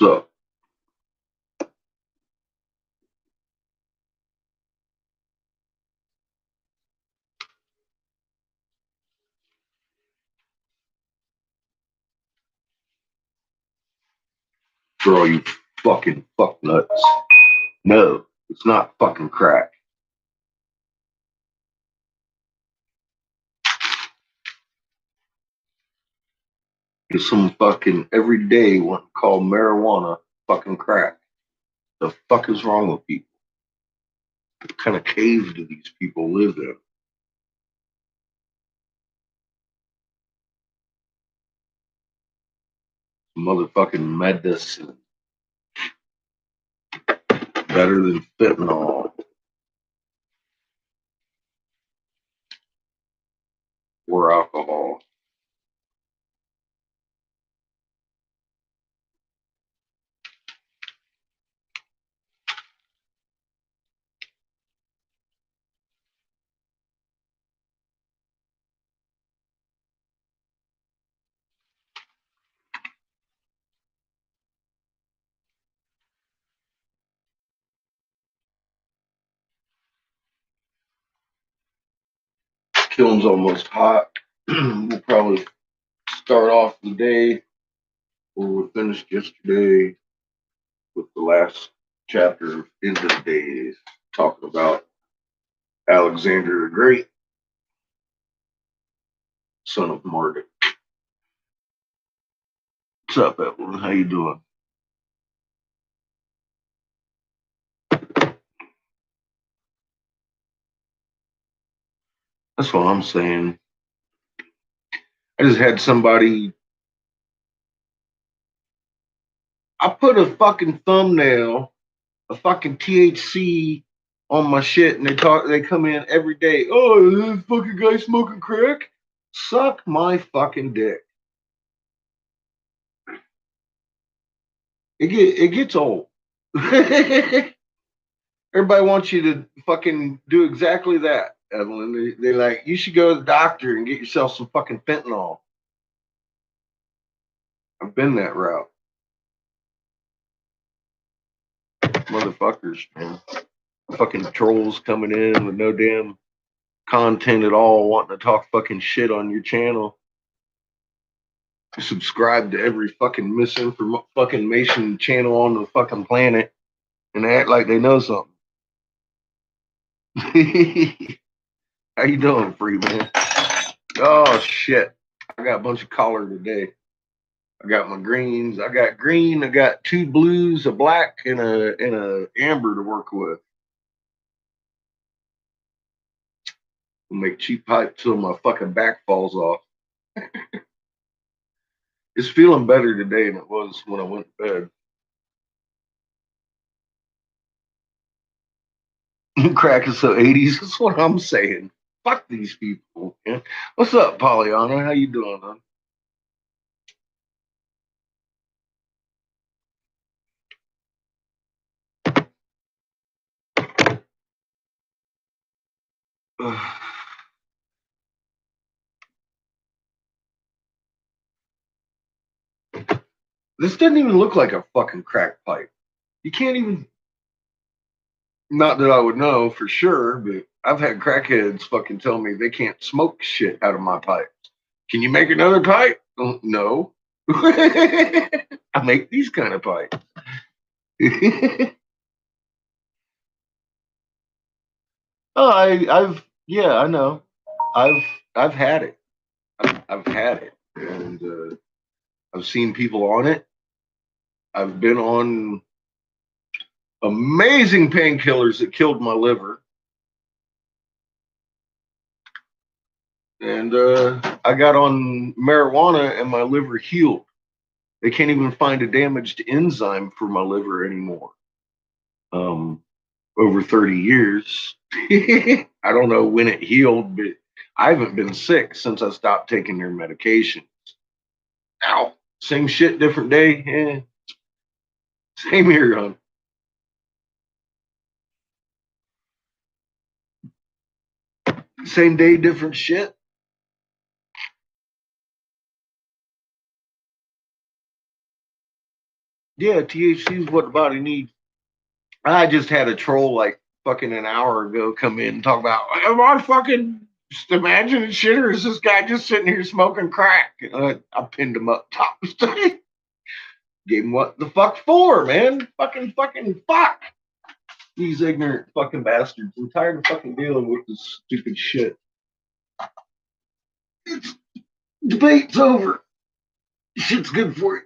So, for all you fucking fuck nuts, no, it's not fucking crack. It's some fucking everyday want to call marijuana fucking crack. The fuck is wrong with people? What kind of cave do these people live in? Motherfucking medicine better than fentanyl or alcohol. Kiln's almost hot. We'll probably start off the day where we finished yesterday with the last chapter of End of Days, talking about Alexander the Great, son of Marduk. What's up, Evelyn? How you doing? That's what I'm saying. I just had somebody. I put a fucking thumbnail, a fucking THC on my shit, and they talk. They come in every day. Oh, this fucking guy smoking crack. Suck my fucking dick. It gets old. Everybody wants you to fucking do exactly that, Evelyn. They like, you should go to the doctor and get yourself some fucking fentanyl. I've been that route. Motherfuckers, man. Fucking trolls coming in with no damn content at all, wanting to talk fucking shit on your channel. Subscribe to every fucking misinformation channel on the fucking planet and act like they know something. How you doing, free man? Oh shit. I got a bunch of color today. I got my greens. I got green. I got two blues, a black, and a amber to work with. I'll make cheap pipe till my fucking back falls off. It's feeling better today than it was when I went to bed. Crack is so 80s. That's what I'm saying. Fuck these people, man. What's up, Pollyanna? How you doing, huh? This doesn't even look like a fucking crack pipe. You can't even. Not that I would know for sure, but I've had crackheads fucking tell me they can't smoke shit out of my pipes. Can you make another pipe? No. I make these kind of pipes. Oh, I've yeah, I know. I've I've had it. I've had it, and I've seen people on it. I've been on amazing painkillers that killed my liver, and I got on marijuana, and my liver healed. They can't even find a damaged enzyme for my liver anymore. Um, over 30 years. I don't know when it healed, but I haven't been sick since I stopped taking their medication. Ow, same shit, different day. Same here, hon. Same day, different shit. Yeah, THC is what the body needs. I just had a troll like fucking an hour ago come in and talk about, am I fucking just imagining shit, or is this guy just sitting here smoking crack? I pinned him up top. Gave him what the fuck for, man? Fucking fuck. These ignorant fucking bastards. I'm tired of fucking dealing with this stupid shit. It's, debate's over. Shit's good for you.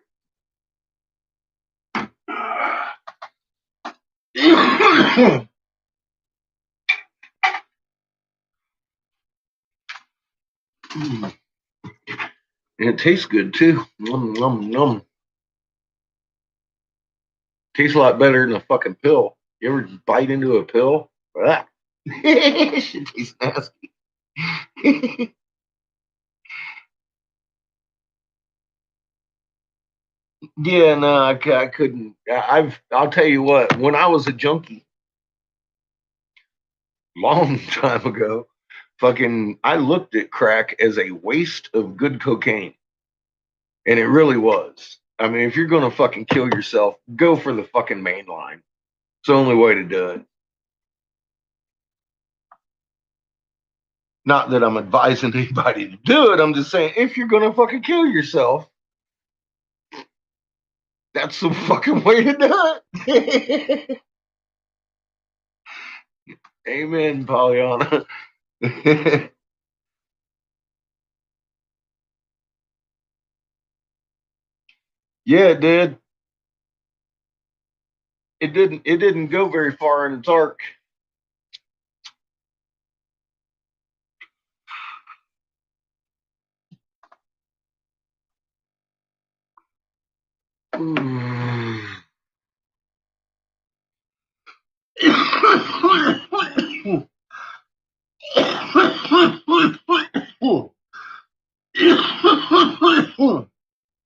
And it tastes good too. Nom, nom, nom. Tastes a lot better than a fucking pill. You ever just bite into a pill? Ah. Shit tastes nasty. Yeah, no, I couldn't. I'll tell you what. When I was a junkie, long time ago, fucking, I looked at crack as a waste of good cocaine, and it really was. I mean, if you're gonna fucking kill yourself, go for the fucking main line. It's the only way to do it. Not that I'm advising anybody to do it. I'm just saying, if you're gonna fucking kill yourself, that's the fucking way to do it. Amen, Pollyanna. Yeah, it did. It didn't go very far in its arc.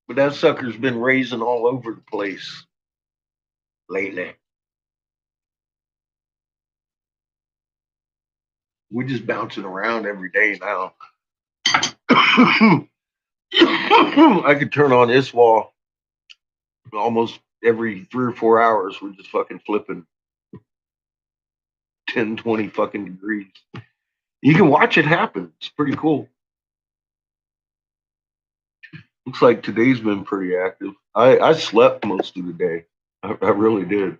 But that sucker's been raising all over the place lately. We're just bouncing around every day now. I could turn on this wall almost every 3 or 4 hours. We're just fucking flipping 10, 20 fucking degrees. You can watch it happen. It's pretty cool. Looks like today's been pretty active. I slept most of the day. I really did.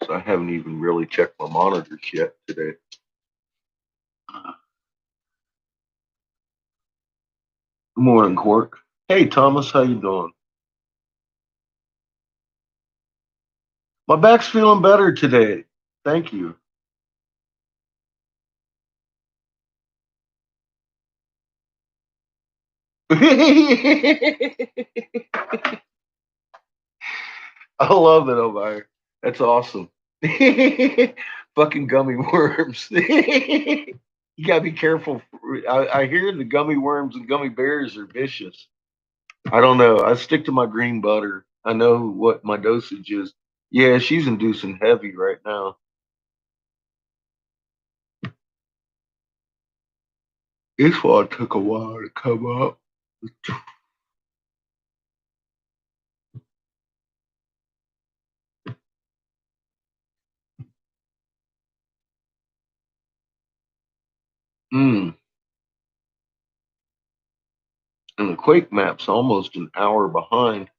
So I haven't even really checked my monitors yet today. Good morning, Quark. Hey, Thomas, how you doing? My back's feeling better today. Thank you. I love it, Omar. That's awesome. Fucking gummy worms. You gotta be careful. I hear the gummy worms and gummy bears are vicious. I don't know. I stick to my green butter. I know what my dosage is. Yeah, she's inducing heavy right now. This one took a while to come up. Mm. And the Quake map's almost an hour behind.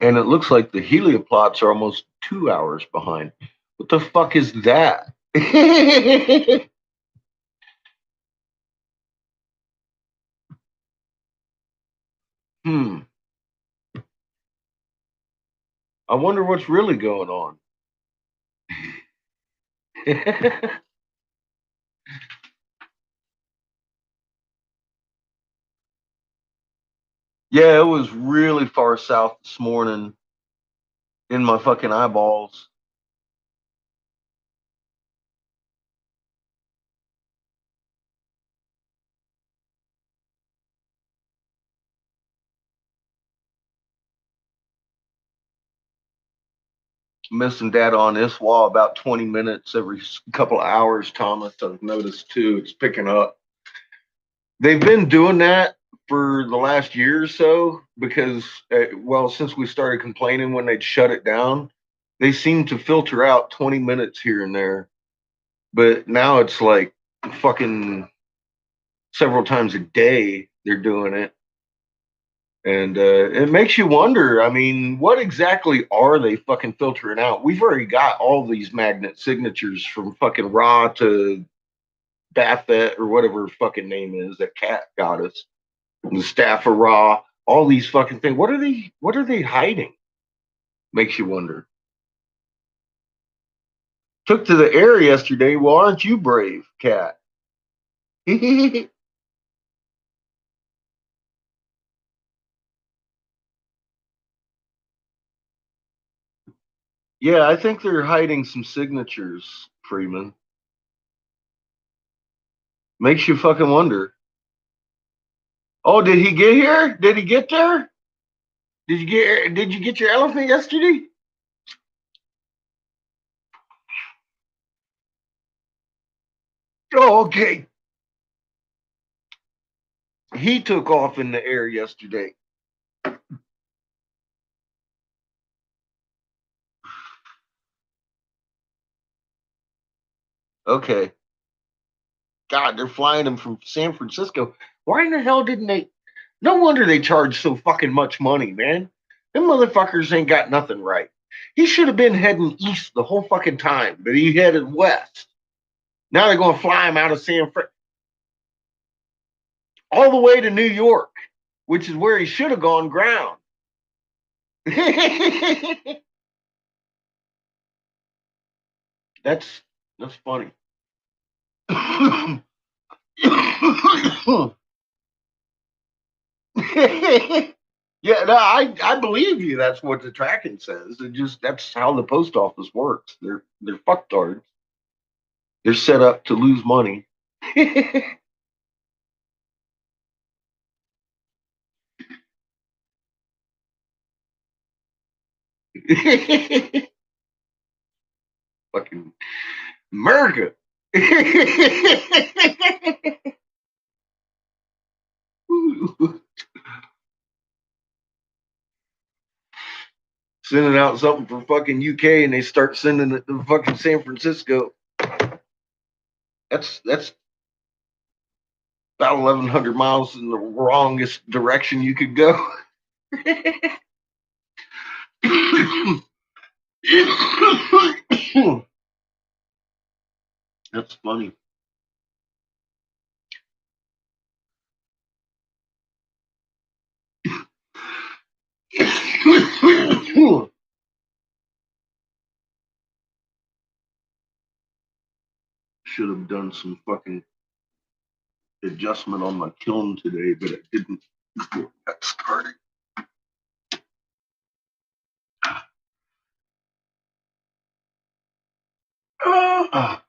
And it looks like the helioplots are almost 2 hours behind. What the fuck is that? Hmm. I wonder what's really going on. Yeah, it was really far south this morning in my fucking eyeballs. missing data on ISWA about 20 minutes every couple of hours, Thomas. I've noticed too. It's picking up. They've been doing that for the last year or so because, well, since we started complaining when they'd shut it down, they seem to filter out 20 minutes here and there. But now it's like fucking several times a day they're doing it. And it makes you wonder. I mean, what exactly are they fucking filtering out? We've already got all these magnet signatures from fucking Ra to Baphet or whatever her fucking name is that Cat got us. And the staff of Ra, all these fucking things. What are they hiding? Makes you wonder. Took to the air yesterday. Well, aren't you brave, Cat? Yeah, I think they're hiding some signatures, Freeman. Makes you fucking wonder. Oh, did he get here? Did he get there? Did you get your elephant yesterday? Oh, okay. He took off in the air yesterday. Okay. God, they're flying him from San Francisco. Why in the hell didn't they? No wonder they charge so fucking much money, man. Them motherfuckers ain't got nothing right. He should have been heading east the whole fucking time, but he headed west. Now they're going to fly him out of San Fran all the way to New York, which is where he should have gone ground. that's that's funny. Yeah, no, I believe you. That's what the tracking says. It just that's how the post office works. They're fucktards. They're set up to lose money. Fucking America. Sending out something for fucking UK and they start sending it to fucking San Francisco. That's about 1,100 miles in the wrongest direction you could go. That's funny. Should have done some fucking adjustment on my kiln today, but I didn't before I got started. Ah,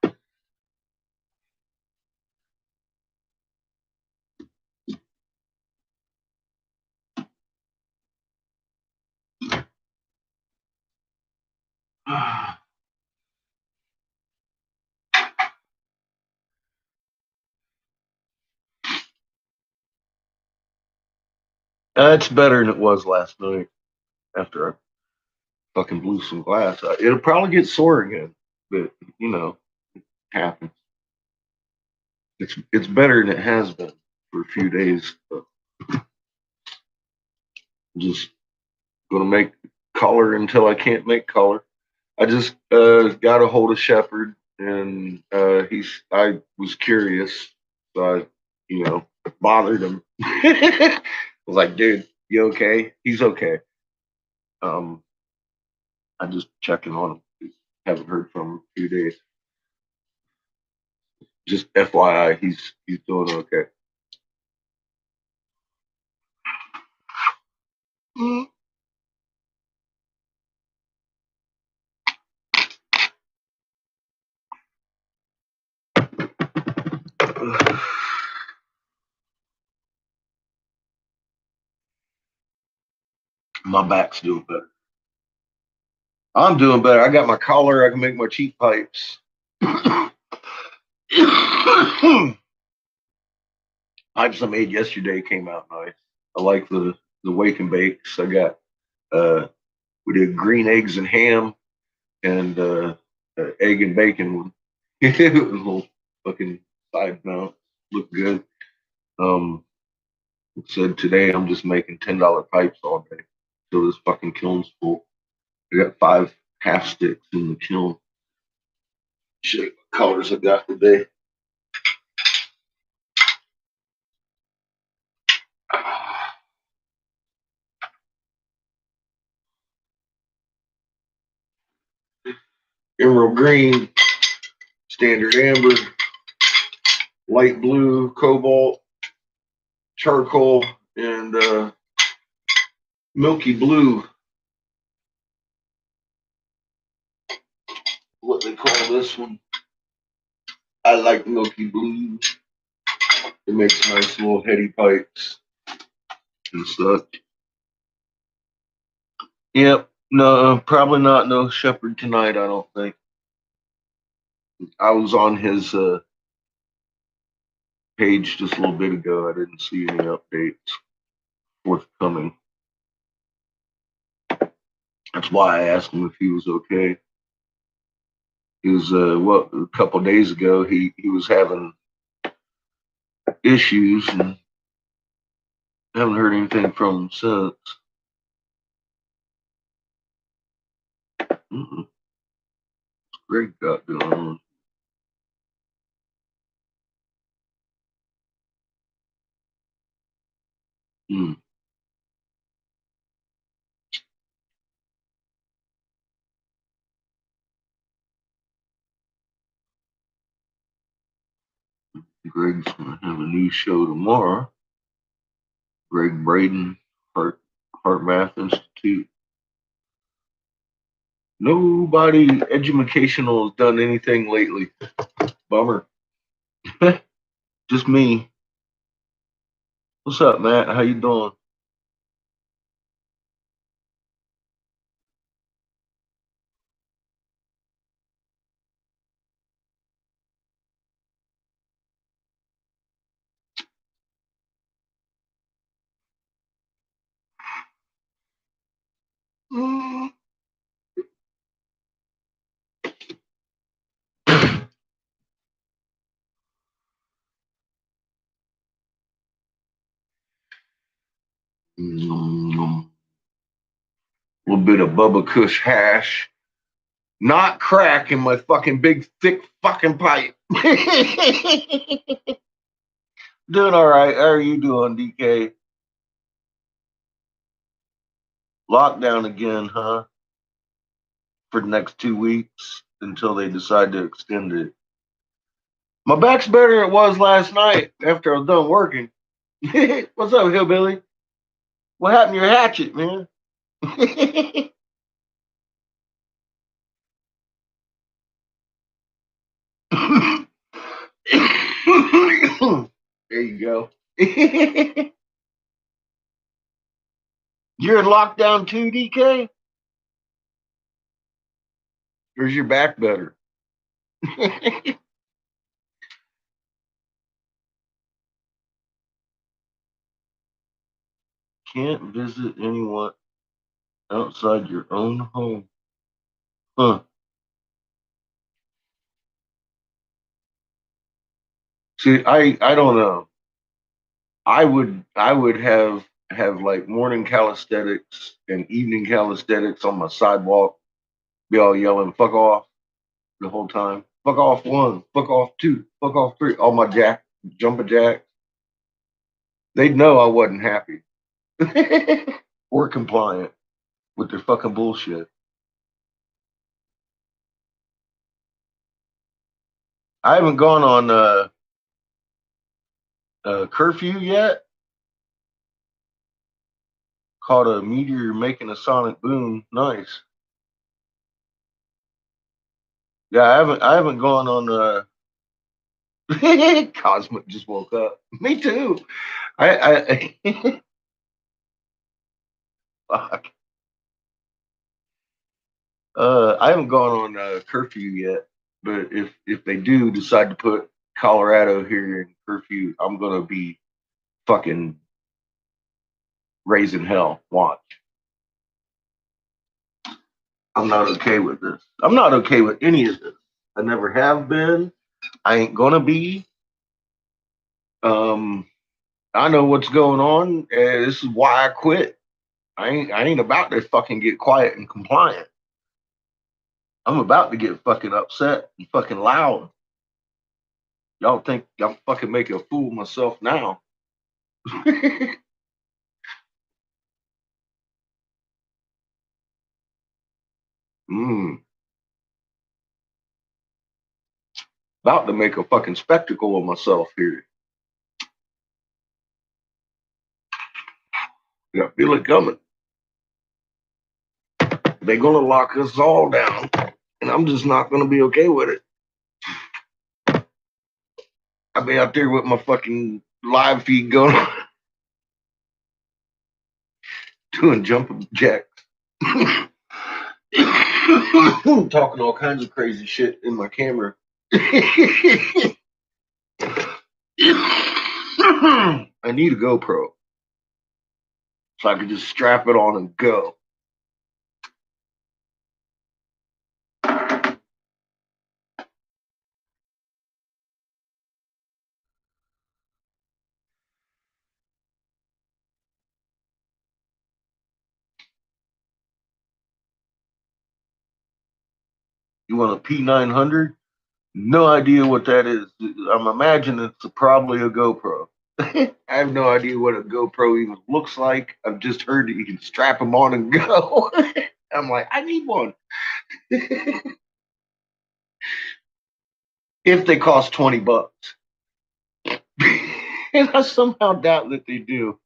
ah. It's better than it was last night after I fucking blew some glass. It'll probably get sore again, but you know, it happens. It's better than it has been for a few days. But I'm just gonna make color until I can't make color. I just got a hold of Shepard, and I was curious, so I, you know, bothered him. I was like, dude, you okay? He's okay. Um, I just checking on him. Haven't heard from him in a few days. Just FYI, he's doing okay. My back's doing better. I'm doing better. I got my collar. I can make my cheek pipes. Pipes I made yesterday came out nice. I like the wake and bakes. I got uh we did green eggs and ham and egg and bacon one. It was a little fucking side mount. Looked good. Um said today I'm just making $10 pipes all day. So this fucking kiln's full. I got 5 half sticks in the kiln. Show you what colors I got today. Emerald green, standard amber, light blue, cobalt, charcoal, and milky blue. What they call this one? I like milky blue. It makes nice little heady pipes and stuff. Yep. No, probably not. No shepherd tonight. I don't think. I was on his page just a little bit ago. I didn't see any updates forthcoming. That's why I asked him if he was okay. He was a couple of days ago. He was having issues and haven't heard anything from him since. Mm-mm. Greg got going on. Mm. Greg's gonna have a new show tomorrow. Greg Braden, Heart Math Institute. Nobody educational has done anything lately. Bummer. Just me. What's up, Matt? How you doing? Mm. A little bit of Bubba Kush hash. Not crack in my fucking big, thick fucking pipe. Doing all right. How are you doing, DK? Lockdown again, huh? For the next 2 weeks until they decide to extend it. My back's better than it was last night after I was done working. What's up, hillbilly? What happened to your hatchet, man? There you go. You're in lockdown too, DK? Or is your back better? Can't visit anyone outside your own home. Huh. See, I don't know. I would have like morning calisthenics and evening calisthenics on my sidewalk, be all yelling, fuck off the whole time. Fuck off one, fuck off two, fuck off three, all my jumping jacks. They'd know I wasn't happy or compliant with their fucking bullshit. I haven't gone on curfew yet. Caught a meteor making a sonic boom. Nice. Yeah, I haven't gone on Cosmic just woke up. Me too. I fuck. I haven't gone on curfew yet, but if they do decide to put Colorado here in curfew, I'm gonna be fucking raising hell. Watch. I'm not okay with this. I'm not okay with any of this. I never have been. I ain't gonna be. Um, I know what's going on, and this is why I quit. I ain't about to fucking get quiet and compliant. I'm about to get fucking upset and fucking loud. Y'all think I'm fucking making a fool of myself now? mm, about to make a fucking spectacle of myself here. Yeah, I feel it coming. They're gonna lock us all down, and I'm just not gonna be okay with it. I'll be out there with my fucking live feed going, doing jumping jacks, talking all kinds of crazy shit in my camera. I need a GoPro so I can just strap it on and go. You want a P900? No idea what that is. I'm imagining it's probably a GoPro. I have no idea what a GoPro even looks like. I've just heard that you can strap them on and go. I'm like, I need one. If they cost $20. And I somehow doubt that they do.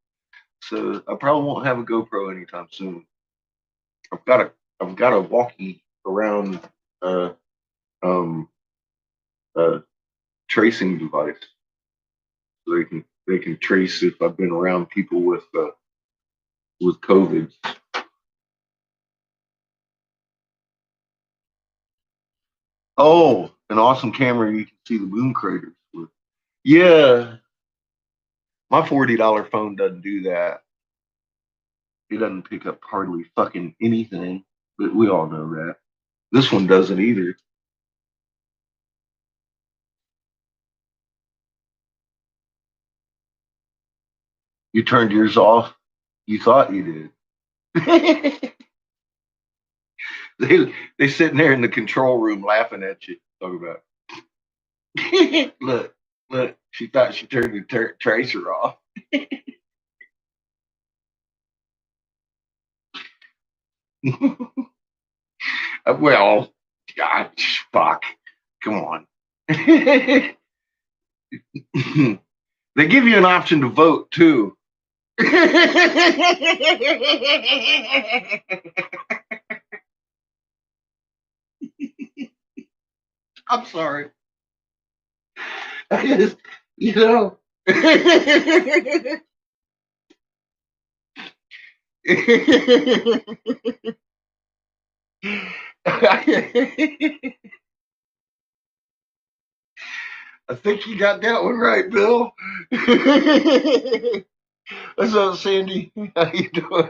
So I probably won't have a GoPro anytime soon. I've got a I've got a walkie around uh um uh tracing device. So they can trace if I've been around people with COVID. Oh, an awesome camera you can see the moon craters with. Yeah, my $40 phone doesn't do that. It doesn't pick up hardly fucking anything, but we all know that. This one doesn't either. You turned yours off. You thought you did. They sitting there in the control room laughing at you. Talk about look, look. She thought she turned the tracer off. Well, God, fuck. Come on. They give you an option to vote too. I'm sorry. I just, you know. I think you got that one right, Bill. What's up, Sandy? How you doing?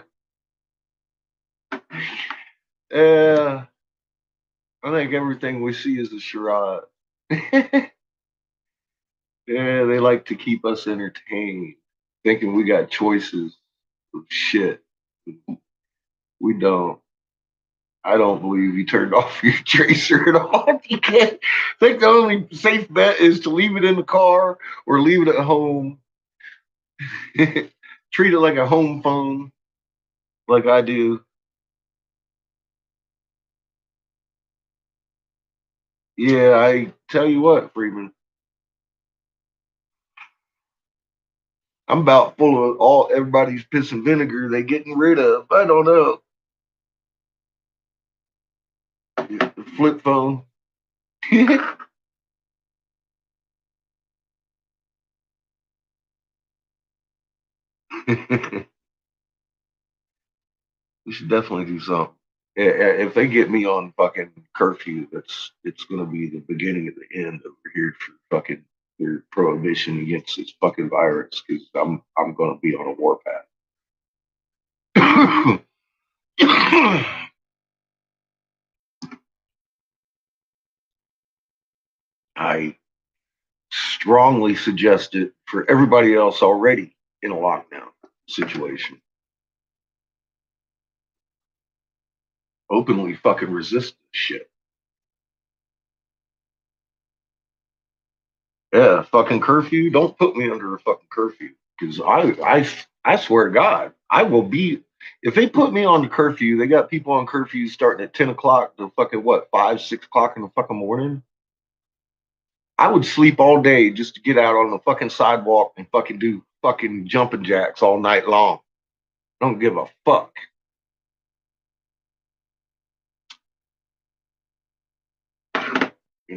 Uh, I think everything we see is a charade. Yeah, they like to keep us entertained, thinking we got choices of shit. We don't. I don't believe you turned off your tracer at all. You can't. I think the only safe bet is to leave it in the car or leave it at home. Treat it like a home phone, like I do. Yeah, I tell you what, Freeman, I'm about full of all everybody's piss and vinegar they getting rid of. I don't know. Yeah, the flip phone. We should definitely do something. If they get me on fucking curfew, it's gonna be the beginning of the end over here for fucking their prohibition against this fucking virus because I'm gonna be on a warpath. I strongly suggest it for everybody else already in a lockdown situation. Openly fucking resist this shit. Yeah, fucking curfew. Don't put me under a fucking curfew because I swear to God, I will be. If they put me on the curfew, they got people on curfew starting at 10 o'clock to fucking what 5, 6 o'clock in the fucking morning. I would sleep all day just to get out on the fucking sidewalk and fucking do fucking jumping jacks all night long. Don't give a fuck.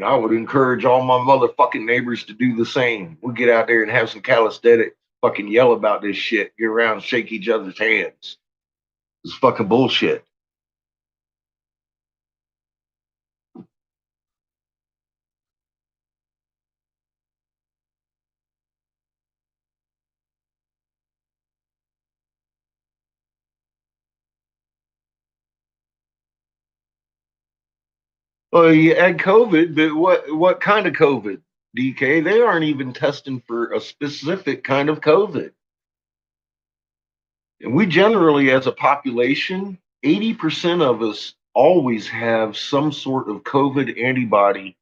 I would encourage all my motherfucking neighbors to do the same. We get out there and have some calisthenics, fucking yell about this shit, get around, shake each other's hands. It's fucking bullshit. Well, you had COVID, but what kind of COVID, DK? They aren't even testing for a specific kind of COVID. And we generally, as a population, 80% of us always have some sort of COVID antibody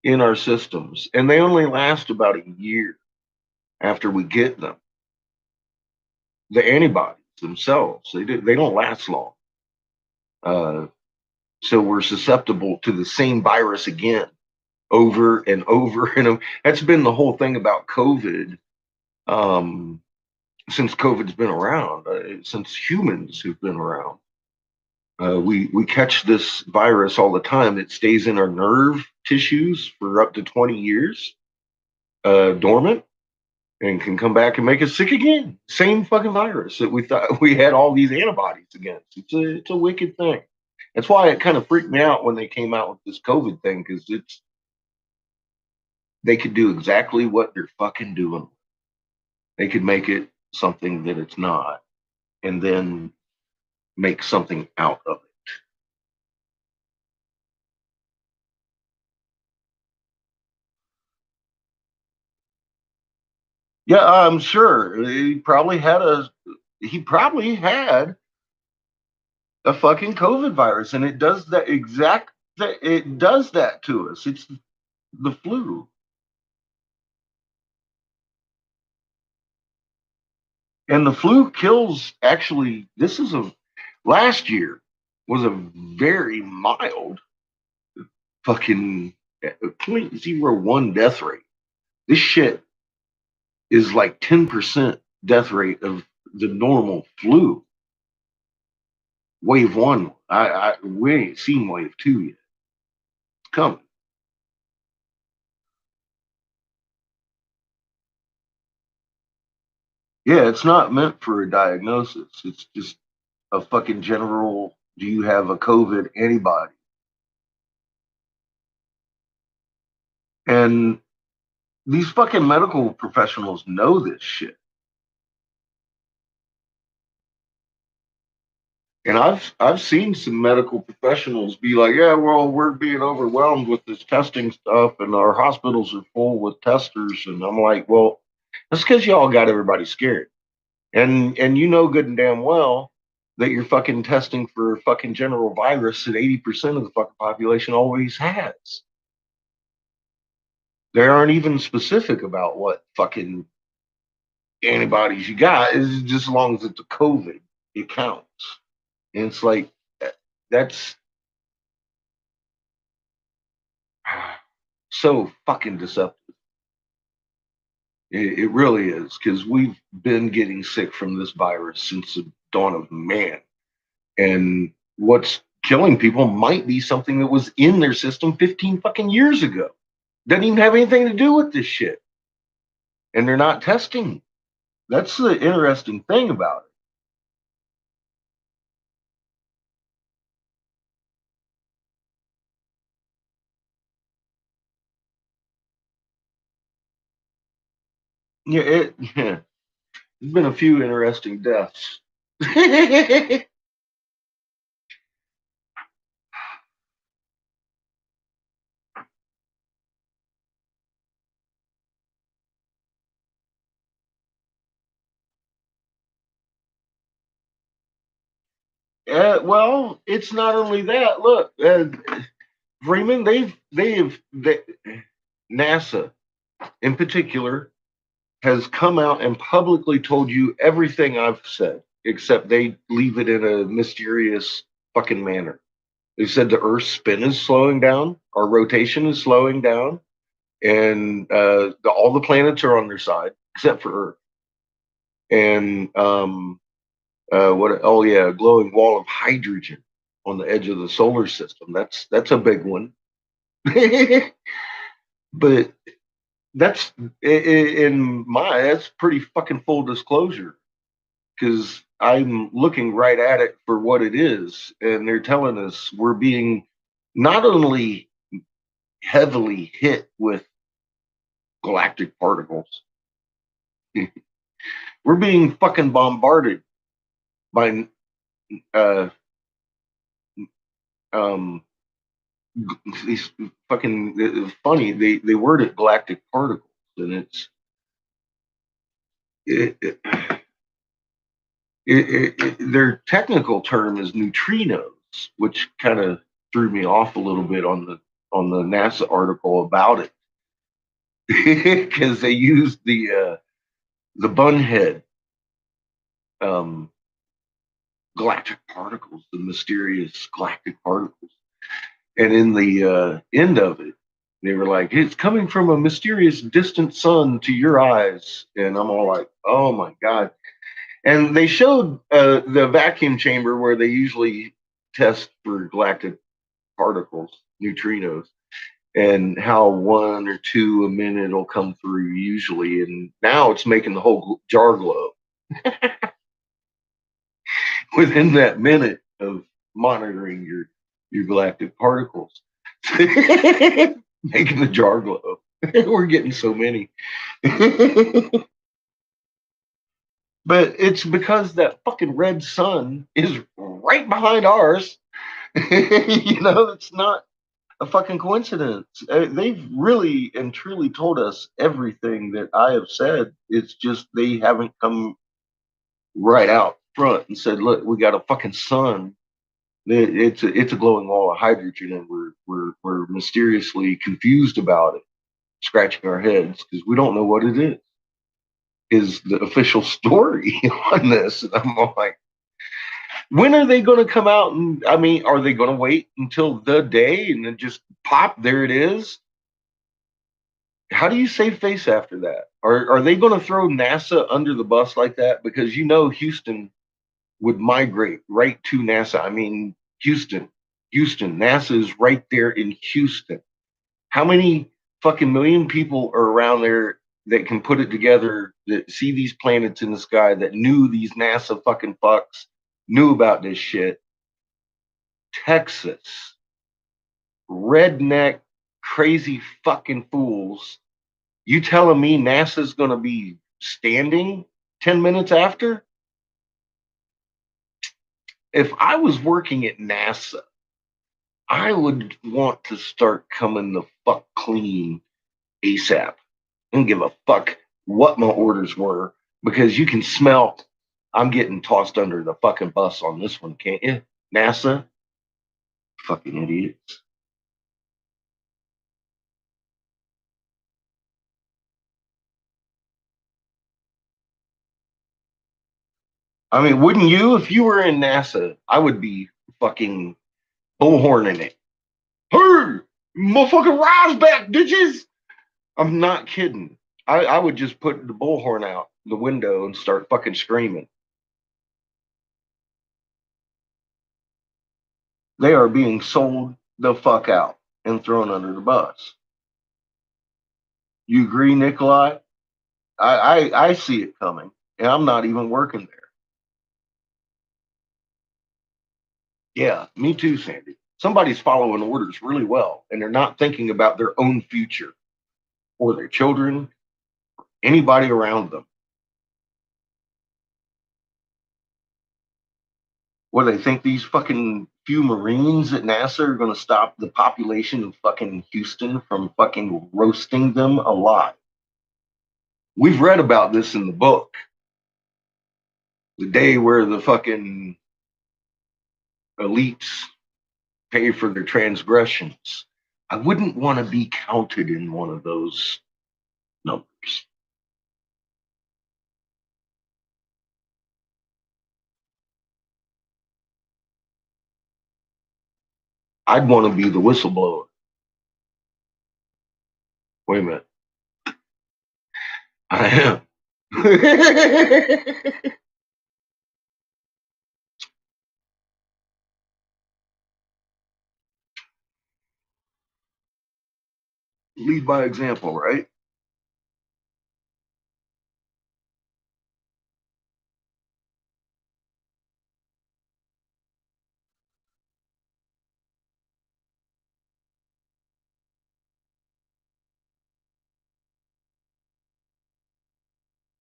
in our systems, and they only last about a year after we get them. The antibodies themselves, they don't last long. Uh, so we're susceptible to the same virus again over and over and over. That's been the whole thing about COVID um, since COVID's been around, since humans have been around. We catch this virus all the time. It stays in our nerve tissues for up to 20 years, dormant, and can come back and make us sick again. Same fucking virus that we thought we had all these antibodies against. It's a wicked thing. That's why it kind of freaked me out when they came out with this COVID thing because they could do exactly what they're fucking doing. They could make it something that it's not, and then make something out of it. Yeah, I'm sure he probably had a fucking COVID virus, and it does that exact that it does that to us. It's the flu. And the flu kills actually this is a last year was a very mild fucking 0.01 death rate. This shit is like 10% death rate of the normal flu. Wave one, we ain't seen wave two yet. It's coming. Yeah, it's not meant for a diagnosis. It's just a fucking general. Do you have a COVID antibody? And these fucking medical professionals know this shit. And I've seen some medical professionals be like, yeah, well, we're being overwhelmed with this testing stuff, and our hospitals are full with testers. And I'm like, well, that's because y'all got everybody scared. And you know good and damn well that you're fucking testing for a fucking general virus that 80% of the fucking population always has. They aren't even specific about what fucking antibodies you got. Is just as long as it's a COVID, it counts. And it's like that's so fucking deceptive. It really is because we've been getting sick from this virus since the dawn of man. And what's killing people might be something that was in their system 15 fucking years ago. Doesn't even have anything to do with this shit. And they're not testing. That's the interesting thing about it. Yeah, yeah. There's been a few interesting deaths. Well, it's not only that. Look, Freeman, NASA in particular has come out and publicly told you everything I've said, except they leave it in a mysterious fucking manner. They said the Earth's spin is slowing down, our rotation is slowing down, and all the planets are on their side except for Earth. And what? Oh yeah, glowing wall of hydrogen on the edge of the solar system. That's a big one. But that's in my that's pretty fucking full disclosure because I'm looking right at it for what it is, and they're telling us we're being not only heavily hit with galactic particles, we're being fucking bombarded by uh um these fucking funny they word it galactic particles, and it, it, their technical term is neutrinos, which kind of threw me off a little bit on the NASA article about it because they used the bunhead um, galactic particles, the mysterious galactic particles, and in the end of it, they were like, "It's coming from a mysterious distant sun to your eyes," and I'm all like, "Oh my god!" And they showed the vacuum chamber where they usually test for galactic particles, neutrinos, and how one or two a minute will come through usually. And now it's making the whole jar glow within that minute of monitoring your galactic particles, making the jar glow. We're getting so many. But it's because that fucking red sun is right behind ours. It's not a fucking coincidence. They've really and truly told us everything that I have said. It's just they haven't come right out front and said, "Look, we got a fucking sun. It's a glowing wall of hydrogen, and we're mysteriously confused about it, scratching our heads because we don't know what it is." Is the official story on this? And I'm like, when are they going to come out? And I mean, are they going to wait until the day and then just pop? There it is. How do you save face after that? Are they going to throw NASA under the bus like that? Because Houston would migrate right to NASA. I mean, Houston, NASA is right there in Houston. How many fucking million people are around there that can put it together, that see these planets in the sky, that knew these NASA fucking fucks, knew about this shit? Texas, redneck, crazy fucking fools. You telling me NASA's going to be standing 10 minutes after? If I was working at NASA, I would want to start coming the fuck clean ASAP and give a fuck what my orders were because you can smell I'm getting tossed under the fucking bus on this one, can't you? NASA, fucking idiots. I mean, wouldn't you? If you were in NASA, I would be fucking bullhorning it. Hey, motherfucking rise back, bitches! I'm not kidding. I would just put the bullhorn out the window and start fucking screaming. They are being sold the fuck out and thrown under the bus. You agree, Nikolai? I see it coming, and I'm not even working there. Yeah, me too, Sandy. Somebody's following orders really well, and they're not thinking about their own future or their children Anybody around them. What, they think these fucking few Marines at NASA are going to stop the population of fucking Houston from fucking roasting them alive? We've read about this in the book. The day where the fucking elites pay for their transgressions. I wouldn't want to be counted in one of those numbers. I'd want to be the whistleblower. Wait a minute. I am. Lead by example, right?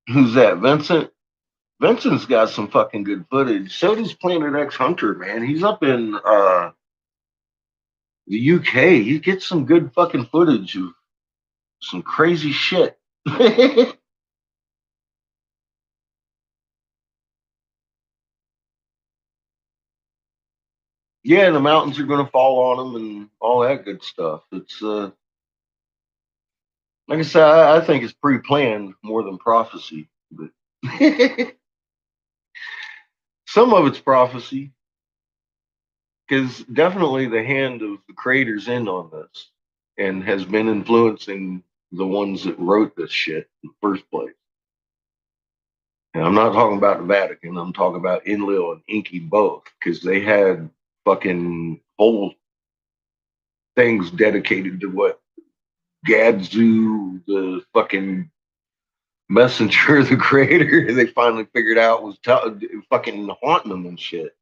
Who's that? Vincent? Vincent's got some fucking good footage. So does Planet X Hunter, man. He's up in the UK. He gets some good fucking footage of some crazy shit. Yeah, the mountains are going to fall on him and all that good stuff. It's like I said, I think it's pre-planned more than prophecy. But some of it's prophecy because definitely the hand of the creator's in on this and has been influencing the ones that wrote this shit in the first place. And I'm not talking about the Vatican. I'm talking about Enlil and Inky both because they had fucking whole things dedicated to what Gadzu, the fucking messenger, the creator, they finally figured out was fucking haunting them and shit.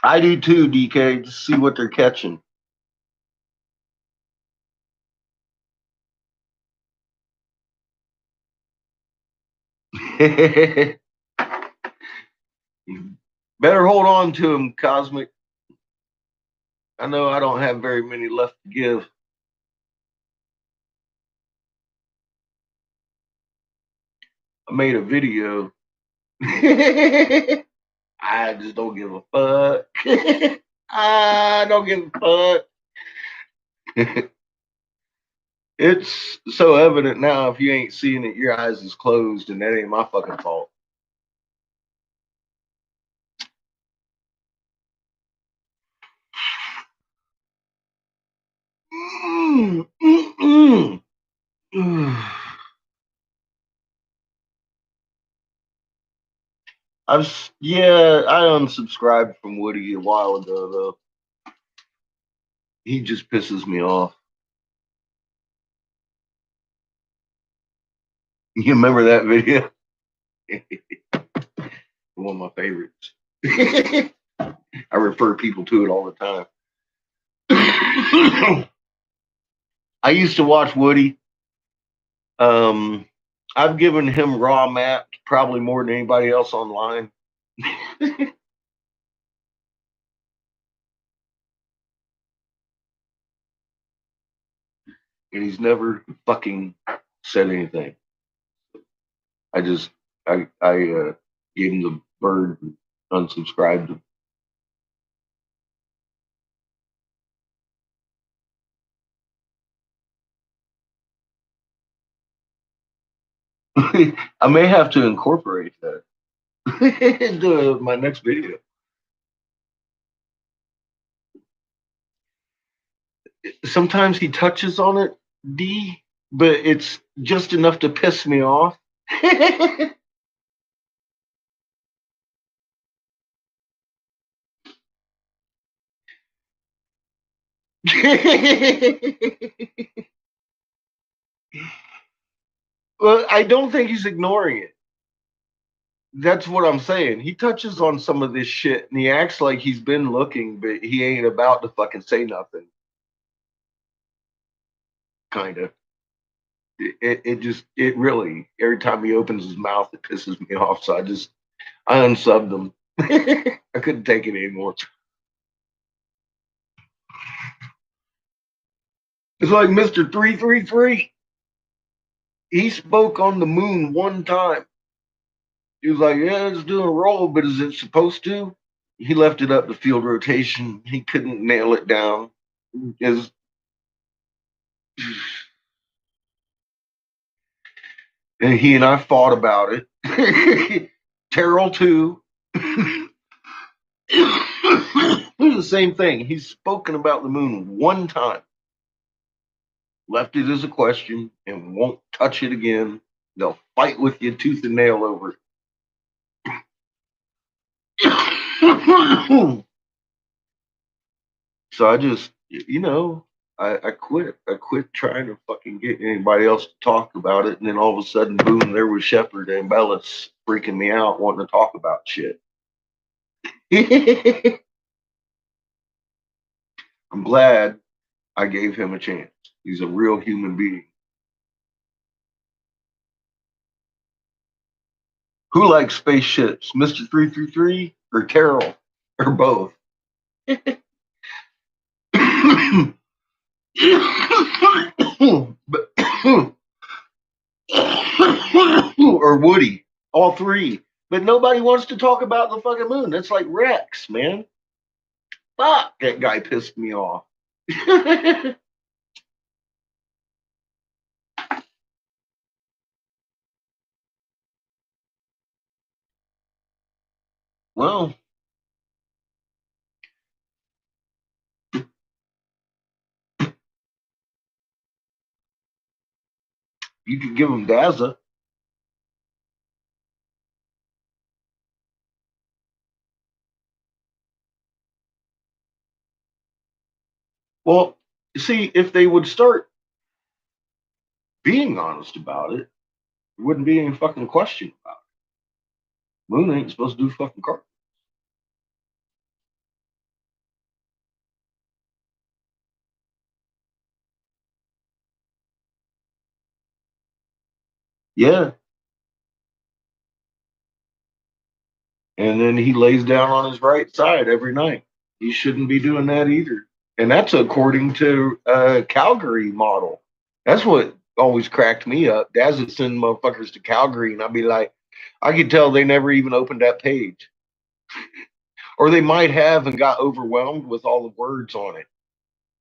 I do too, DK, to see what they're catching. Better hold on to them, Cosmic. I know I don't have very many left to give. I made a video. I just don't give a fuck. I don't give a fuck. It's so evident now. If you ain't seeing it, your eyes is closed, and that ain't my fucking fault. Mm, mm, mm. I unsubscribed from Woody a while ago though. He just pisses me off. You remember that video? One of my favorites. I refer people to it all the time. I used to watch Woody. Um, I've given him raw maps probably more than anybody else online. And he's never fucking said anything. I just I gave him the bird and unsubscribed him. I may have to incorporate that into my next video. Sometimes he touches on it, D, but it's just enough to piss me off. Well, I don't think he's ignoring it. That's what I'm saying. He touches on some of this shit and he acts like he's been looking, but he ain't about to fucking say nothing. kind of. It really, every time he opens his mouth, it pisses me off. So I unsubbed him. I couldn't take it anymore. It's like Mr. 333. He spoke on the moon one time. He was like, yeah, it's doing a roll, but is it supposed to? He left it up to field rotation. He couldn't nail it down. As and he and I fought about it. Terrell too. The same thing. He's spoken about the moon one time, left it as a question, and won't touch it again. They'll fight with you tooth and nail over it. So I just, I quit. I quit trying to fucking get anybody else to talk about it. And then all of a sudden, boom, there was Shepard and Bellis freaking me out, wanting to talk about shit. I'm glad I gave him a chance. He's a real human being. Who likes spaceships, Mr. 333 or Terrell or both? But, or Woody, all three. But nobody wants to talk about the fucking moon. That's like Rex, man. Fuck, that guy pissed me off. Well, you could give him Daza. Well, see, if they would start being honest about it, there wouldn't be any fucking question about it. Moon ain't supposed to do fucking car. Yeah. And then he lays down on his right side every night. He shouldn't be doing that either. And that's according to Calgary model. That's what always cracked me up. Daz would send motherfuckers to Calgary, and I'd be like, I could tell they never even opened that page. Or they might have and got overwhelmed with all the words on it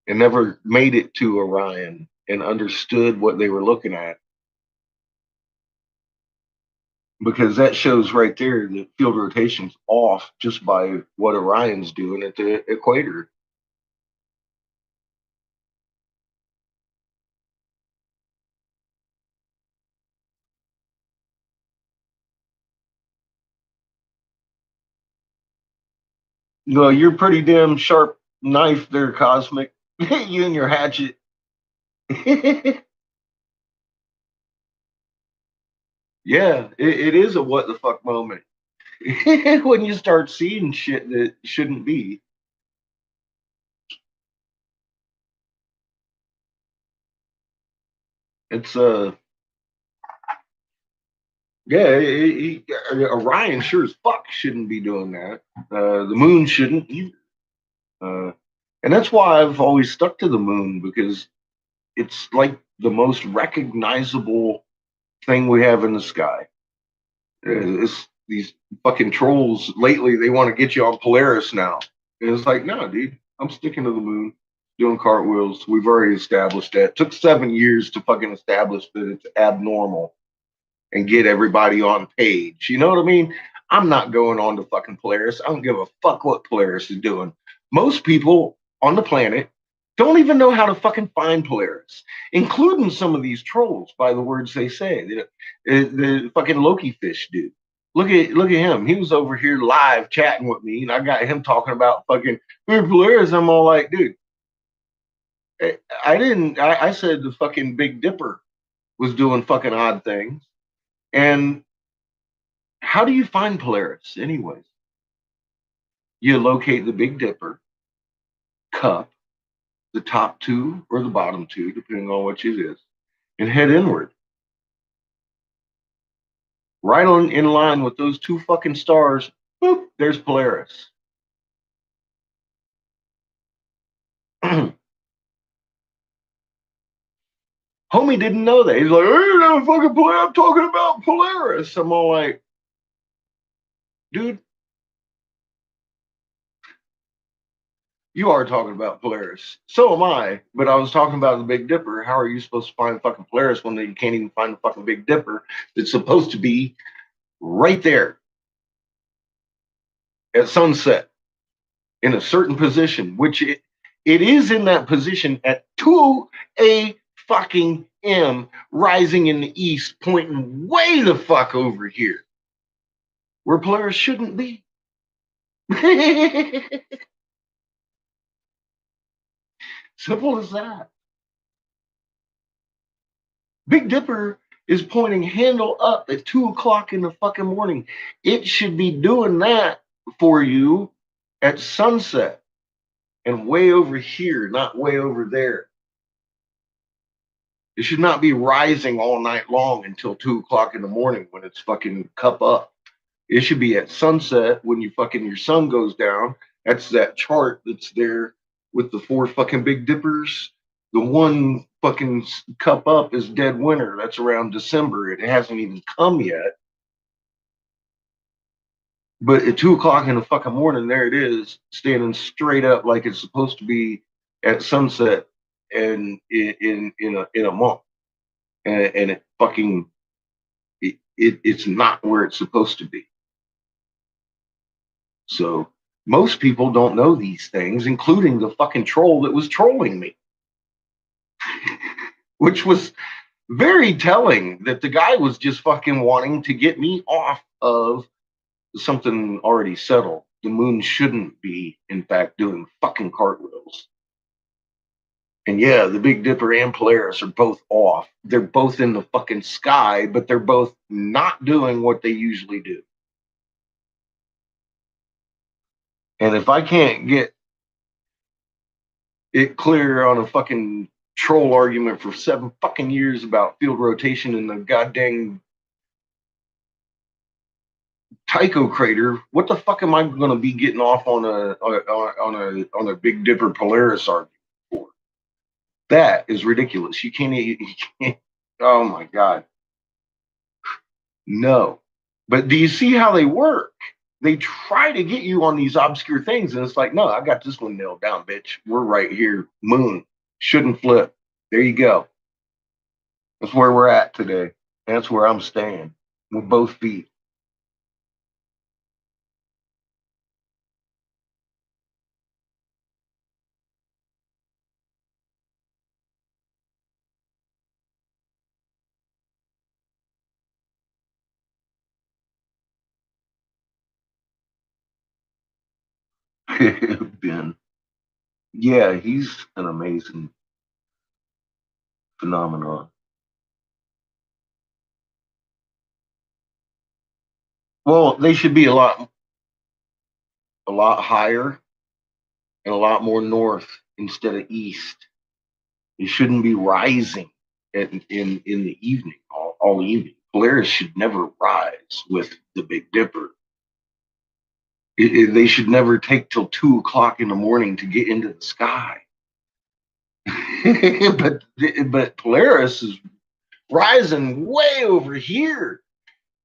and never made it to Orion and understood what they were looking at. Because that shows right there that field rotation's off just by what Orion's doing at the equator. Well, you're pretty damn sharp knife there, Cosmic. You and your hatchet. Yeah, it is a what the fuck moment. When you start seeing shit that shouldn't be. It's yeah, Orion sure as fuck shouldn't be doing that. The moon shouldn't either. And that's why I've always stuck to the moon because it's like the most recognizable thing we have in the sky. It's these fucking trolls lately, they want to get you on Polaris now. And it's like, no, dude, I'm sticking to the moon, doing cartwheels. We've already established that. It took 7 years to fucking establish that it's abnormal and get everybody on page. You know what I mean? I'm not going on to fucking Polaris. I don't give a fuck what Polaris is doing. Most people on the planet don't even know how to fucking find Polaris, including some of these trolls by the words they say. The fucking Loki fish dude. Look at him. He was over here live chatting with me, and I got him talking about fucking Polaris. I'm all like, dude, I didn't. I said the fucking Big Dipper was doing fucking odd things, and how do you find Polaris, anyways? You locate the Big Dipper cup, the top two or the bottom two, depending on which it is, and head inward. Right on in line with those two fucking stars, boop, there's Polaris. Homie didn't know that. He's like, hey, no fucking Polaris. I'm talking about Polaris. I'm all like, dude, you are talking about Polaris. So am I. But I was talking about the Big Dipper. How are you supposed to find fucking Polaris when you can't even find the fucking Big Dipper that's supposed to be right there at sunset in a certain position, which it is in that position at 2 a fucking m, rising in the east, pointing way the fuck over here, where Polaris shouldn't be. Simple as that. Big Dipper is pointing handle up at 2 o'clock in the fucking morning. It should be doing that for you at sunset and way over here, not way over there. It should not be rising all night long until 2 o'clock in the morning when it's fucking cup up. It should be at sunset when you fucking your sun goes down. That's that chart that's there with the four fucking Big Dippers. The one fucking cup up is dead winter. That's around December. It hasn't even come yet. But at 2 o'clock in the fucking morning, there it is, standing straight up like it's supposed to be at sunset and in a month. And it fucking it's not where it's supposed to be. So most people don't know these things, including the fucking troll that was trolling me, which was very telling that the guy was just fucking wanting to get me off of something already settled. The moon shouldn't be, in fact, doing fucking cartwheels. And yeah, the Big Dipper and Polaris are both off. They're both in the fucking sky, but they're both not doing what they usually do. And if I can't get it clear on a fucking troll argument for 7 fucking years about field rotation in the goddamn Tycho crater, what the fuck am I going to be getting off on a Big Dipper Polaris argument for? That is ridiculous. You can't. Oh my god, no. But do you see how they work? They try to get you on these obscure things, and it's like, no, I got this one nailed down, bitch. We're right here. Moon shouldn't flip. There you go. That's where we're at today. That's where I'm staying with both feet. Ben. Yeah, he's an amazing phenomenon. Well, they should be a lot higher and a lot more north instead of east. It shouldn't be rising in the evening, all evening. Polaris should never rise with the Big Dipper. They should never take till 2 o'clock in the morning to get into the sky. but Polaris is rising way over here.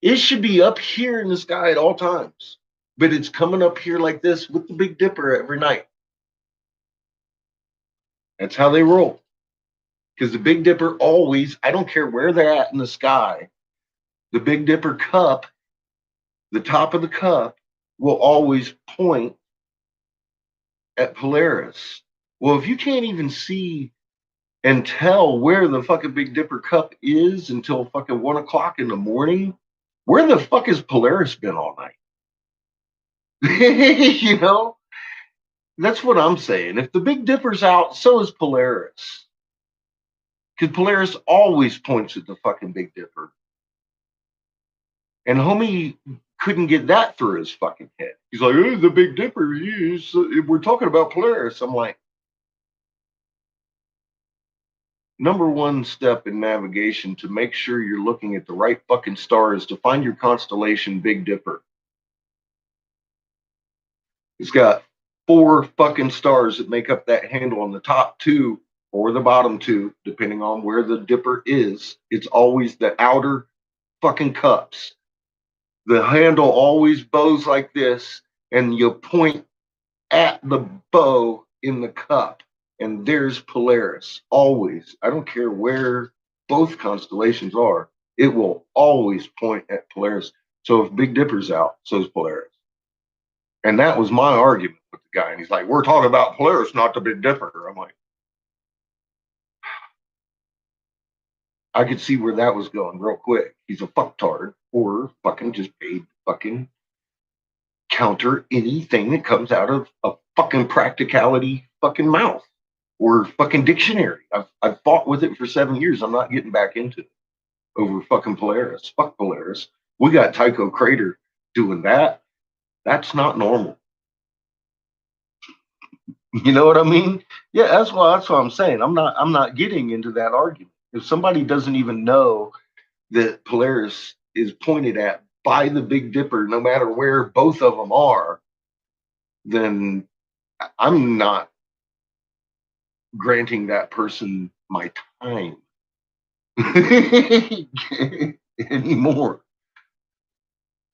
It should be up here in the sky at all times, but it's coming up here like this with the Big Dipper every night. That's how they roll. Because the Big Dipper always, I don't care where they're at in the sky, the Big Dipper cup, the top of the cup, will always point at Polaris. Well, if you can't even see and tell where the fucking Big Dipper cup is until fucking 1 o'clock in the morning, where the fuck has Polaris been all night? You know, that's what I'm saying. If the Big Dipper's out, so is Polaris. Because Polaris always points at the fucking Big Dipper. And homie couldn't get that through his fucking head. He's like, oh, the Big Dipper, we're talking about Polaris. I'm like, number one step in navigation to make sure you're looking at the right fucking stars to find your constellation Big Dipper. It's got four fucking stars that make up that handle on the top two or the bottom two, depending on where the dipper is. It's always the outer fucking cups. The handle always bows like this, and you point at the bow in the cup, and there's Polaris. Always. I don't care where both constellations are, it will always point at Polaris. So if Big Dipper's out, so is Polaris. And that was my argument with the guy. And he's like, we're talking about Polaris, not the Big Dipper. I'm like, I could see where that was going real quick. He's a fucktard or fucking just paid fucking counter anything that comes out of a fucking practicality fucking mouth or fucking dictionary. I've fought with it for 7 years. I'm not getting back into it over fucking Polaris. Fuck Polaris. We got Tycho Crater doing that. That's not normal. You know what I mean? Yeah, that's what I'm saying. I'm not getting into that argument. If somebody doesn't even know that Polaris is pointed at by the Big Dipper, no matter where both of them are, then I'm not granting that person my time anymore.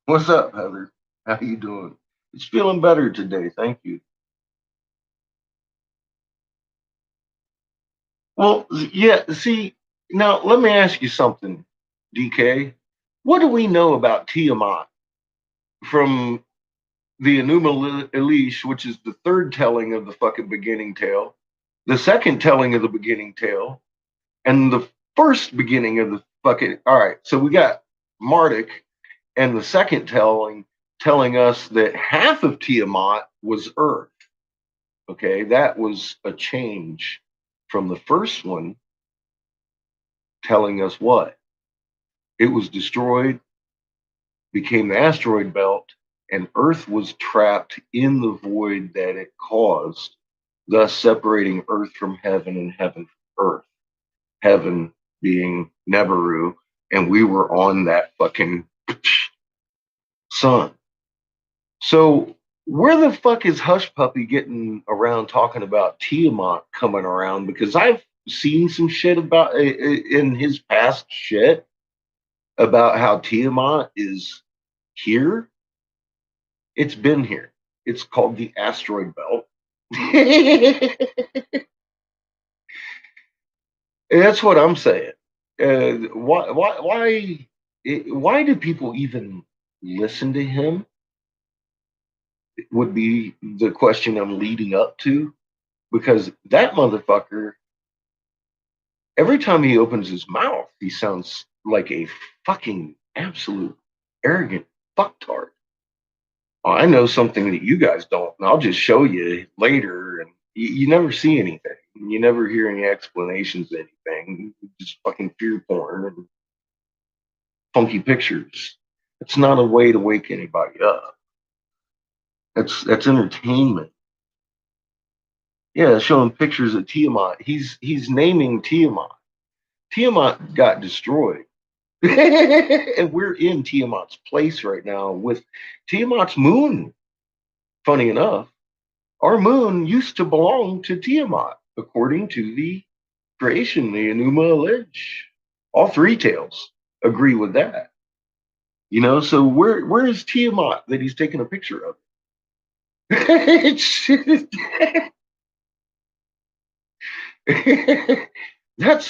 What's up, Heather? How you doing? It's feeling better today, thank you. Well, yeah, see, now let me ask you something, DK. What do we know about Tiamat from the Enuma Elish, which is the third telling of the fucking beginning tale, the second telling of the beginning tale, and the first beginning of the fucking. All right, so we got Marduk and the second telling us that half of Tiamat was Earth. Okay, that was a change from the first one telling us what? It was destroyed, became the asteroid belt, and Earth was trapped in the void that it caused, thus separating Earth from heaven and heaven from Earth. Heaven being Neberu, and we were on that fucking sun. So where the fuck is Hush Puppy getting around talking about Tiamat coming around? Because I've seen some shit about in his past shit about how Tiamat is here. It's been here. It's called the asteroid belt. That's what I'm saying. Why do people even listen to him? Would be the question I'm leading up to, because that motherfucker, every time he opens his mouth, he sounds like a fucking absolute arrogant fucktard. I know something that you guys don't, and I'll just show you later. And you never see anything. You never hear any explanations of anything. Just fucking fear porn and funky pictures. It's not a way to wake anybody up. That's entertainment. Yeah, showing pictures of Tiamat. He's naming Tiamat. Tiamat got destroyed. And we're in Tiamat's place right now with Tiamat's moon. Funny enough, our moon used to belong to Tiamat, according to the creation, the Enuma Elish. All three tales agree with that. You know, so where is Tiamat that he's taking a picture of? That's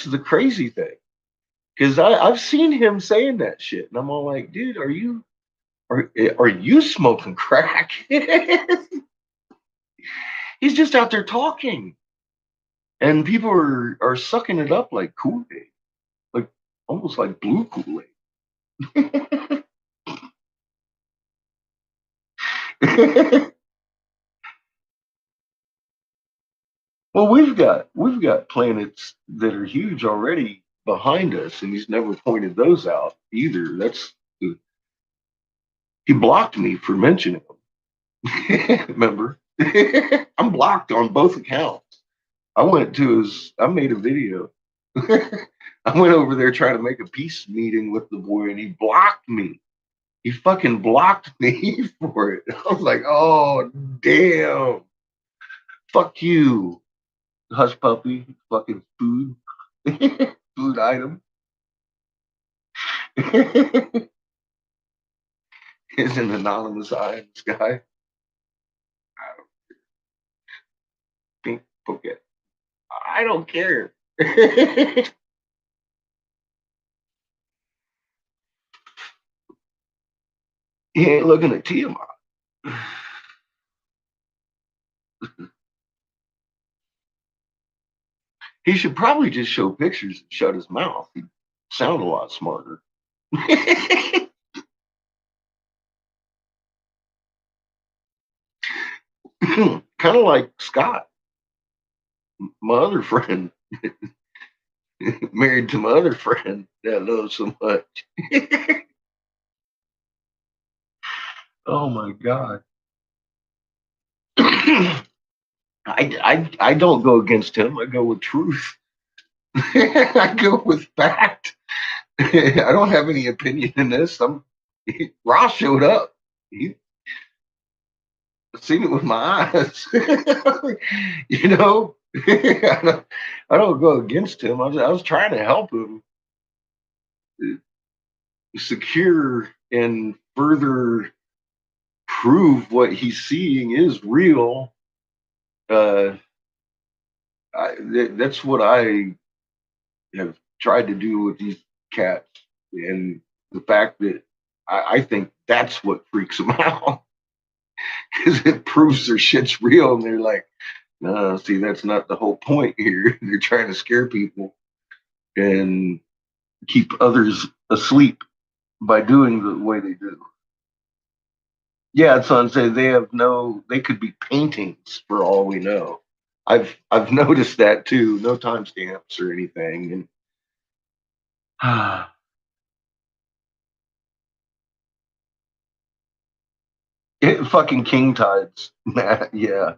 the crazy thing. Because I've seen him saying that shit, and I'm all like, dude, are you smoking crack? He's just out there talking, and people are sucking it up like Kool-Aid, like almost like blue Kool-Aid. Well, we've got planets that are huge already behind us, and he's never pointed those out either. He blocked me for mentioning them. Remember? I'm blocked on both accounts. I made a video. I went over there trying to make a peace meeting with the boy, and he blocked me. He fucking blocked me for it. I was like, oh, damn. Fuck you, hush puppy. Fucking food. Food item. Is an anonymous eye in the sky. Pink pocket. I don't care. He ain't looking at Tiamat. He should probably just show pictures and shut his mouth. He'd sound a lot smarter. Kind of like Scott, my other friend, married to my other friend that I love so much. Oh my God. I don't go against him. I go with truth. I go with fact. I don't have any opinion in this. Ross showed up. He I've seen it with my eyes. you know, I don't go against him. I was trying to help him secure and further prove what he's seeing is real. Uh, that's what I have tried to do with these cats, and the fact that I think that's what freaks them out because it proves their shit's real, and they're like, "No, see, that's not the whole point here. They're trying to scare people and keep others asleep by doing the way they do." Yeah, that's what I'm saying. They have no. They could be paintings for all we know. I've noticed that too. No timestamps or anything, and fucking king tides. Yeah.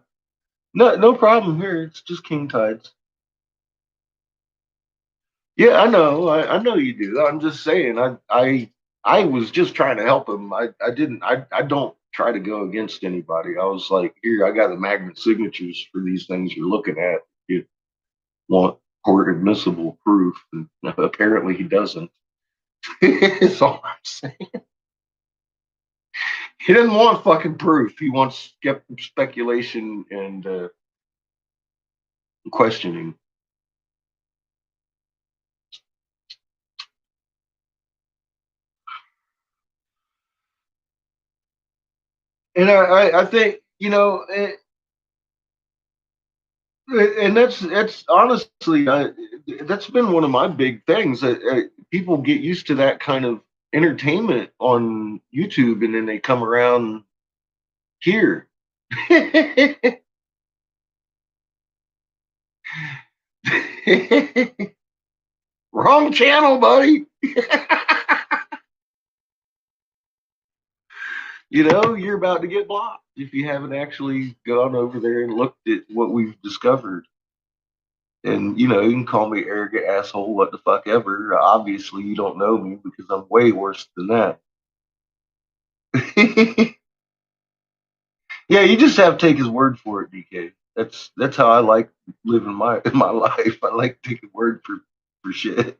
No problem here. It's just king tides. Yeah, I know. I know you do. I'm just saying. I was just trying to help him. I didn't. I don't try to go against anybody. I was like, here, I got the magnet signatures for these things you're looking at. You want court admissible proof, and apparently he doesn't. That's all I'm saying. He doesn't want fucking proof. He wants speculation and questioning. And I think and that's honestly that's been one of my big things that people get used to that kind of entertainment on YouTube, and then they come around here. Wrong channel, buddy. You're about to get blocked if you haven't actually gone over there and looked at what we've discovered. And you can call me arrogant asshole, what the fuck ever. Obviously, you don't know me because I'm way worse than that. Yeah, you just have to take his word for it, DK. That's how I like living my life. I like taking word for shit.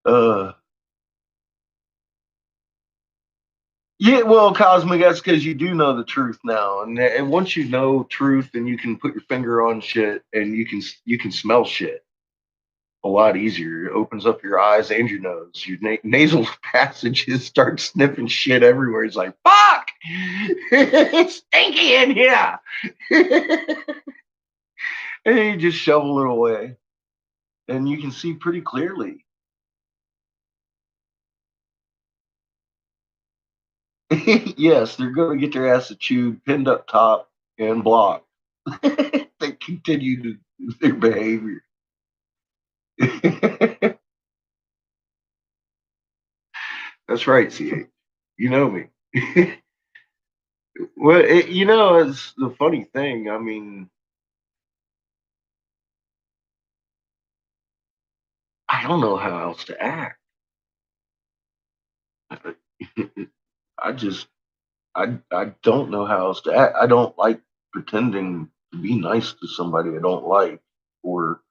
uh, yeah, well, Cosmic, that's because you do know the truth now, and once you know truth, then you can put your finger on shit, and you can smell shit a lot easier. It opens up your eyes and your nose. Your nasal passages start sniffing shit everywhere. It's like, fuck! It's stinky in here! And you just shovel it away. And you can see pretty clearly. Yes, they're going to get their ass chewed, pinned up top, and blocked. They continue to their behavior. That's right, CH. You know me. Well, it's the funny thing. I mean, I don't know how else to act. I just I don't know how else to act. I don't like pretending to be nice to somebody I don't like or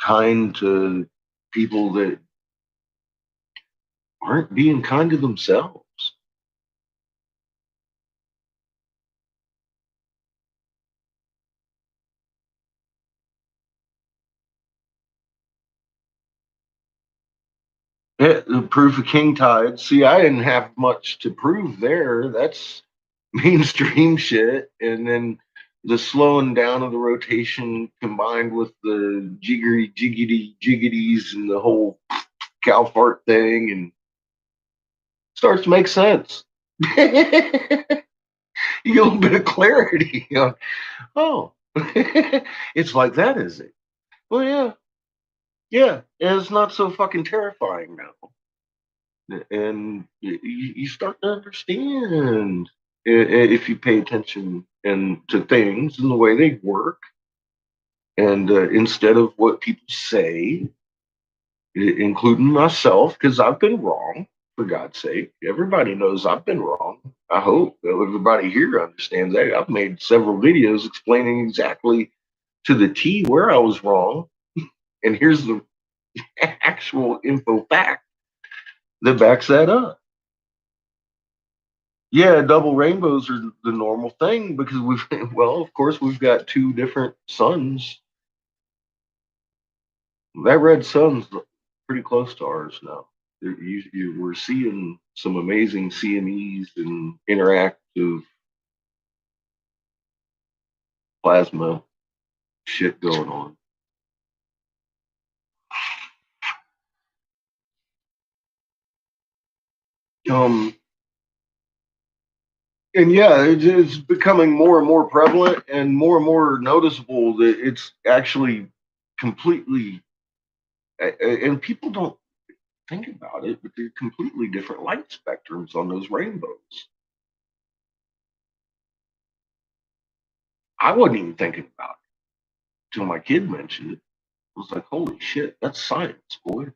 kind to people that aren't being kind to themselves. Yeah, the proof of king tide. See, I didn't have much to prove there. That's mainstream shit. And then the slowing down of the rotation combined with the jiggery jiggity jiggities and the whole cow fart thing and starts to make sense. You get a little bit of clarity. Oh, it's like that, is it? Well, yeah, yeah. And it's not so fucking terrifying now. And you start to understand if you pay attention and to things and the way they work, and instead of what people say, including myself, because I've been wrong. For God's sake, everybody knows I've been wrong. I hope that everybody here understands that. I've made several videos explaining exactly to the T where I was wrong, and here's the actual info fact that backs that up. Yeah, double rainbows are the normal thing because we've, well, of course, we've got two different suns. That red sun's pretty close to ours now. We're seeing some amazing CMEs and interactive plasma shit going on. Um, and yeah, it's becoming more and more prevalent and more noticeable that it's actually completely, and people don't think about it, but they're completely different light spectrums on those rainbows. I wasn't even thinking about it until my kid mentioned it. I was like, holy shit, that's science, boy.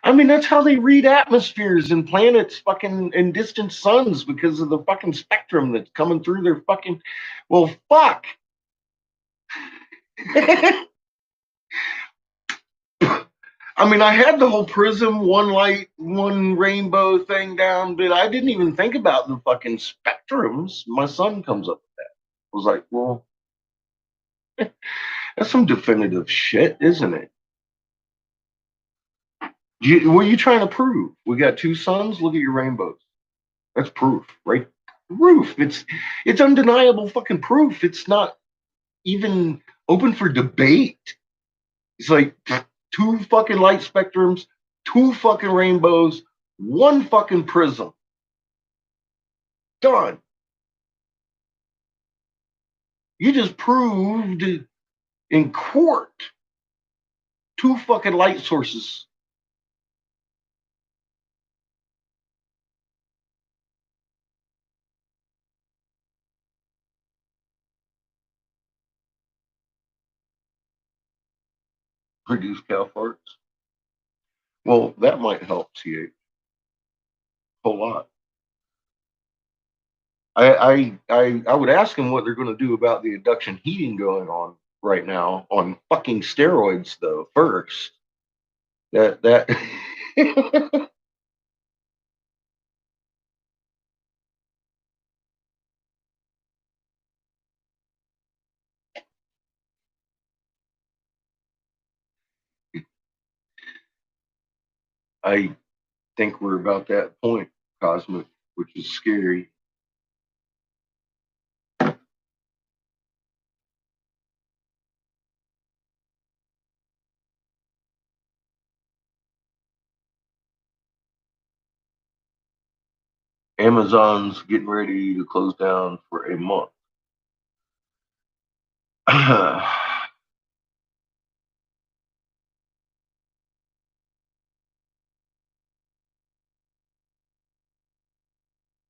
I mean, that's how they read atmospheres and planets fucking and distant suns because of the fucking spectrum that's coming through their fucking. Well, fuck. I mean, I had the whole prism, one light, one rainbow thing down, but I didn't even think about the fucking spectrums. My son comes up with that. I was like, well, that's some definitive shit, isn't it? What are you trying to prove? We got two suns. Look at your rainbows. That's proof, right? Proof. It's undeniable fucking proof. It's not even open for debate. It's like two fucking light spectrums, two fucking rainbows, one fucking prism. Done. You just proved in court two fucking light sources. Produce cow farts. Well, that might help CH a whole lot. I would ask them what they're going to do about the induction heating going on right now on fucking steroids though first. That I think we're about that point, Cosmic, which is scary. Amazon's getting ready to close down for a month.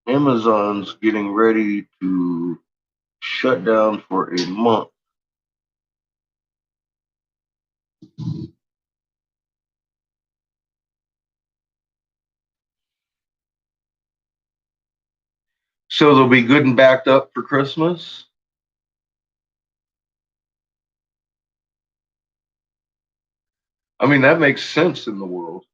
Amazon's getting ready to shut down for a month. So they'll be good and backed up for Christmas. I mean, that makes sense in the world.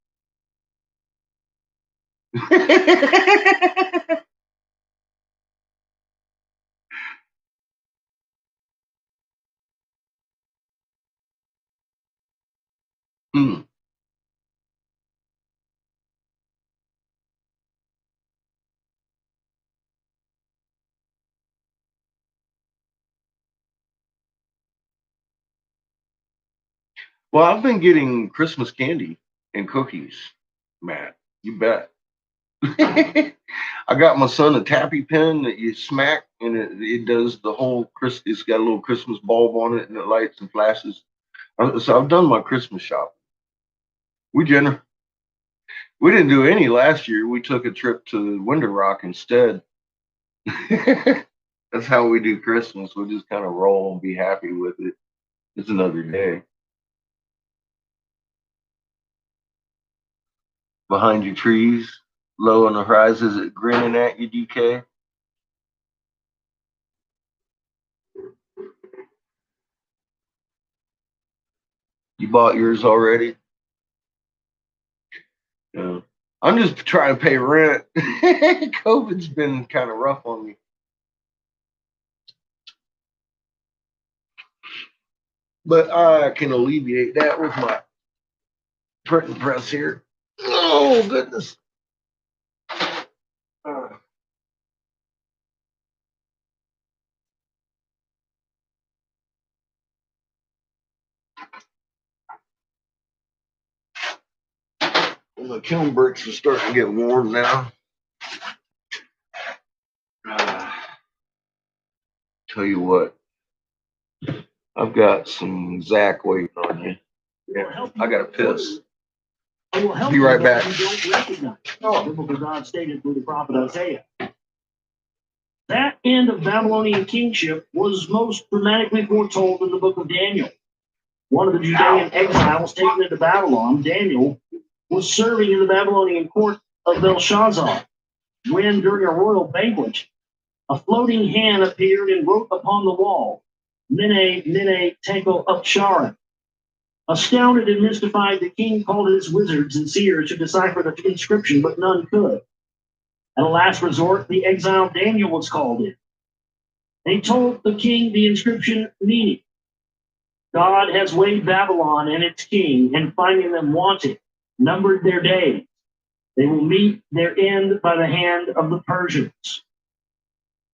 Hmm. Well, I've been getting Christmas candy and cookies, Matt. You bet. I got my son a tappy pen that you smack and it does the whole Chris. It's got a little Christmas bulb on it and it lights and flashes. So I've done my Christmas shopping. We gener we didn't do any last year. We took a trip to Winter Rock instead. That's how we do Christmas. We just kind of roll and be happy with it. It's another day. Behind your trees, low on the horizon, is it grinning at you, DK? You bought yours already? Yeah. I'm just trying to pay rent. COVID's been kind of rough on me. But I can alleviate that with my printing press here. Oh, goodness. Uh, the kiln bricks are starting to get warm now. Uh, tell you what, I've got some Zach waiting on you. Yeah, I got to piss. Be right back. Oh, biblical God stated through the prophet Isaiah. That end of Babylonian kingship was most dramatically foretold in the book of Daniel. One of the Judean exiles taken into Babylon, Daniel, was serving in the Babylonian court of Belshazzar when, during a royal banquet, a floating hand appeared and wrote upon the wall, Mene, Mene, Tekel, Upsharan. Astounded and mystified, the king called his wizards and seers to decipher the inscription, but none could. At a last resort, the exiled Daniel was called in. They told the king the inscription meaning. God has weighed Babylon and its king, and finding them wanting, numbered their days. They will meet their end by the hand of the Persians.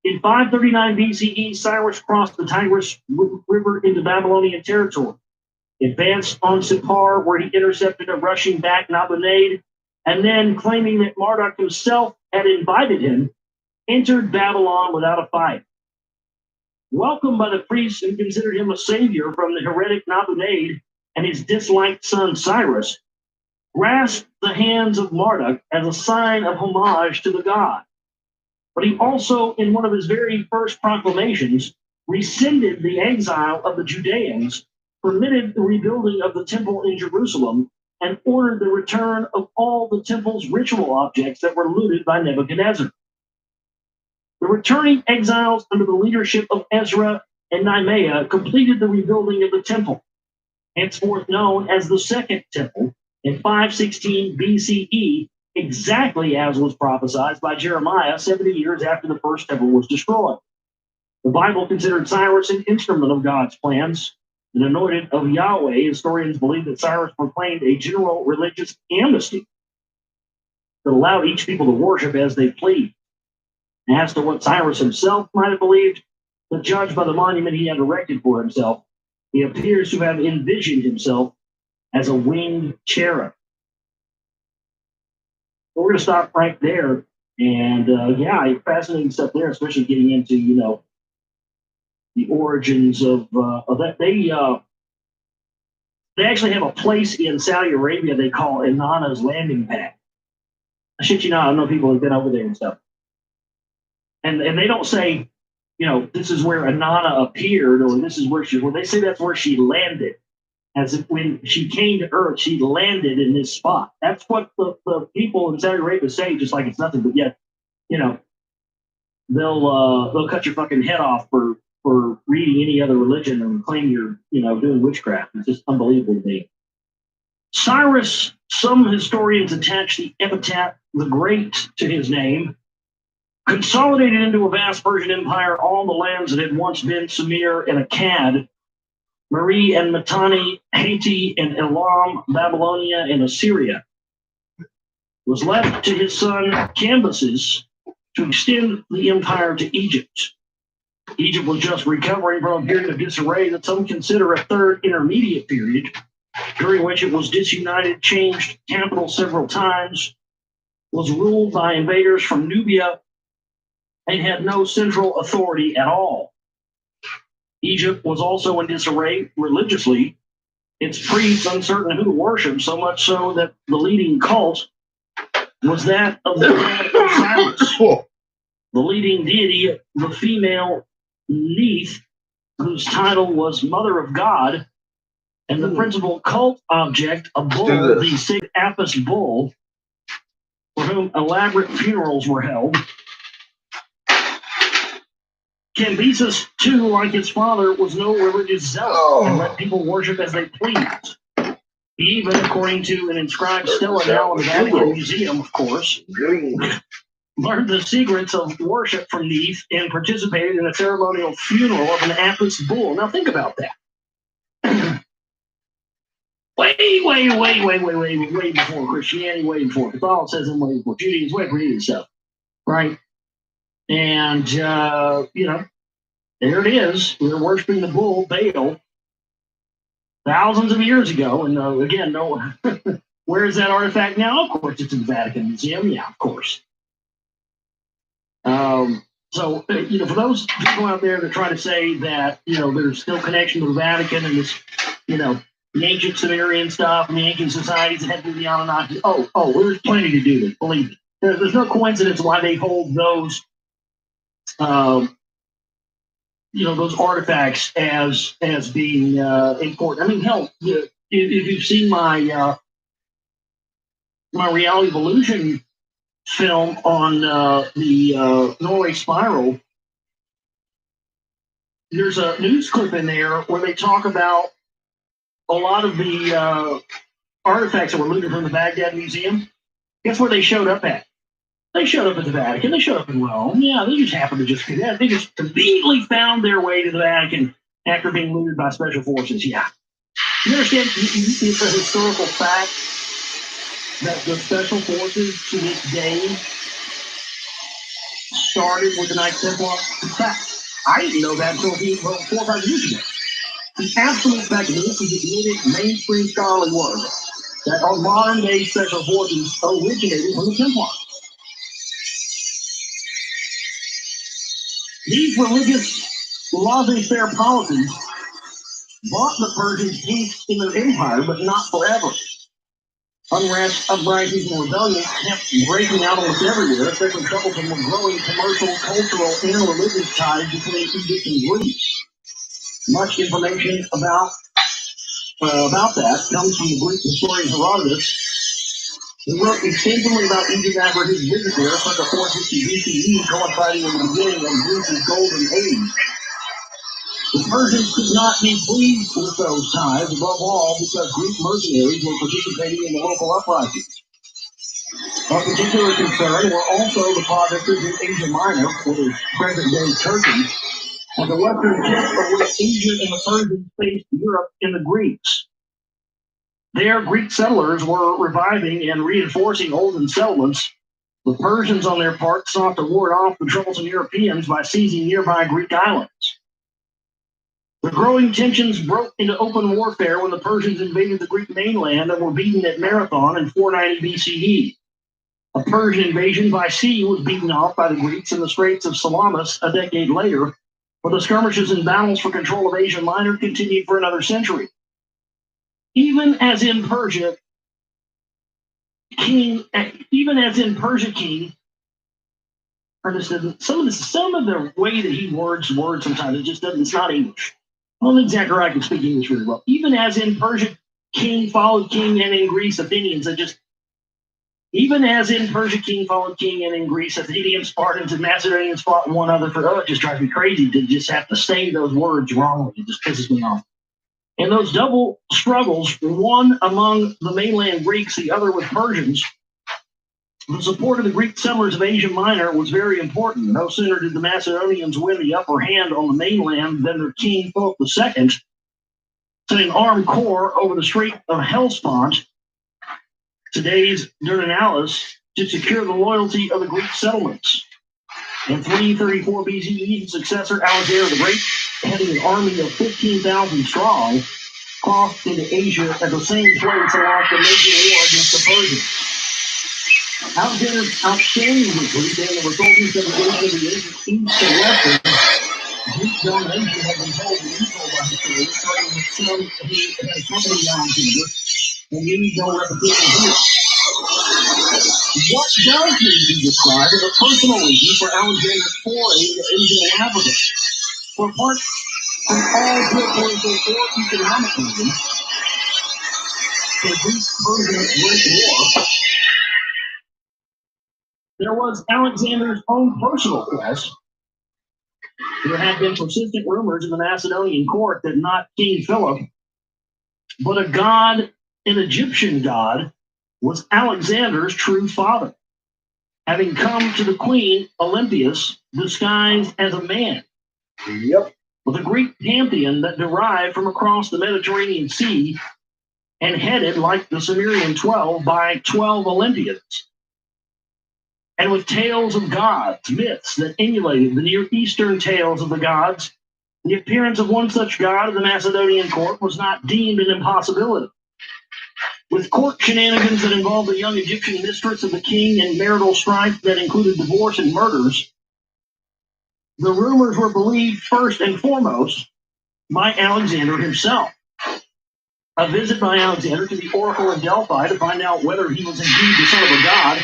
In 539 BCE, Cyrus crossed the Tigris River into Babylonian territory, advanced on Sippar, where he intercepted a rushing back Nabonid, and then, claiming that Marduk himself had invited him, entered Babylon without a fight. Welcomed by the priests who considered him a savior from the heretic Nabonid and his disliked son Cyrus, grasped the hands of Marduk as a sign of homage to the god. But he also, in one of his very first proclamations, rescinded the exile of the Judeans, permitted the rebuilding of the temple in Jerusalem, and ordered the return of all the temple's ritual objects that were looted by Nebuchadnezzar. The returning exiles under the leadership of Ezra and Nehemiah completed the rebuilding of the temple, henceforth known as the Second Temple, in 516 BCE, exactly as was prophesied by Jeremiah 70 years after the first temple was destroyed. The Bible considered Cyrus an instrument of God's plans, an anointed of Yahweh. Historians believe that Cyrus proclaimed a general religious amnesty that allowed each people to worship as they pleased. As to what Cyrus himself might have believed, but judged by the monument he had erected for himself, he appears to have envisioned himself as a winged cherub. So we're going to stop right there. And yeah, fascinating stuff there, especially getting into, the origins of that. They actually have a place in Saudi Arabia they call Inanna's Landing Pad. I shit you not, I know people have been over there and stuff. And they don't say, this is where Inanna appeared or this is where they say that's where she landed. As if when she came to Earth, she landed in this spot. That's what the people in Saudi Arabia say, just like it's nothing. But yet, they'll cut your fucking head off for reading any other religion and claim you're doing witchcraft. It's just unbelievable to me. Cyrus, some historians attach the epithet the Great to his name, consolidated into a vast Persian empire all the lands that had once been Sumer and Akkad, Mari and Mitanni, Haiti and Elam, Babylonia and Assyria. Was left to his son Cambyses to extend the empire to Egypt. Egypt was just recovering from a period of disarray that some consider a third intermediate period, during which it was disunited, changed capital several times, was ruled by invaders from Nubia, and had no central authority at all. Egypt was also in disarray religiously, its priests uncertain who to worship, so much so that the leading cult was that of the god Osiris. The leading deity, the female Neith, whose title was Mother of God, and the principal cult object, a bull, the sacred Apis bull, for whom elaborate funerals were held. Cambyses, too, like his father, was no religious zealot and let people worship as they pleased. He even, according to an inscribed stela now in the Vatican Museum, of course, learned the secrets of worship from Neith and participated in a ceremonial funeral of an Apis bull. Now think about that. way before Christianity, way before Catholicism, way before Judaism, way before any stuff, right? And, there it is. We were worshiping the bull, Baal, thousands of years ago. And again, no, where is that artifact now? Of course, it's in the Vatican Museum. Yeah, of course. So, for those people out there that try to say that, there's still connection to the Vatican and this, the ancient Sumerian stuff and the ancient societies that had to do the Anunnaki. There's plenty to do this, believe me. There's no coincidence why they hold those, those artifacts as being important. I mean, hell, if you've seen my my Reality Evolution film on the Norway Spiral, there's a news clip in there where they talk about a lot of the artifacts that were looted from the Baghdad Museum. Guess where they showed up at? They showed up at the Vatican. They showed up in Rome. Yeah, they just happened to just do that. They just conveniently found their way to the Vatican after being looted by special forces. Yeah. You understand? It's a historical fact that the special forces to this day started with the Knights Templar. In fact, I didn't know that until 4 or 5 years ago. The absolute fact of this is admitted mainstream scholarly word that our modern day special forces originated from the Templars. These religious laissez-faire policies brought the Persians peace in their empire, but not forever. Unrest, uprisings, and rebellions kept breaking out almost everywhere, especially trouble from the growing commercial, cultural, and religious ties between Egypt and Greece. Much information about that comes from the Greek historian Herodotus, who wrote extensively about Egypt after his visit there, circa 460 BCE, coinciding with the beginning of Greece's golden age. The Persians could not be pleased with those ties, above all because Greek mercenaries were participating in the local uprisings. Of particular concern were also the provinces in Asia Minor, which is present-day Turkey, and the western tip of which Egypt and the Persians faced Europe and the Greeks. There, Greek settlers were reviving and reinforcing olden settlements. The Persians, on their part, sought to ward off the troublesome Europeans by seizing nearby Greek islands. The growing tensions broke into open warfare when the Persians invaded the Greek mainland and were beaten at Marathon in 490 BCE. A Persian invasion by sea was beaten off by the Greeks in the Straits of Salamis a decade later, but the skirmishes and battles for control of Asia Minor continued for another century. Even as in Persia, King, some of the way that he words sometimes, it just doesn't, it's not English. I don't think Zechariah can speak English really well. Even as in Persia, king followed king, and in Greece, Athenians, Even as in Persia king followed king, and in Greece, Athenians, Spartans, and Macedonians fought one another for. Oh, it just drives me crazy to just have to say those words wrongly. It just pisses me off. In those double struggles, one among the mainland Greeks, the other with Persians, the support of the Greek settlers of Asia Minor was very important. No sooner did the Macedonians win the upper hand on the mainland than their king, Philip II, sent an armed corps over the Strait of Hellespont, today's Dardanelles, to secure the loyalty of the Greek settlements. In 334 BCE, his successor Alexander the Great, heading an army of 15,000 strong, crossed into Asia at the same place and launched a major war against the Persians. Alexander's outstanding victory and the resulting segregation of the east and western Greek domination had been held in Israel by history, starting with some who had accompanied Alexander, and needed no repetition here. What does need to be described as a personal reason for Alexander's foray into Asia and Africa? For apart from all geopolitical or economic reasons, the Greek-Persian Great War, there was Alexander's own personal quest. There had been persistent rumors in the Macedonian court that not King Philip, but a god, an Egyptian god, was Alexander's true father, having come to the queen Olympias disguised as a man. Yep. With a Greek pantheon that derived from across the Mediterranean Sea and headed, like the Sumerian 12, by 12 Olympians. And with tales of gods, myths that emulated the Near Eastern tales of the gods, the appearance of one such god in the Macedonian court was not deemed an impossibility. With court shenanigans that involved the young Egyptian mistress of the king and marital strife that included divorce and murders, the rumors were believed first and foremost by Alexander himself. A visit by Alexander to the oracle in Delphi to find out whether he was indeed the son of a god,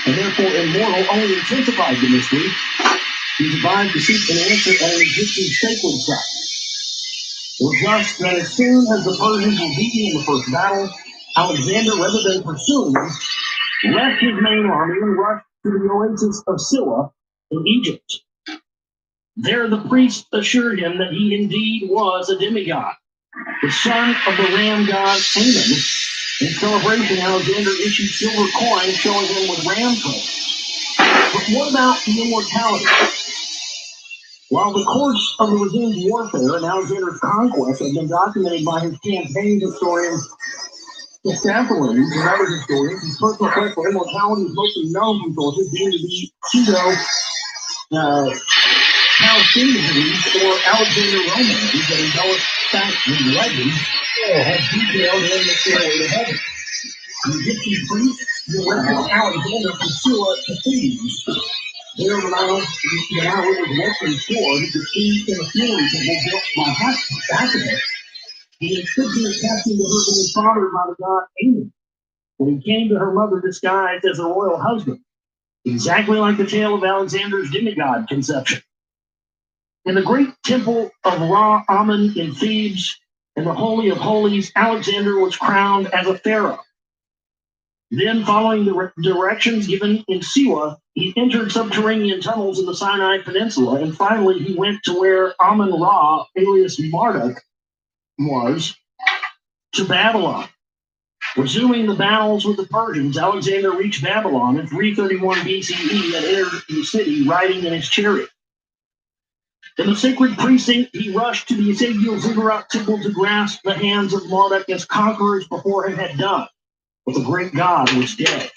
and therefore immortal, only intensified the mystery. He was advised to seek an answer at an existing sacred site. It was thus that as soon as the Persians were beaten in the first battle, Alexander, rather than pursuing them, left his main army and rushed to the oasis of Silla in Egypt. There the priests assured him that he indeed was a demigod, the son of the ram god Ammon. In celebration, Alexander issued silver coins showing him with ram coats. But what about the immortality? While the course of the resumed warfare and Alexander's conquest have been documented by his campaign historians, the Staphylides and other historians, his personal quest for immortality is mostly known from sources deemed to be Palestinians or Alexander Romans that embellish facts and legends have detailed in the stairway to heaven. The Egyptian priests directed Alexander from Silla to Thebes. There the Nile was western shore, he could see in a funeral temple built by Hackaback. He should be attesting to her being fathered by the god Ammon when he came to her mother disguised as a royal husband, exactly like the tale of Alexander's demigod conception. In the great temple of Ra Amun in Thebes, in the Holy of Holies, Alexander was crowned as a pharaoh. Then, following the directions given in Siwa, he entered subterranean tunnels in the Sinai Peninsula, and finally he went to where Amun-Ra, alias Marduk, was, to Babylon. Resuming the battles with the Persians, Alexander reached Babylon in 331 BCE and entered the city riding in his chariot. In the sacred precinct, he rushed to the Ezekiel Ziggurat temple to grasp the hands of Marduk as conquerors before him had done, but the great god was dead.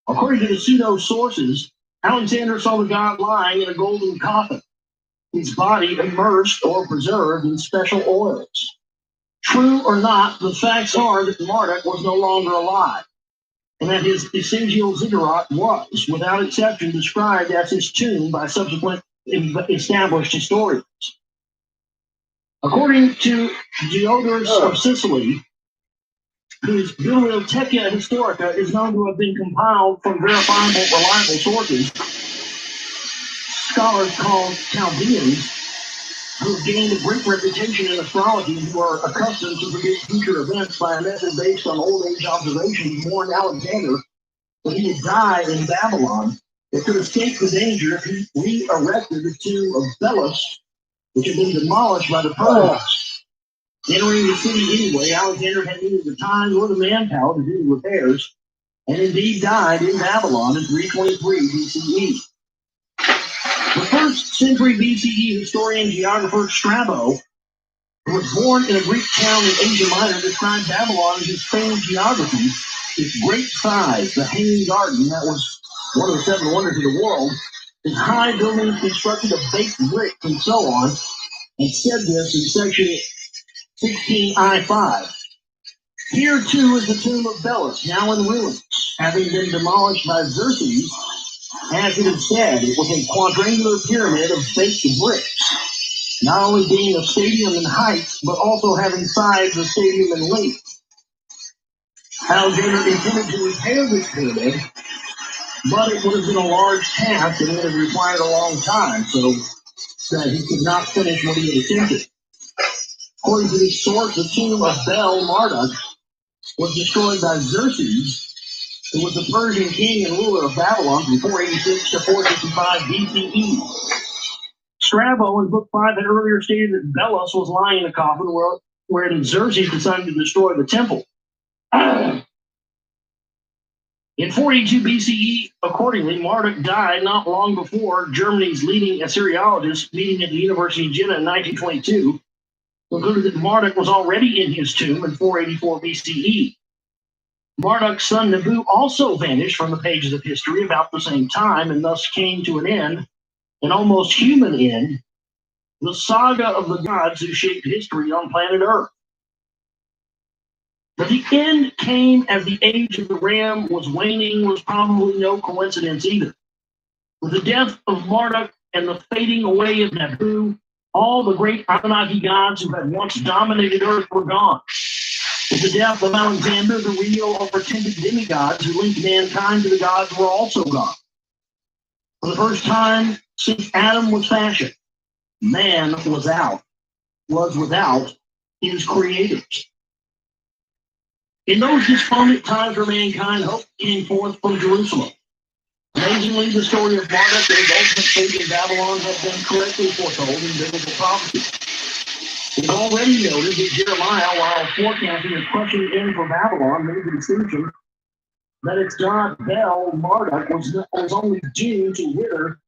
According to the pseudo sources, Alexander saw the god lying in a golden coffin, his body immersed or preserved in special oils. True or not, the facts are that Marduk was no longer alive, and that his Ezekiel Ziggurat was, without exception, described as his tomb by subsequent established historians. According to Diodorus of Sicily, whose Bibliotheca Historica is known to have been compiled from verifiable, reliable sources, scholars called Chaldeans, who have gained a great reputation in astrology and who are accustomed to predict future events by a method based on old age observations, warned Alexander but he would die in Babylon. But could escape the danger if he re-erected the tomb of Belus, which had been demolished by the Persians. Entering the city anyway, Alexander had neither the time nor the manpower to do the repairs, and indeed died in Babylon in 323 BCE. The first century BCE historian geographer Strabo, who was born in a Greek town in Asia Minor, described Babylon as its famed geography, its great size, the Hanging Garden that was one of the seven wonders of the world, its high buildings constructed of baked brick, and so on, and said this in section 16I5. Here too is the tomb of Belus, now in ruins, having been demolished by Xerxes. As it is said, it was a quadrangular pyramid of baked bricks, not only being a stadium in height, but also having sides of stadium in length. Alexander intended to repair this pyramid, but it would have been a large task and would have required a long time, so that he could not finish what he had attempted. According to this source, the tomb of Bel Marduk was destroyed by Xerxes, who was the Persian king and ruler of Babylon from 486 to 455 BCE. Strabo in Book 5 had earlier stated that Belus was lying in a coffin where Xerxes decided to destroy the temple. In 482 BCE, accordingly, Marduk died not long before Germany's leading Assyriologists, meeting at the University of Jena in 1922, concluded that Marduk was already in his tomb in 484 BCE. Marduk's son Nabu also vanished from the pages of history about the same time, and thus came to an end, an almost human end, the saga of the gods who shaped history on planet Earth. But the end came as the age of the ram was waning was probably no coincidence either. With the death of Marduk and the fading away of Nabu, all the great Anunnaki gods who had once dominated Earth were gone. With the death of Alexander, the real or pretended demigods who linked mankind to the gods were also gone. For the first time since Adam was fashioned, man was without his creators. In those despondent times for mankind, hope came forth from Jerusalem. Amazingly, the story of Marduk and his ultimate fate in Babylon has been correctly foretold in biblical prophecy. We've already noted that Jeremiah, while forecasting a crushing end for Babylon, made the distinction that its god Bel Marduk was only doomed to wither,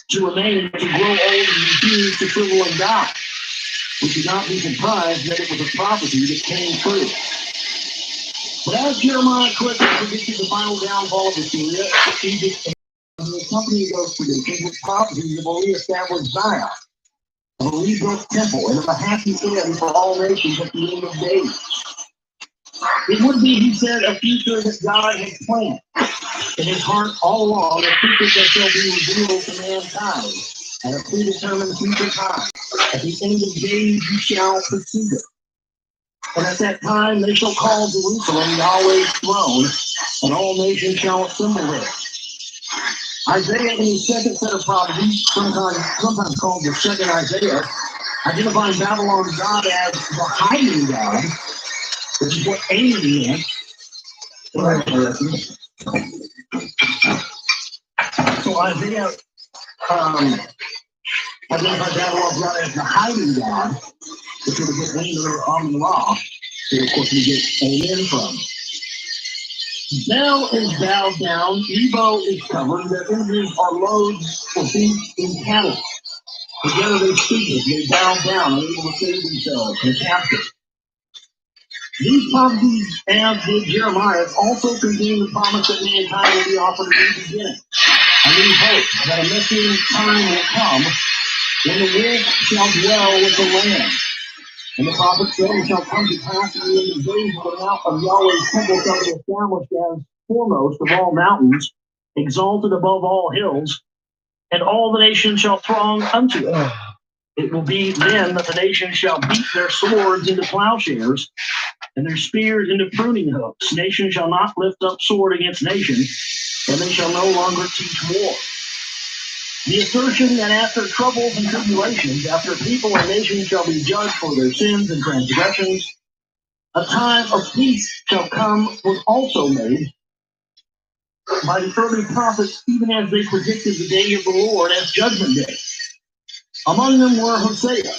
to remain, to grow old and refuse to shrivel and die. We should not be surprised that it was a prophecy that came true. But as Jeremiah correctly predicted the final downfall of Assyria, Egypt, and the accompanying those predictions with prophecies of a re-established Zion, of a rebuilt temple, and of a happy end for all nations at the end of days. It would be, he said, a future that God had planned in his heart all along, a secret that shall be revealed to mankind at a predetermined future time. At the end of days you shall perceive it. And at that time they shall call Jerusalem Yahweh's throne, and all nations shall assemble there. Isaiah, in his second set of prophecies, sometimes called the second Isaiah, identifying Babylon's God as the hiding God, which is what Amy meant. So Isaiah identified Babylon's God as the hiding God, which would get Amy or Amun Ra, who of course we get Amen from. Bel is bowed down, Nebo is covered, their images are loads for beasts and cattle. Together they speak, they bow down, unable to save themselves, and captive. These prophecies, as did Jeremiah, also contain the promise that mankind will be offered a new beginning, a new hope, that a messianic time will come when the wolf shall dwell with the lamb. And the prophet said, it shall come to pass in the end of days when the mount of Yahweh's temple shall be established as foremost of all mountains, exalted above all hills, and all the nations shall throng unto it. It will be then that the nations shall beat their swords into plowshares, and their spears into pruning hooks. Nation shall not lift up sword against nation, and they shall no longer teach war. The assertion that after troubles and tribulations, after people and nations shall be judged for their sins and transgressions, a time of peace shall come was also made, by the early prophets, even as they predicted the day of the Lord as Judgment Day. Among them were Hosea,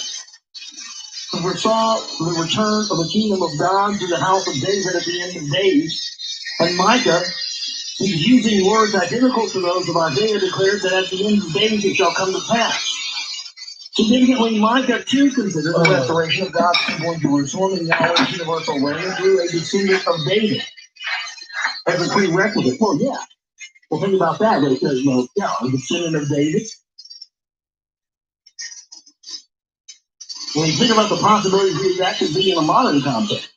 who foresaw the return of the kingdom of God to the house of David at the end of days, and Micah, who's using words identical to those of Isaiah, declared that at the end of days it shall come to pass. Significantly, Micah too considered the restoration of God's people in Jerusalem and Yahweh's universal reign through a descendant of David as a prerequisite. Well, yeah. Well, think about that. It says, a descendant of David. When you think about the possibilities that could be in a modern context,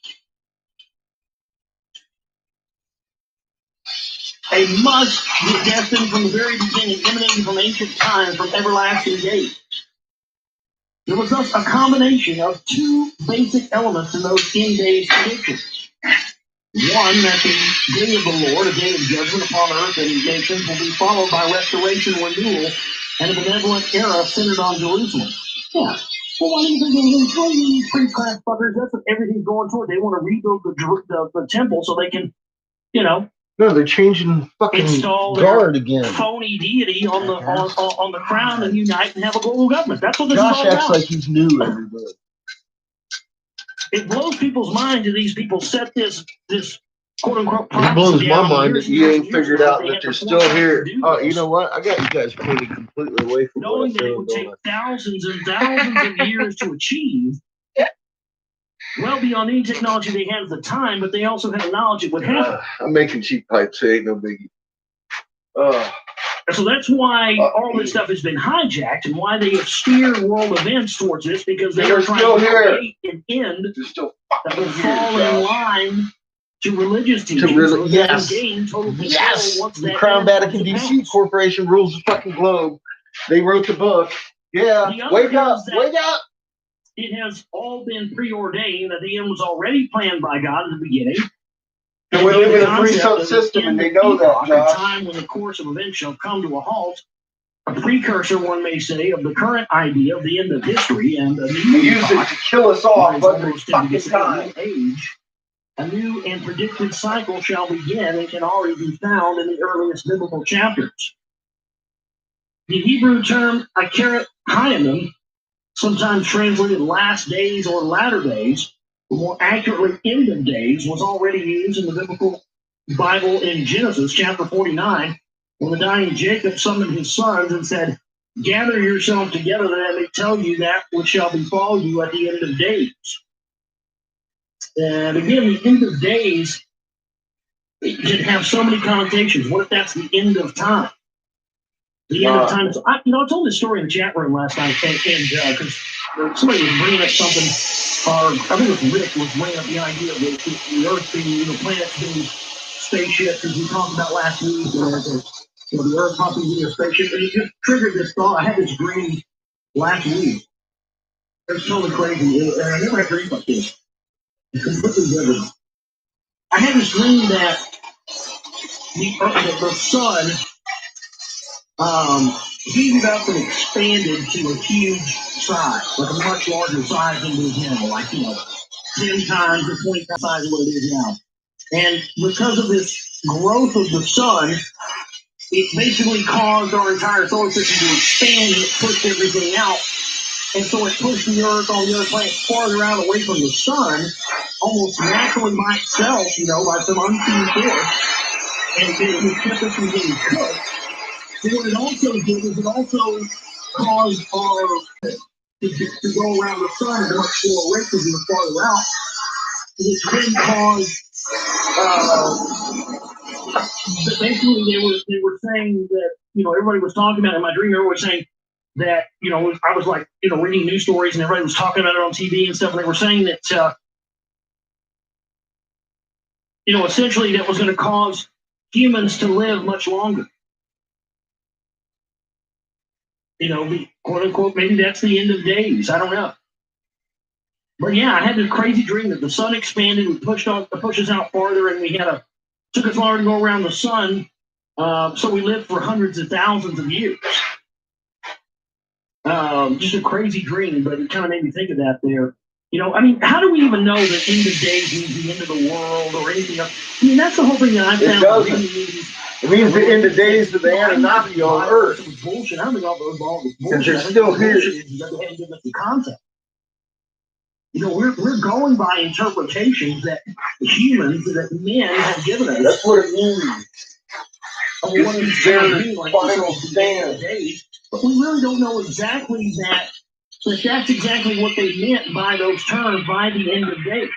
a must was destined from the very beginning, emanating from ancient times, from everlasting days. There was thus a combination of two basic elements in those end days predictions. One, that the day of the Lord, a day of judgment upon earth and nations, will be followed by restoration, renewal, and a benevolent era centered on Jerusalem. Yeah. Well, why do you think these pre-class fuckers, that's what everything's going toward. They want to rebuild the temple so they can, No, they're changing fucking install guard again. Phony deity on the crown and unite and have a global government. That's what this Josh is all acts about. like he's new every day. It blows people's mind that these people set this quote unquote. It blows my mind that you ain't figured out that they're still here. Oh, you know what? I got you guys pointed completely away from knowing that it would take thousands and thousands of years to achieve, well beyond any technology they had at the time, but they also had knowledge it would happen. I'm making cheap pipes, so it ain't no biggie. So that's why all this stuff has been hijacked and why they have steered world events towards this, because they are trying to create an end that will fall in line to religious teachings. Yes. Gain total control. Yes. Once The Crown Vatican DC Corporation rules the fucking globe. They wrote the book. Yeah. Wake up. Wake up. It has all been preordained, that the end was already planned by God at the beginning. And we live in a free system, and they know that, Josh. A time when the course of events shall come to a halt, a precursor, one may say, of the current idea of the end of history, and a new use it to kill us off every fucking time. Age, a new and predicted cycle shall begin and can already be found in the earliest biblical chapters. The Hebrew term Akeret Hayamim, sometimes translated last days or latter days, or more accurately end of days, was already used in the biblical Bible in Genesis chapter 49, when the dying Jacob summoned his sons and said, "Gather yourself together that I may tell you that which shall befall you at the end of days." And again, the end of days, it can have so many connotations. What if that's the end of time? The end of time. So I told this story in the chat room last night, and because somebody was bringing up something, or I think it was Rick was bringing up the idea of the Earth being, planets being spaceships, as we talked about last week, the Earth possibly being a spaceship, and it just triggered this thought. I had this dream last week. It was totally crazy, and I never had dreams like this. It's completely different. I had this dream that the sun heated up and expanded to a huge size, like a much larger size than it is now, like 10 times or 20 times the size of what it is now. And because of this growth of the sun, it basically caused our entire solar system to expand, and it pushed everything out. And so it pushed the Earth, all the other planets farther out away from the sun, almost naturally by itself, by some unseen force. And it kept us from getting cooked. But what it also did is it also caused our to go around the sun at a much slower rate because we were farther out. Which then caused basically they were saying that, everybody was talking about it in my dream, everybody was saying that, I was like, reading news stories and everybody was talking about it on TV and stuff, and they were saying that essentially that was going to cause humans to live much longer. Quote unquote, maybe that's the end of days. I don't know. But yeah, I had this crazy dream that the sun expanded and pushed us out farther, and took us longer to go around the sun. So we lived for hundreds of thousands of years. Just a crazy dream, but it kind of made me think of that there. How do we even know that end of days means the end of the world or anything else? That's the whole thing that I found reading It means the end of days of the Anunnaki on Earth. It was bullshit. I don't think all those balls was Because bullshit. they're I think still the here. bullshit is that they hadn't given us the concept. You know, we're going by interpretations that humans, that men have given us. That's what it means. This is their final stand. But we really don't know exactly that. But that's exactly what they meant by those terms, by the end of days.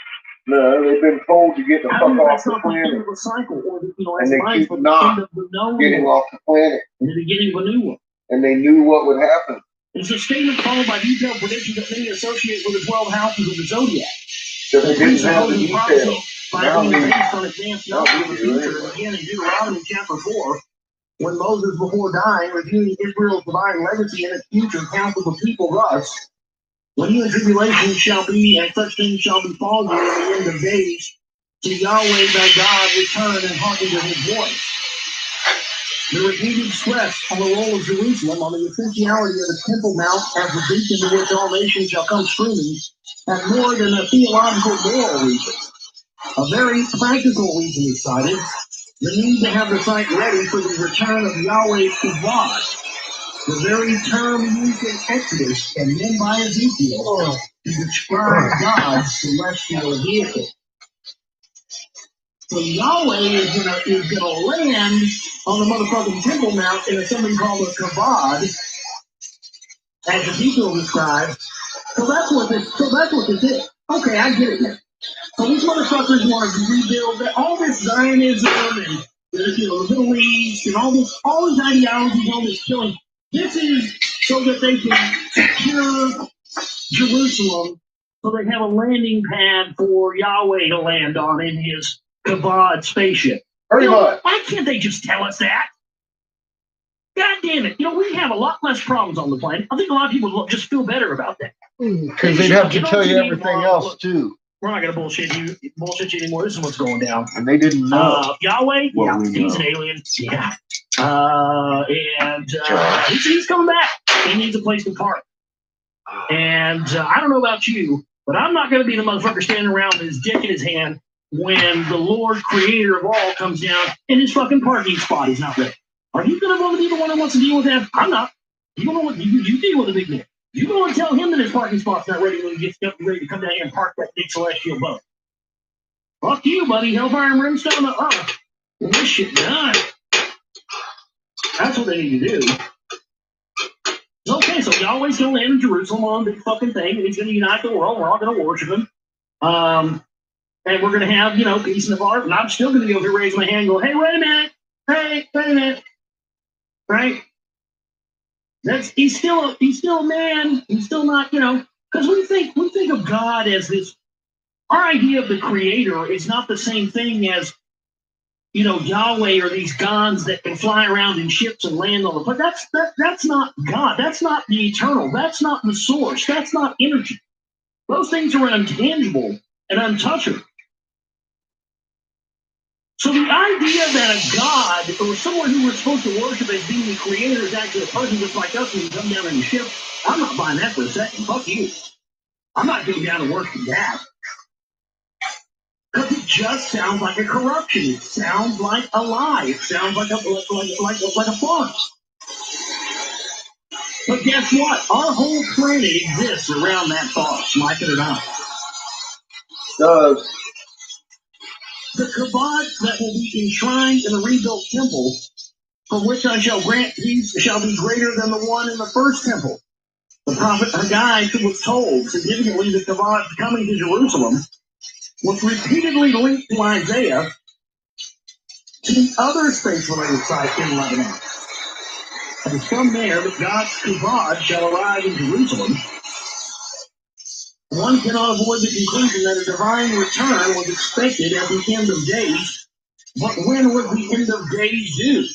No, they've been told to get the fuck off the planet. End of a cycle, or and they keep not getting off the planet. In the beginning of a new one. And they knew what would happen. It's a statement followed by detailed predictions that many associate with the 12 houses of the zodiac. So they didn't have the details. Now based on advanced knowledge of the future, and again in Deuteronomy chapter 4, when Moses, before dying, reviewing Israel's divine legacy and its future, counsels the people thus: when you in tribulation shall be, and such things shall befall you in the end of days, to Yahweh thy God return and hearken to his voice. The repeated stress on the role of Jerusalem, on the essentiality of the Temple Mount as the beacon to which all nations shall come streaming, has more than a theological moral reason. A very practical reason is cited: the need to have the site ready for the return of Yahweh to God. The very term used in Exodus and then by Ezekiel to describe God's celestial vehicle. So Yahweh is gonna land on the motherfucking Temple Mount in something called a kavod, as Ezekiel describes. So that's what this is. Okay, I get it now. So these motherfuckers want to rebuild all this Zionism and the Middle East and all these ideologies, all this killing. This is so that they can secure Jerusalem, so they have a landing pad for Yahweh to land on in his Kavod spaceship. Why can't they just tell us that? God damn it. We have a lot less problems on the planet. I think a lot of people will just feel better about that. Because they'd have to tell you everything else, too. We're not going to bullshit you anymore. This is what's going down. And they didn't know. Yahweh? Yeah, he's an alien. Yeah. He's coming back. He needs a place to park. And I don't know about you, but I'm not going to be the motherfucker standing around with his dick in his hand when the Lord creator of all comes down and his fucking parking spot is not ready. Are you going to want to be the one that wants to deal with that? I'm not. You deal with the big man. You're going to tell him that his parking spot's not ready when he gets ready to come down here and park that big celestial boat. Fuck you, buddy. Hellfire and brimstone. Get this shit done. That's what they need to do. Okay, so Yahweh's going to land in Jerusalem on the big fucking thing, and he's going to unite the world. We're all going to worship him. And we're going to have, peace in the heart. And I'm still going to go here, raise my hand and go, hey, wait a minute. Hey, wait a minute. Right? He's still a man. He's still not, because we think of God as this. Our idea of the creator is not the same thing as, Yahweh or these gods that can fly around in ships and land on the planet. That's not God. That's not the eternal. That's not the source. That's not energy. Those things are intangible and untouchable. So the idea that a god or someone who we're supposed to worship as being the creator is actually a person just like us when you come down in a ship, I'm not buying that for a second. Fuck you. I'm not going down to worship that. Because it just sounds like a corruption. It sounds like a lie. It sounds like a farce. But guess what? Our whole planet exists around that farce, like it or not. Does. The kavod that will be enshrined in the rebuilt temple, from which I shall grant peace, shall be greater than the one in the first temple. The prophet Haggai was told significantly that kavod coming to Jerusalem was repeatedly linked to Isaiah to the other space-related site in Lebanon. And it's from there that God's kavod shall arrive in Jerusalem. One cannot avoid the conclusion that a divine return was expected at the end of days. But when was the end of days due?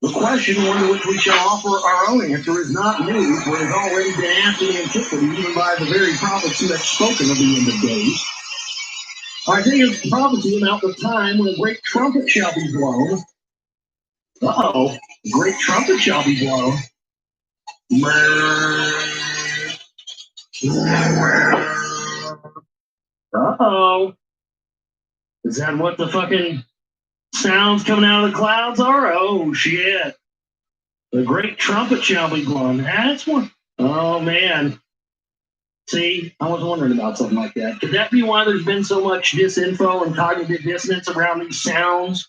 The question, one to which we shall offer our own answer, is not new, for it has already been asked in antiquity, even by the very prophets who have spoken of the end of days. Isaiah's prophecy about the time when a great trumpet shall be blown. A great trumpet shall be blown. Is that what the fucking Sounds coming out of the clouds are, oh shit. The great trumpet shall be blown. That's one. Oh man. See, I was wondering about something like that. Could that be why there's been so much disinfo and cognitive dissonance around these sounds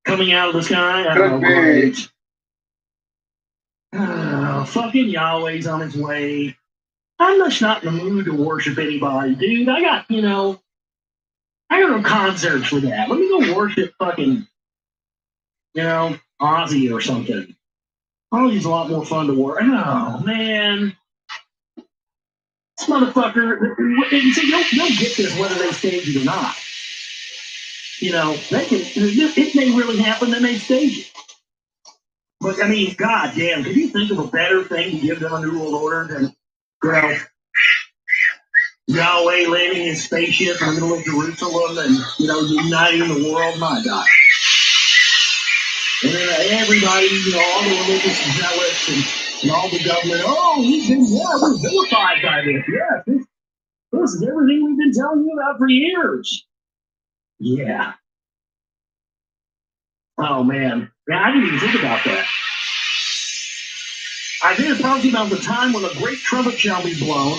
coming out of the sky? Could be. Fucking Yahweh's on his way. I'm just not in the mood to worship anybody, dude. I got no concerts for that. Let me go worship fucking, Ozzy or something. Ozzy's a lot more fun to work. Oh, man. This motherfucker, you see, they'll get this whether they stage it or not. They can, it may really happen, then they stage it. But, I mean, god damn, could you think of a better thing to give them a New World Order than, Yahweh landing his spaceship in the middle of Jerusalem and, uniting the world? My God. And then everybody, all the religious zealots and all the government, we're vilified by this. Yeah, this is everything we've been telling you about for years. Yeah. Oh, man. Yeah, I didn't even think about that. Isaiah tells you about the time when a great trumpet shall be blown,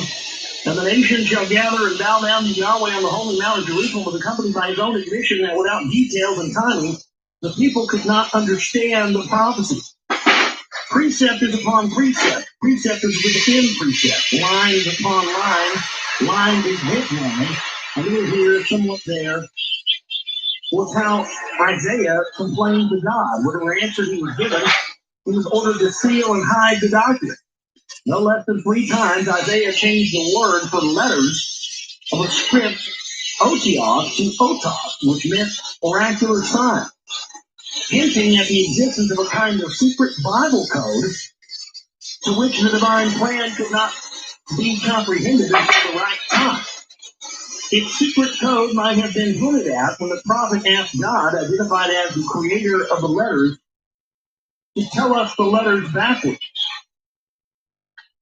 and the nation shall gather and bow down to Yahweh on the holy mount of Jerusalem, was accompanied by his own admission that without details and timing, the people could not understand the prophecy. Precept is upon precept. Precept is within precept. Line is upon line. Line is with line. A little here, somewhat there. Was how Isaiah complained to God. Whatever answer he was given, he was ordered to seal and hide the document. No less than 3 times, Isaiah changed the word for letters of a script, otios, to otos, which meant oracular sign, hinting at the existence of a kind of secret Bible code to which the divine plan could not be comprehended until the right time. Its secret code might have been hinted at when the prophet asked God, identified as the creator of the letters, to tell us the letters backwards.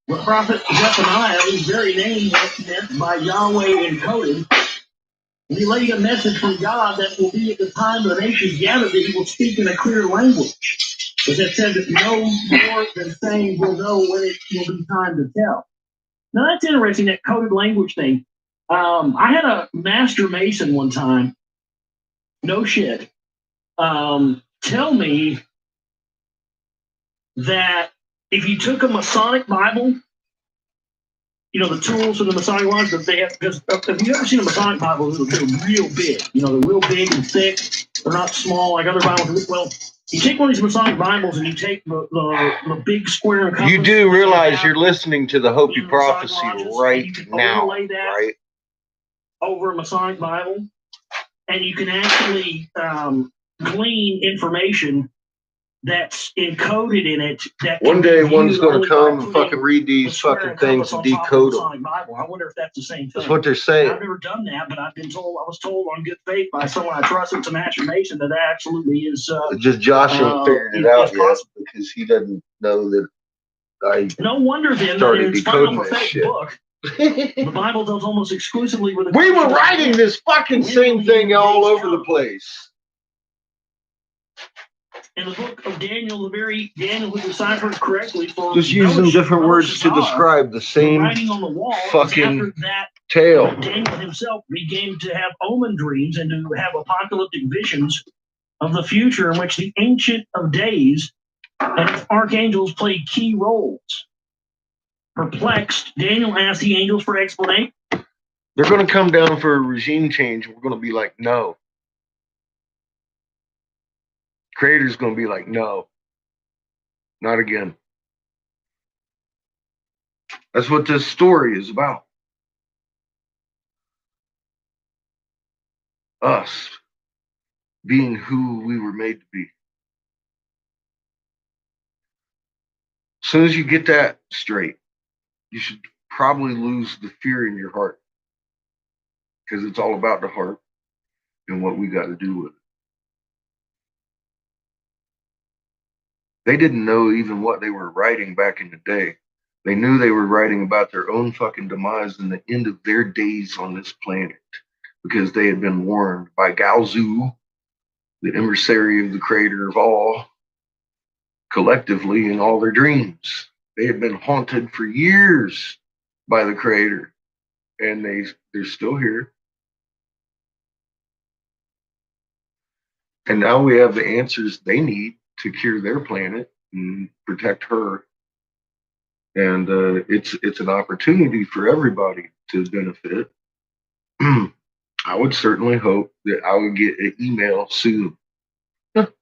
The prophet Zephaniah, whose very name was meant by Yahweh encoded, relayed a message from God that will be at the time the nations gather that he will speak in a clear language. But that said that no more than saying we'll know when it will be time to tell. Now that's interesting, that coded language thing. I had a master mason one time, no shit, tell me that if you took a Masonic Bible, the tools in the Masonic ones that they have, because have you ever seen a Masonic Bible? They're real big, they're real big and thick. They're not small like other Bibles. Well, you take one of these Masonic Bibles and you take the big square. You do realize you're listening to the Hopi Prophecy right now, right? Over a Masonic Bible, and you can actually glean information that's encoded in it. That one day one's going to come and fucking read these fucking things and decode them. Bible. I wonder if that's the same thing. That's what they're saying. I've never done that, but I was told on good faith by someone I trust, it's a Master Mason, that absolutely is. Just Josh ain't figured it out yet because he doesn't know that I. No wonder then that in spite of a fake book, the Bible deals almost exclusively with. We were writing this fucking same thing all over the place. In the book of Daniel, the very Daniel who deciphered correctly for just using different words to describe the same writing on the wall. Fucking after that, tale. Daniel himself began to have omen dreams and to have apocalyptic visions of the future in which the Ancient of Days and its archangels played key roles. Perplexed, Daniel asked the angels for explanation. They're going to come down for a regime change. We're going to be like, no. Creator's going to be like, no, not again. That's what this story is about. Us being who we were made to be. As soon as you get that straight, you should probably lose the fear in your heart, because it's all about the heart and what we got to do with it. They didn't know even what they were writing back in the day. They knew they were writing about their own fucking demise and the end of their days on this planet, because they had been warned by Gaozu the emissary of the creator of all, collectively in all their dreams. They had been haunted for years by the creator, and they're still here. And now we have the answers they need to cure their planet and protect her. And it's an opportunity for everybody to benefit. I would certainly hope that I would get an email soon. Because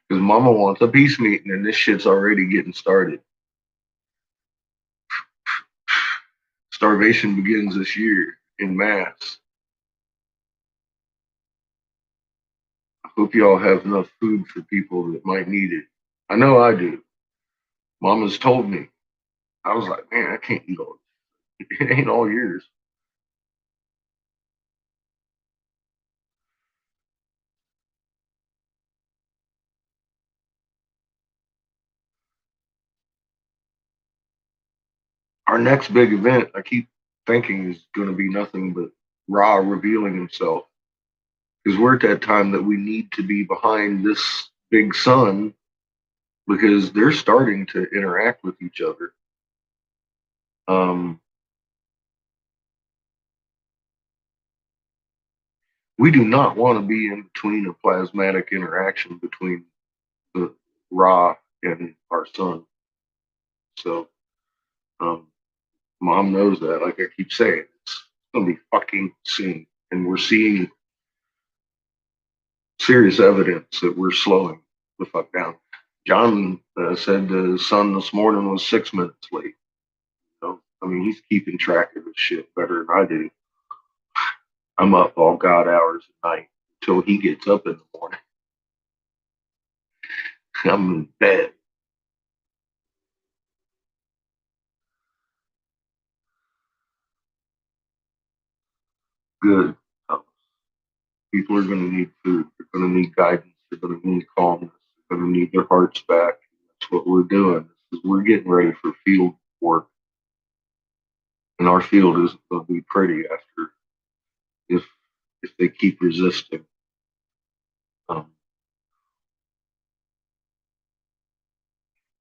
Mama wants a peace meeting and this shit's already getting started. Starvation begins this year in mass. I hope you all have enough food for people that might need it. I know I do. Mama's told me. I was like, man, I can't eat all this. It ain't all yours. Our next big event, I keep thinking, is going to be nothing but Ra revealing himself. Because we're at that time that we need to be behind this big sun because they're starting to interact with each other. We do not want to be in between a plasmatic interaction between the Ra and our sun. So, Mom knows that. Like I keep saying, it's going to be fucking soon. And we're seeing serious evidence that we're slowing the fuck down. John said the sun this morning was 6 minutes late. So, I mean, he's keeping track of this shit better than I do. I'm up all god hours at night until he gets up in the morning. I'm in bed. Good. People are going to need food. They're going to need guidance. They're going to need calmness. They're going to need their hearts back. That's what we're doing. We're getting ready for field work. And our field isn't going to be pretty after if they keep resisting.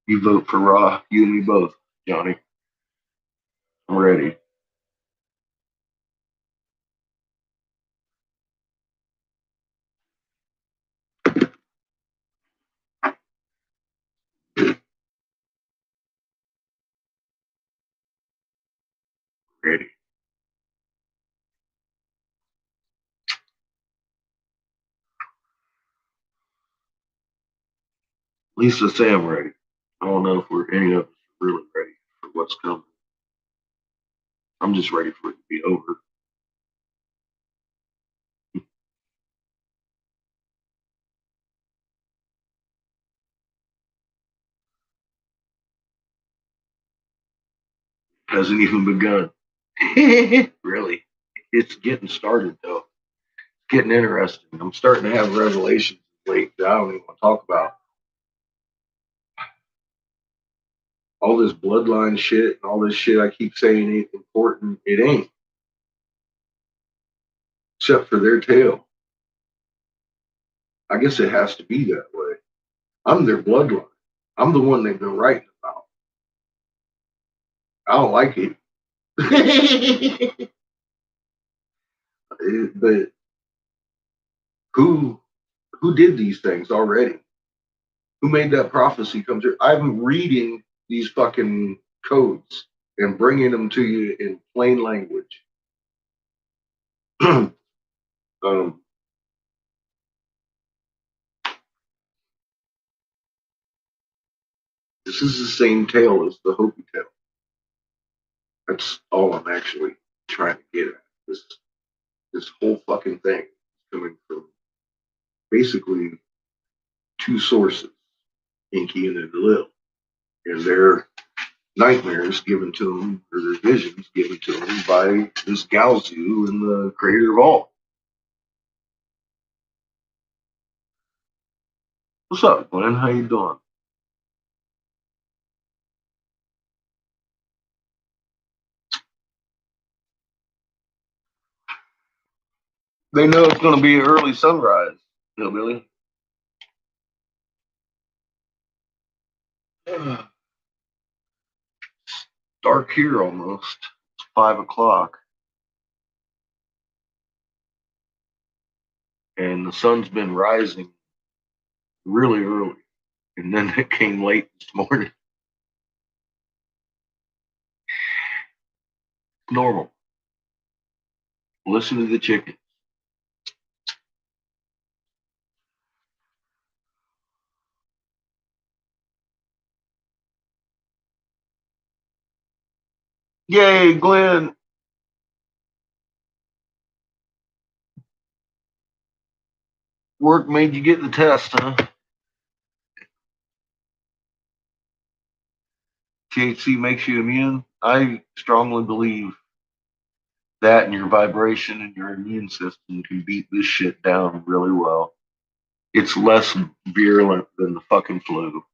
You vote for Ra, you and me both, Johnny. I'm ready. Ready. At least I say I'm ready. I don't know if we're any of us really ready for what's coming. I'm just ready for it to be over. Hasn't even begun. Really. It's getting started though. It's getting interesting. I'm starting to have revelations late that I don't even want to talk about. All this bloodline shit and all this shit I keep saying ain't important. It ain't. Except for their tale. I guess it has to be that way. I'm their bloodline. I'm the one they've been writing about. I don't like it. But who did these things already? Who made that prophecy come true? I'm reading these fucking codes and bringing them to you in plain language. This is the same tale as the Hopi tale. That's all I'm actually trying to get at. This whole fucking thing is coming from basically two sources, Inky and Lil, and their nightmares given to them, or their visions given to them by this Galzu and the creator of all. What's up, Glenn? How you doing? They know it's going to be an early sunrise, hillbilly. Dark here almost. It's 5 o'clock. And the sun's been rising really early. And then it came late this morning. Normal. Listen to the chickens. Yay, Glenn. Work made you get the test, huh? THC makes you immune. I strongly believe that and your vibration and your immune system can beat this shit down really well. It's less virulent than the fucking flu.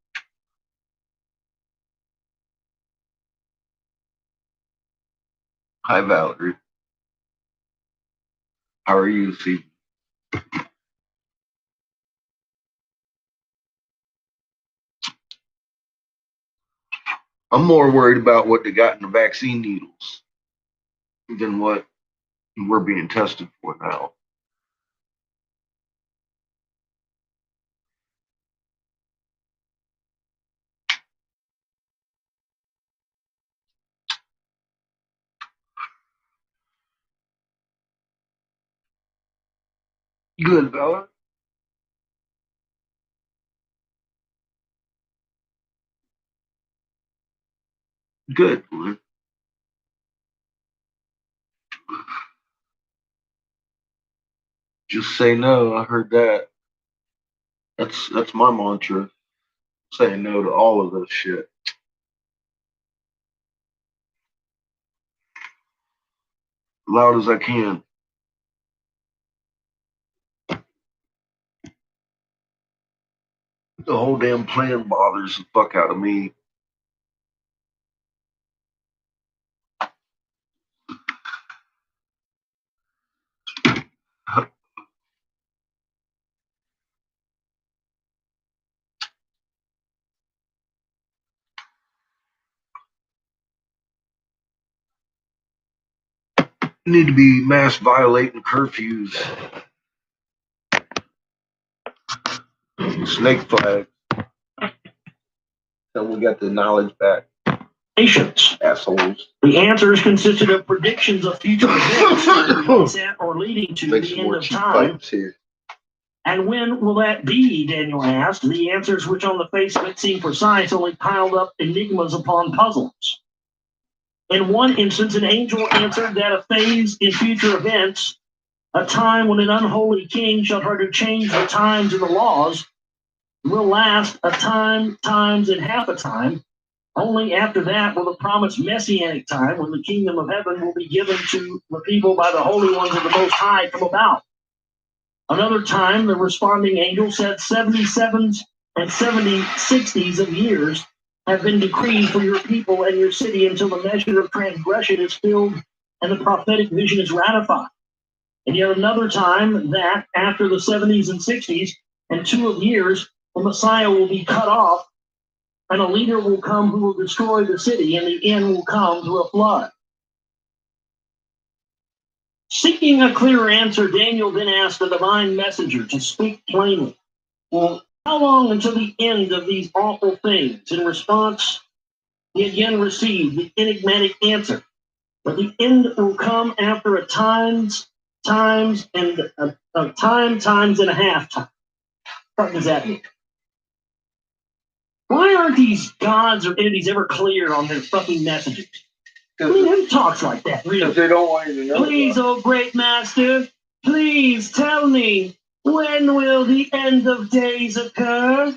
Hi, Valerie. How are you this evening? I'm more worried about what they got in the vaccine needles than what we're being tested for now. Good, Valerie. Good, Glenn. Just say no. I heard that. That's my mantra. Saying no to all of this shit. Loud as I can. The whole damn plan bothers the fuck out of me. Need to be mass violating curfews. Snake flag. And we got the knowledge back. Nations. Assholes. The answers consisted of predictions of future events at or leading to Make the end of time. Here. And when will that be, Daniel asked. The answers, which on the face of it seemed precise, only piled up enigmas upon puzzles. In one instance, an angel answered that a phase in future events, a time when an unholy king shall try to change the times and the laws, will last a time, times, and half a time. Only after that will the promised messianic time, when the kingdom of heaven will be given to the people by the holy ones of the Most High, come about. Another time, the responding angel said 77s and 60s of years have been decreed for your people and your city until the measure of transgression is filled and the prophetic vision is ratified. And yet another time that after the 70s and 60s and 2 of years, the Messiah will be cut off, and a leader will come who will destroy the city, and the end will come through a flood. Seeking a clearer answer, Daniel then asked the divine messenger to speak plainly. Well, how long until the end of these awful things? In response, he again received the enigmatic answer. But the end will come after a times, and a half time. What does that mean? Why aren't these gods or entities ever clear on their fucking messages? I mean, who talks like that? Really? They don't want you to know. Please, oh great master, please tell me, when will the end of days occur?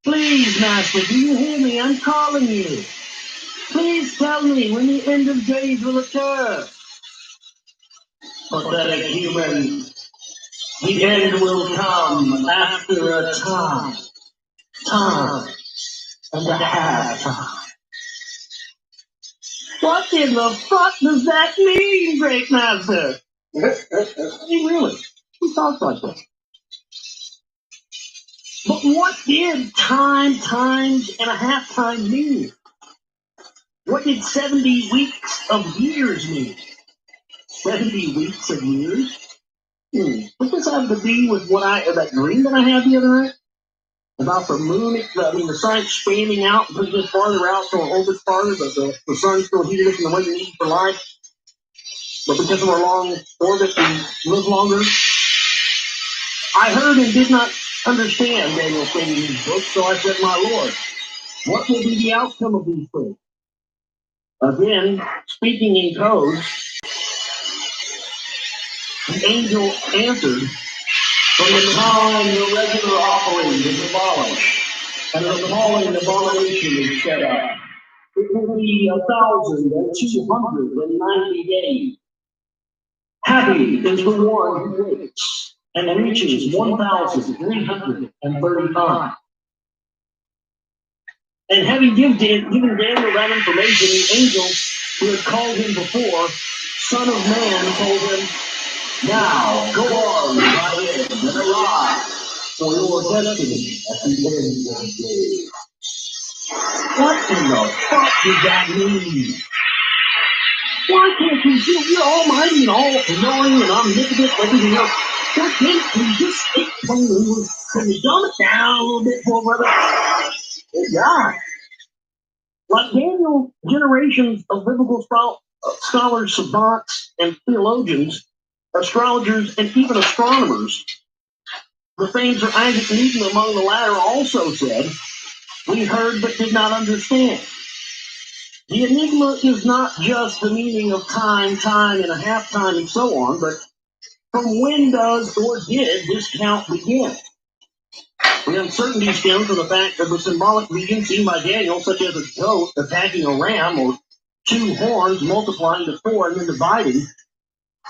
Please, master, do you hear me? I'm calling you. Please tell me when the end of days will occur. Pathetic human, the end will come after a time, and a half time. What in the fuck does that mean, great master? Really? Who talks like that? But what did times, and a half time mean? What did 70 weeks of years mean? 70 weeks of years? What does that have to be with that dream that I had the other night? About the moon, the sun expanding out and pushing us farther out so it orbits farther, but the sun's still heating us in the way we need for life. But because of our long orbit, we live longer. I heard and did not understand Daniel stating in his book, so I said, my Lord, what will be the outcome of these things? Again, speaking in code, the angel answered, from the time the regular offering is abolished, and the appalling abomination is set up, it will be 1,290 days. Happy is the one who waits and reaches 1,335. And having given Daniel that information, the angel who had called him before, Son of Man, told him, now go on by it and arise, for your destiny at the end of the day. What in the fuck does that mean? Why can't you, you're almighty and all knowing and omnipotent, everything else. Why can't you just speak plainly? Can you dumb it down a little bit more, brother? Good God. Like Daniel, generations of biblical scholars, savants, and theologians, astrologers, and even astronomers, the famed Sir Isaac Newton among the latter, also said, we heard but did not understand. The enigma is not just the meaning of time, and a half time, and so on, but from when does or did this count begin? The uncertainty stems from the fact that the symbolic vision seen by Daniel, such as a goat attacking a ram or two horns multiplying to 4 and then dividing,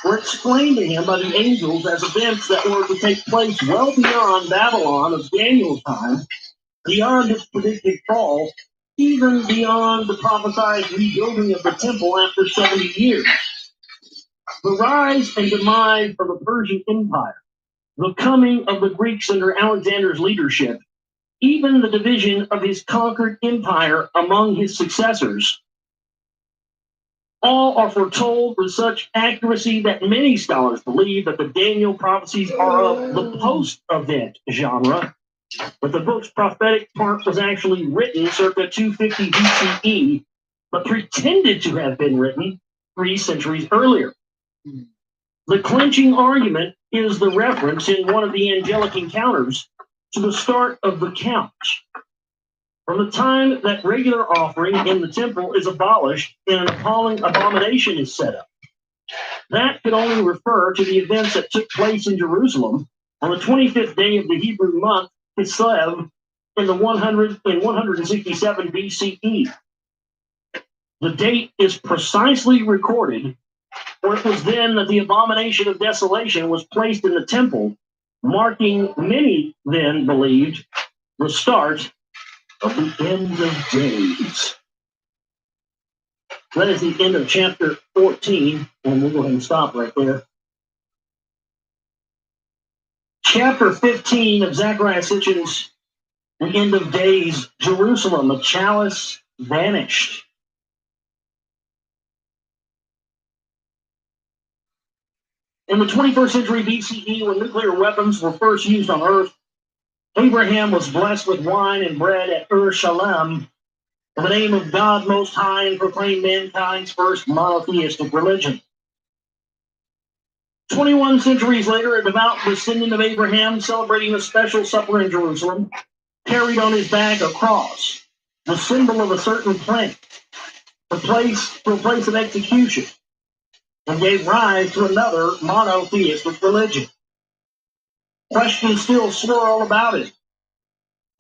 were explained to him by the angels as events that were to take place well beyond Babylon of Daniel's time, beyond its predicted fall, even beyond the prophesied rebuilding of the temple after 70 years. The rise and demise of the Persian Empire, the coming of the Greeks under Alexander's leadership, even the division of his conquered empire among his successors, all are foretold with such accuracy that many scholars believe that the Daniel prophecies are of the post-event genre, but the book's prophetic part was actually written circa 250 BCE, but pretended to have been written 3 centuries earlier. The clinching argument is the reference in one of the angelic encounters to the start of the count. From the time that regular offering in the temple is abolished and an appalling abomination is set up. That could only refer to the events that took place in Jerusalem on the 25th day of the Hebrew month, Kislev, in 167 BCE. The date is precisely recorded, for it was then that the abomination of desolation was placed in the temple, marking, many then believed, the start of the end of days. That is the end of chapter 14, and we'll go ahead and stop right there. Chapter 15 of Zechariah Sitchin's The End of Days, Jerusalem, the chalice vanished. In the 21st century BCE, when nuclear weapons were first used on Earth, Abraham was blessed with wine and bread at Shalem in the name of God Most High and proclaimed mankind's first monotheistic religion. 21 centuries later, a devout descendant of Abraham, celebrating a special supper in Jerusalem, carried on his back a cross, the symbol of a certain planet, to a place of execution, and gave rise to another monotheistic religion. Questions still swirl about it.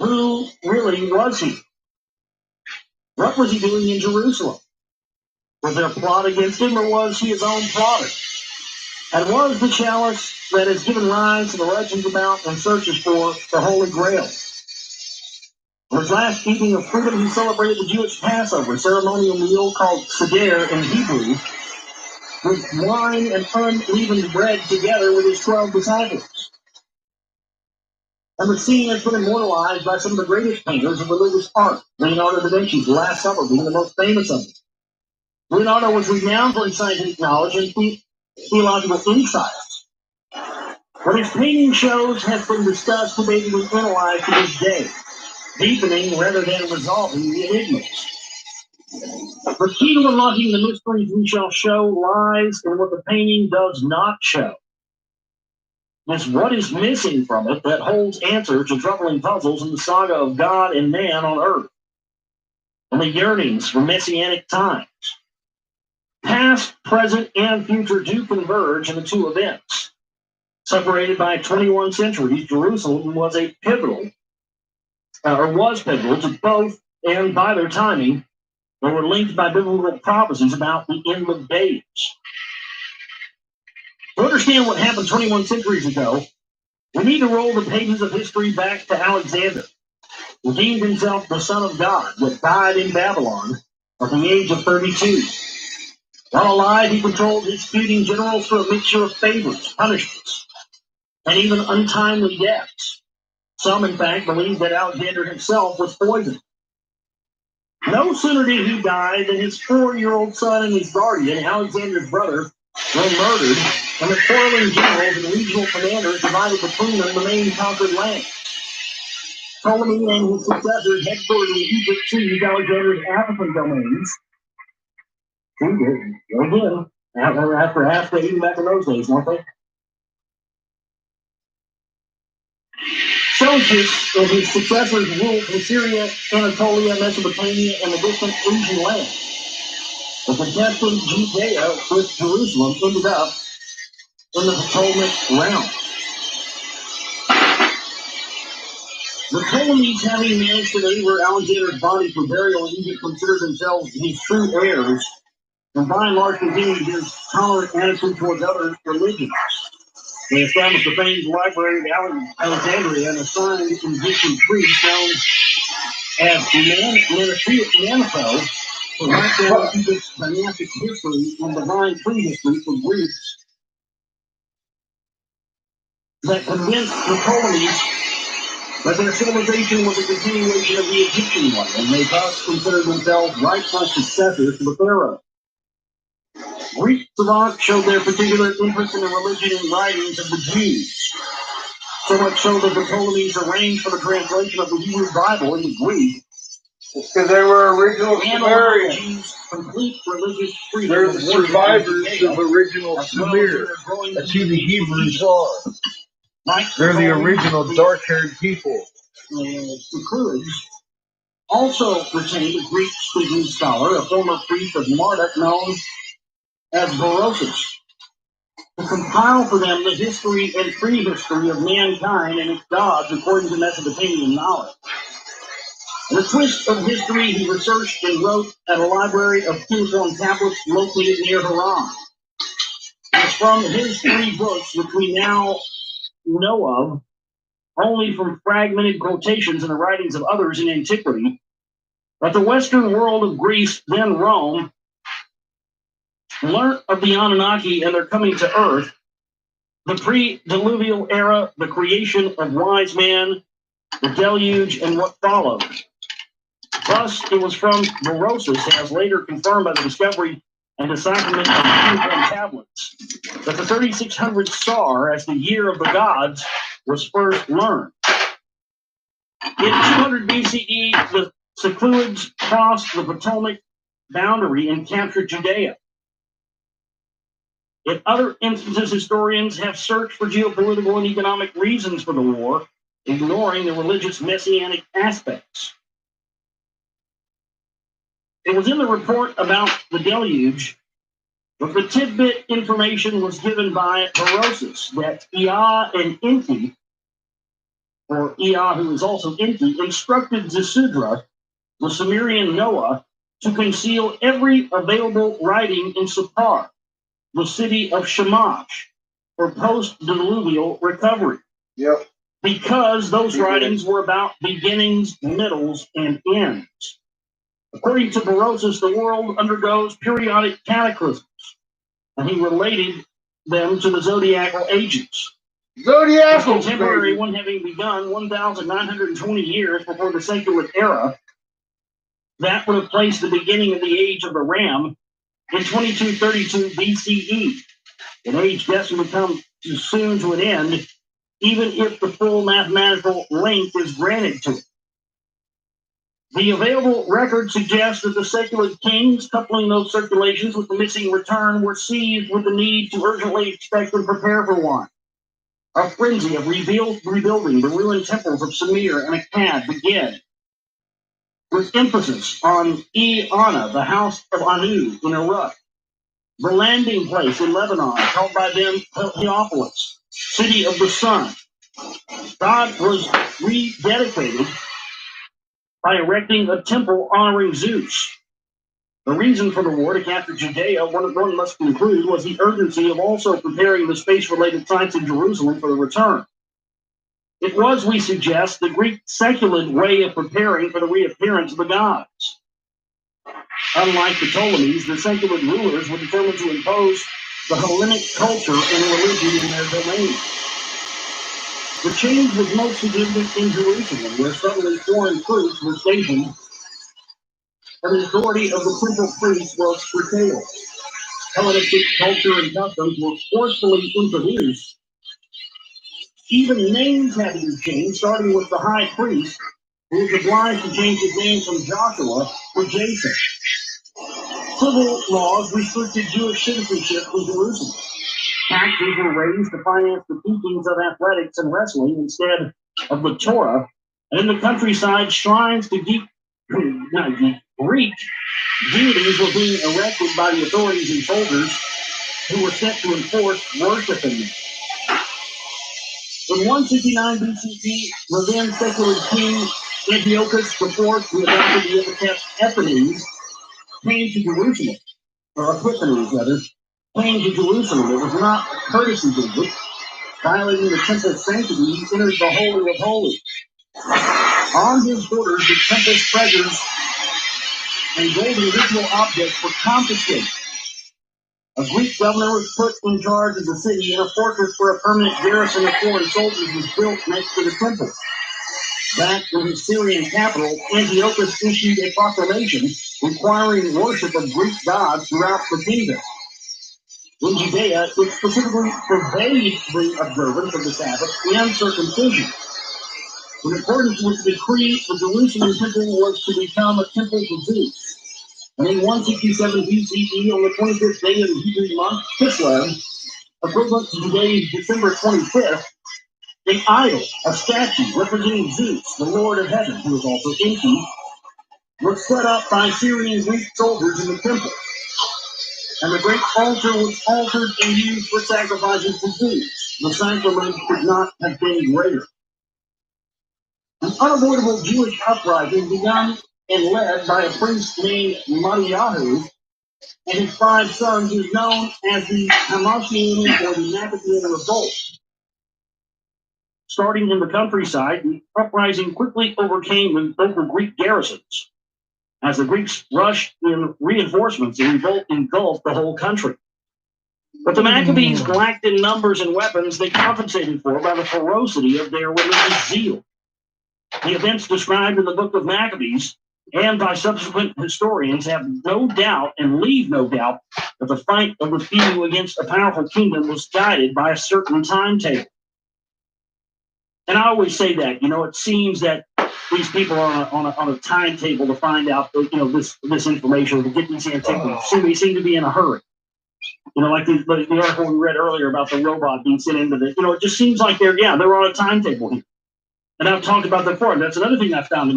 Who really was he? What was he doing in Jerusalem? Was there a plot against him, or was he his own plotter? And was the chalice that has given rise to the legends about and searches for the Holy Grail? On his last evening of freedom, he celebrated the Jewish Passover, a ceremonial meal called Seder in Hebrew, with wine and unleavened bread together with his 12 disciples. And the scene has been immortalized by some of the greatest painters of religious art, Leonardo da Vinci's The Last Supper being the most famous of them. Leonardo was renowned for his scientific knowledge and theological insights. What his painting shows has been discussed, debated, and analyzed to this day, deepening rather than resolving the enigmas. The key to unlocking the mysteries we shall show lies in what the painting does not show. It's what is missing from it that holds answers to troubling puzzles in the saga of God and man on earth, and the yearnings for messianic times. Past, present, and future do converge in the two events. Separated by 21 centuries, Jerusalem was pivotal to both, and by their timing, they were linked by biblical prophecies about the end of days. To understand what happened 21 centuries ago, we need to roll the pages of history back to Alexander, who deemed himself the son of God, but died in Babylon at the age of 32. While alive, he controlled his feuding generals through a mixture of favors, punishments, and even untimely deaths. Some, in fact, believe that Alexander himself was poisoned. No sooner did he die than his 4-year-old son and his guardian, Alexander's brother, were murdered, and the quarreling generals and regional commanders divided between them the main conquered land. Ptolemy and his successors headquartered in Egypt seized Alexander's African domains. Again, after half they even back in those days, weren't they? Seleucus and his successors ruled from Syria, Anatolia, Mesopotamia, and the distant Asian lands. The contested Judea with Jerusalem ended up in the Ptolemaic realm. The Ptolemies, having managed to deliver Alexander's body for burial in Egypt, considered themselves his true heirs, and by and large continued his tolerant attitude towards other religions. They established the famed library of Alexandria and assigned Egyptian priests known as Manetho to write down Egypt's dynastic history and divine prehistory for Greeks that convinced the Ptolemies that their civilization was a continuation of the Egyptian one, and they thus considered themselves rightful successors to the pharaoh. Greek savants showed their particular interest in the religion and writings of the Jews, so much so that the Ptolemies arranged for the translation of the Hebrew Bible into Greek. Because they were original Sumerians. Complete religious freedom. They're the survivors of original Sumer. That's who the Hebrews are. They're the original dark-haired people. The Druids also retained a Greek-speaking scholar, a former priest of Marduk known as Berosus, to compile for them the history and prehistory of mankind and its gods according to Mesopotamian knowledge. In a twist of history, he researched and wrote at a library of cuneiform tablets located near Haran. It's from his 3 books, which we now know of only from fragmented quotations in the writings of others in antiquity, that the western world of Greece, then Rome, learnt of the Anunnaki and their coming to Earth, the pre-diluvial era, the creation of wise man, the deluge, and what followed. Thus, it was from Berosus, as later confirmed by the discovery and decipherment of cuneiform tablets, that the 3600 Sar, as the year of the gods, was first learned. In 200 BCE, the Seleucids crossed the Potomac boundary and captured Judea. In other instances, historians have searched for geopolitical and economic reasons for the war, ignoring the religious messianic aspects. It was in the report about the deluge that the tidbit information was given by Berosus that Ea and Enki, or Ea, who is also Enki, instructed Zisudra, the Sumerian Noah, to conceal every available writing in Sippar, the city of Shamash, for post-diluvial recovery. Yep. Because those writings were about beginnings, middles, and ends. According to Berosus, the world undergoes periodic cataclysms, and he related them to the zodiacal ages. The Zodiacal, contemporary baby. one having begun 1,920 years before the secular era, that would have placed the beginning of the age of the Ram in 2232 BCE, an age destined to come too soon to an end, even if the full mathematical length is granted to it. The available record suggests that the secular kings, coupling those circulations with the missing return, were seized with the need to urgently expect and prepare for one. A frenzy of rebuilding the ruined temples of Samir and Akkad began, with emphasis on Ana, the house of Anu in Iraq, the landing place in Lebanon, held by them Heliopolis, city of the sun. God was rededicated by erecting a temple honoring Zeus. The reason for the war to capture Judea, one must conclude, was the urgency of also preparing the space-related sites in Jerusalem for the return. It was, we suggest, the Greek secular way of preparing for the reappearance of the gods. Unlike the Ptolemies, the secular rulers were determined to impose the Hellenic culture and religion in their domain. The change was most significant in Jerusalem, where suddenly foreign troops were stationed, and the authority of the temple priests was curtailed. Hellenistic culture and customs were forcefully introduced. Even names had to be changed, starting with the high priest, who was obliged to change his name from Joshua to Jason. Civil laws restricted Jewish citizenship in Jerusalem. Taxes were raised to finance the teachings of athletics and wrestling instead of the Torah. And in the countryside, shrines to Greek deities were being erected by the authorities and soldiers who were sent to enforce worship in them. In 169 BCE, the then secular king Antiochus IV, who adopted the epithet Epiphanes, came to Jerusalem, or Epiphanes rather, came to Jerusalem. It was not a courtesy visit. Violating the temple's sanctity, he entered the Holy of Holies. On his borders, the temple's treasures and golden ritual objects were confiscated. A Greek governor was put in charge of the city, and a fortress for a permanent garrison of foreign soldiers was built next to the temple. Back in his Syrian capital, Antiochus issued a proclamation requiring worship of Greek gods throughout the kingdom. In Judea, it specifically forbade the observance of the Sabbath and circumcision. In accordance with the decree, the Jerusalem temple was to become a temple to Zeus. And in 167 BCE, on the 25th day of the Hebrew month, Kislev, equivalent to today's December 25th, an idol, a statue representing Zeus, the Lord of Heaven, who is also Enki, was set up by Syrian Greek soldiers in the temple. And the great altar was altered and used for sacrifices to Zeus. The sacrament could not have been greater. An unavoidable Jewish uprising begun and led by a priest named Mattiyahu and his 5 sons, is known as the Hamashian or the Nabatean Revolt. Starting in the countryside, the uprising quickly overcame the local Greek garrisons. As the Greeks rushed in reinforcements, the revolt engulfed the whole country. But the Maccabees lacked in numbers and weapons they compensated for by the ferocity of their religious zeal. The events described in the book of Maccabees and by subsequent historians have no doubt and leave no doubt that the fight of the few against a powerful kingdom was guided by a certain timetable. And I always say that, it seems that these people are on a timetable to find out, this information, to get these antiquities. They seem to be in a hurry. Like the article we read earlier about the robot being sent into the, it just seems like they're on a timetable here. And I've talked about that before. That's another thing I found in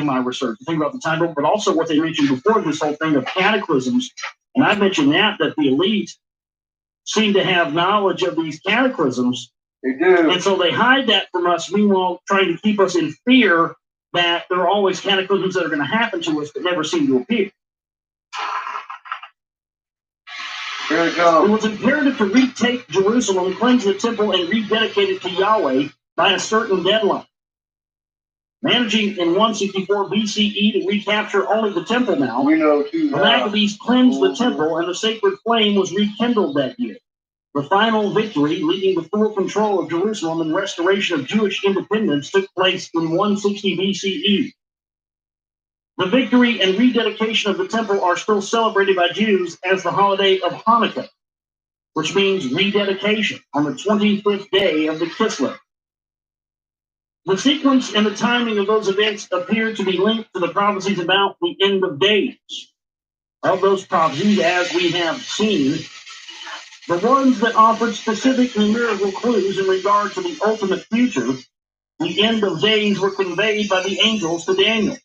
my research. The thing about the timetable, but also what they mentioned before, this whole thing of cataclysms. And I mentioned that the elite seem to have knowledge of these cataclysms. They do. And so they hide that from us, meanwhile trying to keep us in fear that there are always cataclysms that are going to happen to us but never seem to appear. Here we go. It was imperative to retake Jerusalem, cleanse the temple, and rededicate it to Yahweh by a certain deadline. Managing in 164 BCE to recapture only the Temple Mount, We know too. the Maccabees cleansed the temple and the sacred flame was rekindled that year. The final victory, leading to full control of Jerusalem and restoration of Jewish independence, took place in 160 BCE. The victory and rededication of the temple are still celebrated by Jews as the holiday of Hanukkah, which means rededication, on the 25th day of the Kislev. The sequence and the timing of those events appear to be linked to the prophecies about the end of days. Of those prophecies, as we have seen, the ones that offered specific numerical clues in regard to the ultimate future, the end of days, were conveyed by the angels to Daniel.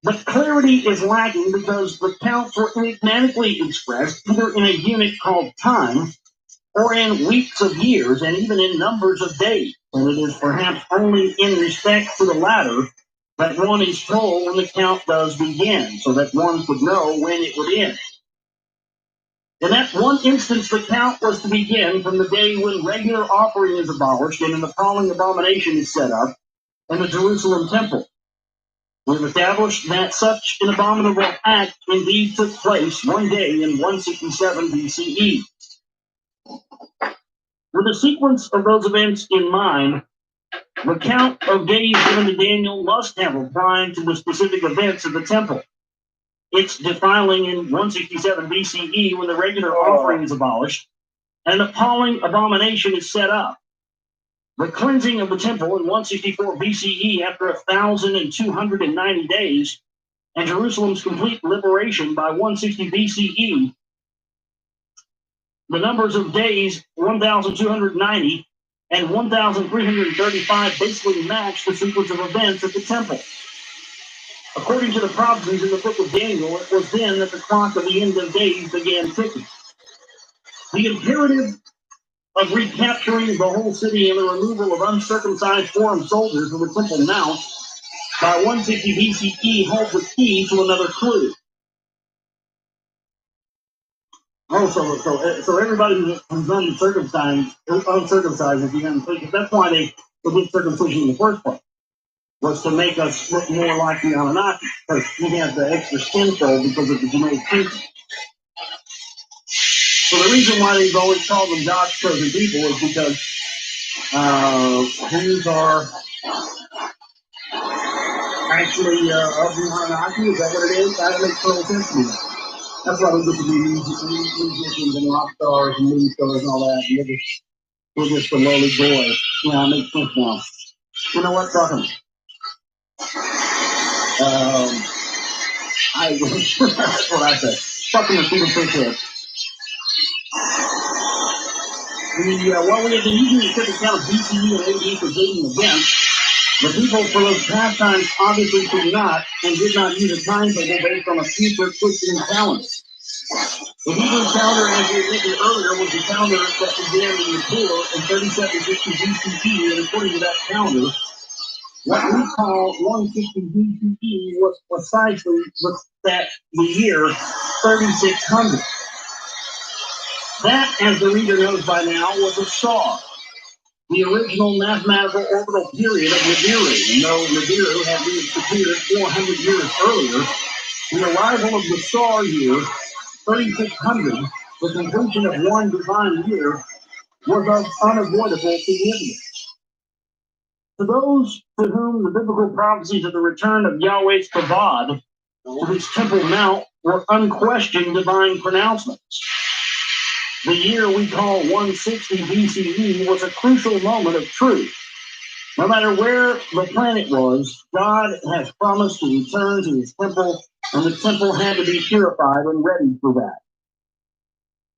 But clarity is lacking because the counts were enigmatically expressed either in a unit called time or in weeks of years and even in numbers of days. And it is perhaps only in respect to the latter that one is told when the count does begin, so that one could know when it would end. In that one instance, the count was to begin from the day when regular offering is abolished and an appalling abomination is set up in the Jerusalem temple. We've established that such an abominable act indeed took place one day in 167 BCE. With the sequence of those events in mind, the count of days given to Daniel must have applied to the specific events of the temple. Its defiling in 167 BCE when the regular offering is abolished and an appalling abomination is set up. The cleansing of the temple in 164 BCE after 1,290 days and Jerusalem's complete liberation by 160 BCE. The numbers of days, 1,290 and 1,335, basically match the sequence of events at the temple. According to the prophecies in the book of Daniel, it was then that the clock of the end of days began ticking. The imperative of recapturing the whole city and the removal of uncircumcised foreign soldiers from the Temple Mount by 160 BCE holds the key to another clue. So everybody who's uncircumcised, if you're uncircumcised, that's why they did circumcision in the first place, was to make us look more like the Anunnaki, because we have the extra skin fold because of the genetic thinking. So the reason why they've always called them God's chosen people is because Jews are actually of the Anunnaki. Is that what it is? That makes total sense to me. That's why we get to be musicians and rock stars and movie stars and all that. And we're just a lowly boy. Yeah, it makes sense now. You know what? Talking. That's what I said. Fucking the Peter Fish head. While we have been using the typical count of BCE and AD for dating events, the people for those pastimes obviously could not and did not use a timetable based on a future Christian calendar. The Hebrew calendar, as we mentioned earlier, was the calendar that began in Nippur in 3760 BCE, and according to that calendar, what we call 160 BCE was precisely the year 3600. That, as the reader knows by now, was a star, the original mathematical orbital period of Nibiru. And though Nibiru had disappeared 400 years earlier, the arrival of the star year 3600, the completion of one divine year, was of unavoidable significance. To those to whom the biblical prophecies of the return of Yahweh's Kavod to his Temple Mount were unquestioned divine pronouncements, the year we call 160 BCE was a crucial moment of truth. No matter where the planet was, God has promised to return to his temple, and the temple had to be purified and ready for that.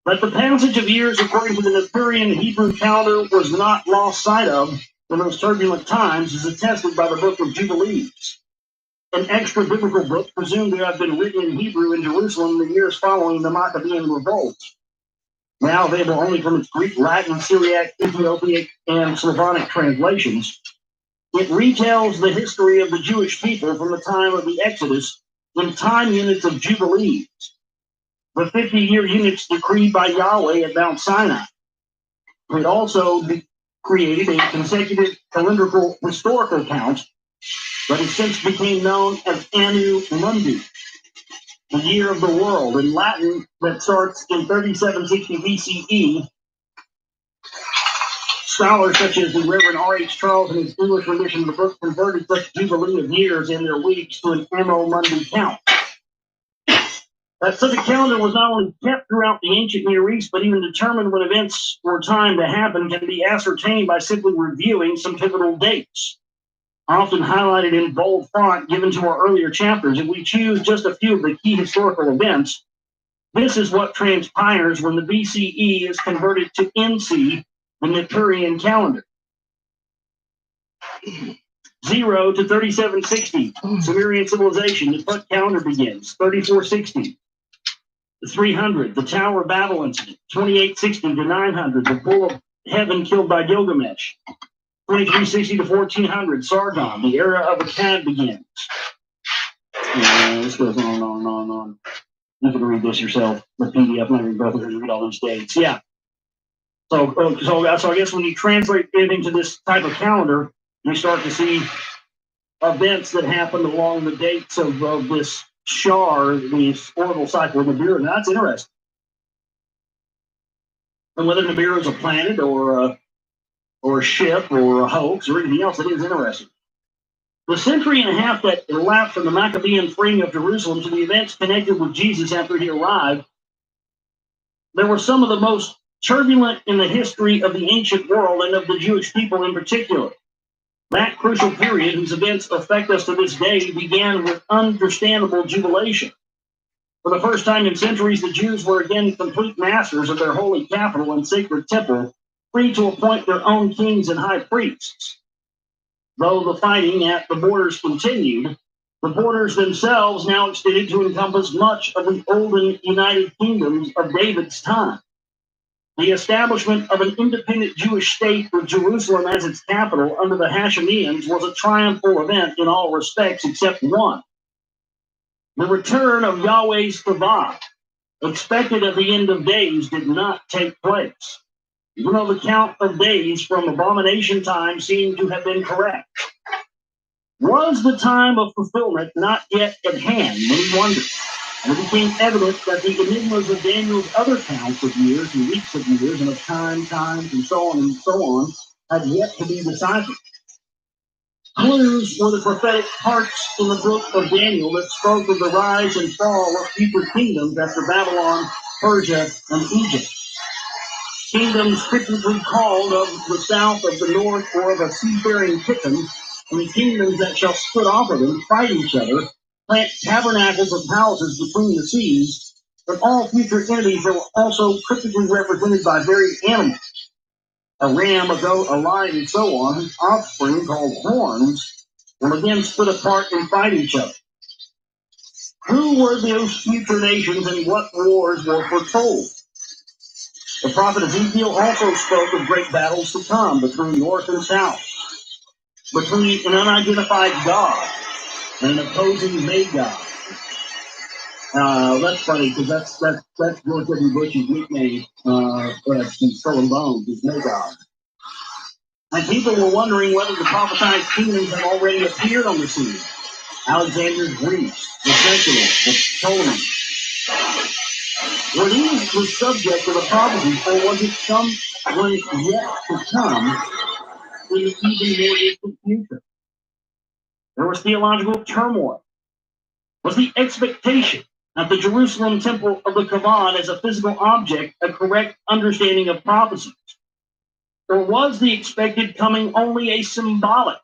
But the passage of years according to the Nippurian Hebrew calendar was not lost sight of in those turbulent times, as attested by the book of Jubilees, an extra biblical book presumed to have been written in Hebrew in Jerusalem in the years following the Maccabean revolt. Now available only from its Greek, Latin, Syriac, Ethiopic, and Slavonic translations, it retells the history of the Jewish people from the time of the Exodus in time units of Jubilees, the 50-year units decreed by Yahweh at Mount Sinai. It also created a consecutive calendrical historical count but it since became known as Anno Mundi, the year of the world. In Latin, that starts in 3760 BCE. Scholars such as the Reverend R.H. Charles in his English rendition of the book converted such jubilee of years in their weeks to an Anno Mundi count. That such a calendar was not only kept throughout the ancient Near East, but even determined when events were timed to happen can be ascertained by simply reviewing some pivotal dates, often highlighted in bold font given to our earlier chapters. If we choose just a few of the key historical events, this is what transpires when the BCE is converted to NC, the Nepturian calendar. 0 to 3760, Sumerian civilization, the Put calendar begins. 3460, the 300, the Tower of Babel incident. 2860 to 900, the bull of heaven killed by Gilgamesh. 2360 to 1400, Sargon, the era of Akkad begins. This goes on. You have to read this yourself. The PDF, I'm not even going to read all those dates. Yeah. So I guess when you translate it into this type of calendar, you start to see events that happened along the dates of this Shar, the orbital cycle of Nibiru. Now, that's interesting. And whether Nibiru is a planet or a ship or a hoax or anything else, it is interesting. The century and a half that elapsed from the Maccabean freeing of Jerusalem to the events connected with Jesus after he arrived, there were some of the most turbulent in the history of the ancient world and of the Jewish people in particular. That crucial period, whose events affect us to this day, began with understandable jubilation. For the first time in centuries, the Jews were again complete masters of their holy capital and sacred temple, free to appoint their own kings and high priests. Though the fighting at the borders continued, the borders themselves now extended to encompass much of the olden United Kingdoms of David's time. The establishment of an independent Jewish state with Jerusalem as its capital under the Hashemeans was a triumphal event in all respects except one. The return of Yahweh's Tavah, expected at the end of days, did not take place, even though the count of days from abomination time seemed to have been correct. Was the time of fulfillment not yet at hand? Many wondered. And it became evident that the enigmas of Daniel's other counts of years and weeks of years and of times, and so on, had yet to be deciphered. Clues were the prophetic parts in the book of Daniel that spoke of the rise and fall of future kingdoms after Babylon, Persia, and Egypt. Kingdoms typically called of the south, of the north, or of a seafaring kingdom, and the kingdoms that shall split off of them, fight each other, plant tabernacles of houses between the seas, but all future enemies are also cryptically represented by varied animals. A ram, a goat, a lion, and so on, whose offspring, called horns, will again split apart and fight each other. Who were those future nations and what wars were foretold? The prophet Ezekiel also spoke of great battles to come between north and south, between an unidentified God and an opposing Magog. That's funny because that's George W. Bush's nickname for Skull and Bones is Magog. And people were wondering whether the prophesied kingdoms had already appeared on the scene. Alexander's Greece, the Sentinel, the Ptolemy. Were these the subject of the prophecy, or was it someone yet to come in the even more distant future? There was theological turmoil. Was the expectation that the Jerusalem temple of the Kaaba as a physical object a correct understanding of prophecies? Or was the expected coming only a symbolic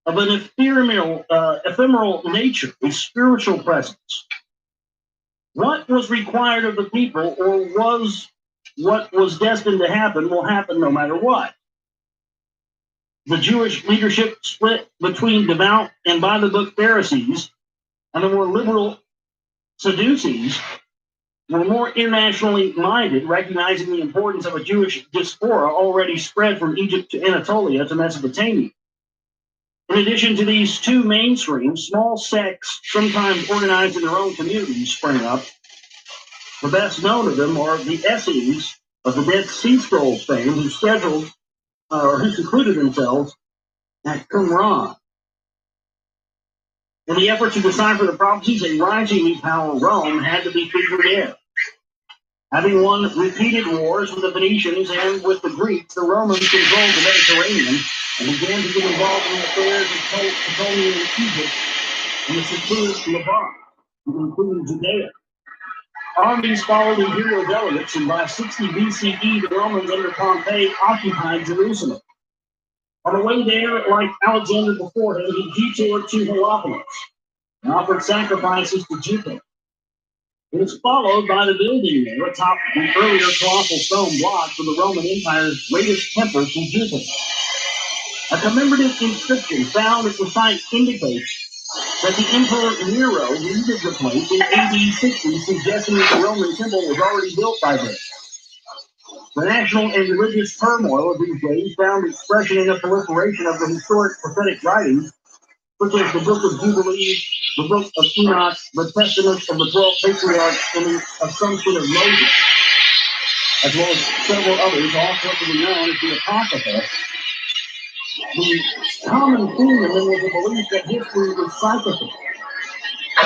of an ephemeral nature, a spiritual presence? What was required of the people, or was what was destined to happen will happen no matter what? The Jewish leadership split between devout and by-the-book Pharisees, and the more liberal Sadducees were more internationally minded, recognizing the importance of a Jewish diaspora already spread from Egypt to Anatolia to Mesopotamia. In addition to these two mainstreams, small sects, sometimes organized in their own communities, sprang up. The best known of them are the Essenes of the Dead Sea Scrolls fame, who concluded themselves at Qumran, In the effort to decipher the prophecies, a rising new power, Rome, had to be figured in. Having won repeated wars with the Venetians and with the Greeks, the Romans controlled the Mediterranean and began to get involved in the affairs of Ptolemy and Egypt and the secluded Levant, including Judea. Armies followed imperial delegates, and by 60 BCE, the Romans under Pompey occupied Jerusalem. On the way there, like Alexander before him, he detoured to Heliopolis and offered sacrifices to Jupiter. It was followed by the building there atop the earlier colossal stone blocks of the Roman Empire's greatest temple to Jupiter. A commemorative inscription found at the site indicates that the Emperor Nero needed the place in AD 60, suggesting that the Roman temple was already built by then. The national and religious turmoil of these days found expression in the proliferation of the historic prophetic writings, such as the Book of Jubilees, the Book of Enoch, the Testaments of the 12 Patriarchs, and the Assumption of Moses, as well as several others, all collectively known as the Apocrypha. The common theme in them was a belief that history was cyclical,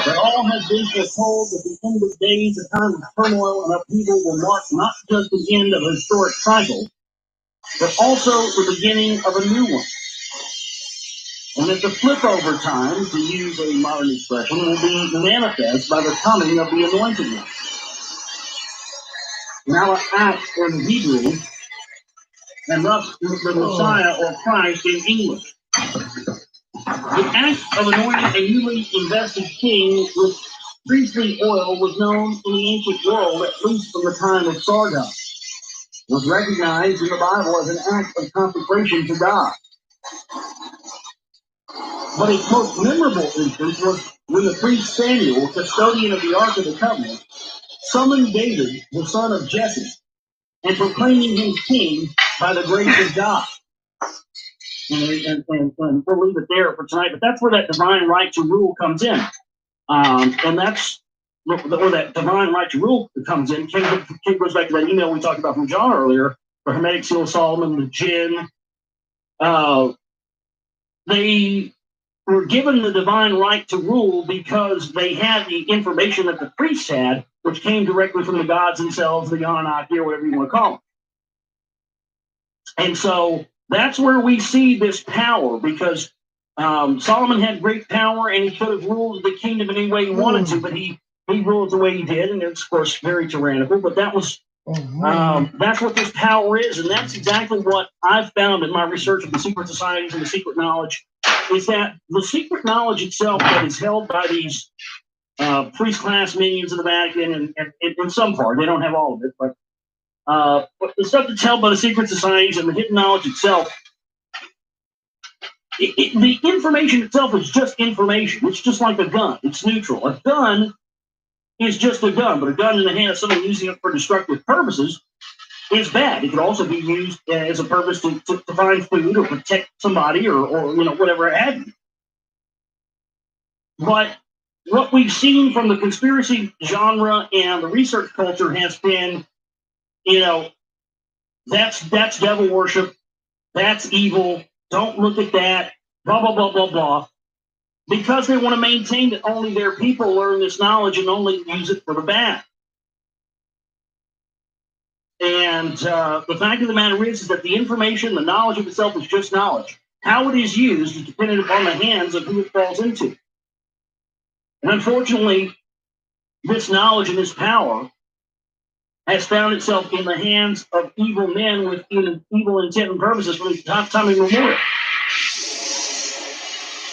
that all had been foretold that the end of days, a time of turmoil and upheaval, will mark not just the end of a historic cycle, but also the beginning of a new one. And that the flip-over time, to use a modern expression, will be manifest by the coming of the Anointed One. Now, Acts in Hebrew, and thus the Messiah or Christ in English. The act of anointing a newly invested king with priestly oil was known in the ancient world, at least from the time of Sargon. It was recognized in the Bible as an act of consecration to God. But its most memorable instance was when the priest Samuel, custodian of the Ark of the Covenant, summoned David, the son of Jesse, and proclaiming him king by the grace of God. And we'll leave it there for tonight, but that's where that divine right to rule comes in. And that's where that divine right to rule comes in. Ken goes back to that email we talked about from John earlier, the Hermetic Seal of Solomon, the Jinn. They were given the divine right to rule because they had the information that the priests had, which came directly from the gods themselves, the Anunnaki, or whatever you want to call them. And so that's where we see this power, because Solomon had great power and he could have ruled the kingdom in any way he wanted to, but he ruled the way he did, and it's of course very tyrannical. But that was that's what this power is, and that's exactly what I've found in my research of the secret societies and the secret knowledge, is that the secret knowledge itself that is held by these priest class minions of the Vatican, and in some part, they don't have all of it, but the stuff that's held by the secret societies and the hidden knowledge itself, the information itself is just information. It's just like a gun. It's neutral. A gun is just a gun, but a gun in the hand of someone using it for destructive purposes is bad. It could also be used as a purpose to find food or protect somebody or whatever have you. But what we've seen from the conspiracy genre and the research culture has been, that's devil worship, that's evil, don't look at that, blah, blah, blah, blah, blah, because they want to maintain that only their people learn this knowledge and only use it for the bad. And the fact of the matter is that the information, the knowledge of itself is just knowledge. How it is used is dependent upon the hands of who it falls into. And unfortunately, this knowledge and this power has found itself in the hands of evil men with evil intent and purposes from the time immemorial.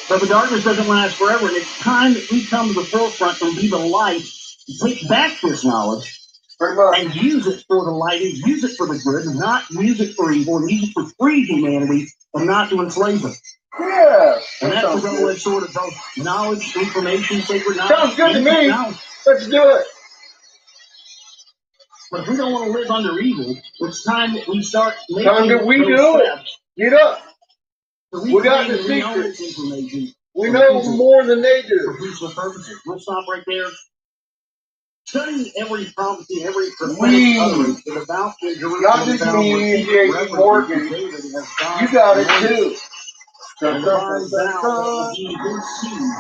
But the darkness doesn't last forever, and it's time that we come to the forefront and be the light to take back this knowledge and use it for the light, and use it for the good, and not use it for evil, and use it to free humanity and not to enslave them. Yeah. And that's the double-edged sword of both knowledge, information, sacred knowledge. Sounds good to me. Let's do it. But if we don't want to live under evil, it's time that we start making steps. Get up. We got the secret. We know more than they do. For peaceful purposes. We'll stop right there. Studying every prophecy, every prophetic utterance is about the Jerusalem. Morgan. You got it too. And the divine vow that will be his seed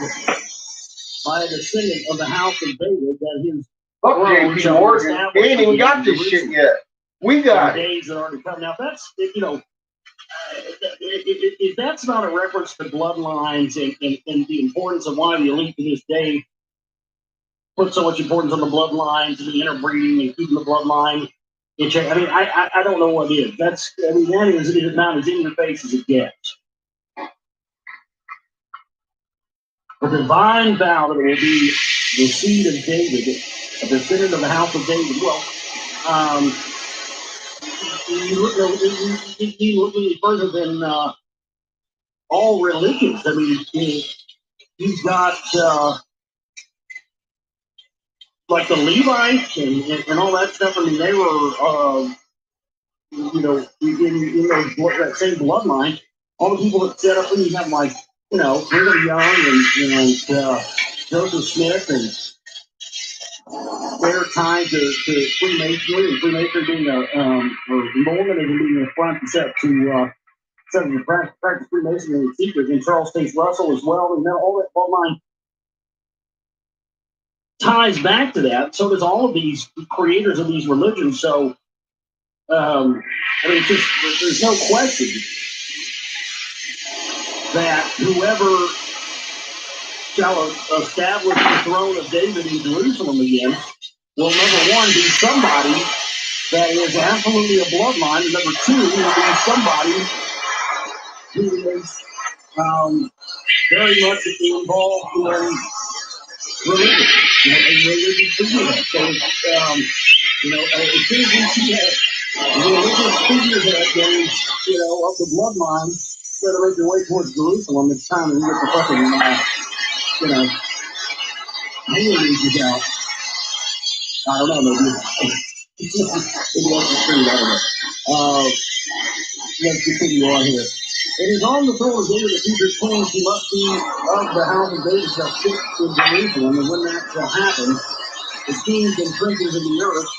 by a descendant of the house of David, that his Fuck throne JP shall be Morgan. He established ain't even again got in this shit Jerusalem yet. We in got the it. days that are to come. Now, that's, if that's not a reference to bloodlines and the importance of why the elite to this day put so much importance on the bloodlines and the interbreeding and keeping the bloodline in check, I mean, I don't know what is. That's, I mean, that is about as in your face as it gets. The divine vow that it will be the seed of David, a descendant of the house of David. Well, you look any further than all religions. I mean, you've got like the Levites and all that stuff. I mean, they were, in those, that same bloodline. All the people that set up, and you have like, Brigham Young and Joseph Smith and their time to Freemasonry, and Freemasonry being or Mormonism being the front and set to practice Freemasonry in secret, and Charles Taze Russell as well, and then all that bloodline ties back to that. So does all of these creators of these religions. So, I mean, it's just, there's no question that whoever shall establish the throne of David in Jerusalem again will, number one, be somebody that is absolutely a bloodline, and number two, will be somebody who is very much involved in religion, and religious figurehead. So, as soon as we see a religious figurehead goes, up the bloodline, instead of making their way towards Jerusalem, it's time to get the fucking, hand out. I don't know, maybe that's the truth, I don't know. Let's continue on here. It is on the throne of David that future kings who must be of the house of David shall sit in Jerusalem, and when that shall happen, the kings and princes of the earth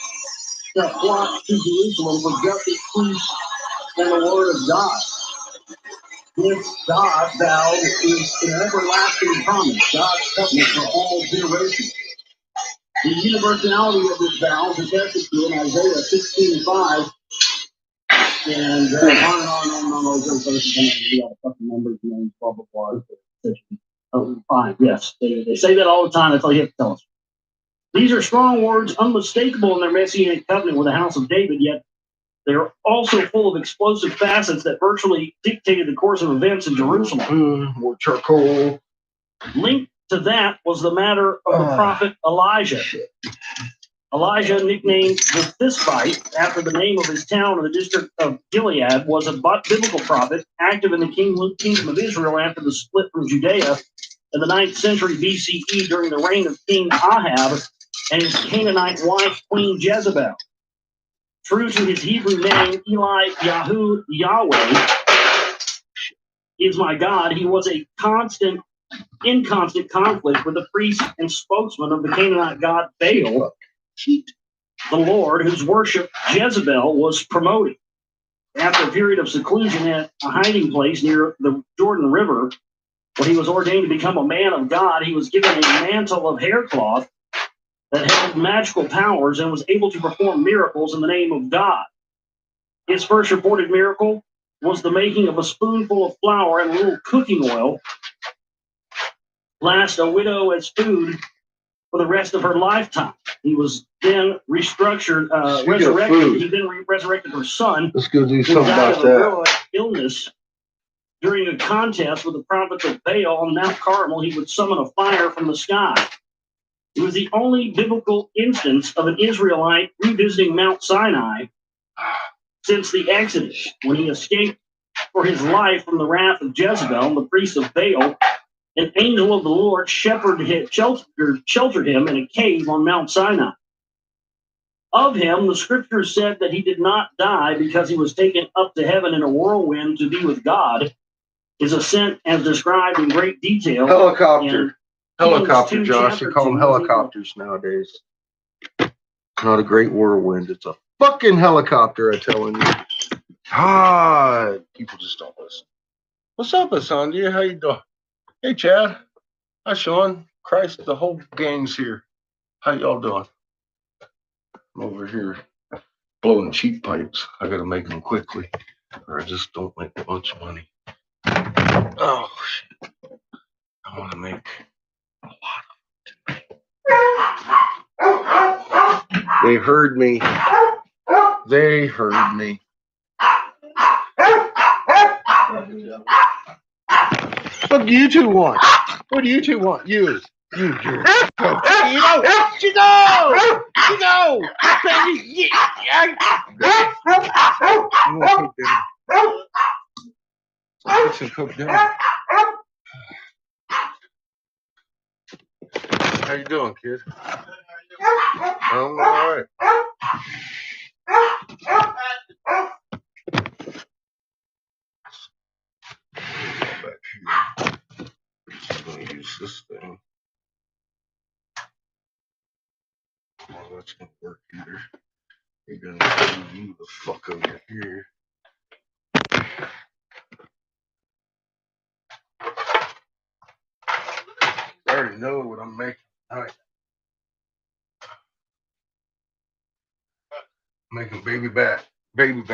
shall flock to Jerusalem for justice, peace, and the word of God. This God vowed is an everlasting promise, God's covenant for all generations. The universality of this vow is attested to in Isaiah 16:5, and on those verses. We got fucking numbers, names, blah blah blah. Oh, fine, yes, they say that all the time. That's all you have to tell us. These are strong words, unmistakable in their messianic covenant with the house of David, yet they're also full of explosive facets that virtually dictated the course of events in Jerusalem. More charcoal. Linked to that was the matter of the prophet Elijah. Elijah, nicknamed the Thisbite after the name of his town in the district of Gilead, was a biblical prophet active in the kingdom of Israel after the split from Judea in the 9th century BCE during the reign of King Ahab and his Canaanite wife, Queen Jezebel. True to his Hebrew name, Eli Yahu Yahweh is my God, he was in constant conflict with the priest and spokesman of the Canaanite god Baal, the Lord, whose worship Jezebel was promoting. After a period of seclusion at a hiding place near the Jordan River, when he was ordained to become a man of God, he was given a mantle of haircloth that held magical powers and was able to perform miracles in the name of God. His first reported miracle was the making of a spoonful of flour and a little cooking oil last a widow as food for the rest of her lifetime. He was then resurrected. He then resurrected her son. Let's go do Who something died about of a that. virulent illness during a contest with the prophets of Baal on Mount Carmel. He would summon a fire from the sky. It was the only biblical instance of an Israelite revisiting Mount Sinai since the Exodus, when he escaped for his life from the wrath of Jezebel, the priest of Baal. An angel of the Lord sheltered him in a cave on Mount Sinai. Of him, the scriptures said that he did not die because he was taken up to heaven in a whirlwind to be with God. His ascent, as described in great detail. Helicopter, Josh. They call them helicopters nowadays. Not a great whirlwind. It's a fucking helicopter, I'm telling you. God, people just don't listen. What's up, Asandia? How you doing? Hey, Chad. Hi, Sean. Christ, the whole gang's here. How y'all doing? I'm over here blowing cheap pipes. I gotta make them quickly, or I just don't make a bunch of money. Oh shit! I want to make a lot of it. They heard me. They heard me. What do you two want? What do you two want? You. Chico! Baby! I'm gonna cook dinner. I'm fixing to cook dinner. How you doing, kid? I'm all right. Back here. I'm gonna use this thing. Well, that's gonna work either. You're gonna move you the fuck over here. I already know what I'm making. All right. Making baby back ribs.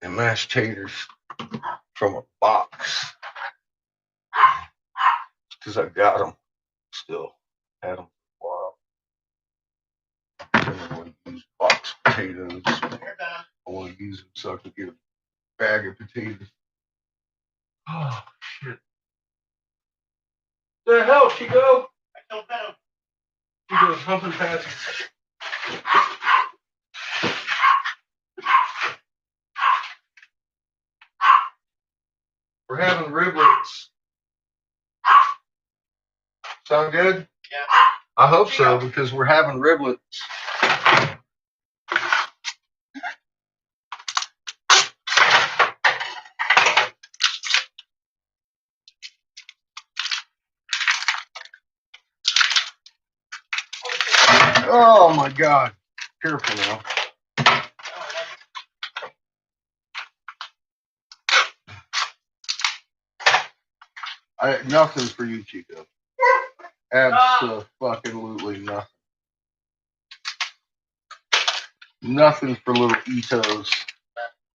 And mashed taters from a box. Because I got them still. Had them for a while. I want to use box potatoes. I want to use them so I can get a bag of potatoes. Oh, shit. Where the hell she go? I don't know. She goes humping past. We're having riblets. Sound good? Yeah. I hope so, because we're having riblets. Oh my God. Careful now. Nothing for you, Chico. Absolutely nothing. Nothing for little Itos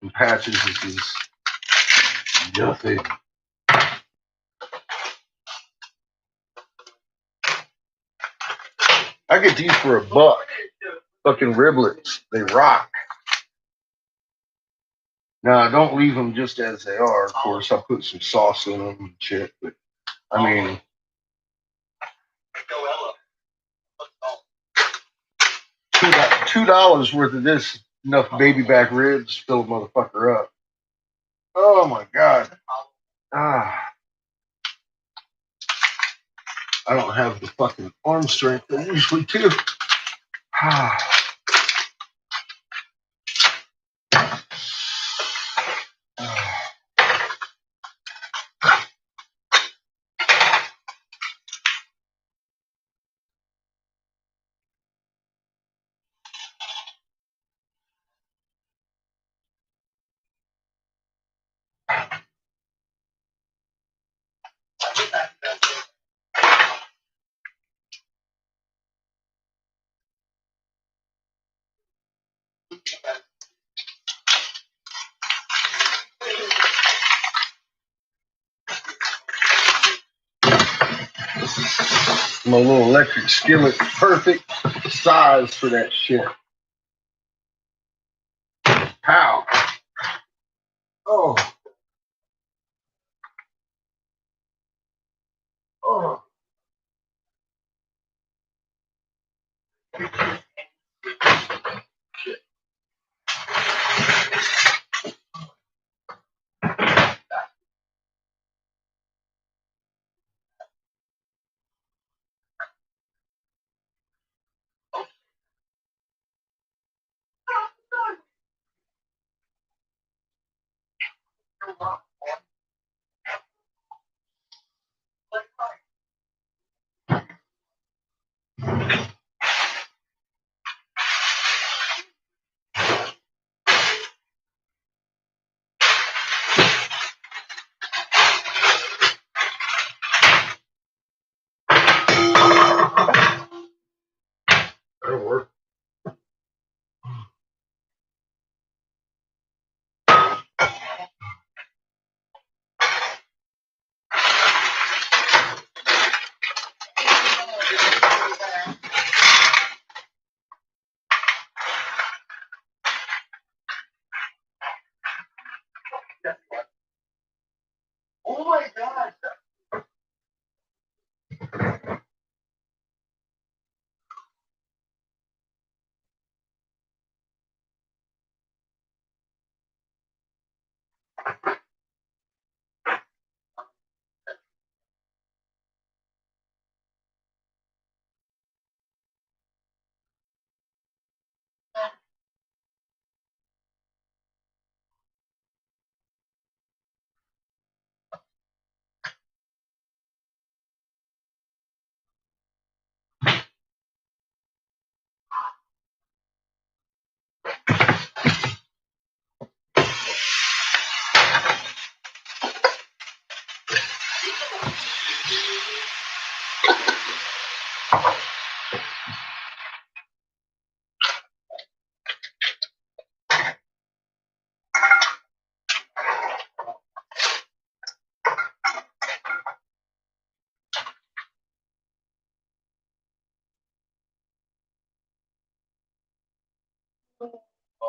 and Patches. This is nothing. I get these for $1. Fucking riblets. They rock. Now, I don't leave them just as they are. Of course, I put some sauce in them and shit. But, I mean... $2 worth of this, enough baby back ribs, fill a motherfucker up. Oh my God. I don't have the fucking arm strength I usually do. My little electric skillet, perfect size for that shit. Pow. Oh. Oh.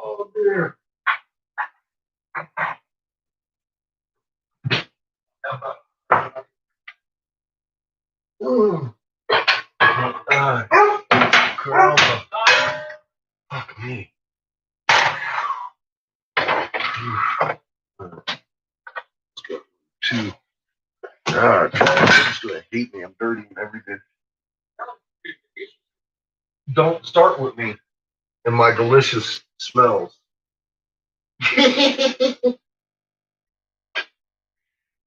Oh dear. Ooh. Caramba. Fuck me. Let's go. Two. God, it's gonna hate me. I'm dirty and everything. Don't start with me and my delicious smells.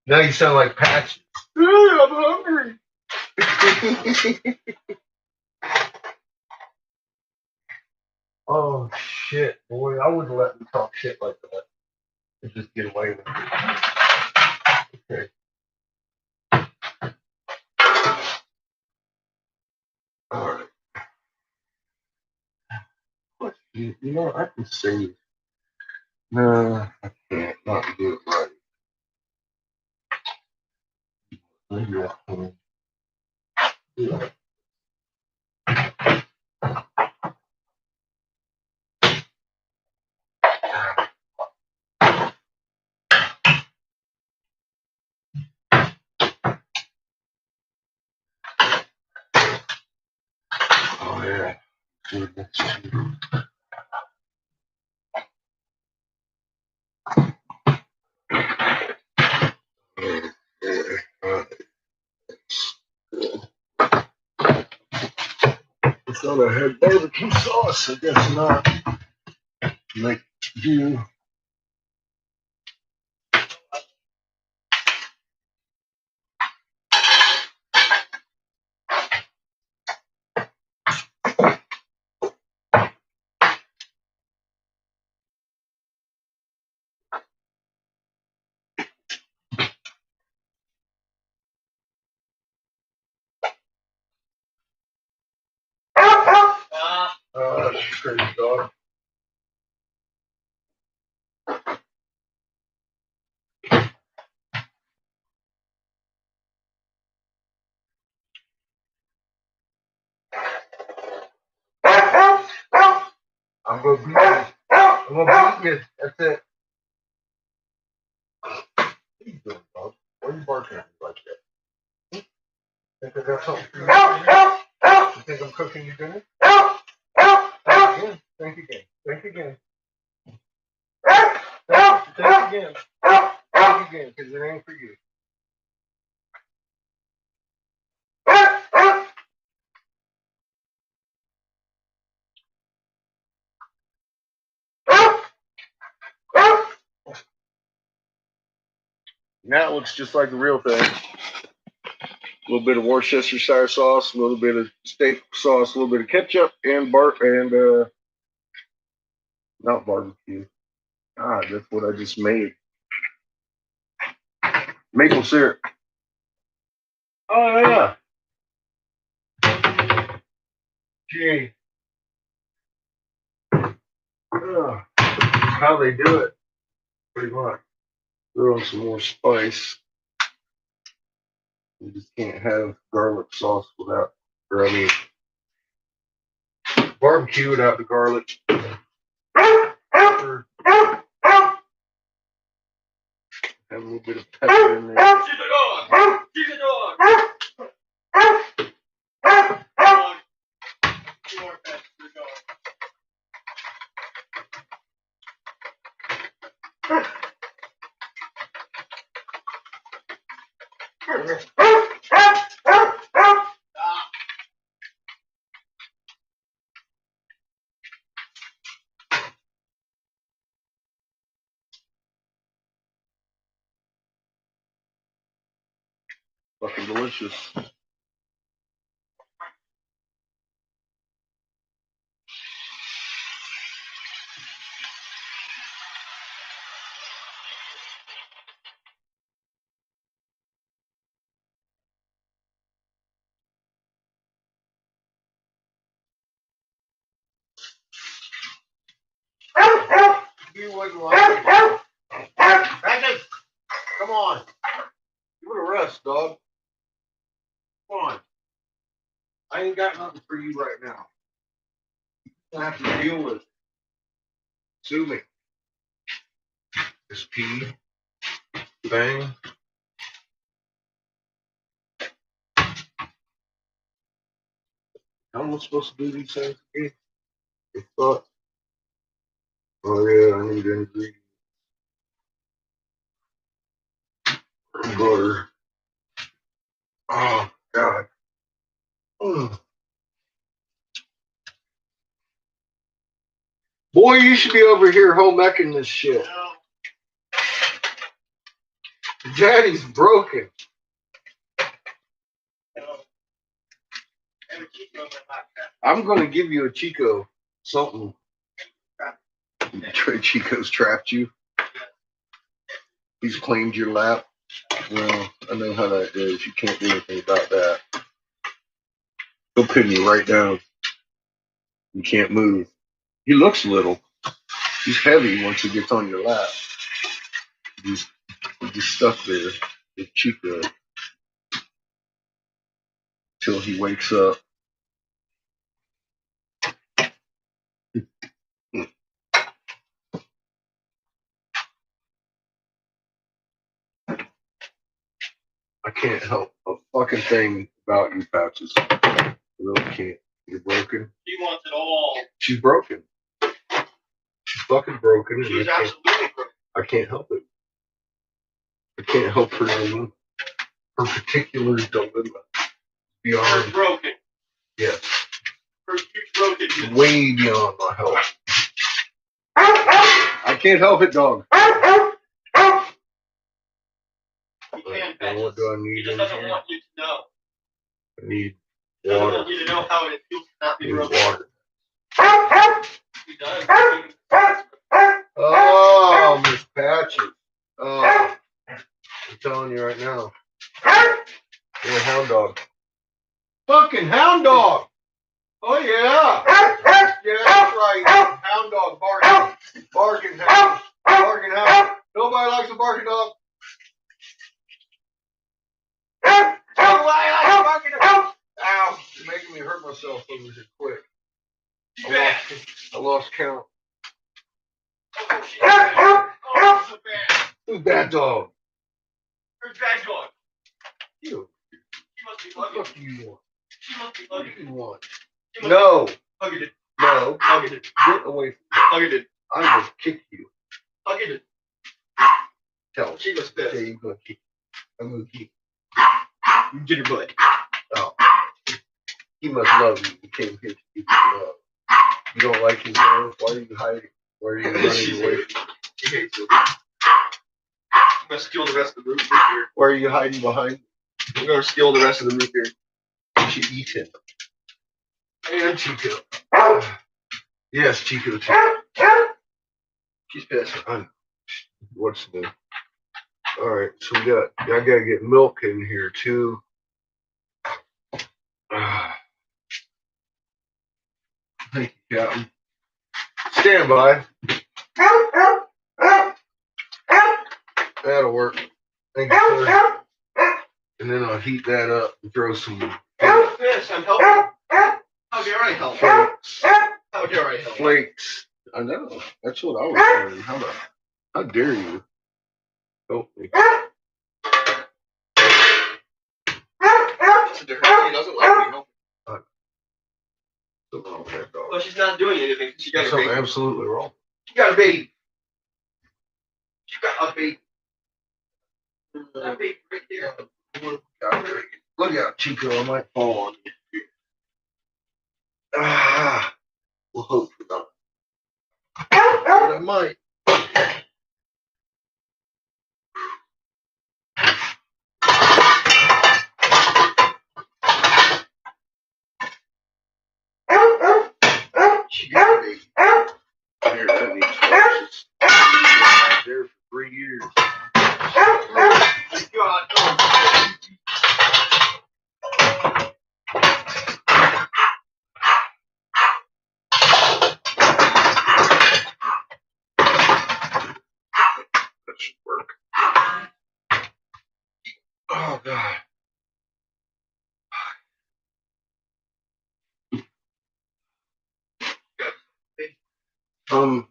Now you sound like Patches. I'm hungry. Oh shit, boy! I wouldn't let me talk shit like that and just get away with it. Okay. All right. What? You know, I can save. No, I can't. Not do it right. Maybe I can. Yeah. Oh yeah. Dude, that's true. Yeah. I thought I had barbecue sauce. I guess not. Make do. Crazy dog. I'm gonna beat you. I'm gonna beat you. That's it. What are you doing, dog? Why are you barking at me like that? Think I got something for you? You think I'm cooking you dinner? Think again. Think again. Think again. Think again. Think again, because it ain't for you. Now it looks just like the real thing. A little bit of Worcestershire sauce, a little bit of steak sauce, a little bit of ketchup, and not barbecue. Ah, that's what I just made. Maple syrup. Oh yeah. Gee. How they do it, pretty much. Throw in some more spice. You just can't have garlic sauce without, or I mean, barbecue without the garlic. Pepper. Have a little bit of pepper in there. She's a dog. She's a dog. Fucking delicious. You wouldn't like it. Magnus, come on. Give it a rest, dog. Come on. I ain't got nothing for you right now. I have to deal with it. Sue me. This P thing. How am I supposed to do these things again? I thought. Oh yeah, I need ingredients. Butter. Oh God. Mm. Boy, you should be over here home ecking this shit. Daddy's broken. I'm gonna give you a Chico something. Trey Chico's trapped you. He's claimed your lap. Well, I know how that is. You can't do anything about that. He'll pin you right down. You can't move. He looks little. He's heavy once he gets on your lap. He's stuck there with Chico till he wakes up. I can't help a fucking thing about you, Patches. I really can't. You're broken. She wants it all. She's broken. She's fucking broken. She's absolutely broken. I can't help it. I can't help her dilemma. Her particular dilemma. Beyond. Her broken. Yes. Her huge broken. Way beyond my help. I can't help it, dog. He can, What do I need? He just doesn't want you to know. I need He doesn't water. want you to know how it feels to not I be need broken. water. He does. Oh, Miss Patches. Oh, I'm telling you right now. You're a hound dog. Fucking hound dog. Oh, yeah. Yeah, that's right. Hound dog, barking. Barking hound. Barking hound. Nobody likes a barking dog. Nobody likes a barking dog. Ow. You're making me hurt myself over here quick. I lost count. Oh, she's bad. Oh, she's so bad. Who's that dog? Her bad dog. You. She must be What the bugging. fuck do you want? She must be What bugging. do you want? She must No. be bugging it. No. Bugging it. Get away from me. Bugging it. I will kick you. Bugging it. Tell me. She was Okay, pissed. you're going to kick you. I'm going to kick You did her butt. you. Oh. He must love you. He came here to give you love. You don't like his love? Why are you hiding? Why are you running away from him? She hates you. I'm gonna steal the rest of the root beer here. Why are you hiding behind? I'm gonna steal the rest of the root beer. You should eat him. And Chico. Yes, Chico too. She's pissed. What's new? All right, so I gotta get milk in here too. Thank you, Captain. Stand by. That'll work. Thank you, sir. And then I'll heat that up and throw some What's this? I'm helping. How dare I help? flakes. How dare I help? Flakes. I know. That's what I was wondering. How dare you? Help me. That's a different. She doesn't like me helping. Something wrong with that dog. Well, she's not doing anything. She got There's a something baby. absolutely wrong. She got a baby. She got a baby. That baby right there. Look out, Chico. I might fall on you. Ah, we'll hope for not. But I might. She got a baby. There, that needs flushes. She's been out there for 3 years. Thank God. That should work. Oh, God. Um,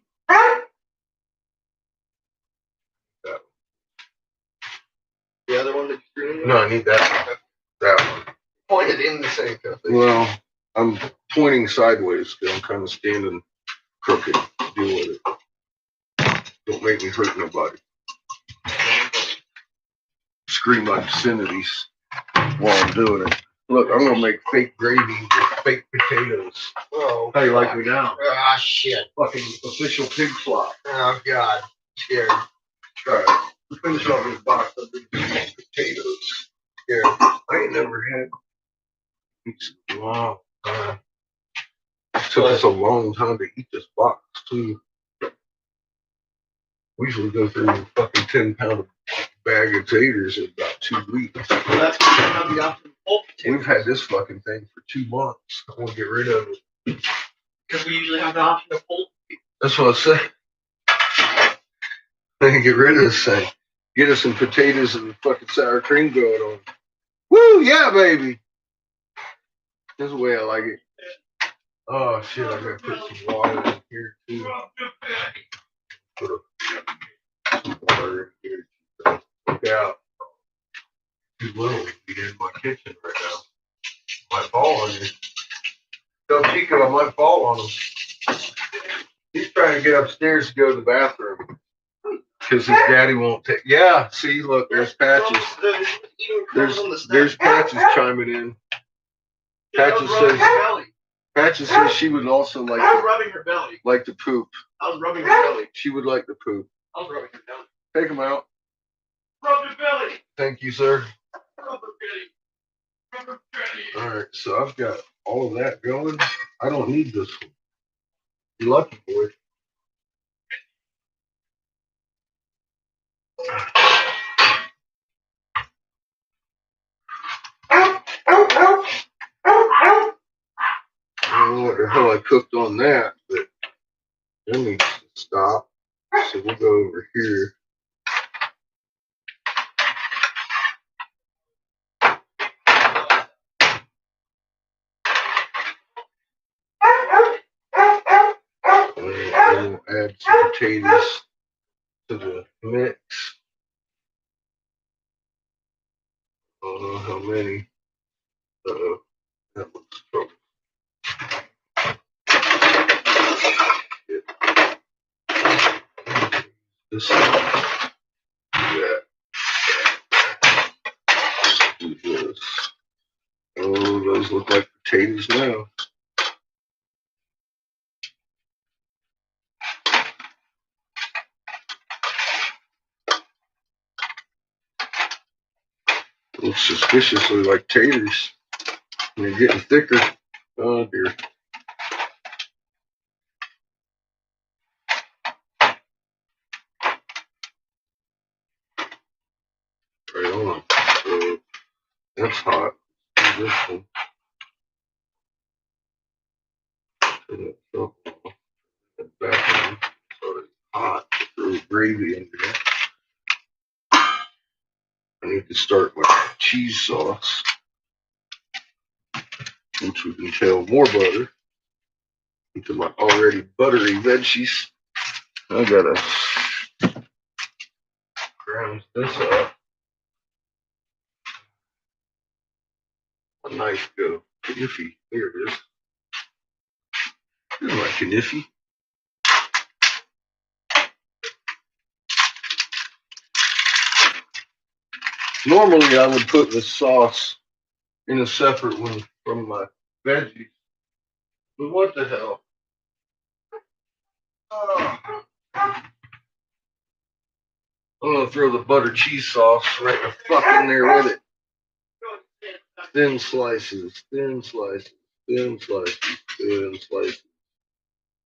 other one that you screwed? No, I need that one. That one. Point it in the sink. Well, I'm pointing sideways because I'm kind of standing crooked. Deal with it. Don't make me hurt nobody. Scream obscenities while I'm doing it. Look, I'm gonna make fake gravy with fake potatoes. Oh, How you like me now? Ah, shit. Fucking official pig flop. Oh, God. Scared. All right, let's finish off this box of these potatoes. Scared. I ain't never had these. Wow. Took us a long time to eat this box too. We usually go through a fucking 10-pound bag of taters in about 2 weeks. Well, that's because you have the option of pulp potatoes. We've had this fucking thing for 2 months. I want to get rid of it. Because we usually have the option of pulp. That's what I said. I can get rid of this thing. Get us some potatoes and fucking sour cream going on. Woo, yeah, baby. That's the way I like it. Oh shit, I gotta put some water in here too. Put some water in here. Look out. Too little to get in my kitchen right now. Might fall on you. Tell Chico I might fall on him. He's trying to get upstairs to go to the bathroom. Because his daddy won't take. Yeah, see, look, there's Patches. There's Patches chiming in. Patches says she would also I was rubbing her belly. like to poop. I was rubbing her belly. She would like to poop. I was rubbing her belly. Take him out. Rub her belly. Thank you, sir. Rub her belly. Rub her belly. All right, so I've got all of that going. I don't need this one. You lucky boy. I don't know what the hell I cooked on that, but that needs to stop. So we'll go over here. And we'll add some potatoes to the mix. I don't know how many. That looks trouble. This that. Do this. Oh, those look like potatoes now. Looks suspiciously like taters. And they're getting thicker. Oh dear. Right on. So that's hot. Do this one. Turn that up off. That back on. So it's hot. Throw gravy in there. I need to start my cheese sauce, which would entail more butter into my already buttery veggies. I gotta ground this up. A knife go. Kniffy. There it is. Here's my kniffy. Normally I would put the sauce in a separate one from my veggies. But what the hell? I'm gonna throw the butter cheese sauce right in the fuck in there with it. Thin slices, thin slices, thin slices, thin slices,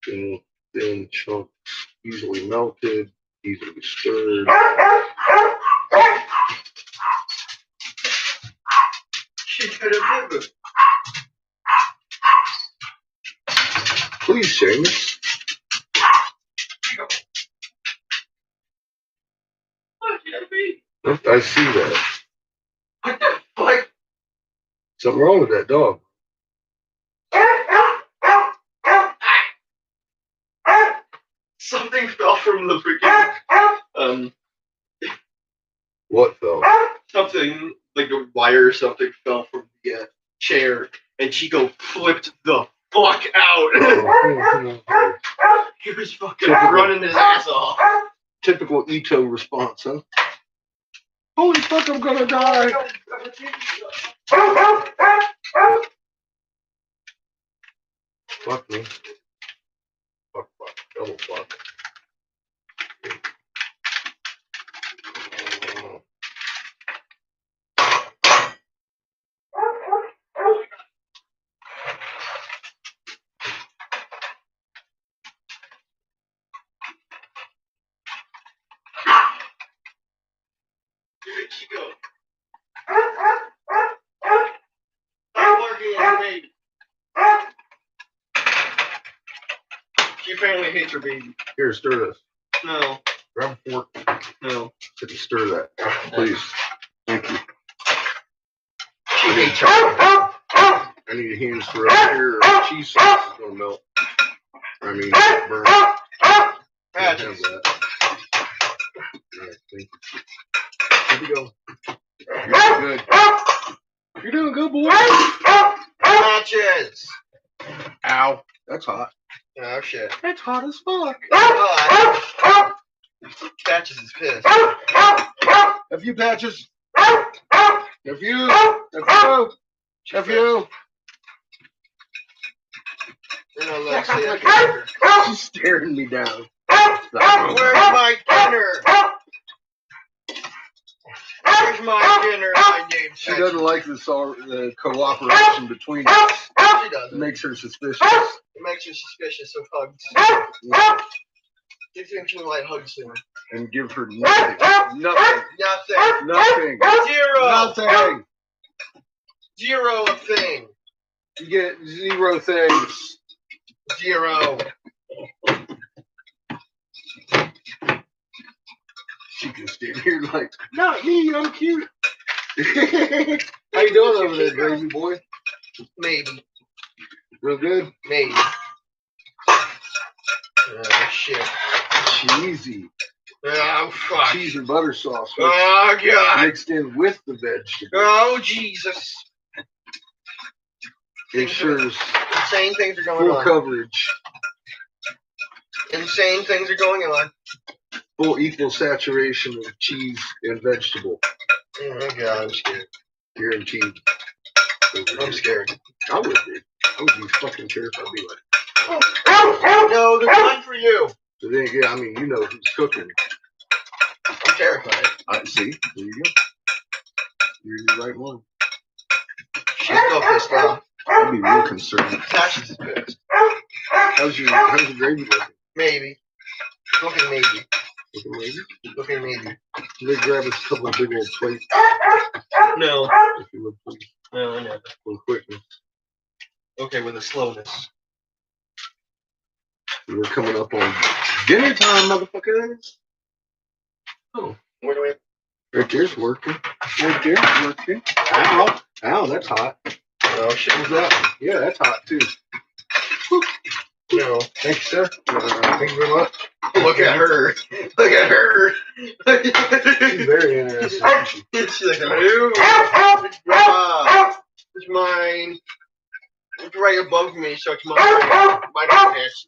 thin chunks, easily melted, easily stirred. She could have lived. Please, Seamus. What did it be? I see that. What the fuck? Something wrong with that dog. Something fell from the freaking What fell? something like a wire or something fell from the chair, and Chico flipped the fuck out. He was fucking running his ass off. Typical Ito response, huh? Holy fuck, I'm gonna die. Fuck me. Fuck, double fuck. Chico. Stop barking at your baby. She apparently hates her baby. Here, stir this. No, Grab a fork. no. Could you stir that? Please. Thank you. She hates her. I need a hands for up here. Cheese sauce is gonna melt. I mean, burn. Can't have that. Alright, thank you. Here we go. You're doing good. You're doing good, boy. Matches. Ow. That's hot. Oh shit. That's hot as fuck. Patches is pissed. Have you, Patches? Have you? Have you? You're not allowed to say that character. She's staring me down. Where's my dinner? Where's my dinner? My name's She doesn't like the cooperation between us. She It doesn't. makes her suspicious. It makes you suspicious of hugs. Gives you into light hugs soon. And give her nothing. Nothing. Nothing. Nothing. Zero. Nothing. Zero a thing. You get 0 things. Zero. She can stand here like, not me, I'm cute. How you doing over there, crazy boy? Maybe. Real good? Maybe. Oh shit. Cheesy. Oh fuck. Cheese and butter sauce Oh god. mixed in with the vegetables. Oh Jesus. Ensures Insane things are going full on. coverage, Insane things are going on. full equal saturation of cheese and vegetable. Oh my god, I'm scared. Guaranteed. I'm scared. I would be. I would be fucking terrified. I'd be like, No, there's one for you. so then, yeah, I mean, you know who's cooking. I'm terrified. I see. There you go. You're the right one. She's still pissed off. I'd be real concerned. Tasha's is pissed. How's your gravy looking? Maybe. Looking maybe. Looking maybe? Looking maybe. Let me grab us a couple of big old plates, No. if you would please. No, never. For quickness. Okay, with a slowness. We're coming up on dinner time, motherfuckers. Oh, Where do we? right there's working. Right there's working. Ow. Ow, that's hot. Oh shit. What's that? Yeah, that's hot too. No. Thank you, sir. Thank you very much. Look at her. Look at her. She's very interesting. isn't she? She's like, ew. It's mine. It's right above me, so it's mine. Mine is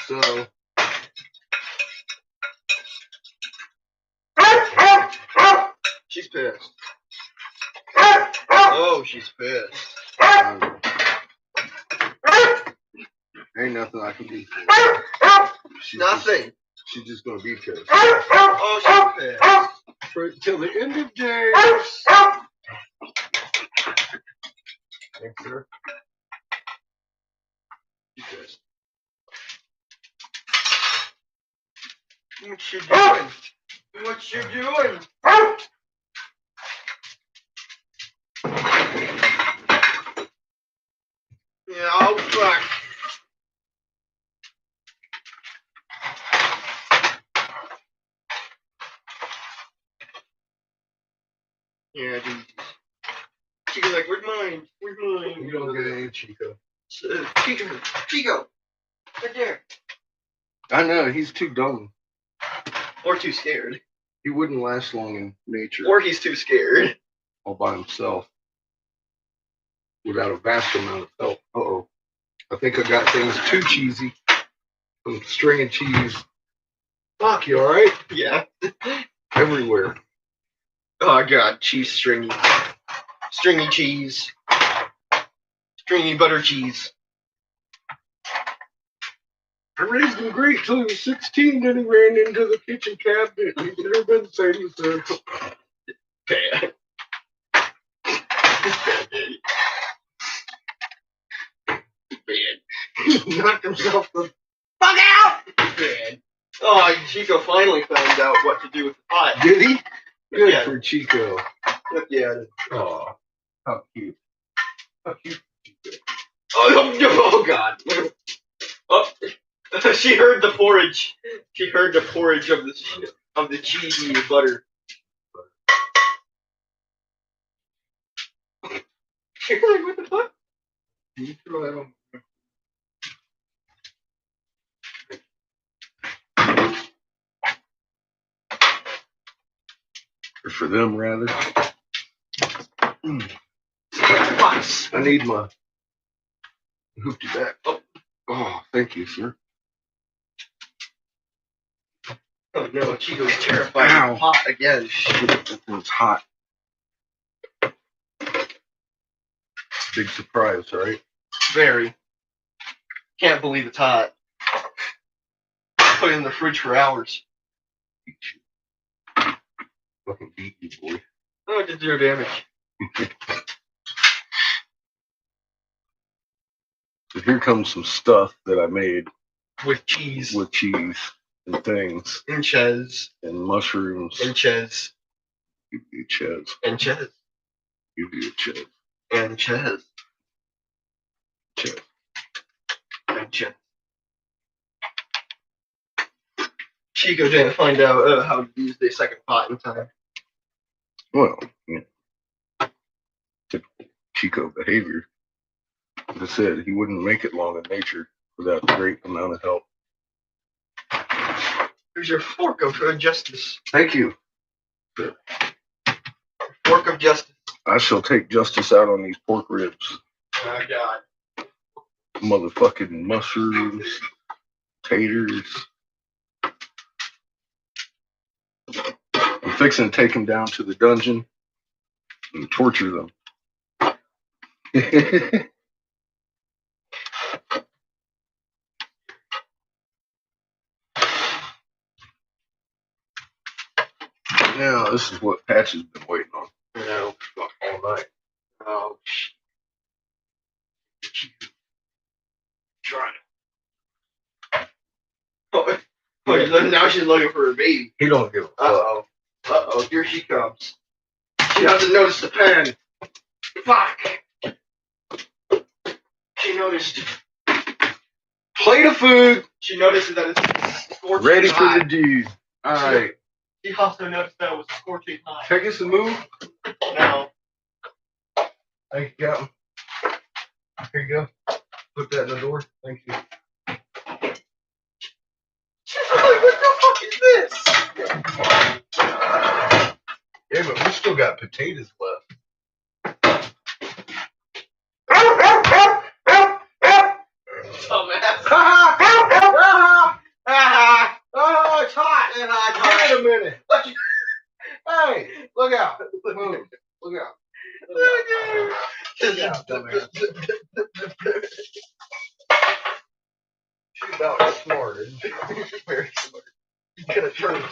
So, She's pissed. Oh, she's pissed. ain't nothing I can do for her. Nothing. She's just gonna be pissed. Oh, she's pissed. For till the end of days. Thanks, sir. She's pissed. What you doing? What you doing? Yeah, oh fuck. Yeah, dude. Chico's like, where's mine? Where's mine? You don't get any Chico. Chico, right there. I know, he's too dumb. Or too scared. He wouldn't last long in nature Or he's too scared. all by himself without a vast amount of help. Uh-oh. I think I got things too cheesy. Some string and cheese. Fuck, you alright? Yeah. Everywhere. Oh god, cheese stringy. Stringy cheese. Stringy butter cheese. I raised him great till he was 16, then he ran into the kitchen cabinet. He's never been the same since. Bad. Bad. Knocked himself the Fuck out! Bad. Oh, Chico finally found out what to do with the pot. Did he? Good Yeah. for Chico. Yeah. Oh, how cute. How cute. Oh god. Oh, she heard the porridge. She heard the porridge of the cheesy butter. She's like, what the fuck? Can you throw that on? Or for them, rather. Pots. I need my hoopty back. Oh, thank you, sir. Oh no, Chico's terrified Ow. of the pot again. Shit, that thing's hot. Big surprise, right? Very. Can't believe it's hot. Put it in the fridge for hours. Fucking beat you, boy. Oh, it did zero damage. So here comes some stuff that I made With cheese. with cheese and things And ches. and mushrooms. And ches. Give you a ches. And ches. Give you a ches. And ches. Ches. And ches. Chico didn't find out how to use the second pot in time. Well, yeah. Typical Chico behavior. As I said, he wouldn't make it long in nature without a great amount of help. Here's your fork of justice. Thank you. Fork of justice. I shall take justice out on these pork ribs. Oh god. Motherfucking mushrooms, taters. I'm fixing to take them down to the dungeon and torture them. Now, this is what Patch has been waiting on. You know. All night. Oh shit. Try it. Oh, now she's looking for her baby. He don't give a fuck. Uh-oh. Uh-oh, here she comes. She hasn't noticed the pen. Fuck. She noticed. Plate of food, She noticed that it's scorching ready for hot. the dude. All right, She also noticed that it was scorching hot. take us a move. Now, Thank you, Captain. Here you go. Put that in the door. Thank you. she's like, what the fuck is this? Yeah, but we still got potatoes left. Dumbass. Oh, it's hot. And I Wait a minute. Look, you- Hey, look out. Move. Look out. Look out, dumbass. She's about smart, isn't she? Very smart. She's gonna turn.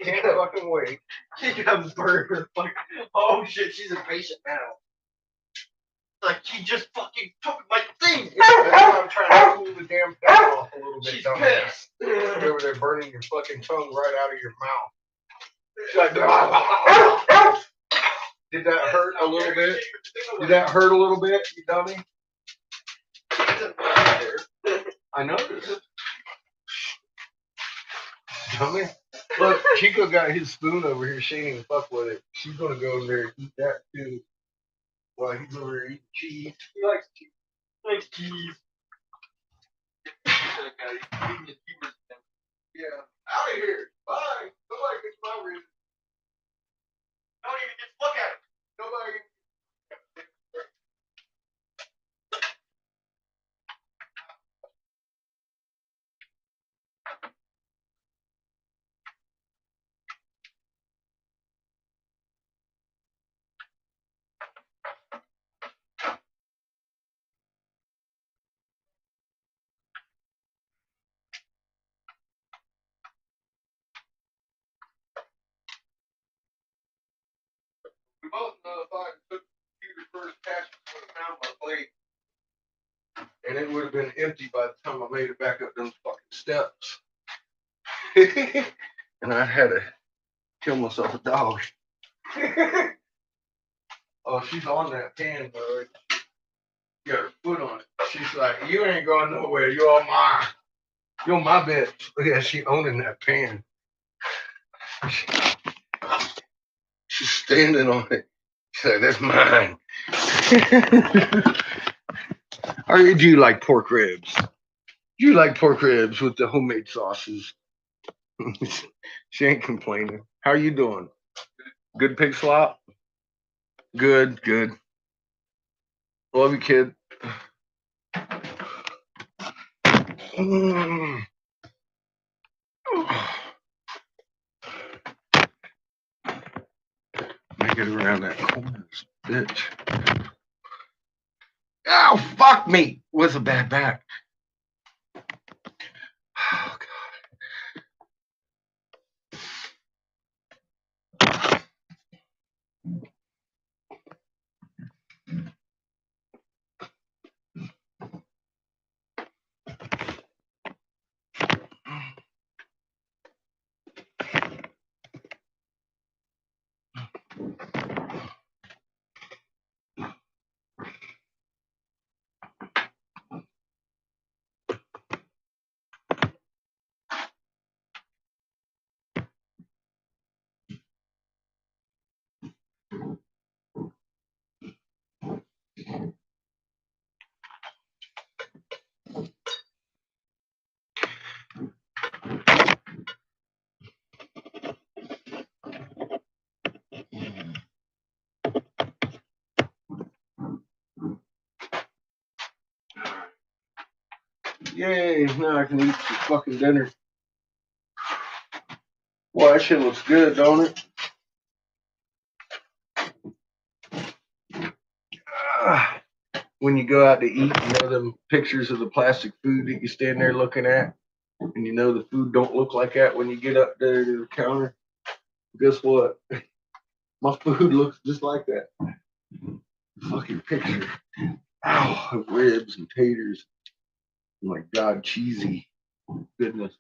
Can't fucking wait. She got burned. Like, oh shit, she's impatient now. Like, she just fucking took my thing. That's why I'm trying to cool the damn thing off a little bit. She's dumbass. pissed. You're over there burning your fucking tongue right out of your mouth. She's like, Did that hurt a little bit? Did that hurt a little bit, you dummy? I noticed. Dummy. Look, Chico got his spoon over here. She ain't even fuck with it. She's gonna go over there and eat that too. While he's over there eating cheese. He likes cheese. He likes cheese. Yeah. Out of here. Bye. both know if I took the computer first pass, I would have found my plate. And it would have been empty by the time I made it back up them fucking steps. And I had to kill myself a dog. Oh, she's on that pan, bud. Got her foot on it. She's like, you ain't going nowhere. You're all mine. You're my bitch. Look at she owning that pan. She's standing on it. She's like, that's mine. Or do you like pork ribs? Do you like pork ribs with the homemade sauces? She ain't complaining. How are you doing? Good pig slop? Good, good. Love you, kid. Make it around that corner, bitch. Oh, fuck me. Was a bad back. Oh, yay, now I can eat some fucking dinner. Boy, that shit looks good, don't it? When you go out to eat, you know them pictures of the plastic food that you stand there looking at, and you know the food don't look like that when you get up there to the counter. Guess what? My food looks just like that. Fucking picture. Ow, ribs and taters. Oh my God, cheesy. Goodness.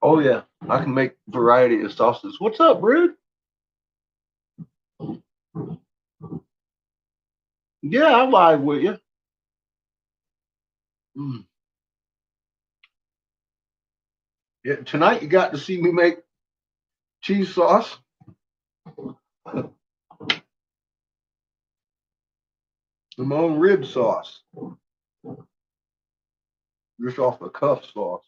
Oh yeah, I can make variety of sauces. What's up, Rude? Yeah, I live with you. Yeah, tonight you got to see me make cheese sauce. My own rib sauce. Just off the cuff sauce.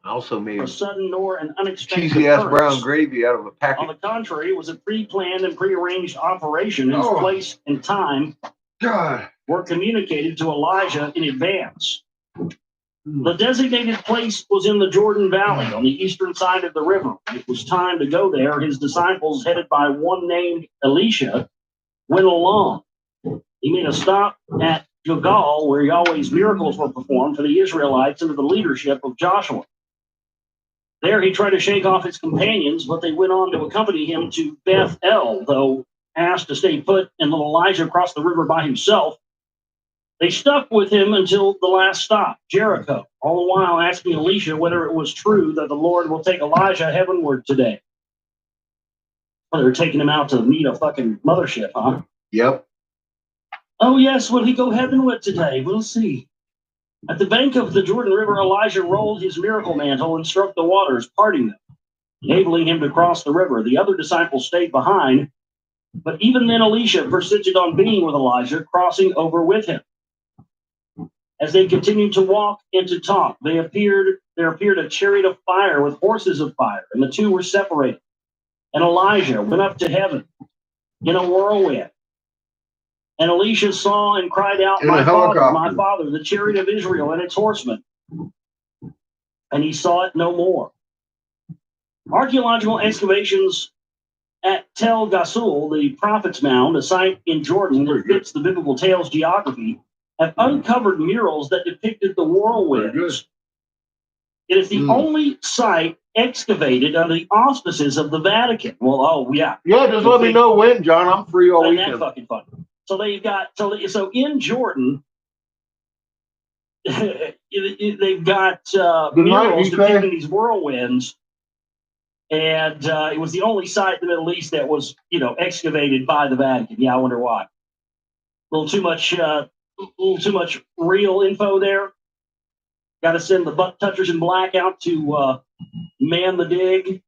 I also made A sudden nor an unexpected cheesy ass occurrence. brown gravy out of a On packet. the contrary, it was a pre-planned and pre-arranged operation whose Oh. place and time God. were communicated to Elijah in advance. The designated place was in the Jordan Valley on the eastern side of the river. It was time to go there. His disciples, headed by one named Elisha, went along. He made a stop at Gilgal, where Yahweh's miracles were performed for the Israelites under the leadership of Joshua. There he tried to shake off his companions, but they went on to accompany him to Beth El, though asked to stay put and let Elijah cross the river by himself. They stuck with him until the last stop, Jericho, all the while asking Elisha whether it was true that the Lord will take Elijah heavenward today. Well, they're taking him out to meet a fucking mothership, huh? Yep. Oh, yes, will he go heavenward today? We'll see. At the bank of the Jordan River, Elijah rolled his miracle mantle and struck the waters, parting them, enabling him to cross the river. The other disciples stayed behind, but even then Elisha persisted on being with Elijah, crossing over with him. As they continued to walk and to talk, there appeared a chariot of fire with horses of fire, and the two were separated. And Elijah went up to heaven in a whirlwind. And Elisha saw and cried out, In a my helicopter. father, the chariot of Israel and its horsemen. And he saw it no more. Archaeological excavations at Tel Gasul, the Prophet's Mound, a site in Jordan that fits the biblical tales geography, have uncovered murals that depicted the whirlwinds. It is the only site excavated under the auspices of the Vatican. Well, oh yeah. Yeah, just let me know when, John. I'm free all Isn't that weekend. fucking fun? So they've got so in Jordan, they've got murals depicting these whirlwinds, and it was the only site in the Middle East that was, excavated by the Vatican. Yeah, I wonder why. A little too much real info there. Got to send the butt touchers in black out to man the dig.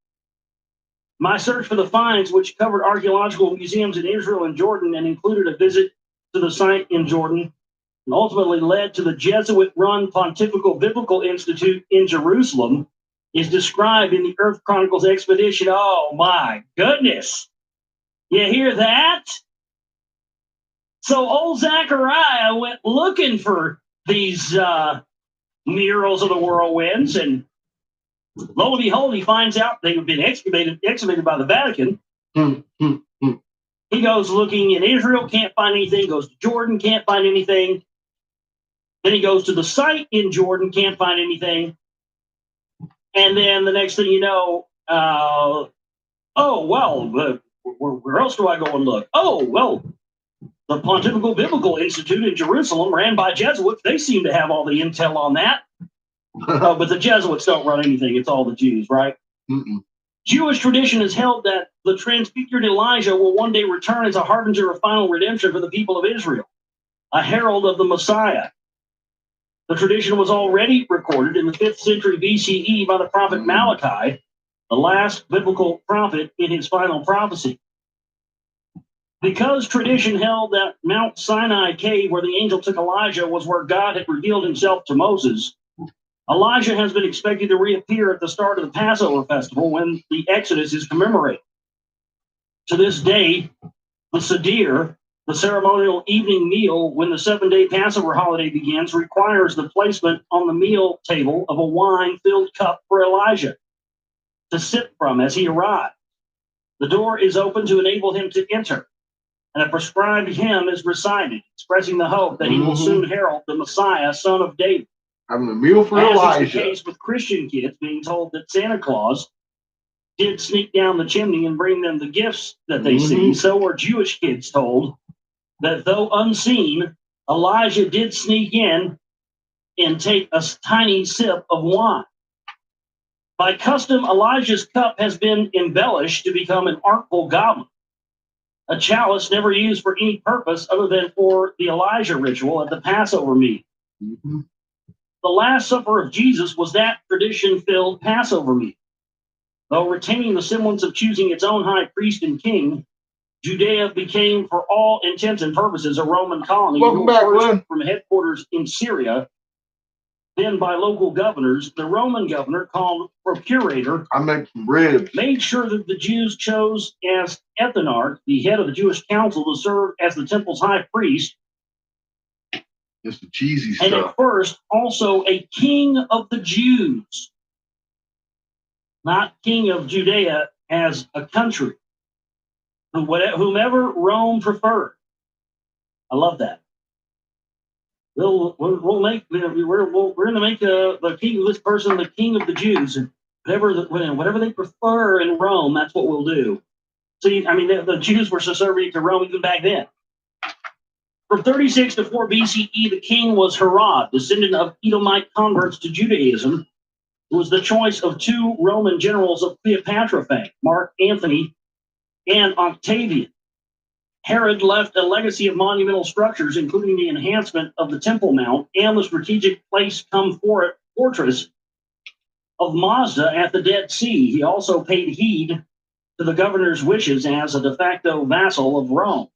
My search for the finds, which covered archaeological museums in Israel and Jordan and included a visit to the site in Jordan, and ultimately led to the Jesuit-run Pontifical Biblical Institute in Jerusalem, is described in the Earth Chronicles expedition. Oh my goodness. You hear that? So old Zechariah went looking for these murals of the whirlwinds, and lo and behold, he finds out they've been excavated by the Vatican. He goes looking in Israel, can't find anything. Goes to Jordan, can't find anything. Then he goes to the site in Jordan, can't find anything. And then the next thing you know, where else do I go and look? Oh, well, the Pontifical Biblical Institute in Jerusalem, ran by Jesuits, they seem to have all the intel on that. But the Jesuits don't run anything. It's all the Jews, right? Jewish tradition has held that the transfigured Elijah will one day return as a harbinger of final redemption for the people of Israel, a herald of the Messiah. The tradition was already recorded in the 5th century BCE by the prophet Malachi, the last biblical prophet in his final prophecy. Because tradition held that Mount Sinai cave where the angel took Elijah was where God had revealed himself to Moses, Elijah has been expected to reappear at the start of the Passover festival when the Exodus is commemorated. To this day, the Seder, the ceremonial evening meal when the 7-day Passover holiday begins, requires the placement on the meal table of a wine-filled cup for Elijah to sip from as he arrives. The door is open to enable him to enter, and a prescribed hymn is recited, expressing the hope that he will soon herald the Messiah, son of David. Having a meal for Elijah. As is the case with Christian kids being told that Santa Claus did sneak down the chimney and bring them the gifts that they see, so were Jewish kids told that though unseen, Elijah did sneak in and take a tiny sip of wine. By custom, Elijah's cup has been embellished to become an artful goblet, a chalice never used for any purpose other than for the Elijah ritual at the Passover meal. The Last Supper of Jesus was that tradition-filled Passover meal. Though retaining the semblance of choosing its own high priest and king, Judea became, for all intents and purposes, a Roman colony. Welcome back, Glenn. From headquarters in Syria, then by local governors. The Roman governor, called procurator, I make some ribs. made sure that the Jews chose as ethnarch, the head of the Jewish council, to serve as the temple's high priest, It's the cheesy and stuff. at first also a king of the Jews, not king of Judea as a country, whomever Rome preferred. I love that. We're going to make the king of this person the king of the Jews, and whatever they prefer in Rome, that's what we'll do. See, I mean, the Jews were subservient to Rome even back then. From 36 to 4 BCE, the king was Herod, descendant of Edomite converts to Judaism, who was the choice of 2 Roman generals of Cleopatra fame, Mark Antony and Octavian. Herod left a legacy of monumental structures, including the enhancement of the Temple Mount and the strategic fortress of Mazda at the Dead Sea. He also paid heed to the governor's wishes as a de facto vassal of Rome.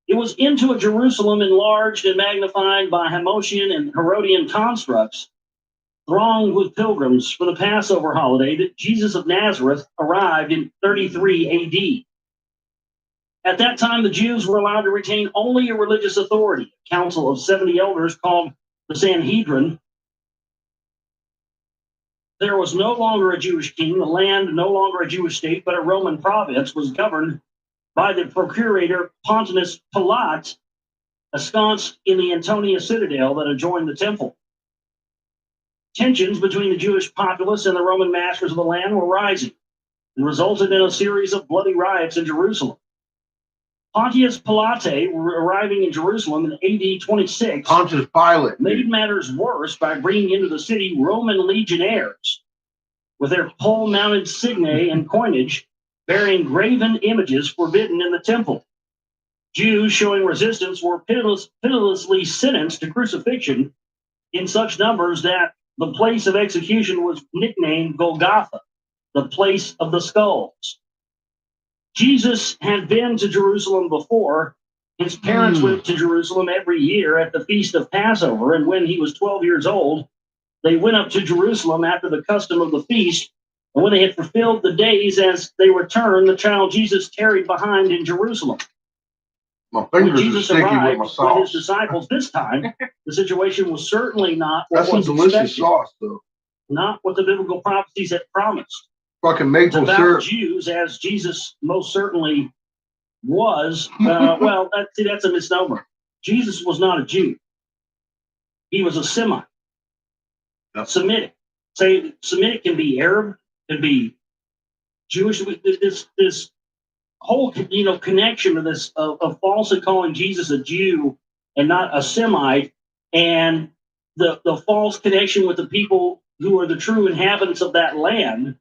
It was into a Jerusalem enlarged and magnified by Hamotian and Herodian constructs, thronged with pilgrims for the Passover holiday, that Jesus of Nazareth arrived in 33 AD. At that time, the Jews were allowed to retain only a religious authority, a council of 70 elders called the Sanhedrin, there was no longer a Jewish king, the land no longer a Jewish state, but a Roman province, was governed by the procurator Pontius Pilate, ensconced in the Antonia citadel that adjoined the temple. Tensions between the Jewish populace and the Roman masters of the land were rising and resulted in a series of bloody riots in Jerusalem. Pontius Pilate, arriving in Jerusalem in AD 26, Pontius Pilate. made matters worse by bringing into the city Roman legionnaires with their pole-mounted signae and coinage bearing graven images forbidden in the temple. Jews showing resistance were pitilessly sentenced to crucifixion in such numbers that the place of execution was nicknamed Golgotha, the place of the skulls. Jesus had been to Jerusalem before. His parents went to Jerusalem every year at the Feast of Passover, and when he was 12 years old, they went up to Jerusalem after the custom of the feast. And when they had fulfilled the days as they returned, the child Jesus tarried behind in Jerusalem. My When fingers are Jesus sticky with arrived my with his sauce. disciples this time, the situation was certainly not what That's some was delicious expected, sauce, though. not what the biblical prophecies had promised. Fucking It's maple about syrup. Jews, as Jesus most certainly was. Well, that's a misnomer. Jesus was not a Jew. He was a Semite, Yep. Semitic. Say Semitic can be Arab, can be Jewish. This whole connection to this of falsely calling Jesus a Jew and not a Semite, and the false connection with the people who are the true inhabitants of that land,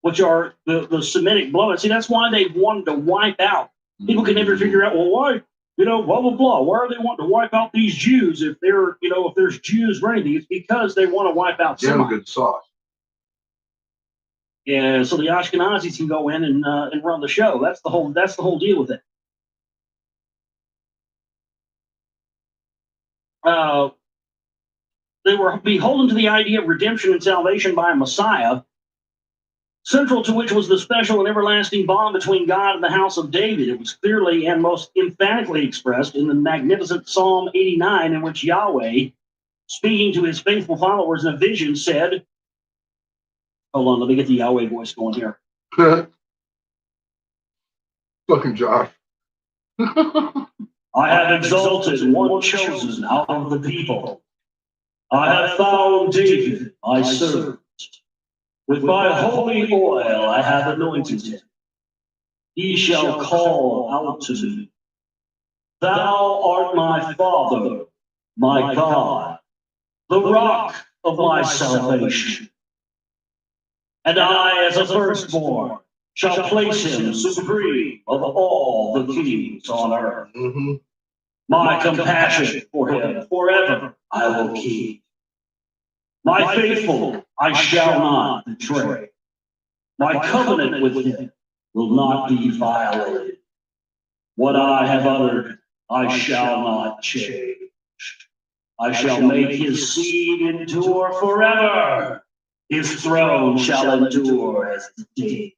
which are the Semitic blood. See, that's why they wanted to wipe out. People can never figure out, well, why, blah, blah, blah. Why are they wanting to wipe out these Jews if they're, if there's Jews or anything? It's because they want to wipe out Damn Semites. good sauce. Yeah, so the Ashkenazis can go in and run the show. That's the whole deal with it. They were beholden to the idea of redemption and salvation by a Messiah, central to which was the special and everlasting bond between God and the house of David. It was clearly and most emphatically expressed in the magnificent Psalm 89, in which Yahweh, speaking to his faithful followers in a vision, said, hold on, let me get the Yahweh voice going here. Fucking Josh. I have exalted one chosen out of the people. I have found David, my servant. With my holy oil I have anointed him. He shall call out to me. Thou art my Father, my God, the rock of my salvation. And I, as a firstborn, shall place him supreme of all the kings on earth. Mm-hmm. My compassion for him forever I will keep. My faithful I shall not betray. My covenant with him will not be violated. What I have uttered I shall not change. I shall make his seed endure forever. His throne shall endure as the days.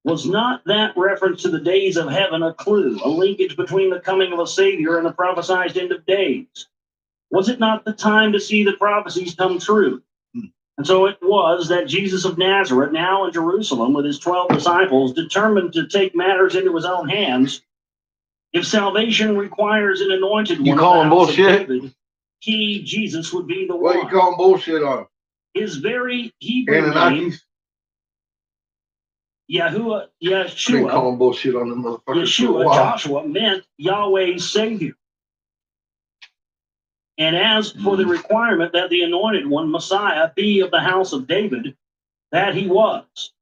Was not that reference to the days of heaven a clue, a linkage between the coming of a Savior and the prophesied end of days? Was it not the time to see the prophecies come true? And so it was that Jesus of Nazareth, now in Jerusalem with his 12 disciples, determined to take matters into his own hands. If salvation requires an anointed one, You calling bullshit? David, he, Jesus, would be the What one. you calling bullshit on? His very Hebrew name, Anunnakis? Yahuwah, I've been Yeshua, calling bullshit on them motherfuckers for a Yeshua, while. Joshua, meant Yahweh's Savior. And as for the requirement that the anointed one, Messiah, be of the house of David, that he was.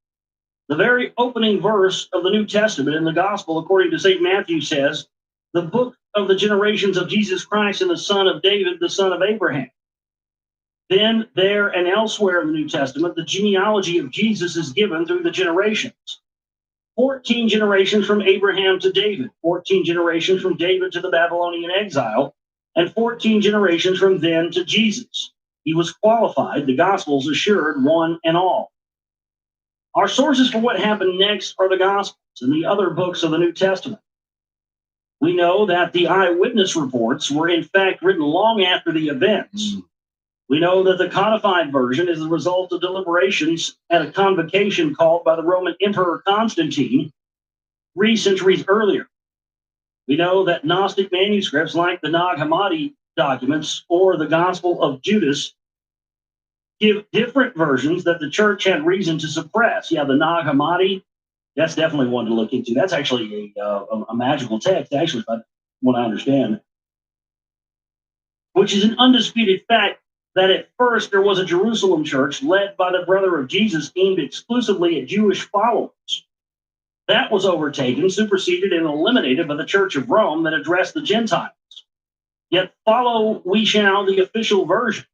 The very opening verse of the New Testament in the Gospel, according to St. Matthew, says, the book of the generations of Jesus Christ and the son of David, the son of Abraham. Then, there, and elsewhere in the New Testament, the genealogy of Jesus is given through the generations. 14 generations from Abraham to David, 14 generations from David to the Babylonian exile, and 14 generations from then to Jesus. He was qualified, the Gospels assured one and all. Our sources for what happened next are the Gospels and the other books of the New Testament. We know that the eyewitness reports were in fact written long after the events. We know that the codified version is the result of deliberations at a convocation called by the Roman Emperor Constantine 3 centuries earlier. We know that Gnostic manuscripts like the Nag Hammadi documents or the Gospel of Judas give different versions that the church had reason to suppress. Yeah, the Nag Hammadi, that's definitely one to look into. That's actually a magical text, actually, from what I understand, which is an undisputed fact that at first there was a Jerusalem church led by the brother of Jesus aimed exclusively at Jewish followers. That was overtaken, superseded, and eliminated by the Church of Rome that addressed the Gentiles. Yet follow we shall the official version,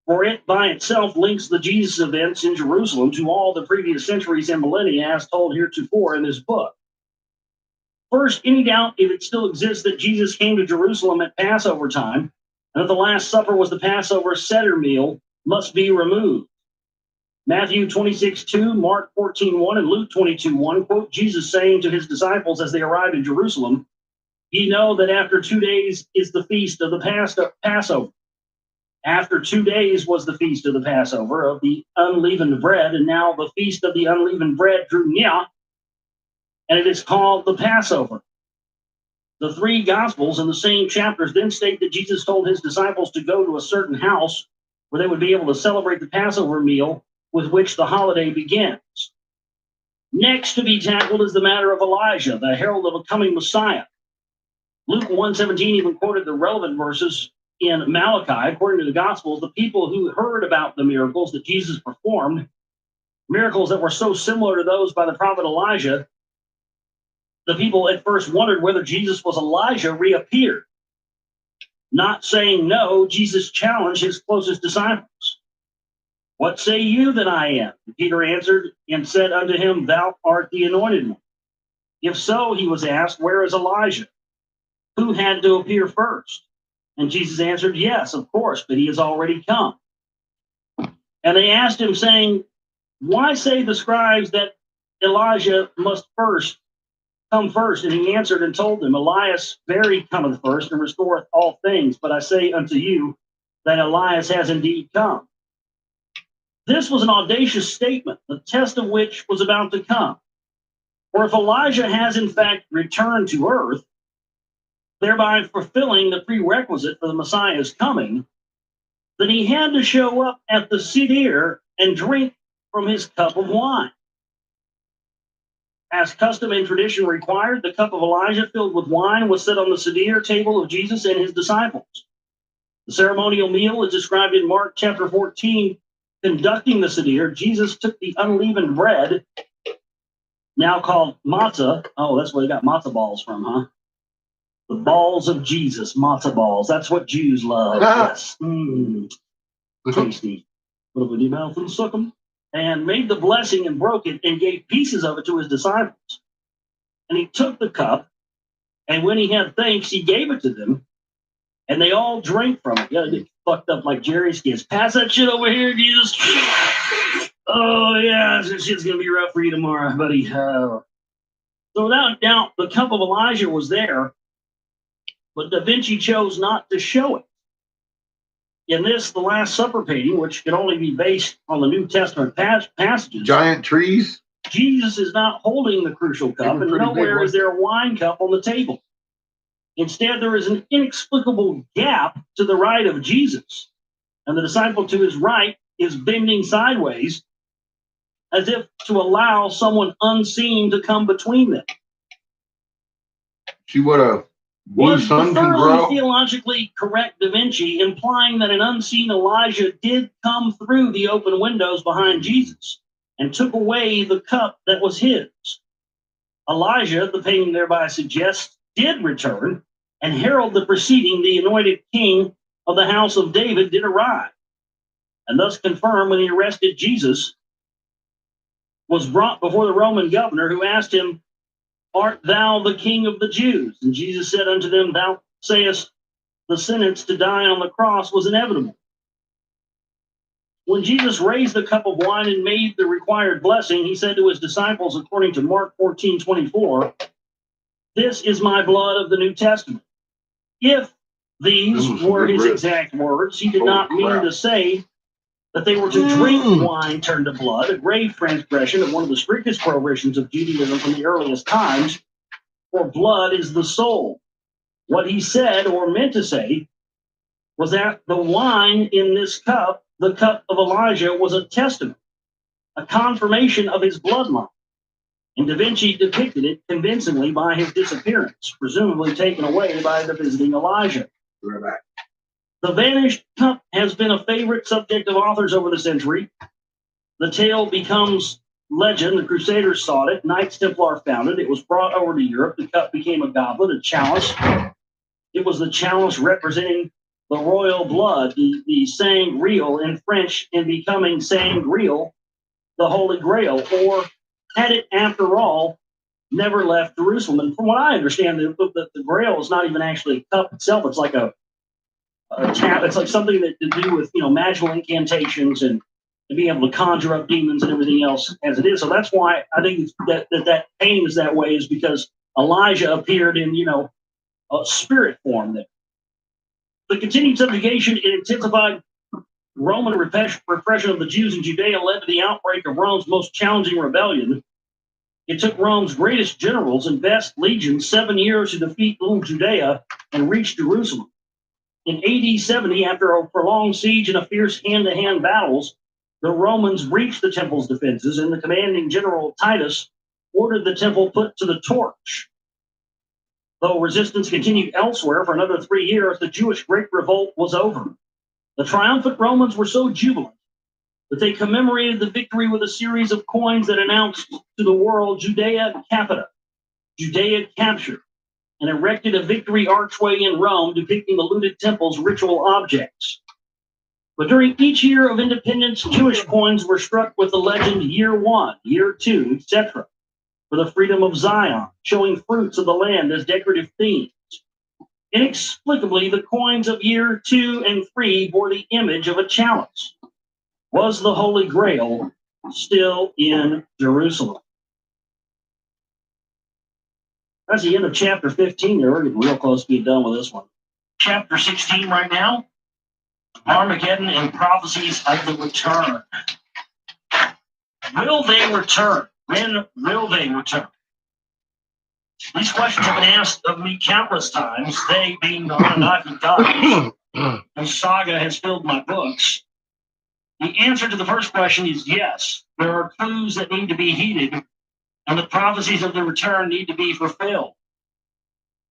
for it by itself links the Jesus events in Jerusalem to all the previous centuries and millennia as told heretofore in this book. First, any doubt if it still exists that Jesus came to Jerusalem at Passover time, and that the Last Supper was the Passover Seder meal, must be removed. Matthew 26:2, Mark 14:1, and Luke 22:1 quote Jesus saying to his disciples as they arrived in Jerusalem, "Ye know that after 2 days is the feast of the Passover." After 2 days was the feast of the Passover of the unleavened bread, and now the feast of the unleavened bread drew near, and it is called the Passover. The 3 Gospels in the same chapters then state that Jesus told his disciples to go to a certain house where they would be able to celebrate the Passover meal with which the holiday begins. Next to be tackled is the matter of Elijah, the herald of a coming Messiah. Luke 1:17 even quoted the relevant verses in Malachi. According to the Gospels, the people who heard about the miracles that Jesus performed, miracles that were so similar to those by the prophet Elijah, the people at first wondered whether Jesus was Elijah reappeared. Not saying no, Jesus challenged his closest disciples. "What say you that I am?" Peter answered and said unto him, "Thou art the anointed one." If so, he was asked, "Where is Elijah? Who had to appear first?" And Jesus answered, "Yes, of course, but he has already come." And they asked him, saying, "Why say the scribes that Elijah must come first?" And he answered and told them, "Elias very cometh first and restoreth all things. But I say unto you that Elias has indeed come." This was an audacious statement, the test of which was about to come. For if Elijah has in fact returned to earth, thereby fulfilling the prerequisite for the Messiah's coming, then he had to show up at the Seder and drink from his cup of wine. As custom and tradition required, the cup of Elijah filled with wine was set on the Seder table of Jesus and his disciples. The ceremonial meal is described in Mark chapter 14. Conducting the Seder, Jesus took the unleavened bread, now called matzah. Oh, that's where they got matzah balls from, huh? The balls of Jesus, matzah balls. That's what Jews love. Yes. Tasty. Put them in your mouth and suck them. And made the blessing and broke it and gave pieces of it to his disciples. And he took the cup, and when he had thanks, he gave it to them, and they all drank from it. Yeah, they fucked up like Jerry's kids. "Pass that shit over here, Jesus." "Oh, yeah, this shit's going to be rough for you tomorrow, buddy." So without doubt, the cup of Elijah was there, but Da Vinci chose not to show it. In this, the Last Supper painting, which can only be based on the New Testament passages, Giant trees. Jesus is not holding the crucial cup, and nowhere is there a wine cup on the table. Instead, there is an inexplicable gap to the right of Jesus, and the disciple to his right is bending sideways as if to allow someone unseen to come between them. See what a blue Was the sun can thoroughly grow? theologically correct Da Vinci implying that an unseen Elijah did come through the open windows behind Jesus and took away the cup that was his? Elijah, the painting thereby suggests, did return and herald the proceeding. The anointed king of the house of David did arrive, and thus confirm when he arrested Jesus, was brought before the Roman governor, who asked him, "Art thou the king of the Jews?" And Jesus said unto them, "Thou sayest the sentence to die on the cross was inevitable." When Jesus raised the cup of wine and made the required blessing, he said to his disciples, according to Mark 14:24, "This is my blood of the New Testament." If these Those were good his riffs. exact words, he did Holy not mean crap. to say that they were to drink wine turned to blood, a grave transgression of one of the strictest prohibitions of Judaism from the earliest times, for blood is the soul. What he said or meant to say was that the wine in this cup, the cup of Elijah, was a testament, a confirmation of his bloodline. And Da Vinci depicted it convincingly by his disappearance, presumably taken away by the visiting Elijah. Right back. The vanished cup has been a favorite subject of authors over the century. The tale becomes legend. The Crusaders sought it. Knights Templar found it. It was brought over to Europe. The cup became a goblet, a chalice. It was the chalice representing the royal blood, the sang real in French, in becoming sang real, the Holy Grail, or had it, after all, never left Jerusalem. And from what I understand, the Grail is not even actually a cup itself. It's like a tap. It's like something that to do with magical incantations and being able to conjure up demons and everything else as it is. So that's why I think it's that pain is that way, is because Elijah appeared in a spirit form there. The continued subjugation and intensified Roman repression of the Jews in Judea led to the outbreak of Rome's most challenging rebellion. It took Rome's greatest generals and best legions 7 years to defeat little Judea and reach Jerusalem. In AD 70, after a prolonged siege and a fierce hand-to-hand battles, the Romans breached the temple's defenses, and the commanding general Titus ordered the temple put to the torch. Though resistance continued elsewhere for another 3 years, the Jewish Great Revolt was over. The triumphant Romans were so jubilant that they commemorated the victory with a series of coins that announced to the world Judea Capita, Judea captured, and erected a victory archway in Rome depicting the looted temple's ritual objects. But during each year of independence, Jewish coins were struck with the legend Year 1, Year 2, etc., for the freedom of Zion, showing fruits of the land as decorative themes. Inexplicably, the coins of Year 2 and 3 bore the image of a chalice. Was the Holy Grail still in Jerusalem? That's the end of chapter 15 there. We're getting real close to being done with this one. Chapter 16 right now. Armageddon and prophecies of the return. Will they return? When will they return? These questions have been asked of me countless times, they being the Anunnaki gods, and saga has filled my books. The answer to the first question is yes. There are clues that need to be heeded, and the prophecies of the return need to be fulfilled.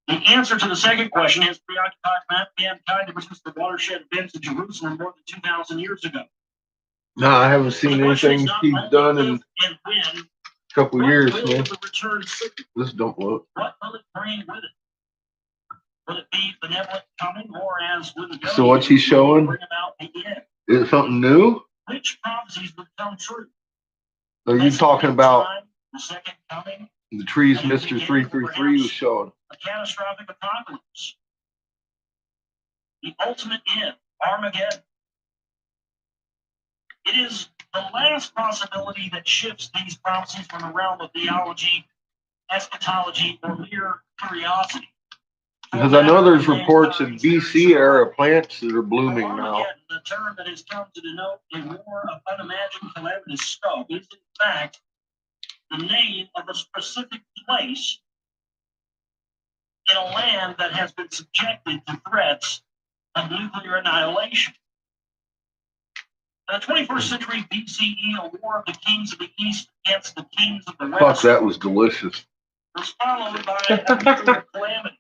The answer to the second question has preoccupied mankind ever since the watershed events in Jerusalem more than 2,000 years ago. No, I haven't seen anything he's done in and when, a couple what years, will man. the return signal? This don't look. What will it bring with it? Will it be benevolent coming, or as with the So what's he showing? bring about the end? Is it something new? Which prophecies will come true? Are you talking about the second coming, the trees Mr. 333 was showing? a catastrophic apocalypse, the ultimate end, Armageddon? It is the last possibility that shifts these prophecies from the realm of theology, eschatology, or mere curiosity. Because I know there's reports of BC era plants that are blooming now. Armageddon, the term that has come to denote a war of unimagined calamitous scope, is in fact the name of a specific place in a land that has been subjected to threats of nuclear annihilation. In the 21st century BCE, a war of the kings of the East against the kings of the Fuck, West that was delicious. was followed by a nuclear calamity.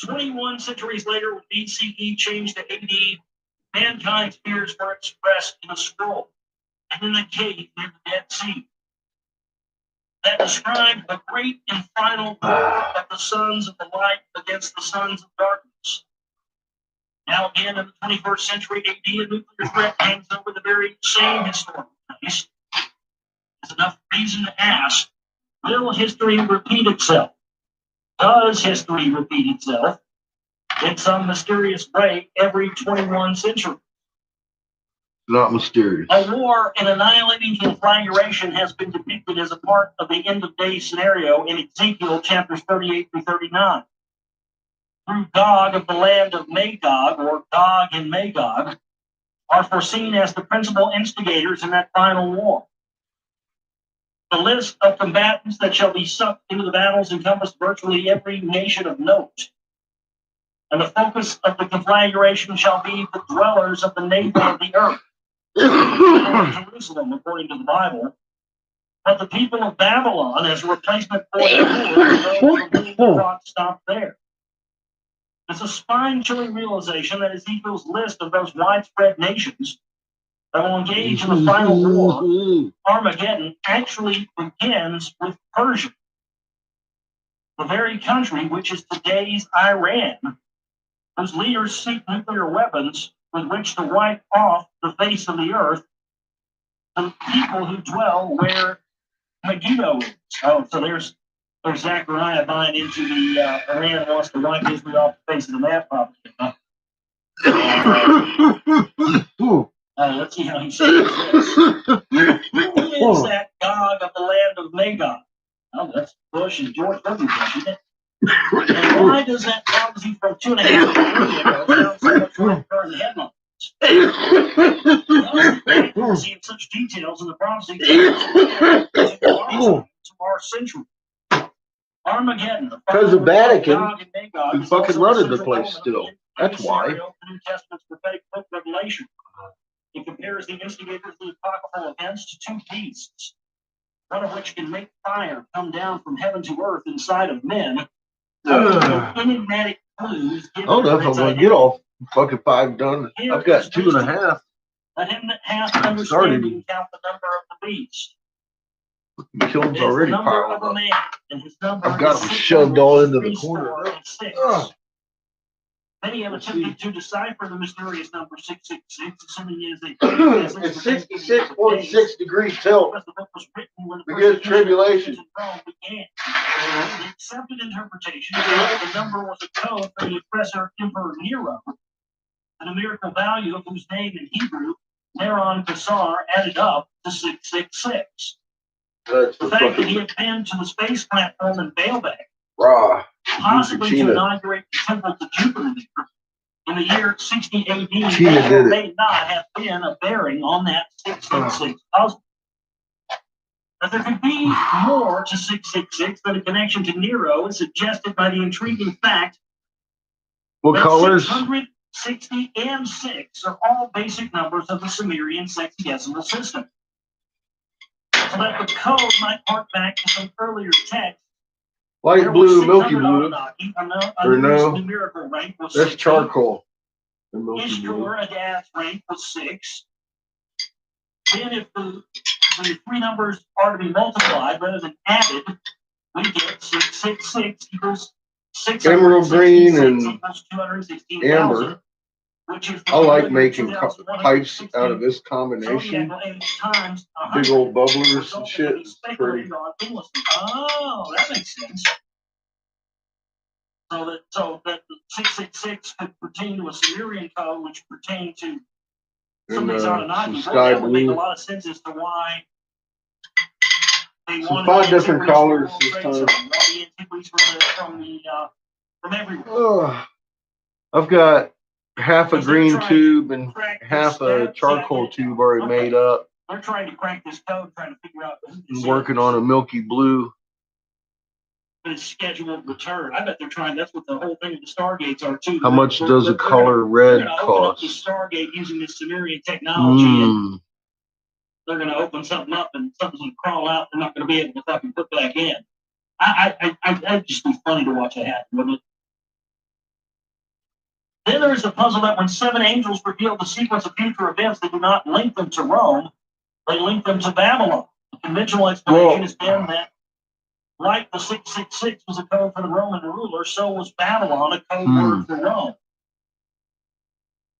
21 centuries later, when BCE changed to AD, mankind's fears were expressed in a scroll and in a cave near the Dead Sea that described a great and final war of the sons of the light against the sons of darkness. Now again, in the 21st century AD, a nuclear threat hangs over the very same historical place. There's enough reason to ask, will history repeat itself? Does history repeat itself in some mysterious way every 21 centuries? Not mysterious. A war in annihilating conflagration has been depicted as a part of the end of days scenario in Ezekiel chapters 38 through 39. Through Gog of the land of Magog, or Gog and Magog, are foreseen as the principal instigators in that final war. The list of combatants that shall be sucked into the battles encompassed virtually every nation of note. And the focus of the conflagration shall be the dwellers of the navel of the earth. Jerusalem, according to the Bible, but the people of Babylon as a replacement for the clock stopped there. It's a spine-chilling realization that Ezekiel's list of those widespread nations that will engage in the final war, Armageddon, actually begins with Persia, the very country which is today's Iran, whose leaders seek nuclear weapons with which to wipe off the face of the earth the people who dwell where Megiddo is. Oh, so there's Zechariah buying into the Iran wants to wipe Israel off the face of the map prophecy. Let's see how he says this. Who is that Gog of the land of Magog? Oh, that's Bush and George W. Bush, isn't it? And why does that prophecy from 2.5 years ago sound so much like current headlines? Seeing such details in the prophecy to our century. Armageddon. Because the Vatican Gog and Magog is fucking running the place still. That's why. The New Testament's prophetic book Revelation. It compares the instigators of the apocryphal events to two beasts, one of which can make fire come down from heaven to earth inside of men. Enigmatic clues. I don't know if I'm going to get all fucking 5 done. I've got 2.5. Let him that hath understanding count the number of the beast. The kiln's already the number piled of a up. man, and his number I've got is them 600, shoved all into the 3 corner. score and 6. Many have attempted to decipher the mysterious number 666, assuming it is a It's 66.6 degrees tilt. because the book was written when the Because tribulation. in Rome began. The accepted interpretation is that the number was a code for the oppressor Emperor Nero, the numerical value of whose name in Hebrew, Neron Kassar, added up to 666. That's The the fact that he fucking had been to the space platform in Baalbek, raw. possibly to China. inaugurate the temple to Jupiter in the year 60 AD, China may did or it. may not have been a bearing on that 666 puzzle. But there could be more to 666 than a connection to Nero is suggested by the intriguing fact What that colors? 600, 60, and 6 are all basic numbers of the Sumerian sexagesimal system. So that the code might hark back to some earlier text. Light There blue, was milky 600 blue. Anunnaki, Or no. numerical rank was That's 60. charcoal. The milky blue. Ishtar Adad's rank was 6. Then if the 3 numbers are to be multiplied rather than added, we get 666 equals 666 Emerald green and equals 216,000, amber. which is I like making pipes out of this combination. times Big old bubblers and shit. It's pretty. Oh, that makes sense. So that the 666 could pertain to a Sumerian code, which pertained to some And of these some Anunnaki. sky That would make a blue. lot of sense as to why they Some wanted 5 the different antiquities colors from this the time. World Trade Center, all the antiquities from everywhere. Ugh. I've got half a Because they're green trying tube and Crack this half a stat- charcoal stat- tube already Okay. made up. They're trying to crack this code, trying to figure out who this I'm working is. on a milky blue. His scheduled return. I bet they're trying. That's what the whole thing of the Stargates are too. How much They're- does a they're gonna- color they're red gonna open up the cost? Stargate using this Sumerian technology, and Mm. they're going to open something up, and something's going to crawl out. They're not going to be able to fucking put back in. That'd just be funny to watch it happen, wouldn't it? Then there is the puzzle that when 7 angels reveal the sequence of future events, they do not link them to Rome; they link them to Babylon. The conventional explanation has been that, like the 666 was a code for the Roman ruler, so was Babylon a code word for Rome.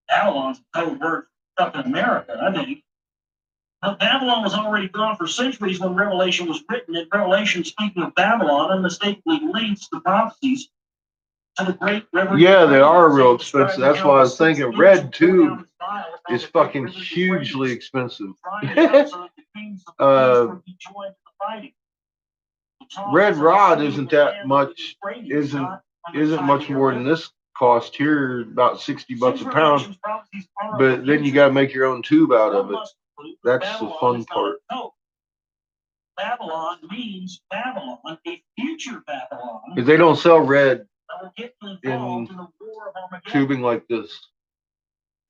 Babylon's a code word for stuff in America, I think. But Babylon was already gone for centuries when Revelation was written, and Revelation, speaking of Babylon, unmistakably links the prophecies to the great Reverend Yeah, they are real describing expensive. That's how why I was the thinking 6 red inch poured down tube his vial is while the fucking great Reverend hugely Euphrates expensive. trying to help so that the kings of the east would be joined to the fighting. The talk Red was of rod the isn't sea of the that land much, of the Euphrates, isn't not on the isn't much Tiberian more than River. this cost here, about $60 a Since pound. Revelation's prophecies are of But the then you future, got to make your own tube out one of it. must conclude that That's the Babylon fun is not part. a hope. Babylon means Babylon, a future Babylon, Because they don't sell red that will get involved in the war of Armageddon. tubing like this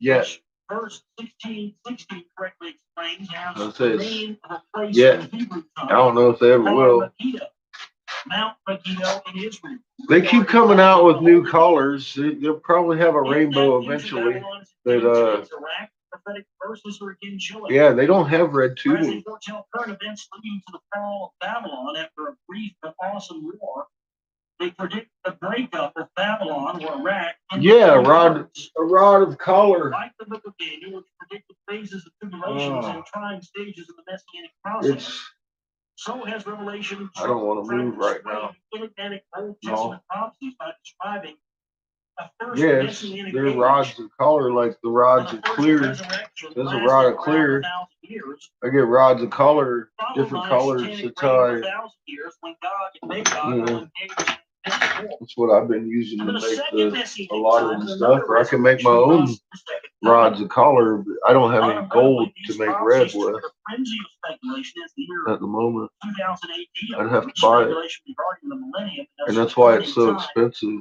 yet. Which verse 16:16 correctly explains as It the says, name of a place yeah. in Hebrew tongue I don't know if they ever called will. Megiddo, Mount Megiddo in Israel. They keep coming out with new colors. They'll probably have a rainbow eventually. But prophetic verses are again showing. yeah, they don't have red As they tubing. foretell current events leading to the fall of Babylon after a brief but awesome war, they predict the breakup of Babylon or Iraq. Yeah, a rod of color. Like the book of Daniel, which predicted phases of tribulations and trying stages of the messianic process. It's. So has Revelation. I don't want to move right now. Enigmatic Old Testament prophecies by describing a first Yes, messianic they're age rods of color like the rods of clear. There's a rod of clear. I get rods of color, different colors. That's how I. That's what I've been using to make a lot of the stuff. Or I can make my own rods of color, but I don't have any gold to make red with at the moment. I'd have to buy it, and that's why it's so expensive.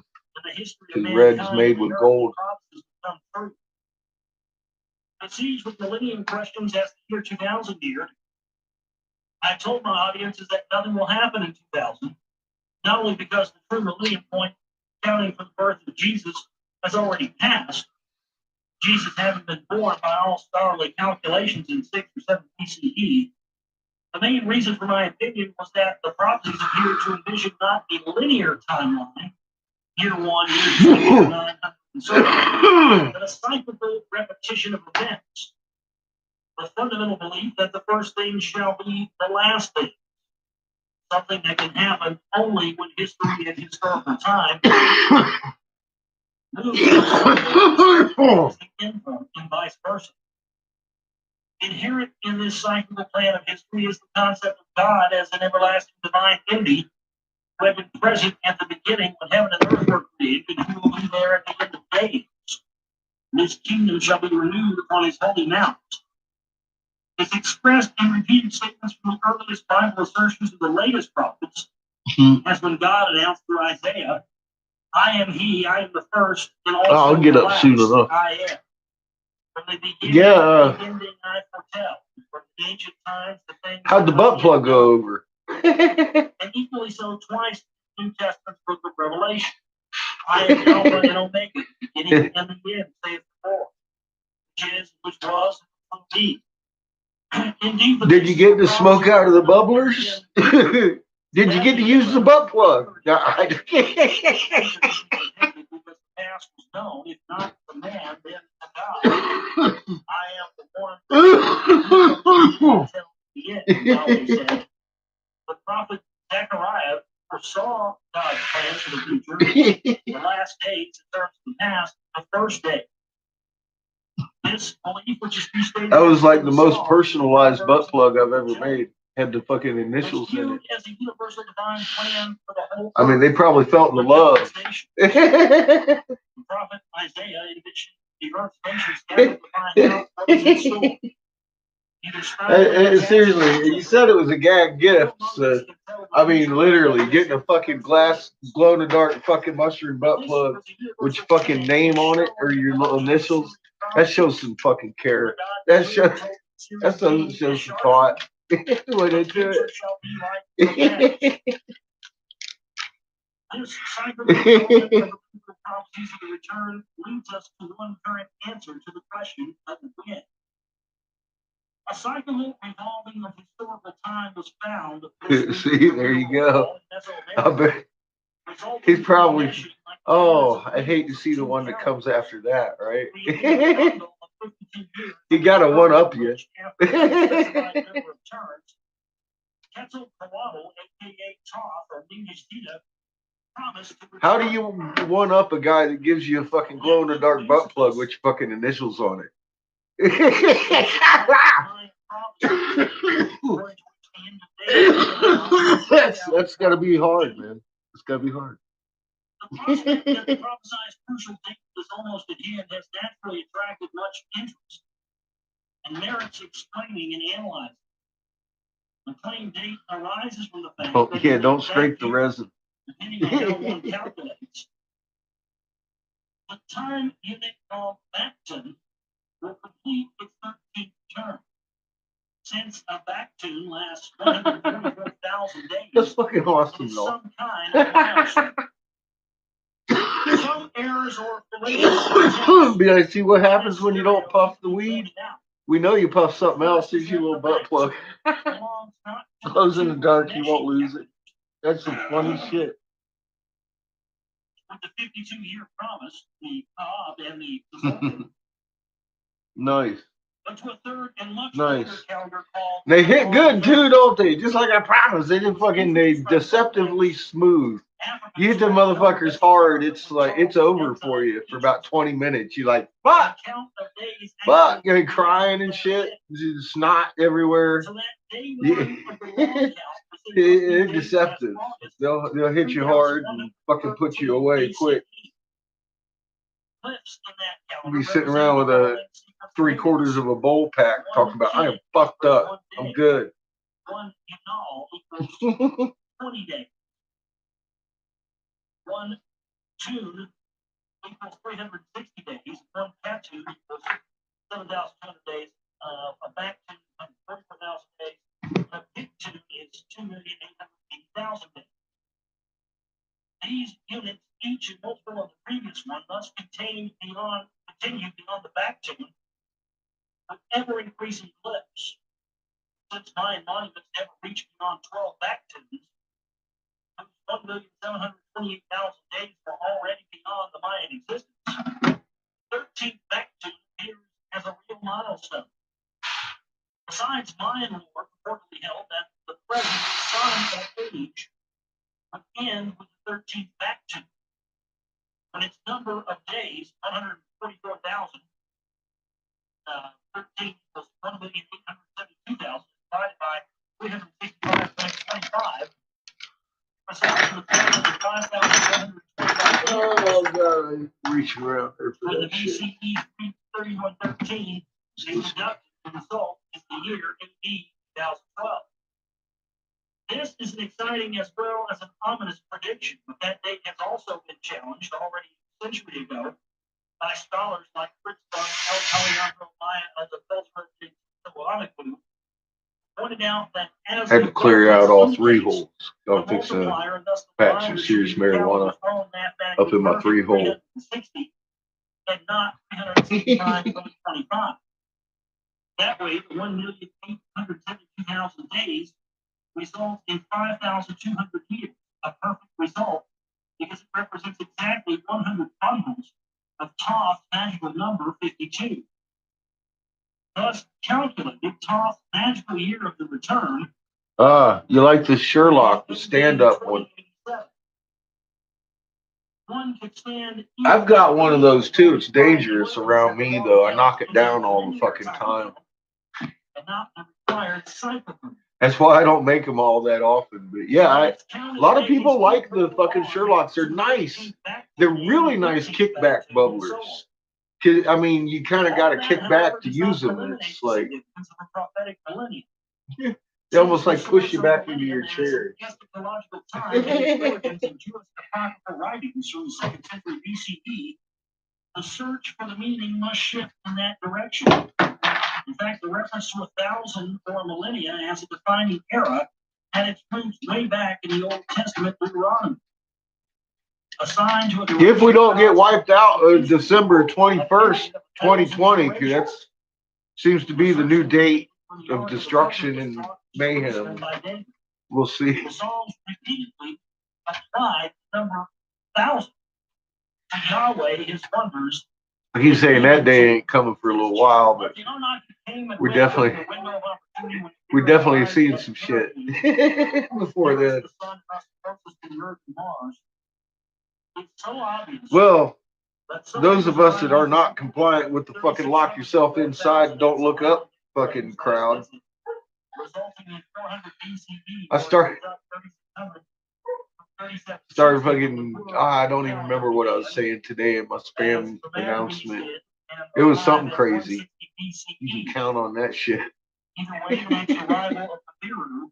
Because red's made with gold. The siege with millennium questions as the year 2000 year. I told my audiences that nothing will happen in 2000, not only because the true millennium point counting for the birth of Jesus has already passed, Jesus having been born by all scholarly calculations in 6 or 7 BCE. The main reason for my opinion was that the prophecies appear to envision not a linear timeline, year 1, year 2, year 900, and so on, but a cyclical repetition of events. The fundamental belief that the first thing shall be the last thing, something that can happen only when history and historical time move the endpoint and vice versa. Inherent in this cyclical plan of history is the concept of God as an everlasting divine entity who had been present at the beginning when heaven and earth were created, and who will be there at the end of days. And his kingdom shall be renewed upon his holy mount. It's expressed in repeated statements from the earliest Bible assertions of the latest prophets, as when God announced through Isaiah, I am he, I am the first, and also I'll get the up last, soon enough. I am. From the beginning, Yeah. the ending I foretell. From the ancient times, the things How'd the butt plug go over? and equally so twice in the New Testament's book of Revelation. I am Alpha and Omega, beginning and the end, saith the Lord, which is, which was, and will be. Indeed, Did you get the smoke out of the bubblers? Did you get to use the butt plug? past was known, if not the man, then the God. I am the one until the end, Yahweh said. The prophet Zechariah foresaw God's plans for the future, the last days in terms of the past, the first day. This belief, which is restated, That was like the most personalized butt plug I've ever made. Had the fucking initials in it. as a universal divine plan for the whole I mean, they probably felt the love. The prophet Isaiah envisioned the earth's nations gathered to find out what was in store. Seriously, you said it was a gag gift. So, I mean, literally, getting a fucking glass, glow-in-the-dark fucking mushroom butt plug with your fucking name on it or your little initials, that shows some fucking care. That shows some thought. Went into it. This cycle of prophecies of the return leads us to one current answer to the question of when. A cycle revolving of historical time was found. See, there you go. I bet he's probably. Oh, I hate to see the one that comes after that, right? He got to one up you. Quetzalcoatl, aka Thoth or Ningishita, promised to How do you one up a guy that gives you a fucking glow in the dark butt plug with your fucking initials on it? that's gotta be hard, man. It's gotta be hard. The prospect that the prophesized crucial date is almost at hand has naturally attracted much interest and merits explaining and analyzing. The claim date arises from the fact that Yeah, don't scrape the resin. depending on how one calculates, the time unit called Bacton will complete its 13th term. Since a Bacton lasts 144,000 days, That's fucking awesome, it's though. some kind of milestone. Some errors or fallacies. Be like, see what happens when you don't puff the weed? We know you puff something else, gives you a little butt plug. Glows in the dark, you won't lose it. That's some funny shit. With the 52-year promise, the Cobb and the Consultant, Nice. but to a third and much Nice. older calendar called. They hit good too, don't they? Just like I promised. They deceptively smooth. You hit the motherfuckers hard, it's like it's over for you for about 20 minutes. You're like, fuck, fuck, you're crying and shit, snot everywhere. It's deceptive. They'll hit you hard and fucking put you away quick. You'll be sitting around with a 3/4 of a bowl pack talking about, I am fucked up. I'm good. 1 equals 20 days. 1 tune equals 360 days. 1 cat tune equals 7,200 days. A back tune is 44,000 days. A pig tune is 2,880,000 days. These units, each and multiple of the previous one, must continue beyond the back tune with ever increasing clips. Since 9 monuments never reached beyond 12 back tunes, 1,728,000 days were already beyond the Mayan existence. 13th back tune appears as a real milestone. Besides, Mayan lore purportedly held that the present sign of age would end with the 13th back tune, when its number of days, 144,000, 13 was 1,872,000 divided by 365.25. Oh god, I reach around there for When the that shit. BCE 3113 is deducted, the result is the year AD 2012. This is an exciting as well as an ominous prediction, but that date has also been challenged already a century ago by scholars like Fritz Buck, Alejandro Maya of the Feldsburg pointed out that as I had to clear out all 3 holes. Don't fix a patch some serious marijuana up in my 3 hole. And not 365.25. That way, 1,872,000 days results in 5,200 years, a perfect result because it represents exactly 100 bundles of Thoth's magical number 52. Thus, calculated Thoth's magical year of the return. You like the Sherlock, the stand-up one. One could stand. I've got one of those too. It's dangerous around me though. I knock it down all the fucking time. That's why I don't make them all that often. But yeah, a lot of people like the fucking Sherlocks. They're nice. They're really nice kickback bubblers. I mean, you kind of got to kick back to use them. It's like they almost like push you back into your chair. Writings from the 2nd century BCE, the search for the meaning must shift in that direction. In fact, the reference to 1,000 or millennia as a defining era had its roots way back in the Old Testament Deuteronomy. Assigned to a If we don't get wiped out December 21st, 2020, because that seems to be the new date of destruction and mayhem. We'll see. The Psalms repeatedly applied the number 1,000 to Yahweh, his wonders. I keep saying that day ain't coming for a little while, but we're definitely seeing some shit before then. It's so obvious. Well, that some those of us that are not people compliant with the fucking lock yourself inside and don't look up fucking crowd. resulting in 400 BCE. I started fucking, I don't even remember what I was saying today in my spam announcement. It was something crazy. You can count on that shit. Either way, makes the arrival of the Nibiru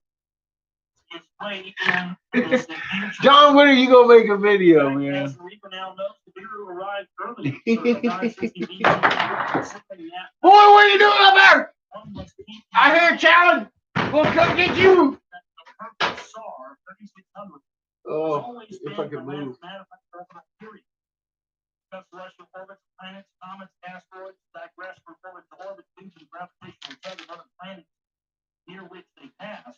its way in the distant future. John, when are you gonna make a video, man? As Rico now knows, the Nibiru arrived early, circa 960 BCE. Boy, what are you doing up there? I hear a challenge. We'll come get you. Oh, if I could move. Celestial orbits, planets, comets, asteroids, digress from orbit to orbit due to the gravitational tug of other planets near which they pass.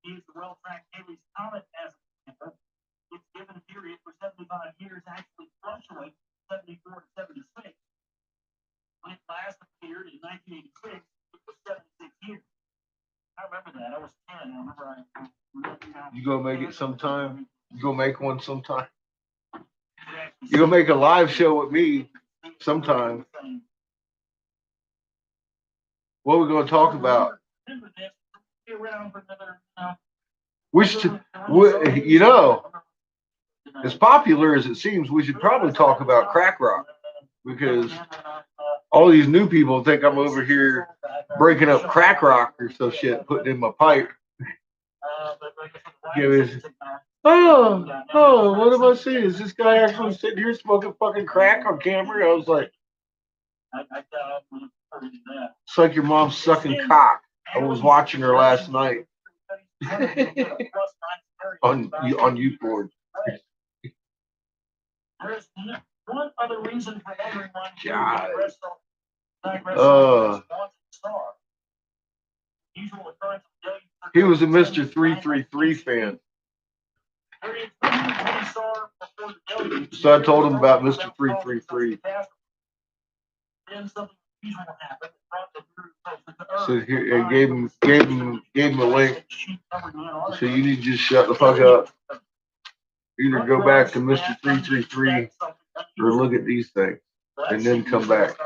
Use the well-tracked Halley's Comet as an example. Its given period for 75 years actually fluctuates 74 to 76. When it last appeared in 1986, it was 76 years. I remember that. I was 10. I remember You gonna make it sometime? You gonna make one sometime? You gonna make a live show with me sometime? What we gonna talk about? We should, you know, as popular as it seems, we should probably talk about crack rock, because all these new people think I'm over here breaking up crack rock or some shit, putting in my pipe. Oh, what am I seeing? Is this guy actually sitting here smoking fucking crack on camera? I was like, it's like your mom's sucking cock. I was watching her last night on YouPorn. There's one other reason for wondering why God. He was a Mr. 333 fan. So I told him about Mr. 333. So here, I gave him a link. So you need to just shut the fuck up. Either go back to Mr. 333 or look at these things and then come back.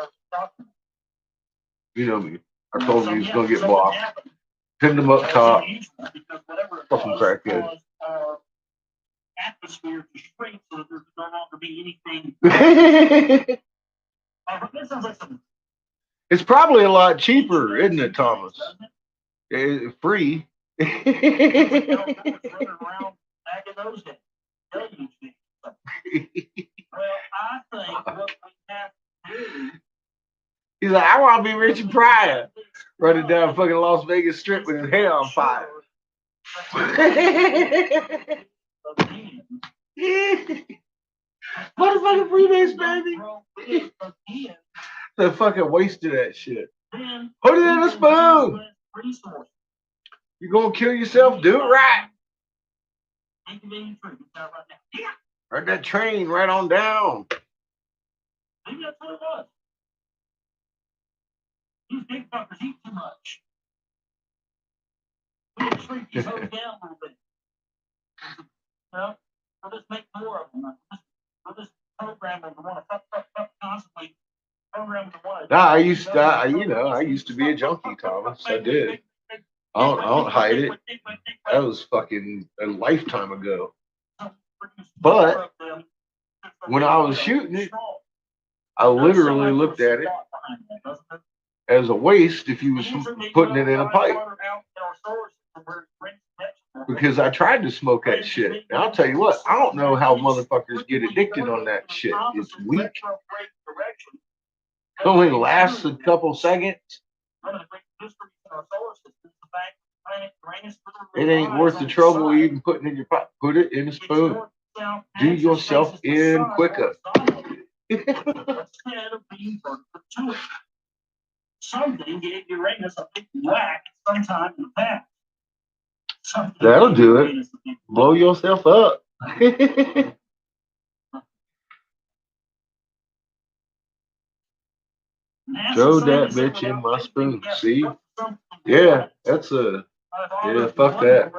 You know me. I told him he was gonna get blocked. Pinned him up top. Fucking crackhead. Atmosphere to shrink so that there's no longer be anything. It's probably a lot cheaper, isn't it, Thomas? It's free. He's like, I want to be Richard Pryor, running down fucking Las Vegas Strip with his hair on fire. Motherfucking Freebase, baby. The fucking waste of that shit. Put it in a spoon. You're gonna kill yourself, do it right. Ride that train right on down. Maybe that's what it was. These big fuckers eat too much. We need to shrink these hoes down a little bit. Well, we'll just make more of them. We'll just program them to want to fuck constantly. Program them to want to. Nah, I used to be a junkie, Thomas. I did. I don't hide it. That was fucking a lifetime ago. But when I was shooting it, I literally looked at it as a waste if you was putting it in a pipe. Because I tried to smoke that shit. And I'll tell you what, I don't know how motherfuckers get addicted on that shit. It's weak. It only lasts a couple seconds. It ain't worth the trouble even putting in your pot. Put it in a spoon. Do yourself in quicker. Something gave Uranus a big whack sometime in the past. That'll do it. Blow yourself up. Throw that bitch in my spoon. See? Yeah, that's a. Yeah, fuck that.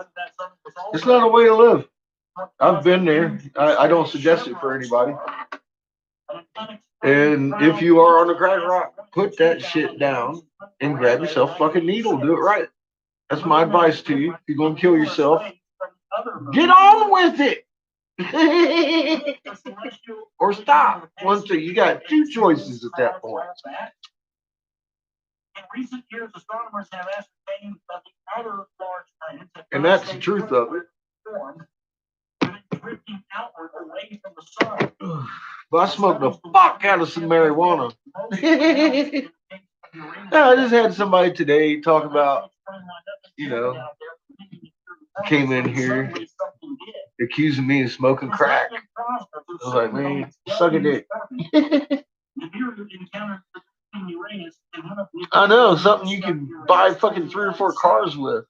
It's not a way to live. I've been there. I don't suggest it for anybody. And if you are on the crack rock, put that shit down and grab yourself a fucking needle. Do it right. That's my advice to you. If you're going to kill yourself, get on with it. Or stop. Once you got two choices at that point. In recent years, astronomers have ascertained that the outer large planets, and that's the truth of it. Drifting outward away from the sun. But I smoked the fuck out of some marijuana. I just had somebody today talk about, came in here accusing me of smoking crack. I was like, man, suck a dick. I know, something you can buy fucking 3 or 4 cars with.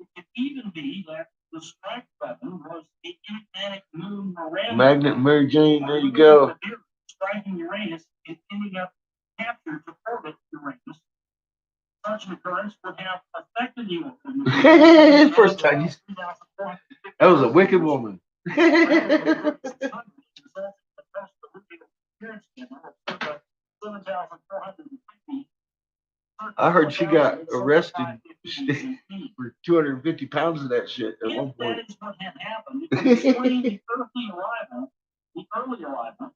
It could even be that the strike button was the enigmatic moon Miranda. Magnet Mary Jane, there you go. Striking Uranus and ending up captured to orbit Uranus. Such an occurrence would have affected you. First time you... That was a wicked woman. I heard she got arrested for 250 pounds of that shit at one point. That is what had happened. The early arrival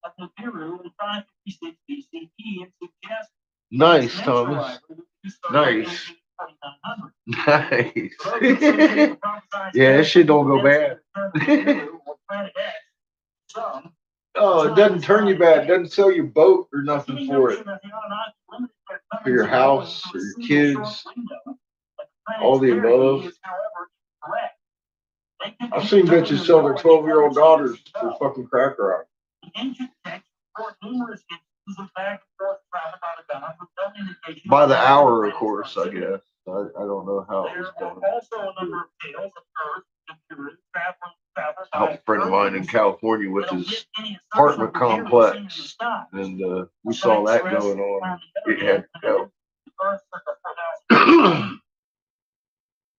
of Nibiru in 556 BCE and suggests nice, Thomas. Nice. Nice. Yeah, that shit don't go bad. Oh, it doesn't turn you bad. It doesn't sell your boat or nothing for it. For your house, or your kids, all the above. I've seen bitches sell their 12-year-old daughters for fucking crack rock. By the hour, of course, I guess. I don't know how it was done. I helped a friend of mine in California with his apartment complex, and we saw that going on. It had to go.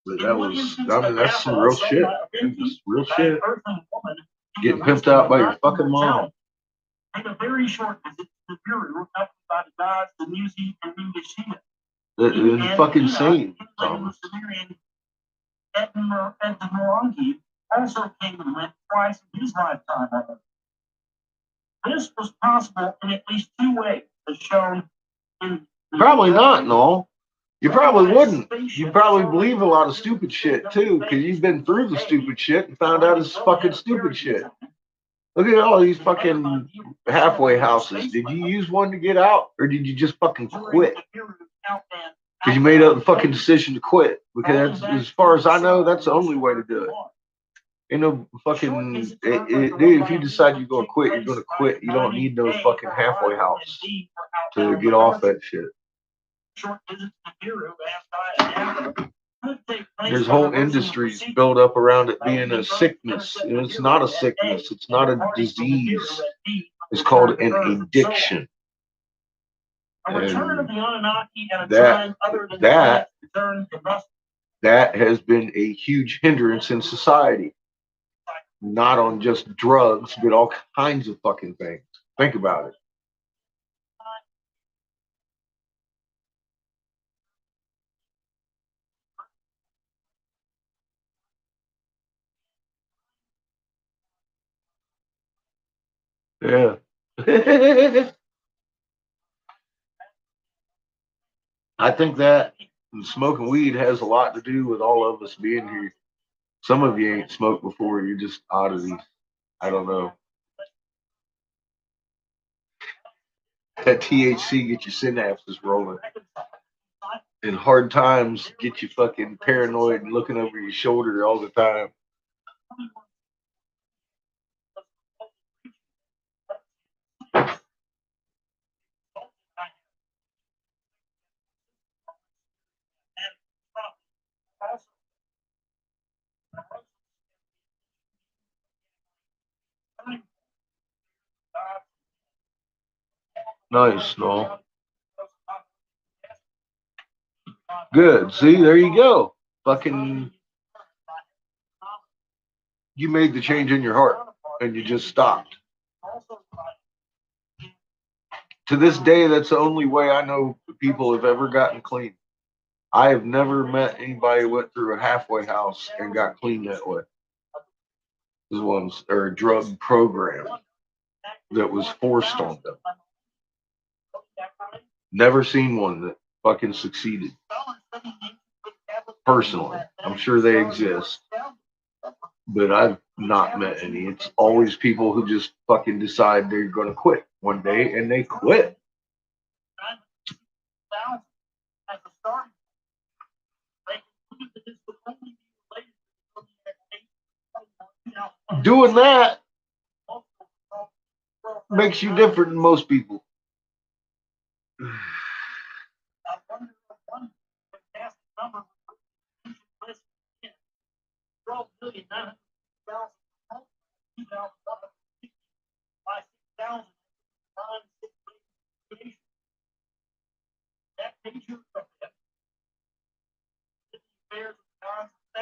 But that was, I mean, that's some real shit. Just real shit. Getting pimped out by your fucking mom. Take a very short visit to the Bureau, accompanied by the gods, the music, and Ningashima. It's fucking insane, Thomas. Edmurungi also came and went twice in his lifetime. This was possible in at least 2 ways, as shown in. Probably not, no. You probably wouldn't. You probably believe a lot of stupid shit too, because you've been through the stupid shit and found out it's fucking stupid shit. Look at all these fucking halfway houses. Did you use one to get out, or did you just fucking quit? Because you made a fucking decision to quit. Because that's, as far as I know, that's the only way to do it. Ain't no fucking, dude, if you decide you're going to quit, you're going to quit. You don't need no fucking halfway house to get off that shit. There's whole industries built up around it being a sickness. It's not a sickness. It's not a disease. It's called an addiction. And that has been a huge hindrance in society. Not on just drugs, but all kinds of fucking things. Think about it. Yeah. I think that smoking weed has a lot to do with all of us being here. Some of you ain't smoked before. You're just oddities. I don't know. That THC get your synapses rolling. And hard times get you fucking paranoid and looking over your shoulder all the time. Nice, no. Good. See, there you go. Fucking You made the change in your heart and you just stopped. To this day, that's the only way I know people have ever gotten clean. I have never met anybody who went through a halfway house and got clean that way. This one's or a drug program that was forced on them. Never seen one that fucking succeeded. Personally, I'm sure they exist, but I've not met any. It's always people who just fucking decide they're going to quit one day and they quit. Doing that makes you different than most people.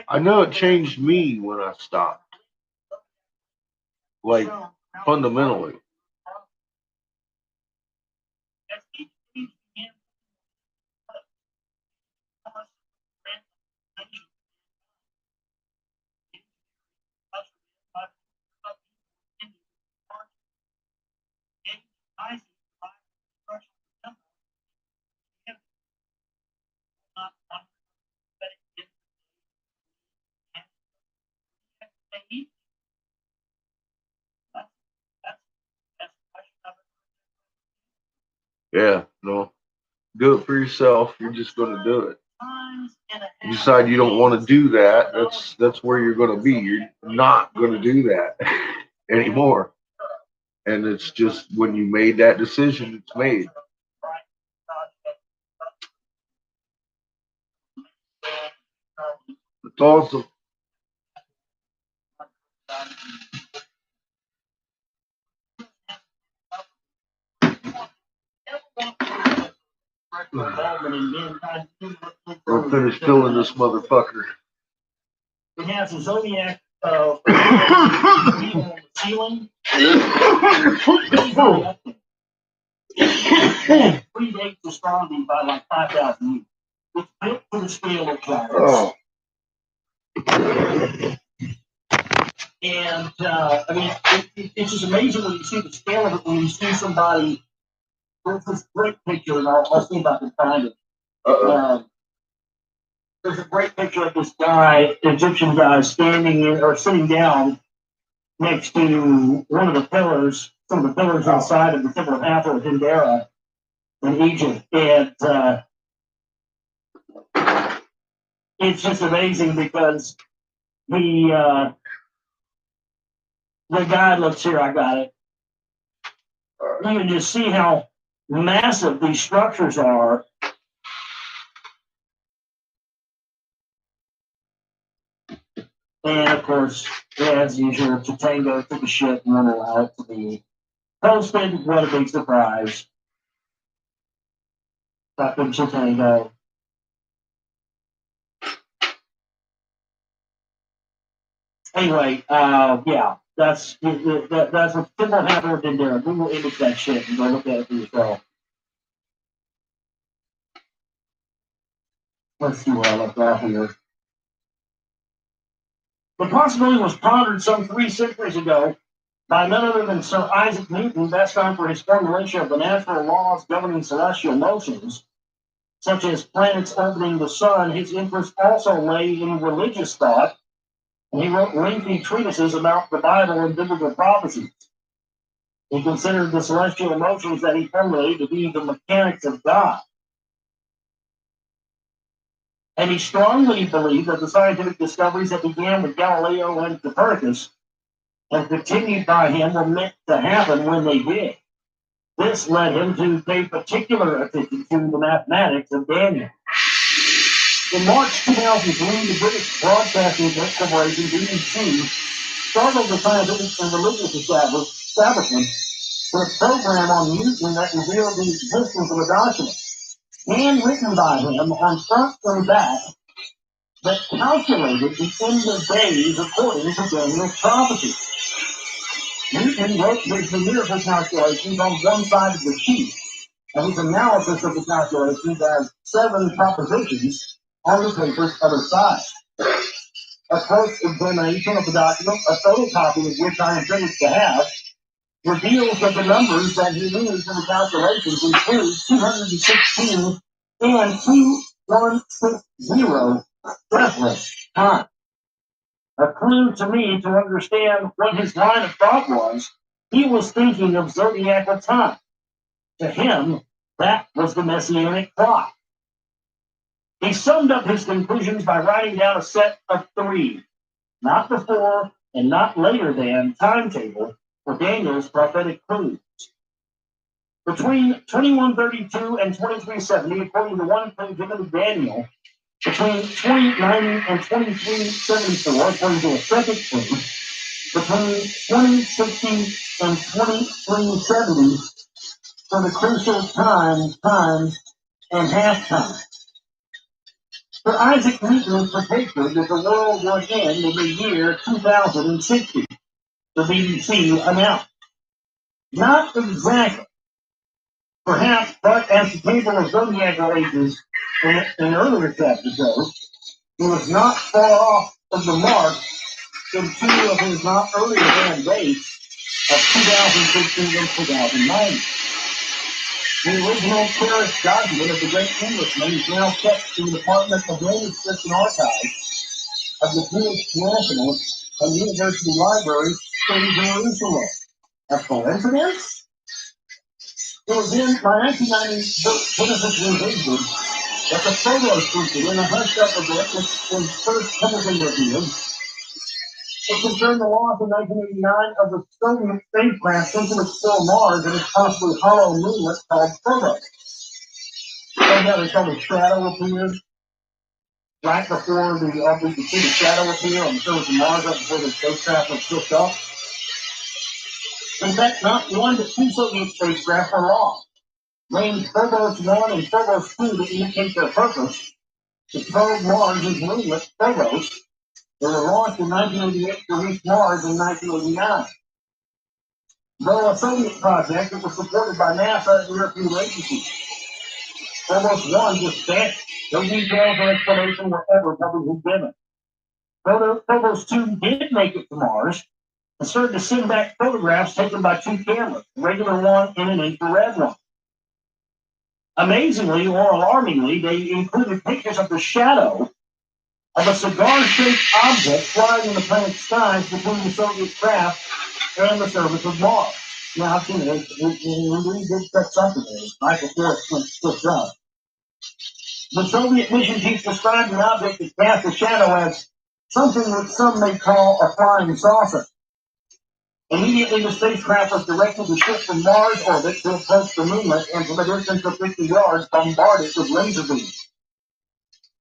I know it changed me when I stopped. Like, fundamentally. Yeah, no. Do it for yourself. You're just going to do it. You decide you don't want to do that. That's where you're going to be. You're not going to do that anymore. And it's just when you made that decision, it's made. It's awesome. We'll finish filling this motherfucker. It has a Zodiac ceiling. Predates astronomy by like 5,000 years. It's built for the scale of planets. Oh. And I mean, it's just amazing when you see the scale of it. When you see somebody, there's this great picture, and I'll see if I can find it. There's a great picture of this guy, Egyptian guy, standing in, or sitting down next to one of the pillars, some of the pillars inside of the temple of Hathor of Dendera in Egypt. And it's just amazing because the guy looks here, I got it. You can just see how massive these structures are. And of course, as usual, Chitango took a shit and won't allow it to be posted. What a big surprise. Fucking Chitango. Anyway, yeah, that's what Temple Hathor did there. Google image that shit and go look at it for yourself. Let's see what I left out here. The possibility was pondered some 3 centuries ago by none other than Sir Isaac Newton, best known for his formulation of the natural laws governing celestial motions, such as planets orbiting the sun. His interest also lay in religious thought, and he wrote lengthy treatises about the Bible and biblical prophecies. He considered the celestial motions that he formulated to be the mechanics of God. And he strongly believed that the scientific discoveries that began with Galileo and Copernicus and continued by him were meant to happen when they did. This led him to pay particular attention to the mathematics of Daniel. In March 2003, the British Broadcasting Corporation, BBC, startled the scientific and religious establishment with a program on Newton that revealed the existence of a document, handwritten by him on front and back, that calculated the end of days according to Daniel's prophecy. Newton wrote his numerical calculations on one side of the sheet, and his analysis of the calculations as 7 propositions on the paper's other side. A close examination of the document, a photocopy of which I am privileged to have, reveals that the numbers that he used in the calculations include 216 and 2160 reference time. A clue to me to understand what his line of thought was. He was thinking of zodiacal time. To him, that was the messianic clock. He summed up his conclusions by writing down a set of 3, not before and not later than timetable for Daniel's prophetic clues. Between 2132 and 2370, according to one clue given to Daniel, between 2090 and 2374, according to a second clue, between 2060 and 2370 for the crucial time, and half time. For Isaac Newton predicted that the world would end in the year 2060, the BBC announced. Not exactly, perhaps, but as the table of zodiacal ages in earlier chapters goes, he was not far off of the mark in 2 of his not earlier than dates of 2016 and 2009. The original cherished document of the great Englishman is now kept in the Department of Manuscripts and Archives of the Jewish National and University Library in Jerusalem. A coincidence? It was in my 1990 book, Genesis Revisited, that the photos featured in the hushed up event which was first publicly revealed. It concerned the loss in 1989 of the Soviet spacecraft thinking to explore Mars and its possibly hollow moonlet called Phobos. So now they call the shadow appeared right before the you could see the shadow appear on the surface of Mars right before the spacecraft was pushed off. In fact, not 1 but 2 Soviet spacecraft were lost. Named Phobos 1 and Phobos 2 to indicate their purpose to probe Mars' moonlet Phobos. They were launched in 1988 to reach Mars in 1989. Though a Soviet project, it was supported by NASA and European agencies. Phobos 1 just vanished. No details or explanation were ever publicly given. Phobos 2 did make it to Mars and started to send back photographs taken by 2 cameras, a regular one and an infrared one. Amazingly or alarmingly, they included pictures of the shadow of a cigar-shaped object flying in the planet's skies between the Soviet craft and the surface of Mars. Now, I've seen it. We did set something there right before it went pushed up. The Soviet mission chief described the object that cast a shadow as something that some may call a flying saucer. Immediately, the spacecraft was directed to shift from Mars orbit to approach the moonlet and from a distance of 50 yards bombard it with laser beams.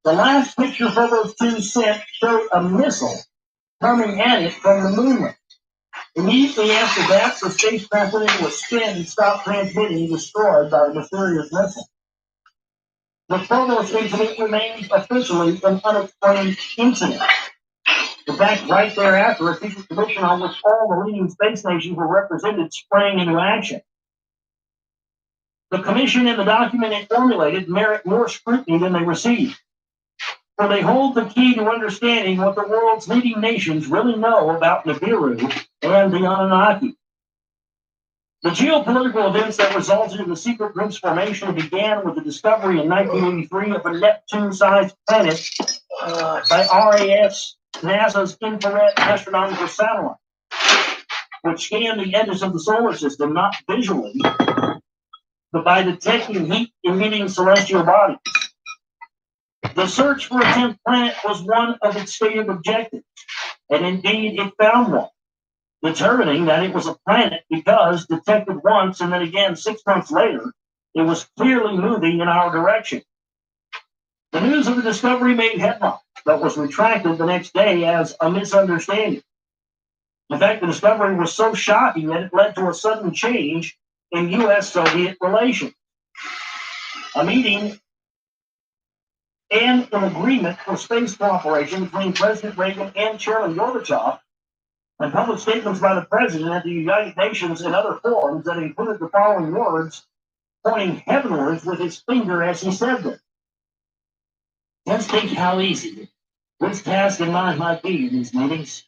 The last picture Phobos 2 sent showed a missile coming at it from the moonlet. Immediately after that, the spacecraft went into a spin and stopped transmitting, destroyed by the mysterious missile. The Phobos incident remains officially an unexplained incident. In fact, right thereafter, a secret commission on which all the leading space nations were represented sprang into action. The commission and the document it formulated merit more scrutiny than they received, for they hold the key to understanding what the world's leading nations really know about Nibiru and the Anunnaki. The geopolitical events that resulted in the secret group's formation began with the discovery in 1983 of a Neptune-sized planet by RAS, NASA's infrared astronomical satellite, which scanned the edges of the solar system not visually, but by detecting heat-emitting celestial bodies. The search for a 10th planet was one of its stated objectives, and indeed it found one, determining that it was a planet because, detected once and then again 6 months later, it was clearly moving in our direction. The news of the discovery made headlines, but was retracted the next day as a misunderstanding. In fact, the discovery was so shocking that it led to a sudden change in U.S.-Soviet relations. A meeting and an agreement for space cooperation between President Reagan and Chairman Gorbachev, and public statements by the president at the United Nations and other forums that included the following words, pointing heavenwards with his finger as he said them. Just think how easy this task in mind might be in these meetings.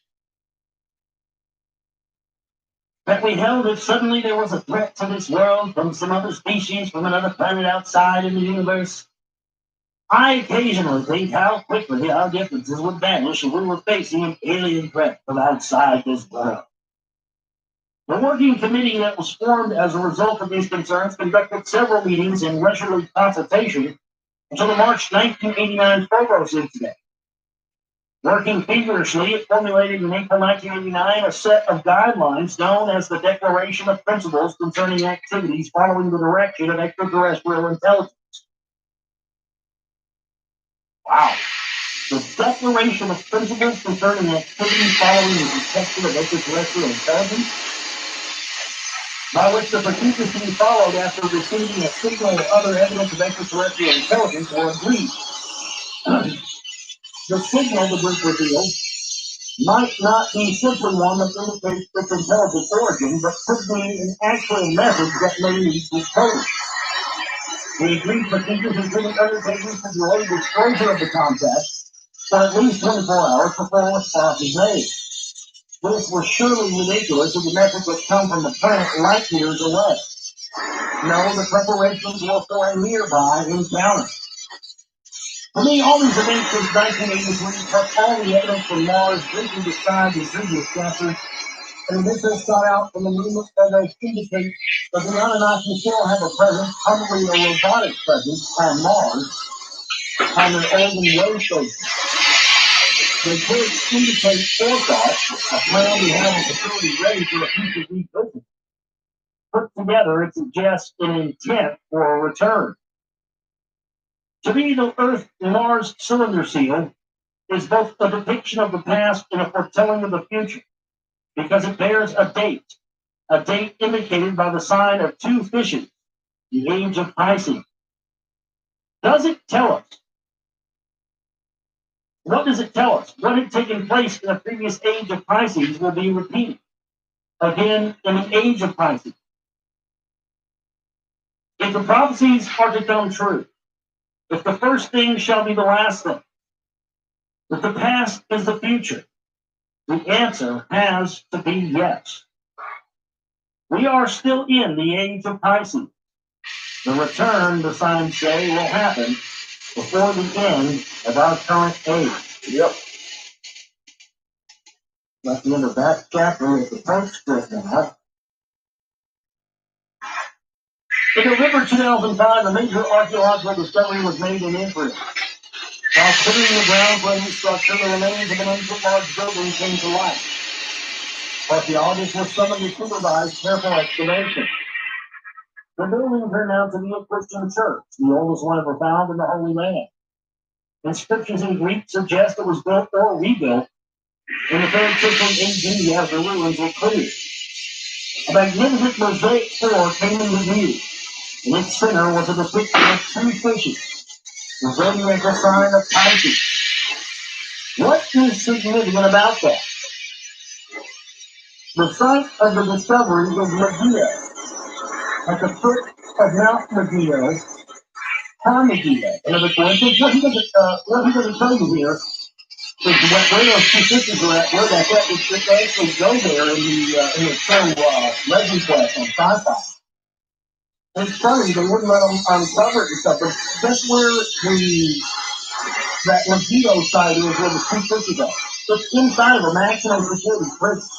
That we held if suddenly there was a threat to this world from some other species, from another planet outside in the universe. I occasionally think how quickly our differences would vanish if we were facing an alien threat from outside this world. The working committee that was formed as a result of these concerns conducted several meetings in leisurely consultation until the March 1989 Phobos incident. Working feverishly, it formulated in April 1989 a set of guidelines known as the Declaration of Principles Concerning Activities Following the Direction of Extraterrestrial Intelligence. Wow. The Declaration of Principles Concerning Activities Following the Detection of Extraterrestrial Intelligence, by which the procedures to be followed after receiving a signal or other evidence of extraterrestrial intelligence were agreed. The signal, the group revealed, might not be simply one that indicates its intelligent origin, but could be an actual message that may need decoding. The agreed procedures included undertaking to delay disclosure of the contact for at least 24 hours before a response is made. This was surely ridiculous if the message had come from the planet light years away. No, the preparations were for a nearby encounter. For me, all these events since 1983 have all the evidence from Mars briefly described in previous chapters, and this has got out from the movement that they indicate that the Anunnaki still have a presence, probably a robotic presence, on Mars, on their Olden Way station. They could indicate forethought, a plan to have a facility ready for a future revisit. Put together, it suggests an intent for a return. To me, the Earth-Mars cylinder seal is both a depiction of the past and a foretelling of the future, because it bears a date indicated by the sign of two fishes, the age of Pisces. Does it tell us? What does it tell us? What had taken place in the previous age of Pisces will be repeated again in the age of Pisces. If the prophecies are to come true, if the first thing shall be the last thing, if the past is the future, the answer has to be yes. We are still in the age of Pisces. The return, the signs say, will happen before the end of our current age. Yep. That's the end of that chapter of the postscript now. In November 2005, a major archaeological discovery was made in Israel. While clearing the ground for a new structure, the remains of an ancient large building came to light. Archaeologists were summoned to supervise careful excavation. The building turned out to be a Christian church, the oldest one ever found in the Holy Land. Inscriptions in Greek suggest it was built or rebuilt in the 3rd century AD as the ruins were cleared. A magnificent mosaic floor came into view. In its center was a depiction of two fishes, representing as a sign of Pisces. What is significant about that? The site of the discovery is Megiddo, at the foot of Mount Megiddo, Megiddo. In other words, what he doesn't tell you here is where those two fishes are at, where that's at. They actually go there in the show Legend Quest on Sci-Fi. It's funny, they wouldn't let them uncover it and stuff, but that's where that Megiddo site is, where the two fishes are. It's inside of a maximum security prison.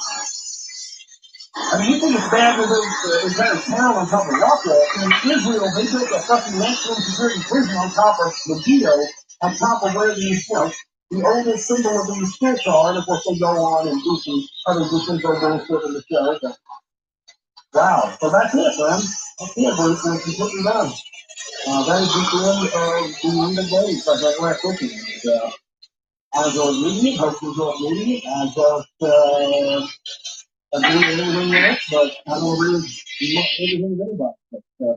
I mean, you think it's bad that there's entire town on top of Rockwell. In Israel, they built a fucking maximum security prison on top of Megiddo, on top of where these, the oldest symbol of these fish are, and of course they go on and do some other Lucinto bullshit in the show. But, wow, so that's it, man. That's it, we're completely done. That is the end of days, like that last cooking. I enjoyed reading it, hope you enjoyed reading it. I just, agree with everything else, but I don't agree with everything with anybody. But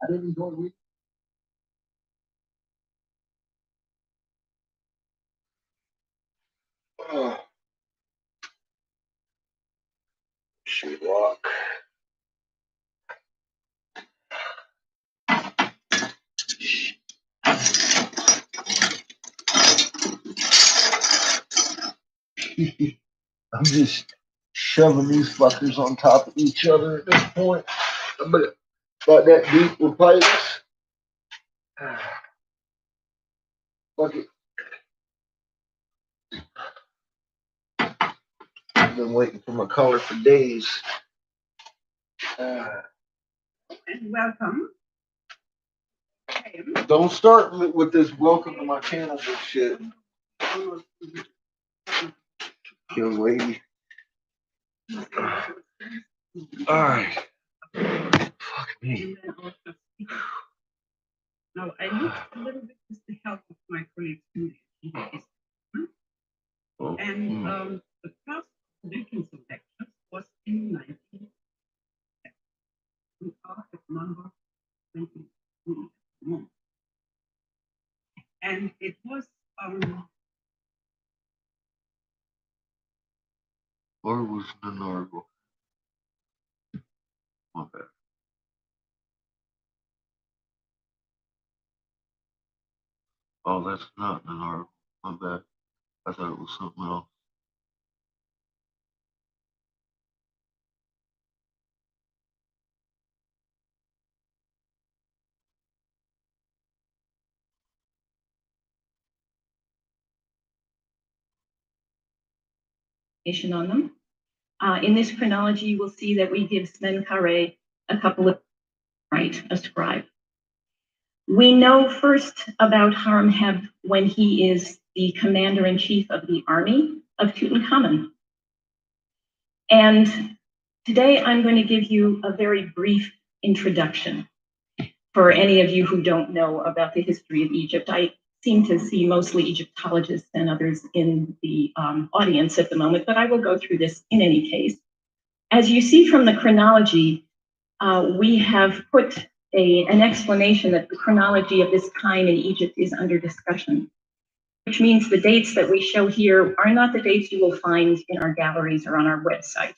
I did enjoy reading. Oh. Sheetrock. I'm just shoving these fuckers on top of each other at this point. But about that deep with pipes. Fuck it. I've been waiting for my color for days. And welcome. Don't start with this welcome to my channel bullshit, young lady. Alright. Fuck me. Now, I looked a little bit with the help of my colleagues in the and the first Dickens elections was in 19. We are at number 23. And it was Or was Nenargle? My bad. Oh, that's not Nenargle. My bad. I thought it was something else. On them. In this chronology, you will see that we give Smenkhare a couple of a scribe. We know first about Horemheb when he is the commander-in-chief of the army of Tutankhamun. And today I'm going to give you a very brief introduction for any of you who don't know about the history of Egypt. I seem to see mostly Egyptologists and others in the audience at the moment, but I will go through this in any case. As you see from the chronology, we have put an explanation that the chronology of this time in Egypt is under discussion, which means the dates that we show here are not the dates you will find in our galleries or on our website.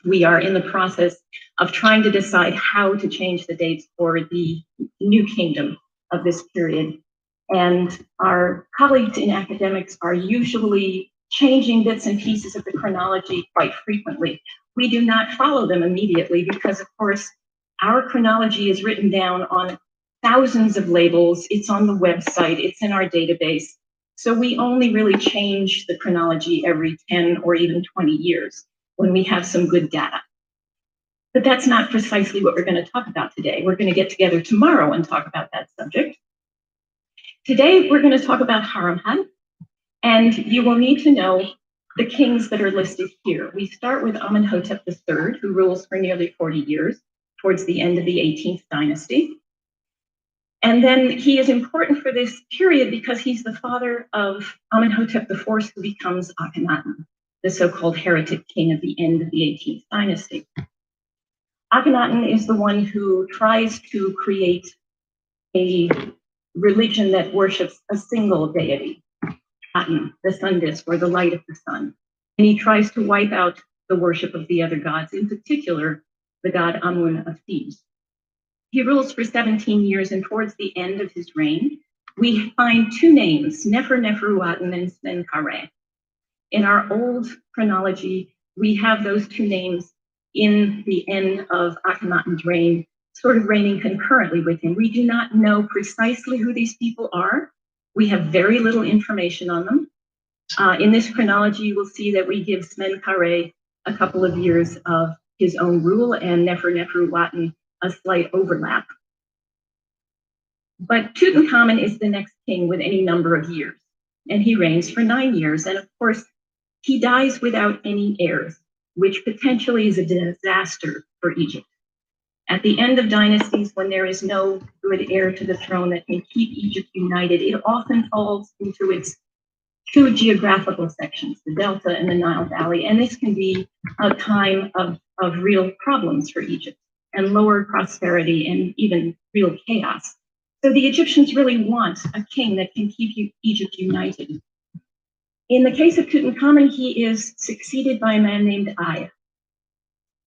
We are in the process of trying to decide how to change the dates for the new kingdom of this period. And our colleagues in academics are usually changing bits and pieces of the chronology quite frequently. We do not follow them immediately because, of course, our chronology is written down on thousands of labels. It's on the website. It's in our database. So we only really change the chronology every 10 or even 20 years when we have some good data. But that's not precisely what we're going to talk about today. We're going to get together tomorrow and talk about that subject. Today, we're going to talk about Horemheb, and you will need to know the kings that are listed here. We start with Amenhotep III, who rules for nearly 40 years, towards the end of the 18th dynasty. And then he is important for this period because he's the father of Amenhotep IV, who becomes Akhenaten, the so-called heretic king at the end of the 18th dynasty. Akhenaten is the one who tries to create a religion that worships a single deity, Aten, the sun disk, or the light of the sun. And he tries to wipe out the worship of the other gods, in particular, the god Amun of Thebes. He rules for 17 years, and towards the end of his reign, we find two names, Nefer-Neferuaten and Smenkhare. In our old chronology, we have those two names in the end of Akhenaten's reign, sort of reigning concurrently with him. We do not know precisely who these people are. We have very little information on them. In this chronology, you will see that we give Smenkhare a couple of years of his own rule and Nefer-Neferuaten a slight overlap. But Tutankhamun is the next king with any number of years, and he reigns for 9 years. And of course, he dies without any heirs, which potentially is a disaster for Egypt. At the end of dynasties, when there is no good heir to the throne that can keep Egypt united, it often falls into its two geographical sections, the Delta and the Nile Valley. And this can be a time of real problems for Egypt and lower prosperity and even real chaos. So the Egyptians really want a king that can keep Egypt united. In the case of Tutankhamun, he is succeeded by a man named Aya,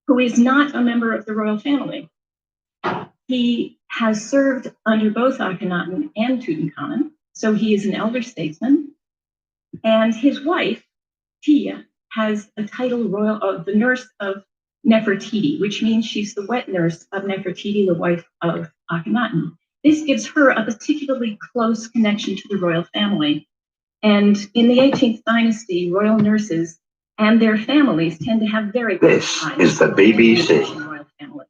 who is not a member of the royal family. He has served under both Akhenaten and Tutankhamun, so he is an elder statesman. And his wife, Tia, has a title royal of the nurse of Nefertiti, which means she's the wet nurse of Nefertiti, the wife of Akhenaten. This gives her a particularly close connection to the royal family. And in the 18th dynasty, royal nurses and their families tend to have very This close is the ties BBC. with the royal family.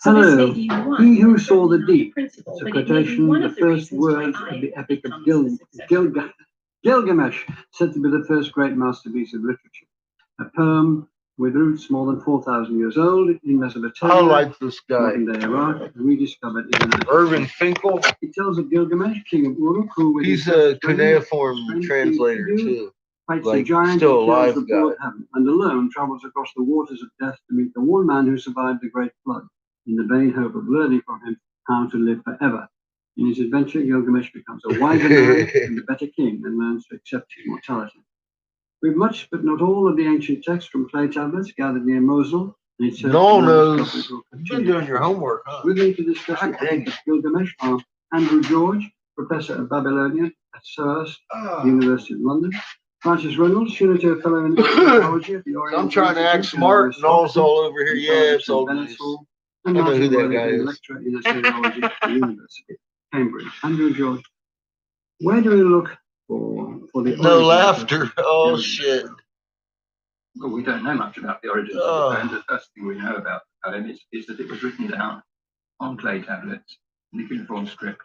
So this Hello, may be one, he who saw the not deep. principal, It's a but it may be quotation, one the of the first reasons why words of Aya the epic of becomes the successor. Gilgamesh, said to be the first great masterpiece of literature. A poem with roots more than 4,000 years old in Mesopotamia, I like this guy. modern-day Iraq, rediscovered in the Irvin Finkel. It tells of Gilgamesh, king of Uruk, who with He's his a strength, cuneiform strength, translator things to do, too. fights Like, a giant still who kills alive the guy. broad heaven, and alone travels across the waters of death to meet the one man who survived the great flood, in the vain hope of learning from him how to live forever. In his adventure, Gilgamesh becomes a wiser man and a better king and learns to accept his mortality. We've much, but not all, of the ancient text from clay tablets gathered near Mosul. And it's No knows. You've been doing your homework, huh? With me to discuss the topic of Gilgamesh are Andrew George, Professor of Babylonia at SOAS, University of London. Francis Reynolds, Unitarian Fellow in Anthropology at the Orient. I'm trying to act smart and all's all over here. Yeah, it's all Venice nice. Hall. I And know who Martin that Worthington, guy is. lecturer in Assyriology at the University of Cambridge. Andrew George, where do we look for the No origins laughter. of Oh Gilgamesh? shit. Well, we don't know much about the origins of the poem. The first thing we know about the poem is that it was written down on clay tablets in the cuneiform script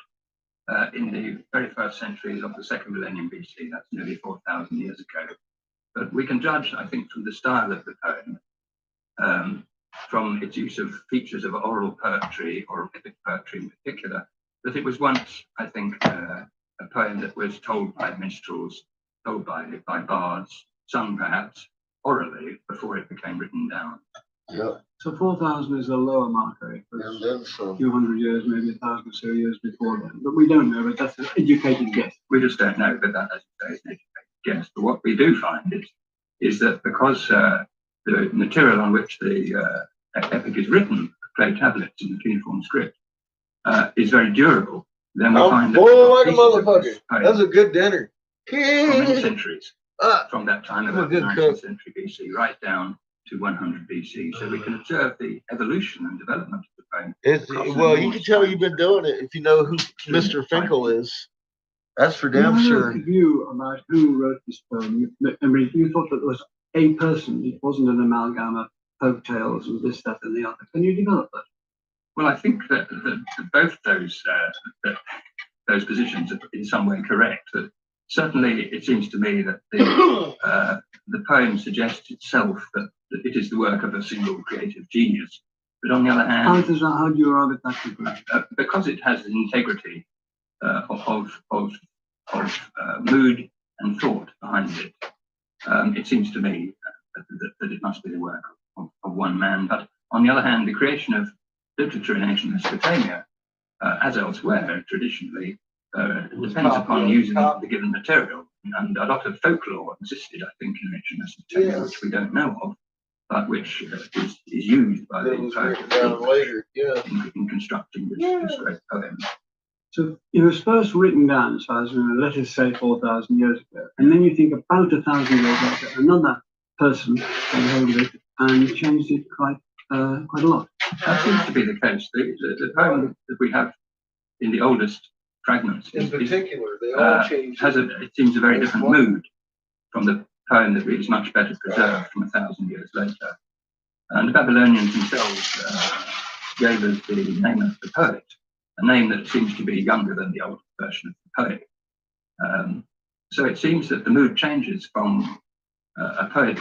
in the very first centuries of the second millennium BC. That's nearly 4,000 years ago. But we can judge, I think, from the style of the poem, from its use of features of oral poetry or epic poetry in particular, that it was once, I think, a poem that was told by minstrels, told by bards, sung perhaps orally before it became written down. Yeah. So 4,000 is a lower marker. It was And then a some. few hundred years, maybe 1,000 or so years before then. But we don't know, but that's an educated guess. We just don't know, but that, as you say, is an educated guess. But what we do find is that because the material on which the epic is written, clay tablets in the cuneiform script, is very durable, then we I'm find boiling like a pieces of motherfucker. this poem That's a good dinner. from many Yeah. centuries, from that time I'm a about the good 19th cook. century BC, right down to 100 BC. So we can observe the evolution and development of the poem. It's, well, you can tell you've been doing it if you know who Mr. Finkel is. That's for damn You have sure. a view about who wrote this poem. I mean, you thought that it was a person. It wasn't an amalgam of folk tales and this, that, and the other. Can you develop that? Well, I think that both those positions are in some way correct. That certainly, it seems to me that the poem suggests itself that it is the work of a single creative genius. But on the other How hand, do you arrive at that conclusion? because it has an integrity of mood and thought behind it, it seems to me that it must be the work of one man. But on the other hand, the creation of literature in ancient Mesopotamia, as elsewhere traditionally, depends upon using the given material. And a lot of folklore existed, I think, in ancient Mesopotamia, which we don't know of, but which is used by the later. Yeah. in constructing this great poem. So it was first written down, as far as we know, let us say 4,000 years ago. And then you think about 1,000 years later, another person got hold of it and changed it quite a lot. That seems to be the case. The poem that we have in the oldest fragments In is, particular, they all changed. it seems a very different mood from the poem that is much better preserved from 1,000 years later. And the Babylonians themselves gave us the name of the poet, a name that seems to be younger than the old version of the poet. So it seems that the mood changes from a poem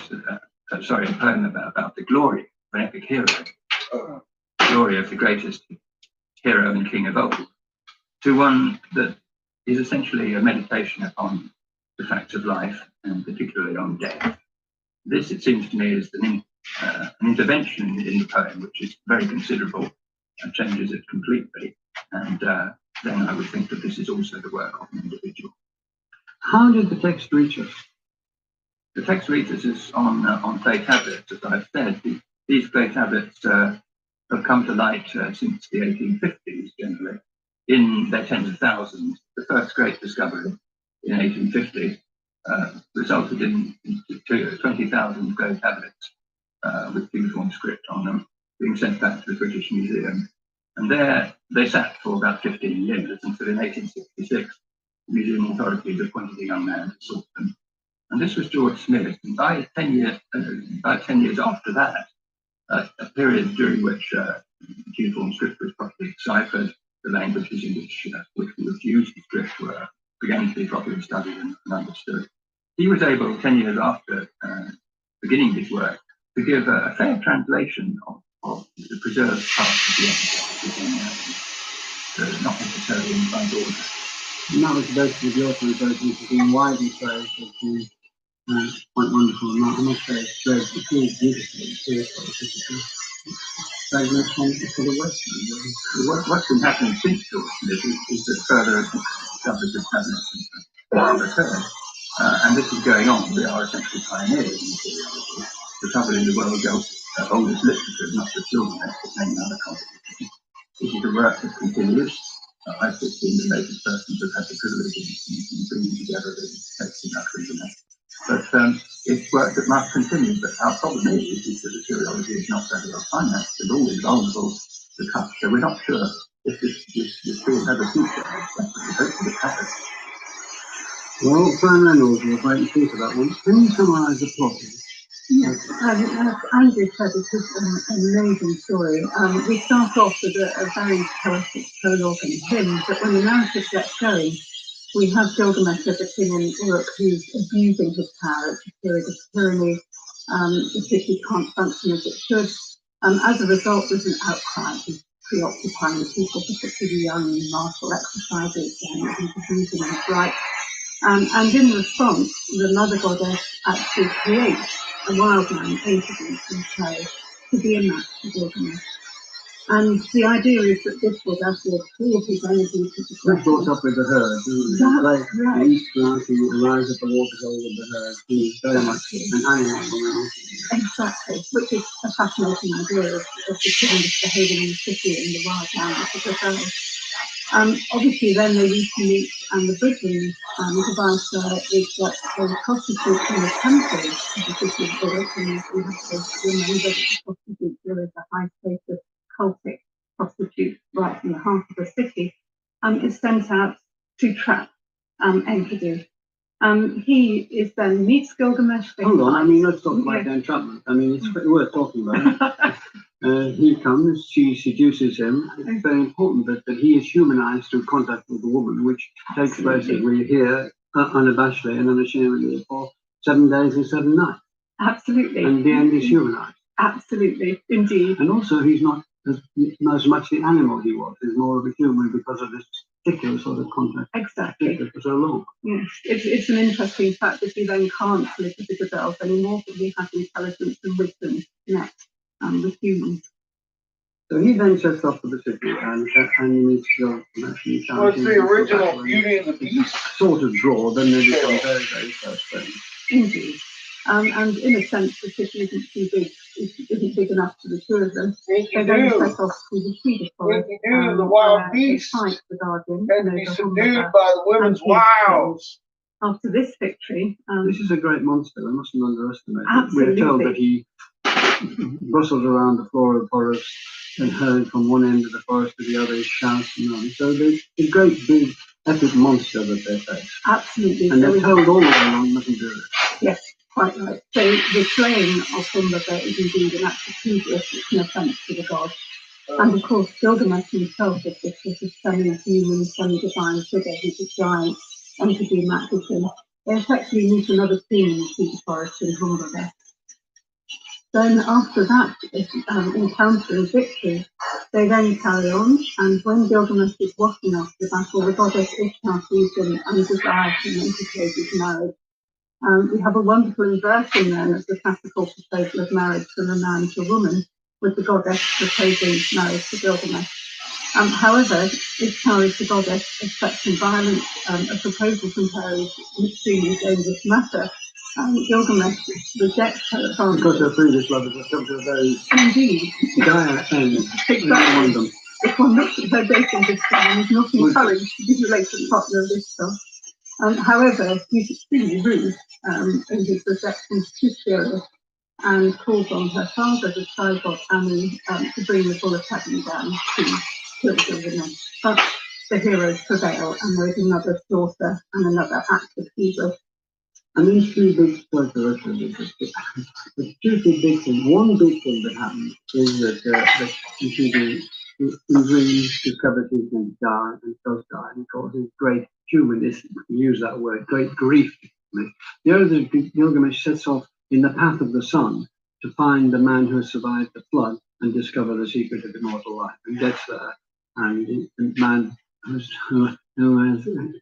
about the glory of an epic hero, the glory of the greatest hero and king of old, to one that is essentially a meditation upon the facts of life and particularly on death. This, it seems to me, is an intervention in the poem which is very considerable and changes it completely. And then I would think that this is also the work of an individual. How did the text reach us? The text reads this is on clay tablets, as I've said. These clay tablets have come to light since the 1850s, generally, in their tens of thousands. The first great discovery in 1850 resulted in 20,000 clay tablets with cuneiform script on them being sent back to the British Museum. And there they sat for about 15 years until in 1866, the museum authorities appointed a young man to sort them. And this was George Smith. And by 10 years after that, a period during which cuneiform script was properly deciphered, the languages in which we would use the script began to be properly studied and understood. He was able, 10 years after beginning his work, to give a fair translation of the preserved parts of the epic, not necessarily in by order. And that was basically your translation, which has been widely praised as being quite wonderful. And I must say, it's very beautifully, seriously. What's been happening since George Smith is that further discoveries of tablets have occurred. And this is going on. We are essentially pioneers in materiality. The trouble in the world's oldest literature is not the Gilgamesh, but many other contributions. This is a work that continues. I've just been the latest persons who have had the privilege in bringing together the texts in that Gilgamesh. But it's work that must continue. But our problem is that materiality is not very well financed and always vulnerable to touch. So we're not sure if this field has a future. Hopefully it has. Well, Fran Reynolds will wait and see for that one. Can you summarise the plot? Yes, Andrew said it is an amazing story. We start off with a very poetic prologue and hymn, but when the narrative gets going, we have Gilgamesh as a king in Uruk who's abusing his power. It's a period of tyranny. The city can't function as it should. As a result, there's an outcry. He's preoccupying people, particularly young in martial exercises, and he's abusing his rights. And in response, the mother goddess actually creates a wild man, Enkidu, from clay, to be a match for Gilgamesh. And the idea is that this will therefore pour his energy to the That's brought up with the herd, isn't it? That's right. The East Mountain rise at the waterhole with the herd. He's very much an animal. Exactly, which is a fascinating idea of the king behaving in the city and the wild man, which is a very obviously, then they reach and meet, and the bridging device is that the prostitutes in the temple of the city of Uruk, and we have to remember that the prostitute there is a high status cultic prostitute right in the heart of the city, is sent out to trap Enkidu. He is then meets Gilgamesh. Hold on, I mean, let's talk about the entrapment. I mean, it's worth talking about. He comes, she seduces him. It's very important that he is humanized through contact with the woman, which takes place, as we hear, unabashedly and unashamedly for 7 days and 7 nights. Absolutely. And the end is humanized. Absolutely, indeed. And also, he's not as much the animal he was. He's more of a human because of this particular sort of contact. Exactly. For so long. Yes, it's an interesting fact that he then can't live with the Gazelles anymore, but he has intelligence and wisdom to connect with humans. So he then sets off for the city and he needs to go. Well, it's the original Beauty and the Beast. Sort of draw, then they become very, very close friends. Indeed. And in a sense, the city isn't too big, isn't big enough for the two of them. They then set off to the cedar forest. The wild beast fight the guardian. had to be subdued by the women's wiles. After this victory, this is a great monster. We mustn't underestimate it. Absolutely. We're told that he brustles around the floor of the forest and hurled from one end of the forest to the other, he shouts and on. So there's a great big epic monster that they face. Absolutely. And they're told all the way along nothing to do it. Yes, quite right. So the slaying of Humbaba is indeed an act of hubris. It's an offence to the gods. And of course, Gilgamesh himself is this sort of semi-human, semi-divine figure who's a giant, and to be matched him. They effectively meet another theme in the cedar forest in Humbaba. Then after that encounter and victory, they then carry on, and when Gilgamesh is walking after the battle, the goddess Ishtar sees him and desires him and proposes marriage. We have a wonderful inversion then of the classical proposal of marriage from a man to a woman, with the goddess proposing marriage to Gilgamesh. However, Ishtar is the goddess of sex and violence. A proposal from her is an extremely dangerous matter. Gilgamesh rejects her father. Because her previous lovers have come to a very Indeed. dire end. Exactly. If one looks at her dating history, one is not encouraged to be related to the partner of this stuff. However, he's extremely rude in his reception to Shira and calls on her father, the Cybot Anu, to bring the full academy down to kill Gilgamesh. But the heroes prevail, and there is another slaughter and another act of evil. And these three big the two big things. One big thing that happens is that Ugin discovers he's going to die and does die, and causes great humanism, to use that word, great grief. The other, Gilgamesh sets off in the path of the sun to find the man who has survived the flood and discover the secret of immortal life. And gets there, and the man who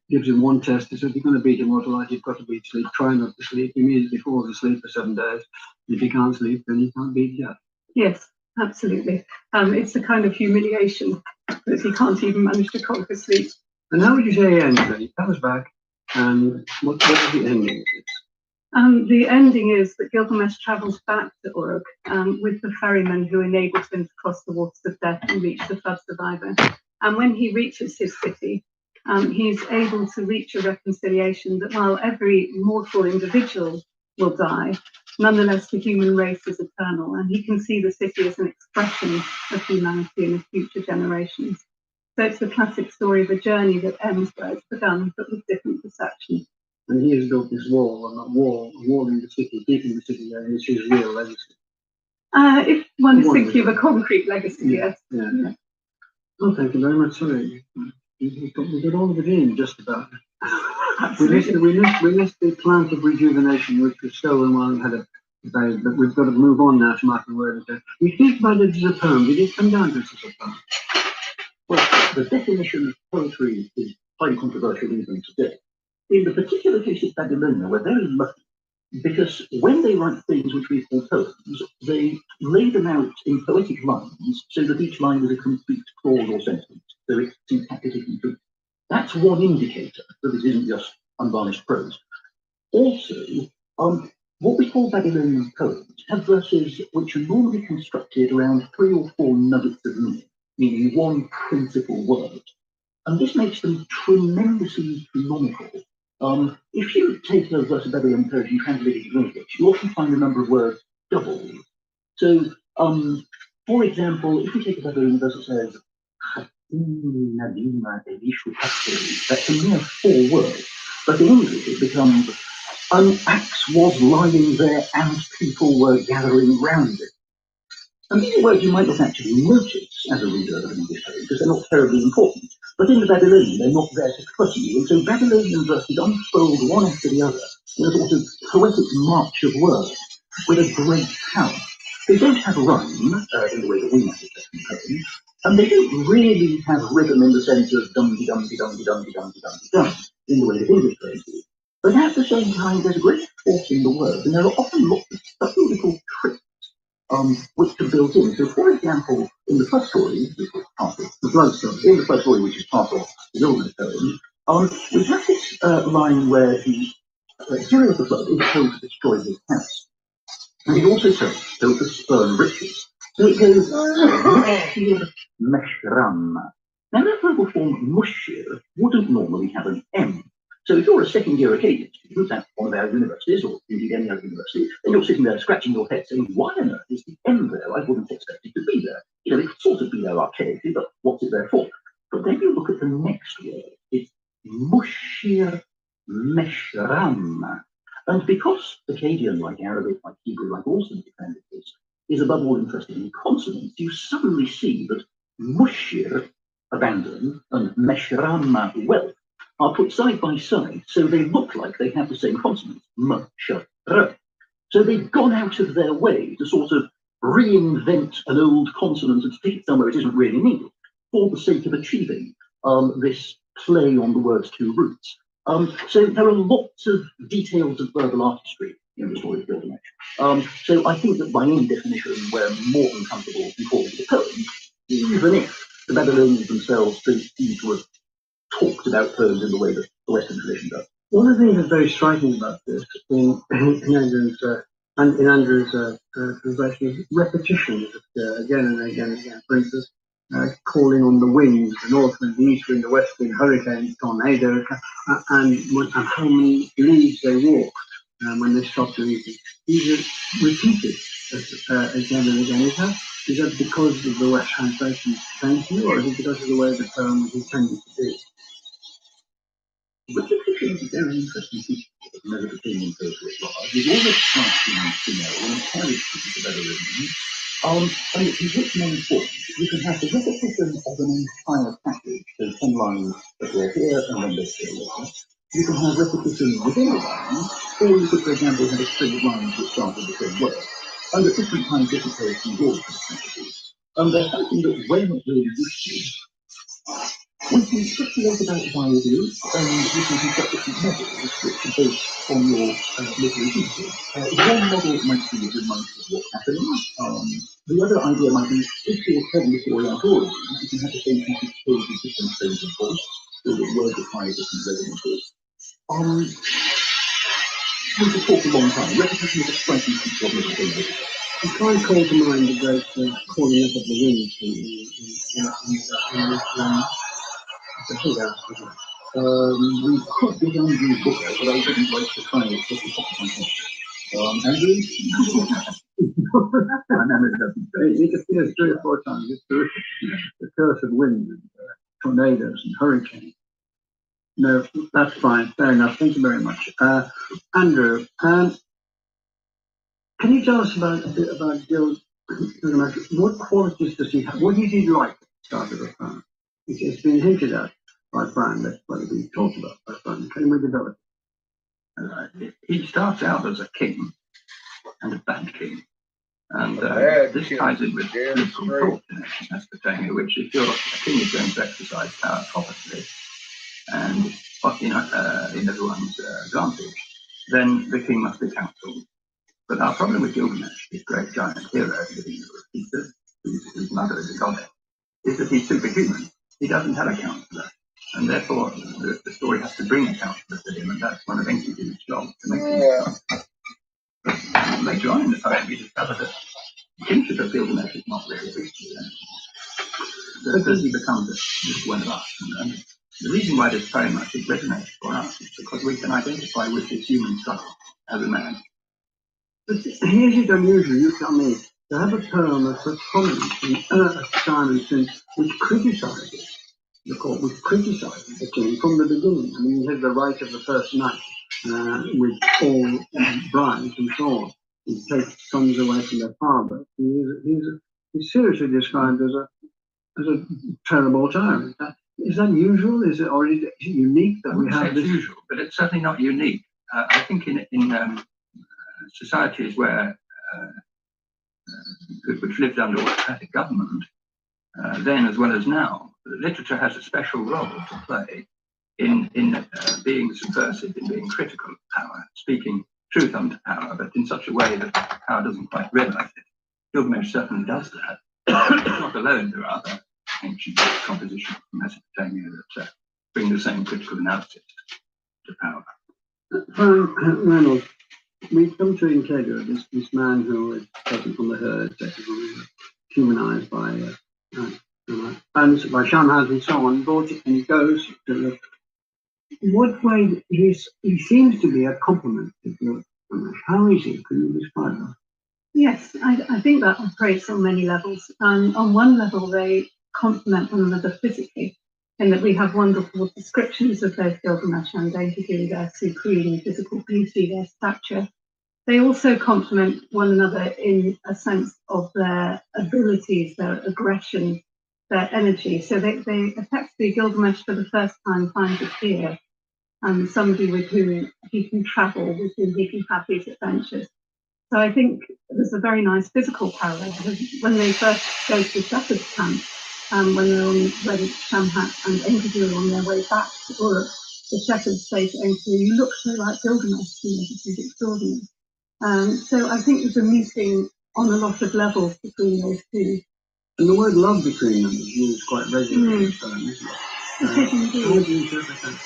gives him one test. He said, if you're going to beat immortal life, you've got to beat sleep. Try not to sleep. He immediately falls asleep for 7 days. If you can't sleep, then you can't beat death. Yes, absolutely. It's the kind of humiliation that he can't even manage to conquer sleep. And how would you say he ends then? He comes back, and what is the ending of this? The ending is that Gilgamesh travels back to Uruk with the ferryman who enables him to cross the waters of death and reach the flood survivor. And when he reaches his city, he's able to reach a reconciliation that while every mortal individual will die, nonetheless the human race is eternal, and he can see the city as an expression of humanity in the future generations. So it's the classic story of a journey that ends where it's begun, but with different perceptions. And he has built this wall, and that wall in the city, keeping the city there, is his real legacy. If one is thinking of a concrete legacy, yes. Yeah. Oh, thank you very much. Sorry, we got all of it in just about. We missed the plant of rejuvenation, which was stolen while we had a debate, but we've got to move on now to Martin Word. We think about it as a poem. Did it come down to it as a poem? Well, the definition of poetry is highly controversial even today. In the particular case of Babylonia, we're very lucky because when they write things which we call poems, they lay them out in poetic lines so that each line is a complete clause or sentence, so it's syntactically complete. That's one indicator that it isn't just unvarnished prose. Also, what we call Babylonian poems have verses which are normally constructed around 3 or 4 nuggets of meaning, meaning one principal word. And this makes them tremendously economical. If you take a verse of Babylonian poetry and translate it into English, you often find the number of words doubled. So, for example, if you take a Babylonian verse that says, that's a mere 4 words. But in English it becomes, an axe was lying there and people were gathering round it. And these are words you might not actually notice as a reader of an English poem because they're not terribly important. But in the Babylonian, they're not there to clutter you. And so Babylonian verses unfold one after the other in a sort of poetic march of words with a great power. They don't have rhyme in the way that we might expect in poems, and they don't really have rhythm in the sense of dum-de-dum-de-dum-de-dum-de-dum-de-dum-de-dum in the way that English poems do. But at the same time, there's a great force in the words, and there are often lots of subtle little tricks which are built in. So, for example, in the first story, which is part of the blood story, in the first story, which is part of the Gilgamesh poem, we have this line where the hero of the flood is told to destroy his house. And he's also told to spurn riches. So it goes, Mushir Meshram. Now, that verbal form, Mushir, wouldn't normally have an M. So if you're a second-year Acadian student at one of our universities, or indeed any other university, then you're sitting there scratching your head saying, why on earth is the M there? I wouldn't expect it to be there. You know, it could sort of be there archaically, but what's it there for? But then you look at the next word. It's Mushir Meshram. And because Akkadian, like Arabic, like Hebrew, like all Semitic languages, is above all interested in consonants, you suddenly see that Mushir, abandon, and Meshram, wealth, are put side by side, so they look like they have the same consonant, m, sh, r. So they've gone out of their way to sort of reinvent an old consonant and stick it somewhere it isn't really needed, for the sake of achieving this play on the word's 2 roots. So there are lots of details of verbal artistry in the story of Gilgamesh. So I think that by any definition, we're more than comfortable in calling it a poem, even if the Babylonians themselves don't seem to have talked about poems in the way that the Western tradition does. One of the things that's very striking about this in Andrew's translation is repetition again and again and again. For instance, calling on the winds, the north wind, the east wind, the west wind, hurricanes, tornadoes, and how many leagues they walk when they stop to eat. These are repeated again and again. Is that because of the way translation came to you, or is it because of the way the poem was intended to be? Repetition is a very interesting feature of Mesopotamian poetry at large. You've always tried to know when carriage pieces are better written. And in which main form, you can have the repetition of an entire passage, so 10 lines that were here and then this here later. You can have repetition within a line, or you could, for example, have a string of lines which start with the same word. And at different times, different poets use all different strategies. And there's something that's very much really useful. We can speculate about why it is, and we can construct different models which are based on your literary thinking. One model might be a reminder of what's happening. The other idea might be, if you're telling the story out orally, you can have the same passage told with different tones of voice, so that words apply different resonances. We could talk a long time. Repetition is a striking feature of Mesopotamian. I can't call to mind the great calling up of the winds We could get on the book, but I wouldn't like to try it just to pop it on top. Andrew? It appears 3 or 4 times. It's terrific. The curse of wind and tornadoes and hurricanes. No, that's fine. Fair enough. Thank you very much. Andrew, can you tell us a bit about Gilgamesh? What qualities does he have? What did he like at the start of the poem? It's been hinted at by Brian, that's what we talked about by Brian. Can we develop it? He starts out as a king, and a bad king. And this ties in with political thought in ancient Mesopotamia, which if you're a king is going to exercise power properly and in everyone's advantage, then the king must be counseled. But our problem with Gilgamesh, this great giant hero living in the Peter, whose mother is a goddess, is that he's superhuman. He doesn't have a counselor, and therefore the story has to bring a counselor to him, and that's one of Enkidu's jobs to make him. But later on in the poem, we discover that the kingship of Gilgamesh is not really reached. Because he becomes just one of us. And the reason why this poem I think resonates for us is because we can identify with his human struggle as a man. But here's it unusual, you tell me, to have a poem of such prominence in time and since, which criticizes the court, which criticizes the king from the beginning. I mean, he has the right of the first night with all brides and so on. He takes sons away from their father. He's seriously described as a terrible tyrant. Is that usual? Is it unique that we have this? It's usual, but it's certainly not unique. I think in societies where which lived under autocratic government, then as well as now, literature has a special role to play in being subversive, in being critical of power, speaking truth under power, but in such a way that power doesn't quite realize it. Gilgamesh certainly does that. Not alone, there are other ancient compositions from Mesopotamia that bring the same critical analysis to power. Reynolds, we come to Enkidu, this man who is taken from the herd, taken from the humanized by Shamhat and so on, brought it, and he goes to the. In what way he seems to be a complement to Gilgamesh? How is he? Can you describe that? Yes, I think that operates on many levels. On one level, they complement one another physically, in that we have wonderful descriptions of both Gilgamesh and Enkidu, their supreme physical beauty, their stature. They also complement one another in a sense of their abilities, their aggression, their energy. So they effectively, Gilgamesh for the first time finds a peer, and somebody with whom he can travel, with whom he can have these adventures. So I think there's a very nice physical parallel, because when they first go to the shepherd's camp, when they're on when Shamhat and Enkidu are on their way back to Uruk, the shepherds say to Enkidu, "You look so like Gilgamesh, this is extraordinary." So I think there's a meeting on a lot of levels between those two. And the word love between them is used quite regularly in the poem, isn't it? It is indeed. How do you interpret that?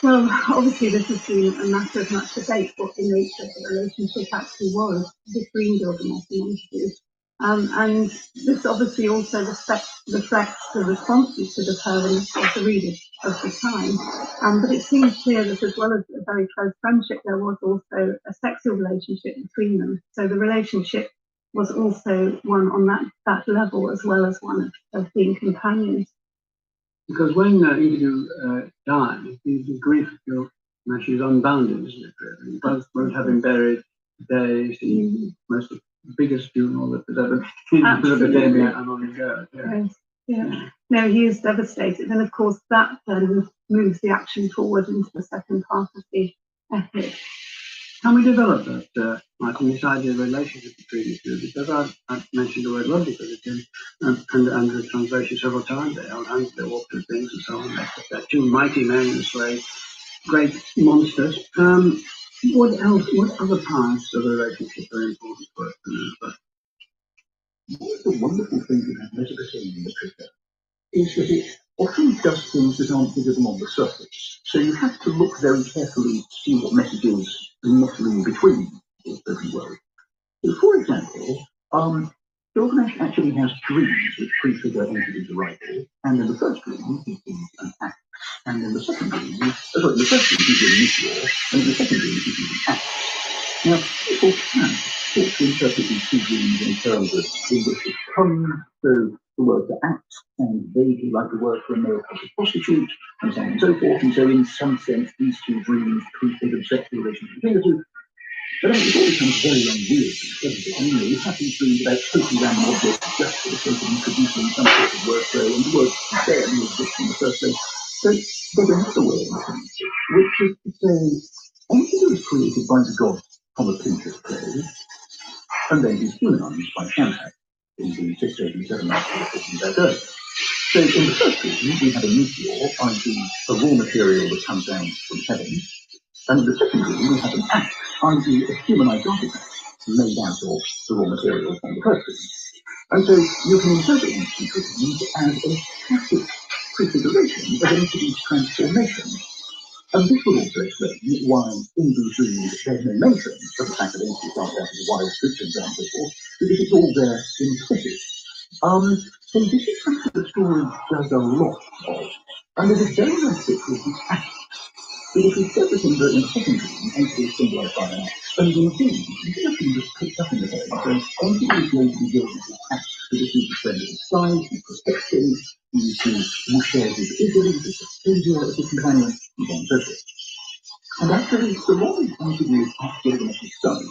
Well, obviously this has been a matter of much debate what the nature of the relationship actually was between Gilgamesh and Enkidu. And this obviously also reflects the responses to the poems of the readers of the time. But it seems clear that as well as a very close friendship, there was also a sexual relationship between them. So the relationship was also one on that level as well as one of being companions. Because when Enkidu died, the grief of Gilgamesh is unbounded, isn't it? Really? Both have been buried days, the most biggest funeral that there's ever been in academia and on the earth. Yeah. Yeah. No, he is devastated, and of course that then moves the action forward into the second part of the epic. Can we develop that, Michael, this idea of relationship between the two? Because I've mentioned the word love because it's in and the translation several times. They held hands, they walked through things and so on. They're two mighty men in slave, great monsters. What else? What other parts of the relationship are important for us to know? One of the wonderful things about Mesopotamian literature is that it often does things that aren't visible on the surface. So you have to look very carefully to see what messages are muttering between, if you will. So for example, Gilgamesh actually has dreams which prefigure Enkidu's arrival, and in the first dream he sees an axe, and in the second dream, in the first dream he sees a meteor, and in the second dream he sees an axe. Now, people can talk to interpret these two dreams in terms of in which it comes to the word for axe, and vaguely like the word for a male prostitute, and so on and so forth. And so, in some sense, these two dreams prefigure sexual relations between the two. But then it all becomes very unwieldy, doesn't it? I mean, you have these dreams about totally random objects just for the sake of introducing some sort of wordplay, and the word barely exists in the first place. So there's another way of looking at it, which is to say, Enkidu is created by the gods from a pinch of clay, and then he's humanized by Shamhat in the 687 article we're talking about earlier. So in the first dream, we have a meteor, i.e. a raw material that comes down from heaven, and in the second dream, we have an axe, i.e. a humanized artifact made out of the raw material from the first dream. And so you can interpret these two dreams as a classic prefiguration of Enkidu's transformation. And this would also explain why in these dreams there's no mention of the fact that Enkidu started out as a wild creature and so on and so forth, because it's all there implicit. So this is something the story does a lot of. And there's a very nice bit called the axe. But if you set the thing that in the second dream, Enkidu is symbolized by an axe, and indeed, this is a thing that's picked up in the poem. So Enkidu is going to be given his axe to defeat the friend of his side, he protects him, he shares his eagerness, he's a savior of his companion, and so on and so forth. And actually, so long as Enkidu is Gilgamesh's son,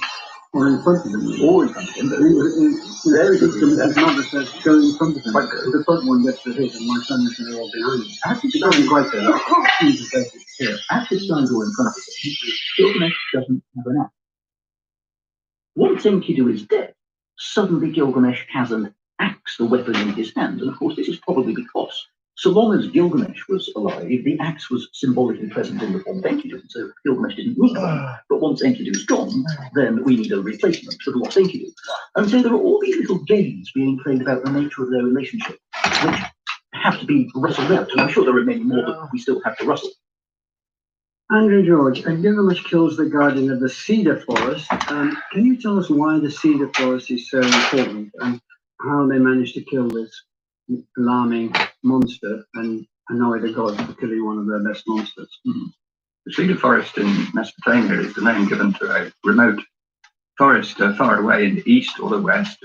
or in front of him, or in front of him, but very good. His mother says, go in front of him. The front one gets to hit, and my son is going to walk behind him. It doesn't quite say that. At his side or in front of him, Gilgamesh doesn't have an axe. Once Enkidu is dead, suddenly Gilgamesh has an axe, the weapon in his hand. And of course, this is probably because so long as Gilgamesh was alive, the axe was symbolically present in the form of Enkidu, so Gilgamesh didn't need one. But once Enkidu's gone, then we need a replacement for the lost Enkidu. And so there are all these little games being played about the nature of their relationship, which have to be rustled out. And I'm sure there are many more that we still have to rustle. Andrew George, Gilgamesh kills the guardian of the cedar forest. Can you tell us why the cedar forest is so important and how they managed to kill this alarming monster and annoy the gods for killing one of their best monsters? The cedar forest in Mesopotamia is the name given to a remote forest far away in the east or the west,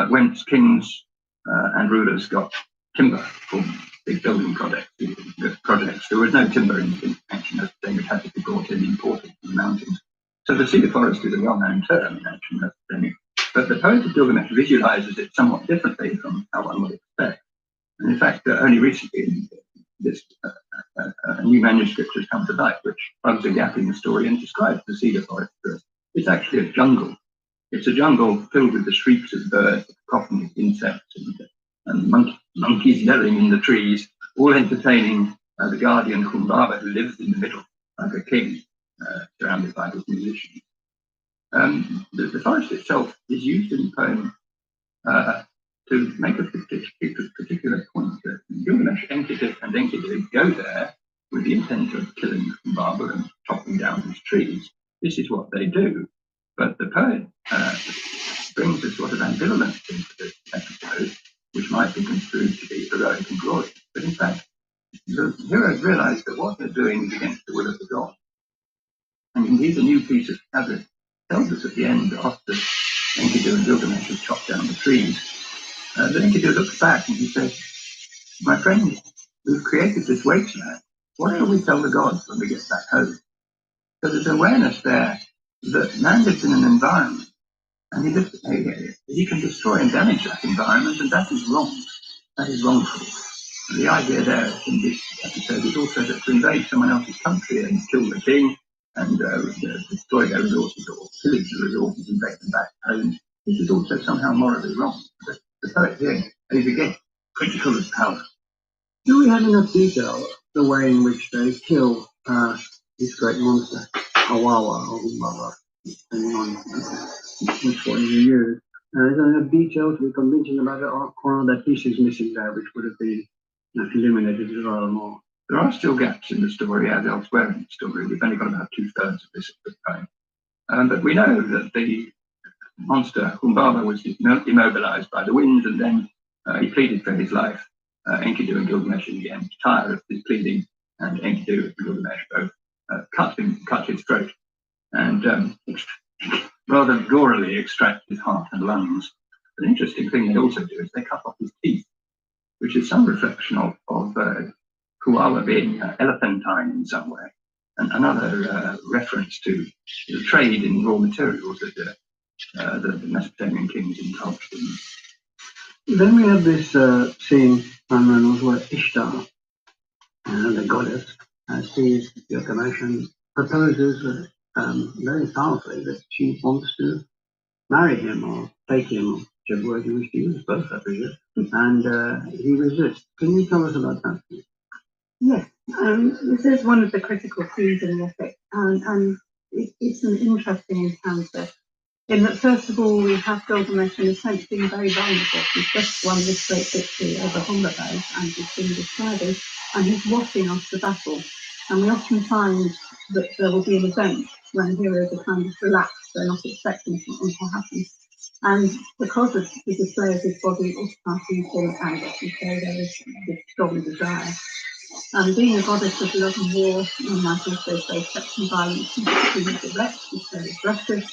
whence kings and rulers got timber for big building projects. There was no timber in ancient Mesopotamia, it had to be brought in, imported from the mountains. So the cedar forest is a well-known term in ancient Mesopotamia. But the poet of Gilgamesh visualizes it somewhat differently from how one would expect. And in fact, only recently, this new manuscript has come to light, which plugs a gap in the story and describes the cedar forest. It's actually a jungle. It's a jungle filled with the shrieks of birds, the coughing of insects, and monkeys yelling in the trees, all entertaining the guardian Humbaba, who lives in the middle like a king, surrounded by his musicians. The forest itself is used in the poem to make a particular point. Gilgamesh, Enkidu, and Enkidu go there with the intent of killing Humbaba and chopping down his trees. This is what they do. But the poet brings a sort of ambivalence into this episode, which might be construed to be heroic and glorious. But in fact, the heroes realize that what they're doing is against the will of the god. And indeed, the new piece of fabric tells us at the end, after Enkidu and Gilgamesh have chopped down the trees, that Enkidu looks back and he says, "My friend, we've created this wasteland. What shall we tell the gods when we get back home?" So there's awareness there that man lives in an environment, and he can destroy and damage that environment, and that is wrong. That is wrongful. And the idea there in this episode is also that to invade someone else's country and kill the king and destroy their resources or pillage the resources and take them back home, this is also somehow morally wrong. The poet here is again critical of power. Do we have enough detail the way in which they kill this great monster, Awawa or Humbaba, depending on which one you use? Is there enough detail to be convincing about it, or are there pieces missing there which would have been illuminated a rather more? There are still gaps in the story as elsewhere in the story. We've only got about 2/3 of this at this time. But we know that the monster Humbaba was immobilized by the wind, and then he pleaded for his life. Enkidu and Gilgamesh in the end tired of his pleading, and Enkidu and Gilgamesh both cut his throat, and rather gorily extract his heart and lungs. An interesting thing they also do is they cut off his teeth, which is some reflection of Kuala being elephantine in some way, and another reference to the trade in raw materials that the Mesopotamian kings indulged in. Then we have this scene from Reynolds where Ishtar, the goddess, sees Gilgamesh and proposes very powerfully that she wants to marry him or take him, or whichever word you wish to use, both I presume, and he resists. Can you tell us about that? Yes, this is one of the critical themes in the epic, and it's an interesting encounter. In that, first of all, we have Gilgamesh in a sense being very vulnerable. He's just won this great victory over Humbaba, and he's been describing, and he's watching off the battle. And we often find that there will be an event when heroes are kind of relaxed, they're not expecting something to happen. And because of the display of his body, Ishtar sees him, and as you say, there is this strong desire. Being a goddess of love and war, and might also say sex and violence, she's direct, she's very aggressive,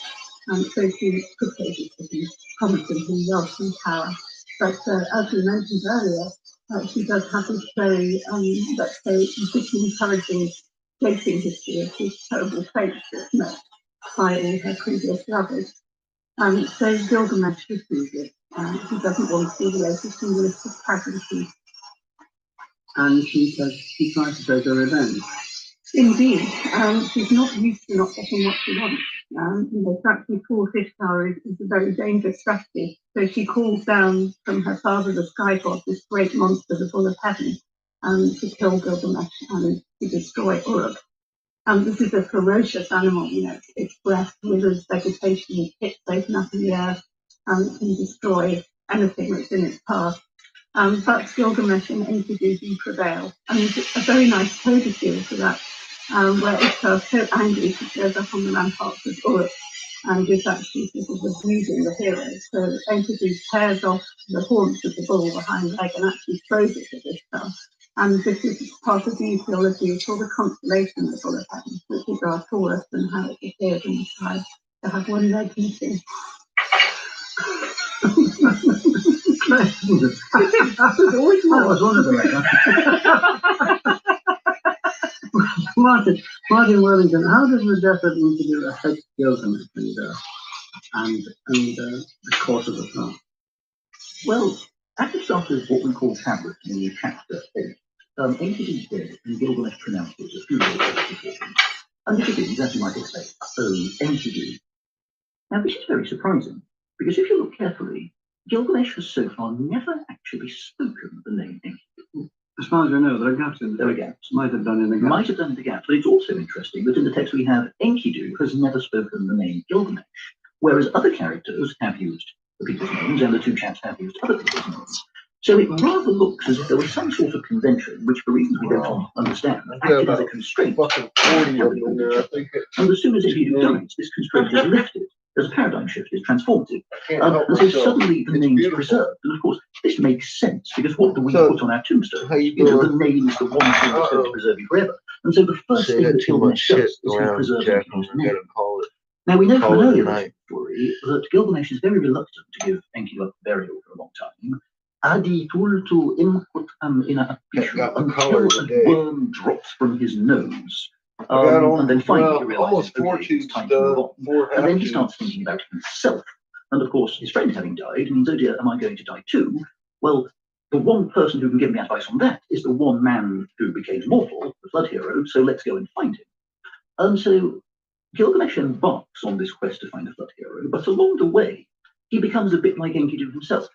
and so she proposes to him, promising him wealth and power. But as we mentioned earlier, she does have this very, let's say, deeply encouraging dating history of his terrible fate that's met by all her previous lovers. So Gilgamesh refuses. He doesn't want to be the latest in the list of casualties. And she tries to take her revenge. Indeed, she's not used to not getting what she wants. In fact, she calls Ishtar is a very dangerous strategy. So she calls down from her father, the sky god, this great monster, the bull of heaven, to kill Gilgamesh and to destroy Uruk. This is a ferocious animal, its breath withers vegetation, pits open up in the earth, and can destroy anything that's in its path. But Gilgamesh and Enkidu do prevail. And a very nice codicil for that, where Ishtar is so angry she goes up on the ramparts of Uruk and is actually sort of abusing the heroes. So Enkidu tears off the haunch of the bull behind leg and actually throws it at Ishtar. And this is part of the etiology for the constellation of the bull of heaven, which is our Taurus and how it appears in the sky to have one leg missing. That was one of the Martin Wellington, how does the death of Enkidu affect Gilgamesh and the course of the film? Well, at the start of what we call Tablet in the chapter 8, Enkidu's dead and Gilgamesh pronounces a few words before him. And this begins, as you might expect, Enkidu. Now, this is very surprising, because if you look carefully, Gilgamesh has so far never actually spoken the name Enkidu. As far as I know, there are gaps in the There are gaps. Might have done in the gaps. Might have done in the gaps, but it's also interesting that in the text we have Enkidu has never spoken the name Gilgamesh, whereas other characters have used the people's names, and the two chaps have used other people's names. So it rather looks as if there was some sort of convention, which for reasons we don't understand, acted as a constraint. Fucking 40 of them in there, I think. And as soon as it dies, this constraint is lifted. There's a paradigm shift, it's transformative. And so suddenly the name's preserved. And of course, this makes sense, because what do we put on our tombstone? The name is the one thing that's going to preserve you forever. And so the first thing that Gilgamesh does is to preserve his name. Now we know from an earlier story that Gilgamesh is very reluctant to give Enki a burial for a long time. Adi tultu imkut ina apishu until a worm drops from his nose. And then finally he realizes, okay, it's time to move on. And then he starts thinking about himself. And of course, his friend having died means, oh dear, am I going to die too? Well, the one person who can give me advice on that is the one man who became mortal, the flood hero, so let's go and find him. And so Gilgamesh embarks on this quest to find a flood hero, but along the way, he becomes a bit like Enkidu himself.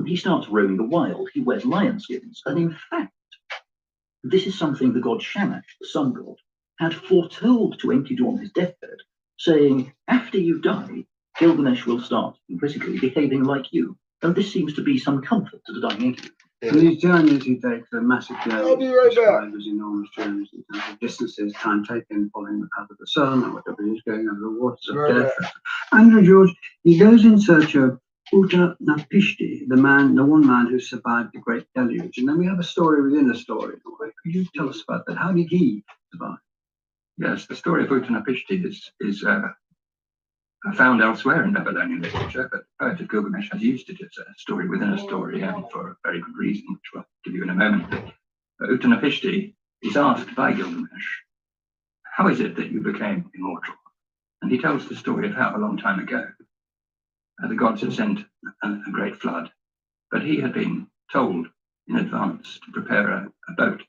He starts roaming the wild, he wears lion skins, and in fact, this is something the god Shamash, the sun god, had foretold to Enkidu on his deathbed, saying, after you die, Gilgamesh will start, implicitly, behaving like you. And this seems to be some comfort to the dying Enkidu. So these journeys he takes are massive journeys. I'll be right back. As enormous journeys in terms of distances, time taken, following the path of the sun, or whatever he's going over the waters of death. Andrew George, he goes in search of Uttanapishti, the one man who survived the Great Deluge. And then we have a story within a story. Could you tell us about that? How did he survive? Yes, the story of Uttanapishti is found elsewhere in Babylonian literature, but the poet of Gilgamesh has used it as a story within a story, and for a very good reason, which we'll give you in a moment. But Uttanapishti is asked by Gilgamesh, how is it that you became immortal? And he tells the story of how a long time ago the gods had sent a great flood, but he had been told in advance to prepare a boat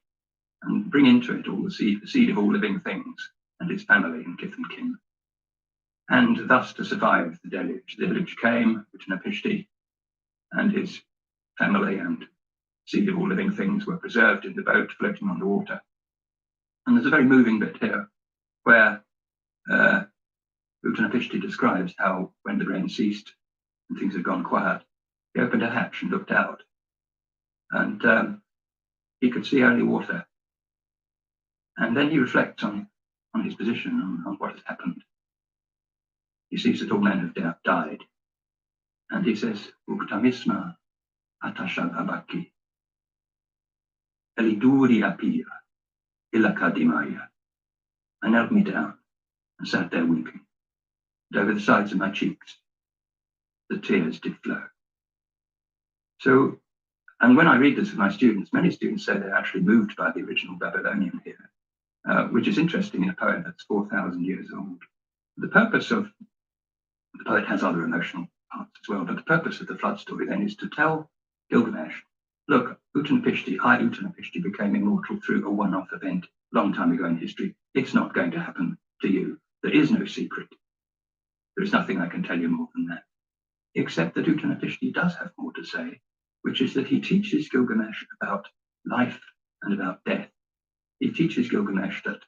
and bring into it all the seed of all living things and his family and kith and kin. And thus to survive the deluge. The deluge came, Uttanapishti and his family and seed of all living things were preserved in the boat floating on the water. And there's a very moving bit here where Uttanapishti describes how when the rain ceased and things had gone quiet, he opened a hatch and looked out. And he could see only water. And then he reflects on his position, on what has happened. He sees that all men have died. And he says, Uktamisma atashal abaki, eliduri apia, ilakadimaya. I knelt me down and sat there weeping. And over the sides of my cheeks, the tears did flow. So, and when I read this with my students, many students say they're actually moved by the original Babylonian here, which is interesting in a poem that's 4,000 years old. The purpose of the poet has other emotional parts as well, but the purpose of the flood story then is to tell Gilgamesh, look, Uttanapishti became immortal through a one-off event long time ago in history. It's not going to happen to you. There is no secret. There is nothing I can tell you more than that. Except that Uttanapishti does have more to say, which is that he teaches Gilgamesh about life and about death. He teaches Gilgamesh that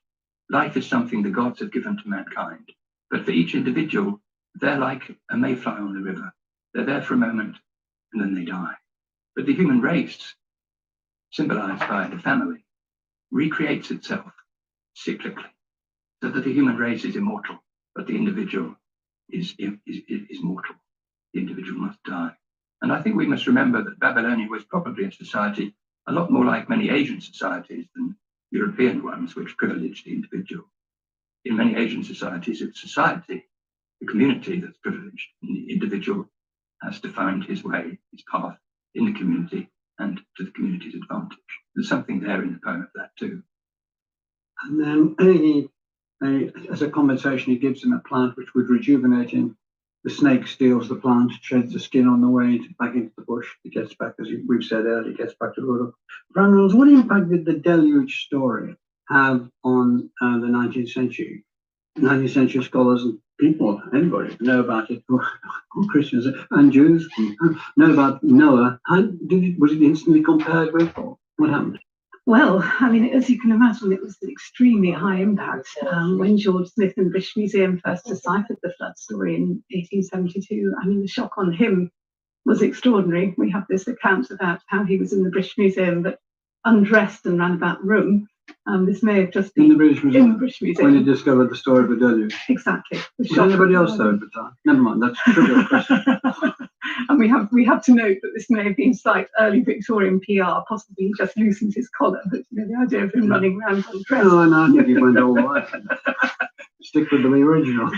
life is something the gods have given to mankind, but for each individual, they're like a mayfly on the river. They're there for a moment and then they die. But the human race, symbolized by the family, recreates itself cyclically, so that the human race is immortal, but the individual is mortal. The individual must die. And I think we must remember that Babylonia was probably a society a lot more like many Asian societies than European ones, which privileged the individual. In many Asian societies, it's society, the community that's privileged, and the individual has to find his way, his path in the community and to the community's advantage. There's something there in the poem of that too. And then as a compensation, he gives him a plant which would rejuvenate him. The snake steals the plant, sheds the skin on the way back into the bush. He gets back, as we've said earlier, he gets back to Uruk. Brian Reynolds, what impact did the deluge story have on the 19th century? 19th century scholars and people, anybody, know about it, all Christians and Jews, know about Noah. Was it instantly compared with, or what happened? Well, I mean, as you can imagine, it was an extremely high impact. When George Smith and British Museum first deciphered the flood story in 1872, I mean, the shock on him was extraordinary. We have this account about how he was in the British Museum, but undressed and ran about the room. This may have just been In the British Museum. in the British Museum. When you discovered the story of the deluge. Exactly. Was anybody else there at the time? Never mind, that's a trivial question. And we have to note that this may have been slight early Victorian PR, possibly he just loosened his collar, but the idea of him running around undressed. No, I think he went all right. Stick with the original.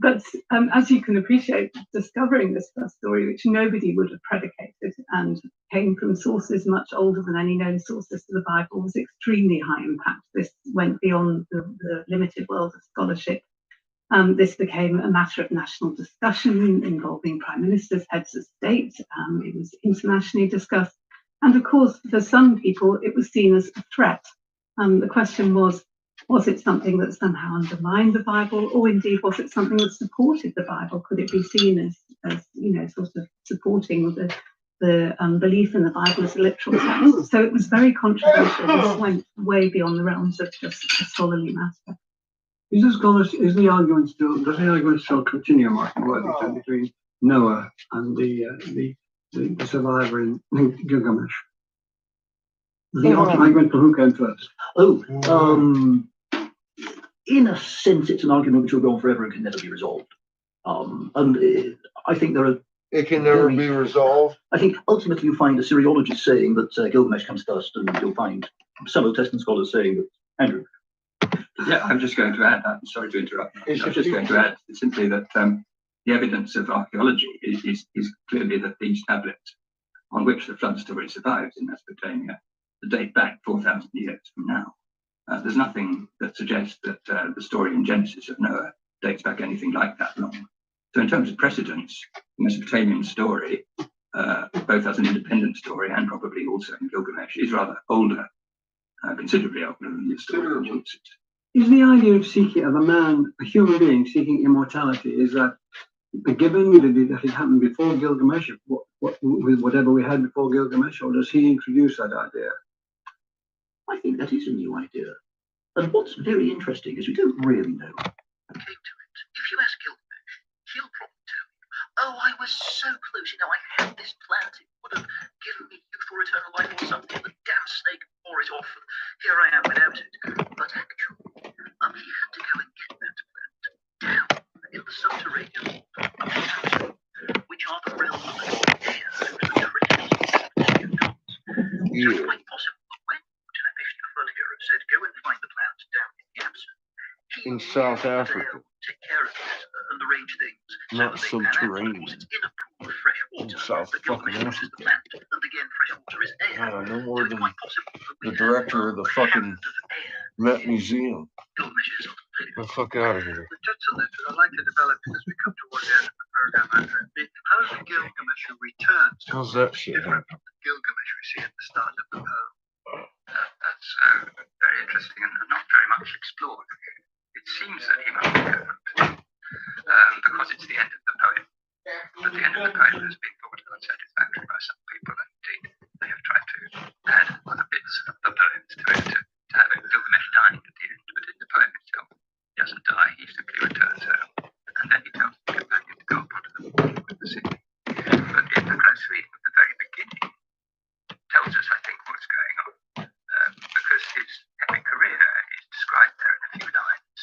But as you can appreciate, discovering this first story, which nobody would have predicated and came from sources much older than any known sources to the Bible, was extremely high impact. This went beyond the limited world of scholarship. This became a matter of national discussion involving prime ministers, heads of state. It was internationally discussed. And of course, for some people, it was seen as a threat. The question was it something that somehow undermined the Bible, or indeed was it something that supported the Bible? Could it be seen as sort of supporting the belief in the Bible as a literal text? So it was very controversial. This went way beyond the realms of just a scholarly matter. Does the argument still continue, Martin Worthington, between Noah and the survivor in Gilgamesh? The argument for who came first? In a sense, it's an argument which will go on forever and can never be resolved. I think it can never be resolved. I think ultimately you find a Syriologist saying that Gilgamesh comes first, and you'll find some Old Testament scholars saying that Andrew. Yeah, I'm just going to add that. Sorry to interrupt. I'm just going to add simply that the evidence of archaeology is clearly that these tablets on which the flood story survives in Mesopotamia date back 4,000 years from now. There's nothing that suggests that the story in Genesis of Noah dates back anything like that long. So in terms of precedence, the Mesopotamian story, both as an independent story and probably also in Gilgamesh, is rather older, considerably older than the story in Genesis. Is the idea of a human being seeking immortality, is that a given? Did it happen before Gilgamesh, with whatever we had before Gilgamesh, or does he introduce that idea? I think that is a new idea. And what's very interesting is we don't really know what came to it. If you ask Gilgamesh, he'll probably tell you, oh, I was so close, I had this plant, it would have given me youth or eternal life or something, the damn snake bore it off, and here I am without it. But actually, he had to go and get that plant down in the subterranean which are the realm of the air, and the trees, so it's quite possible that when Gilgamesh the flood hero said, go and find the plant down in the Amazon, in South Africa, take care of it and arrange things. not subterranean. It's in a pool of fresh water. South But fucking Gilgamesh is the plant, and again, fresh water is air. No more So it's than quite possible that we the director of the fucking Met Museum. Gilgamesh is Get the fuck out of here. The tips on this, I'd like to develop as we come towards the end of the program. The poem Gilgamesh who returns How's that shit? different from the Gilgamesh we see at the start of the poem. That's very interesting and not very much explored. It seems that he must be different because it's the end of the poem. But the end of the poem has been thought unsatisfactory by some people, and indeed they have tried to add other bits of the poems to it to have a Gilgamesh dying at the end. But in the poem itself, he doesn't die, he simply returns home, and then he tells the companion to go up onto the wall with the city. But in the close reading of the very beginning, tells us, I think, what's going on, because his epic career is described there in a few lines.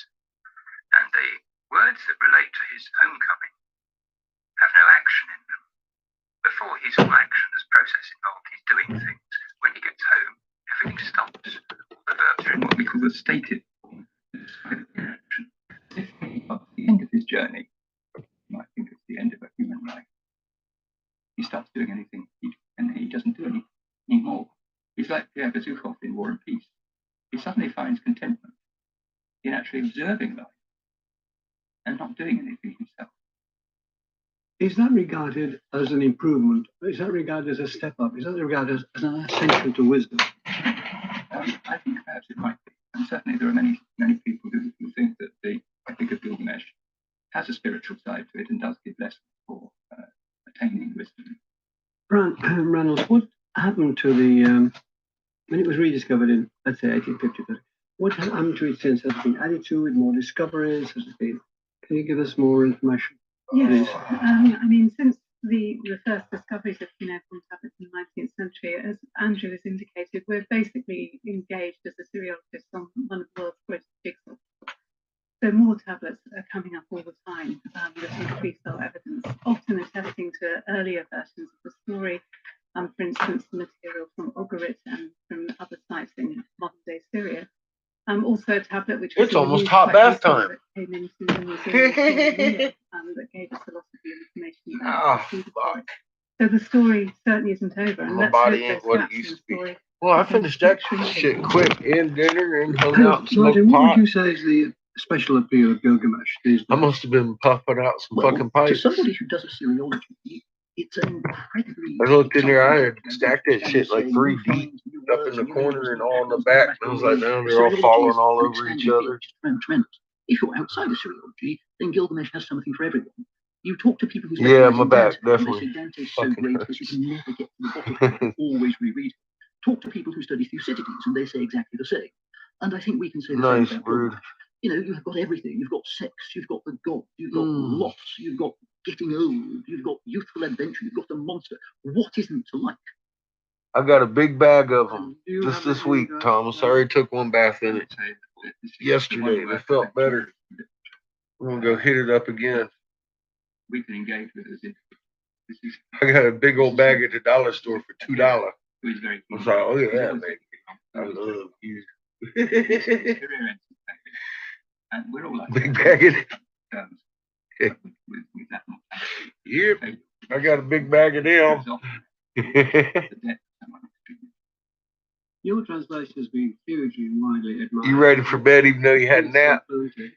And the words that relate to his homecoming have no action in them. Before he's all action, there's process involved. He's doing things. When he gets home, everything stops. All the verbs are in what we call the stated form. If he got to the end of his journey, you might think it's the end of a human life. He starts doing anything, and he doesn't do anything anymore. He's like Pierre Bezukhov in War and Peace. He suddenly finds contentment in actually observing life and not doing anything himself. Is that regarded as an improvement? Is that regarded as a step up? Is that regarded as an ascension to wisdom? I think perhaps it might be. And certainly there are many people who think that the Epic of Gilgamesh has a spiritual side to it and does give lessons for attaining wisdom. Reynolds, what happened to the, when it was rediscovered in, let's say, 1850, what happened to it since? Has it been added to it, more discoveries? Has it been, can you give us more information? Yes, I mean, since the first discoveries of cuneiform tablets in the 19th century, as Andrew has indicated, we're basically engaged as a seriologist on one of the world's greatest jigsaw. So more tablets are coming up all the time with increased evidence, often attesting to earlier versions of the story. For instance, the material from Ugarit and from other sites in modern-day Syria. Also a tablet which was It's almost used hot quite bath recently time. that came into the museum that gave us a lot of the information about Oh, the story. fuck. So the story certainly isn't over, and My let's body hope ain't those what it gaps in used the to be. story. Well, I finished that shit quick. In dinner and hung out and smoked Martin, what would pot. you say is the special appeal of Gilgamesh these days? I must have been puffing out some fucking pipes. To somebody who does a seriology, it's an incredibly. I looked in there, I had stacked that shit like 3 deep up in the corner and all in the back. And I was like, now they're all falling all over each other. Tremendous. If you're outside of seriology, then Gilgamesh has something for everyone. You talk to people who Yeah, specialize my in back Dante, and definitely they say Dante's so fucking great that you can never get to the bottom of it, always reread it. Talk to people who study Thucydides, and they say exactly the same. And I think we can say the Nice, same about brood. Gilgamesh. You know, you've got everything. You've got sex, you've got the god, you've got loss, you've got getting old, you've got youthful adventure, you've got the monster. What isn't to like? I got a big bag of them just this week, Thomas. I already took one bath in it yesterday. It felt better. I'm gonna go hit it up again. We can engage with us if this is I got a big old bag at the dollar store for $2. I who's very was like, oh yeah, baby. I love you. and we're all like Big bag of terms Yeah. with that mortality. Yep. I got a big bag of them. Your translation has been hugely and widely admired. You ready for bed even though you had a nap? Absolutely.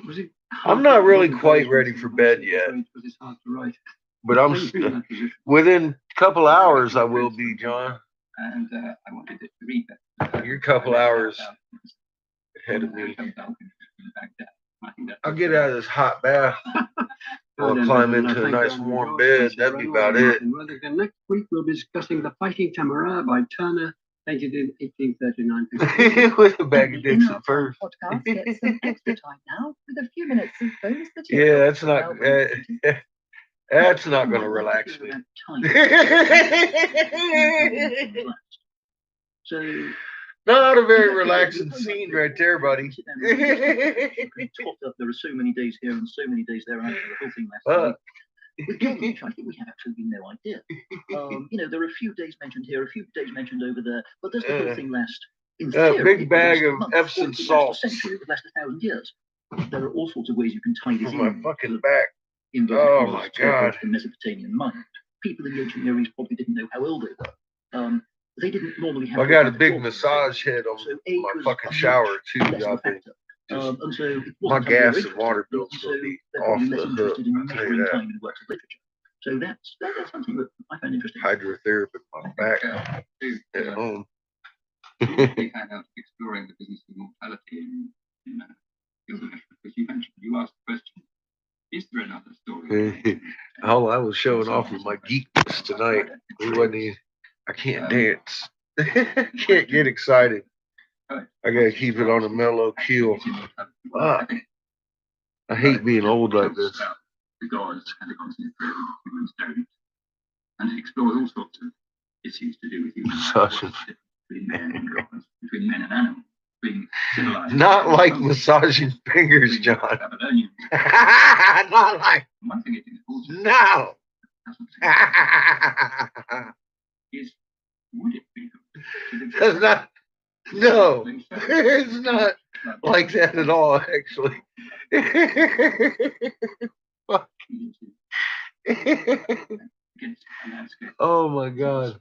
Was it I'm not really quite ready for bed yet. Because it's hard to write. But I'm within a couple hours I will be, John. And I wanted to read that. You're a couple hours ahead of me. I'll get out of this hot bath. I'll climb into a nice warm bed. That'd be about it. Next week we'll be discussing The Fighting Tamara by Turner, dated in 1839. With a bag of dicks at first. Podcast gets some extra time now with a few minutes of bonus material. Yeah, that's not. That's not going to relax me. So. Not a very relaxing scene right there, buddy. There are so many days here and so many days there. The whole thing last With Gilgamesh, I think we have absolutely no idea. You know, there are a few days mentioned here, a few days mentioned over there, but does the whole thing last? In theory, big bag of Epsom salt. A century, it would last 1,000 years. There are all sorts of ways you can tie this in. My fucking back. Oh my God. The Mesopotamian mind. People in the ancient Near East probably didn't know how old they were. They didn't normally have. I got a big massage head on my fucking shower too, y'all think. And so My gas and water bill's gonna be off the hook. I'll tell you that. So that's something that I find interesting. Hydrotherapy on my back at home. We had out exploring the business of mortality in Gilgamesh, because you asked the question, is there another story? All I was showing off was my geekness tonight. We wasn't even, I can't dance. Can't get excited. I gotta keep it on a mellow keel. Fuck. I hate being old like this. The gods and the concept of humans don't. And it explores all sorts of issues to do with humans. Between men and gods, between men and animals, between civilized. Not like massaging fingers, John. Not like. One thing it is also. No. Is would it be? It's not. No, it's not like that at all, actually. Fuck. Oh my God.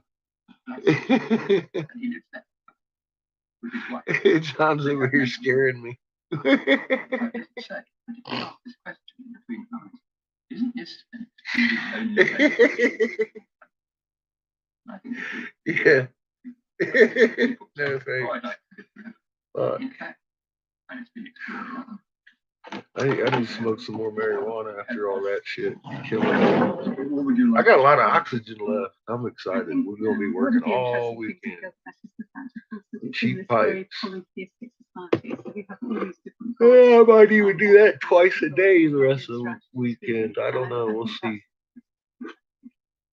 John's over here scaring me. Isn't this yeah. No thanks. I need to smoke some more marijuana after all that shit. Killing it. I got a lot of oxygen left. I'm excited. We're gonna be working all weekend. Cheap pipes. Polytheistic society, so we have all these different Yeah, I might even do that twice a day the rest of the weekend. I don't know. We'll see.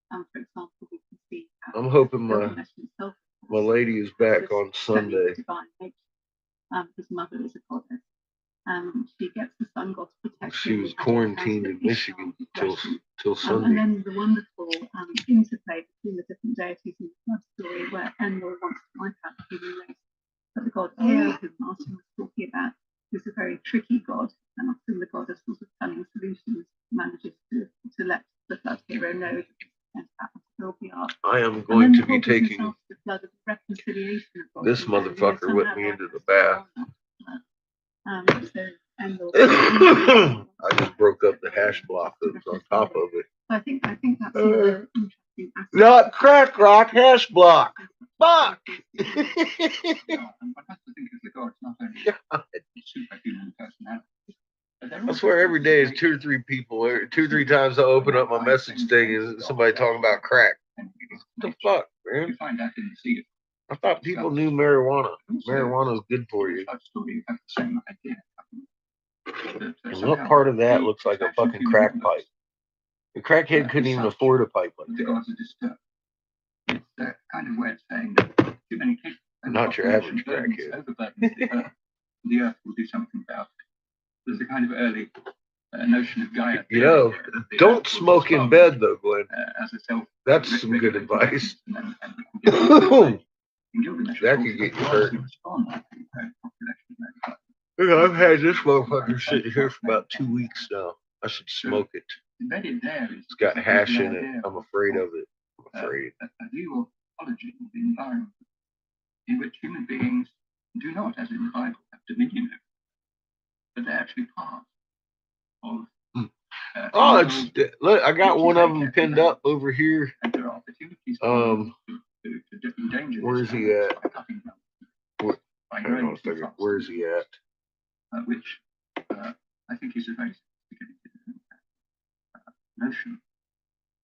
For example, we can see how I'm hoping Gilgamesh himself my lady is back on Sunday. divine nature. His mother is a goddess. She gets the sun god's protection. She was quarantined in Michigan till And Sunday. then the wonderful interplay between the different deities in the flood story, where Enlil wants to wipe out the human race. But the god Ea, who Martin was talking about, is a very tricky god, and often the god has sort of cunning solutions, manages to let the flood hero know that I am going to be taking this motherfucker with me into the bath. I just broke up the hash block that was on top of it. I think that's another interesting aspect. Not crack rock, hash block. Fuck! I swear every day is 2 or 3 people. 2 or 3 times I open up my message thing and somebody talking about crack. What the fuck, man? I thought people knew marijuana. Marijuana is good for you. And what part of that looks like a fucking crack pipe? The crackhead couldn't even afford a pipe like that. It's a kind of way of saying that too many kids. Not your average crackhead. The earth will do something about it. There's a kind of early notion of Gaia. You know, don't smoke in bed though, Glenn. That's some good advice. That could get you hurt. I've had this motherfucker sitting here for about 2 weeks now. I should smoke it. It's got hash in it. I'm afraid of it. I'm afraid. A view of ecology of the environment in which human beings do not, as in the Bible, have dominion over, but they're actually part of. Oh, it's look! I got one of them pinned up over here. Where is he at? Where is he at? Which I think is a very sophisticated notion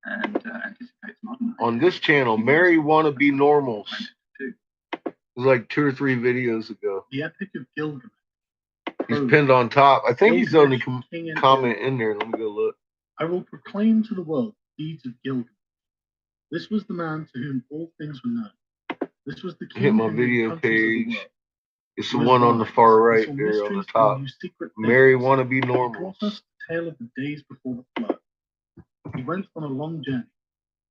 and anticipates modern. On this channel, Mary Wanna Be Normals. It was like 2 or 3 videos ago. The Epic of Gilgamesh. He's pinned on top. I think he's the only comment in there. Let me go look. I will proclaim to the world the deeds of Gilgamesh. This was the man to whom all things were known. This was the king. Hit my video page. It's the one on the far right there on the top. Mary Wanna Be Normals. Brought us the tale of the days before the flood. He went on a long journey.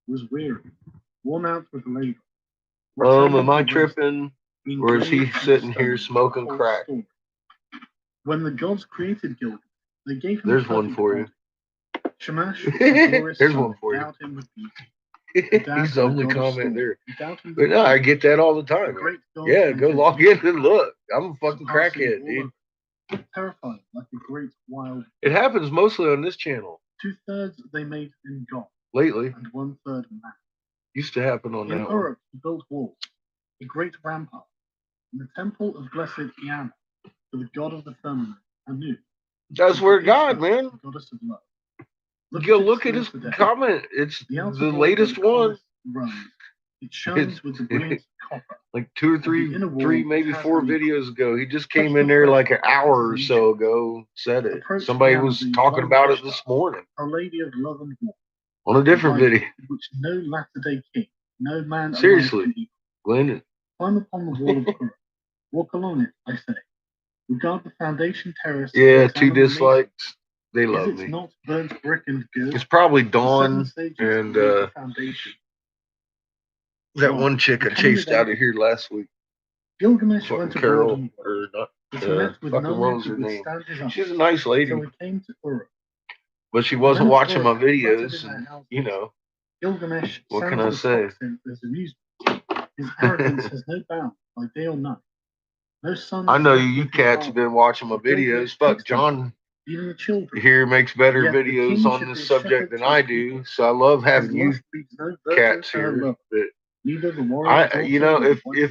Was weary, worn out with labor. Am I tripping? Or is he sitting here smoking crack? When the gods created Gilgamesh, they gave him. There's one for you. Shamash. There's one for you. He's the only comment there. But no, I get that all the time. Yeah, go log in and look. I'm a fucking crackhead, dude. Terrifying, like a great wild. It happens mostly on this channel. 2/3 they made in God. Lately. And 1/3 man. Used to happen on that one. In Europe, he built walls, a great rampart, and the temple of blessed Iana, to the god of the firmament, Anu. That's where God, man. The goddess of love. Go look at his comment. It's the latest one. It shines with the brilliant copper. Like 2 or 3, maybe 4 videos ago. He just came in there like an hour or so ago, said it. Somebody was talking about it this morning. Our Lady of Love and War. On a different video. Which no latter-day king, no man. Seriously, Glenn. Climb upon the wall of Uruk. Walk along it, I say. Regard the foundation terrace. Yeah, 2 dislikes. They love me. It's not burnt brick and good. It's probably Dawn and that one chick I chased out of here last week. Gilgamesh went to Carol, or not. Fucking what was her name? She's a nice lady. So we came to Uruk. But she wasn't watching my videos, and, you know. Gilgamesh, what can I say? His arrogance has no bounds, by day or night. No sun. I know you cats have been watching my videos. Fuck, John here makes better videos on this subject than I do, so I love having you cats here. But you know, if I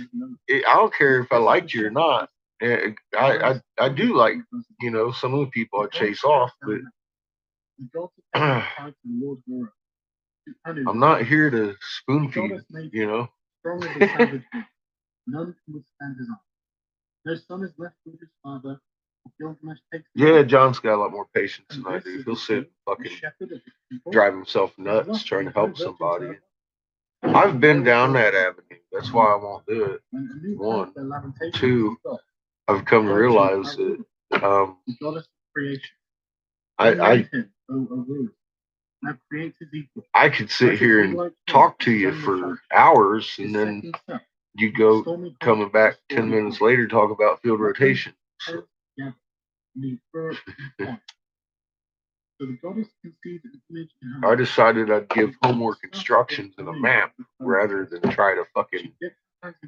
don't care if I liked you or not. I do like, you know, some of the people I chase off, but I'm not here to spoon feed, you know. None can withstand his arm. No son is left with his father, Gilgamesh takes Yeah, John's got a lot more patience than I do. He'll sit and fucking drive himself nuts trying to help somebody. I've been down that avenue. That's why I won't do it. One. Two, I've come to realize that the goddess of creation. I could sit here and talk to you for hours, and then you go coming back 10 minutes later talk about field rotation. So. I decided I'd give homework instructions and a map rather than try to fucking.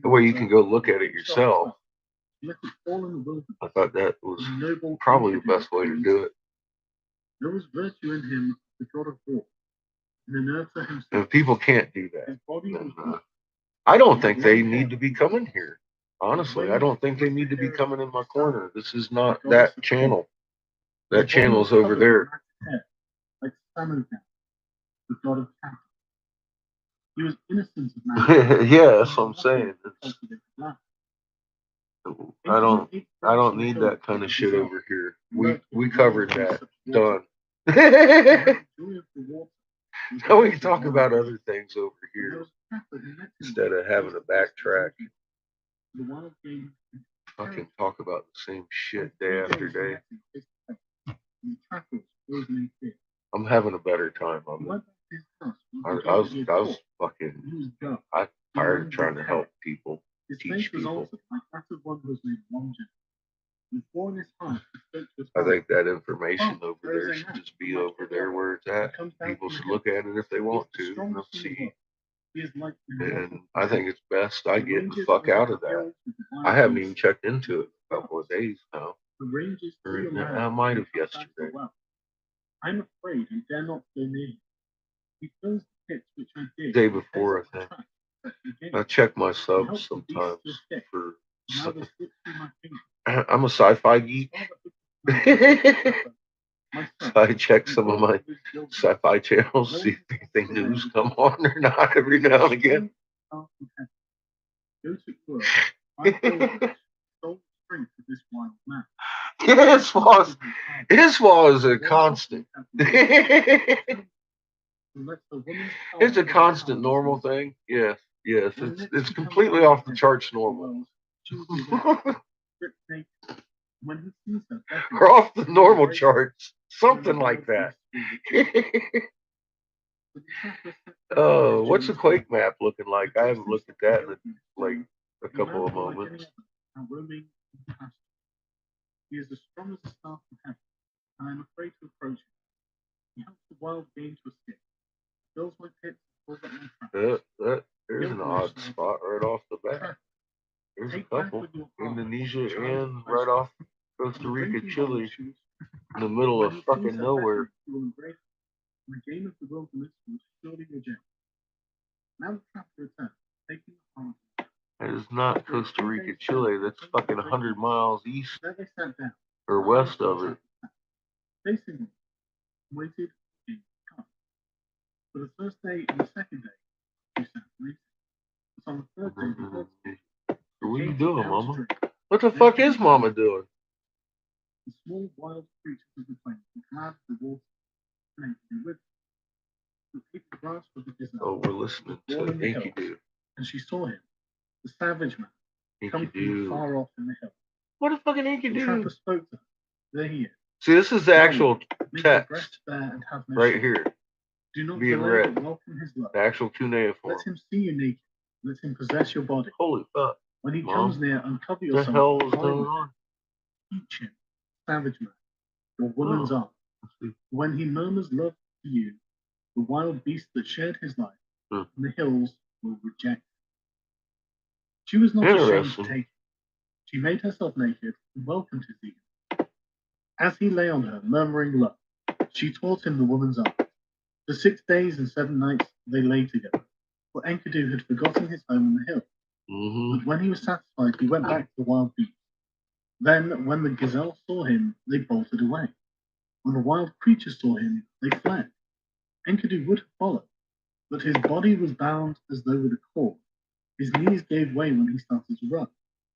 The way you can go look at it yourself. I thought that was probably the best way to do it. There was virtue in him, the god of war. And if people can't do that, then, I don't think they need to be coming here. Honestly, I don't think they need to be coming in my corner. This is not that channel. That channel's over there. Like Samuel, the god of cattle. He was innocent of man. Yeah, that's what I'm saying. I don't need that kind of shit over here. We covered that. Done. Now we can talk about other things over here instead of having to backtrack. Fucking talk about the same shit day after day. I'm having a better time on it. I was fucking. I'm tired of trying to help people, teach people. I think that information over there should just be over there where it's at. People should look at it if they want to, and they'll see. And I think it's best I get the fuck out of that. I haven't even checked into it in a couple of days now. I might have yesterday. I'm afraid and dare not go near him. He fills the pits which I dig. Day before, I think. I check my subs sometimes for. I'm a sci-fi geek. So I check some of my sci-fi channels, see if anything news come on or not every now and again. Iswa is a constant. It's a constant normal thing. Yes, it's completely off the charts normal. Or off the normal charts, something like that. Oh, what's the Quake map looking like? I haven't looked at that in like a couple of moments. He is as strong as a star from heaven, and I'm afraid to approach him. He helps the wild game to escape. Fills my pits, pulls up my traps. There's an odd spot right off the bat. There's a couple. Indonesia and right off Costa Rica, Chile, in the middle of fucking nowhere. The game of the wilderness will surely reject. Now the trapper returns, taking the heart. That is not Costa Rica, Chile. That's fucking 100 miles east There they sat down. or west of it. Facing him, waited in come. For the first day and the second day, we sat waiting. But on the third day, the third day, What are you doing, Mama? What the fuck is Mama doing? the small wild creatures of the plain were glad the water and to be with them. The people grasped for the gazelle. Oh, we're listening to Enkidu. And she saw him, the savage man, come from far off in the hill. What a fucking The trapper Enkidu. spoke to her. There he is. See, this is the actual Make your text breast bare and have no right shame. here. Do not being delay, read. but welcome his love. The actual cuneiform. Let him see you naked. Let him possess your body. Holy fuck. When he Mom, comes near, uncover the yourself. hell is and going hide on? Teach him, savage man, your woman's arm. When he murmurs love to you, the wild beast that shared his life in the hills will reject. She was not ashamed to Interesting. take it. She made herself naked and welcomed his eager. As he lay on her, murmuring love, she taught him the woman's art. For 6 days and 7 nights they lay together, for Enkidu had forgotten his home in the hill. But when he was satisfied, he went back to the wild beast. Then, when the gazelle saw him, they bolted away. When the wild creatures saw him, they fled. Enkidu would have followed, but his body was bound as though with a cord. His knees gave way when he started to run.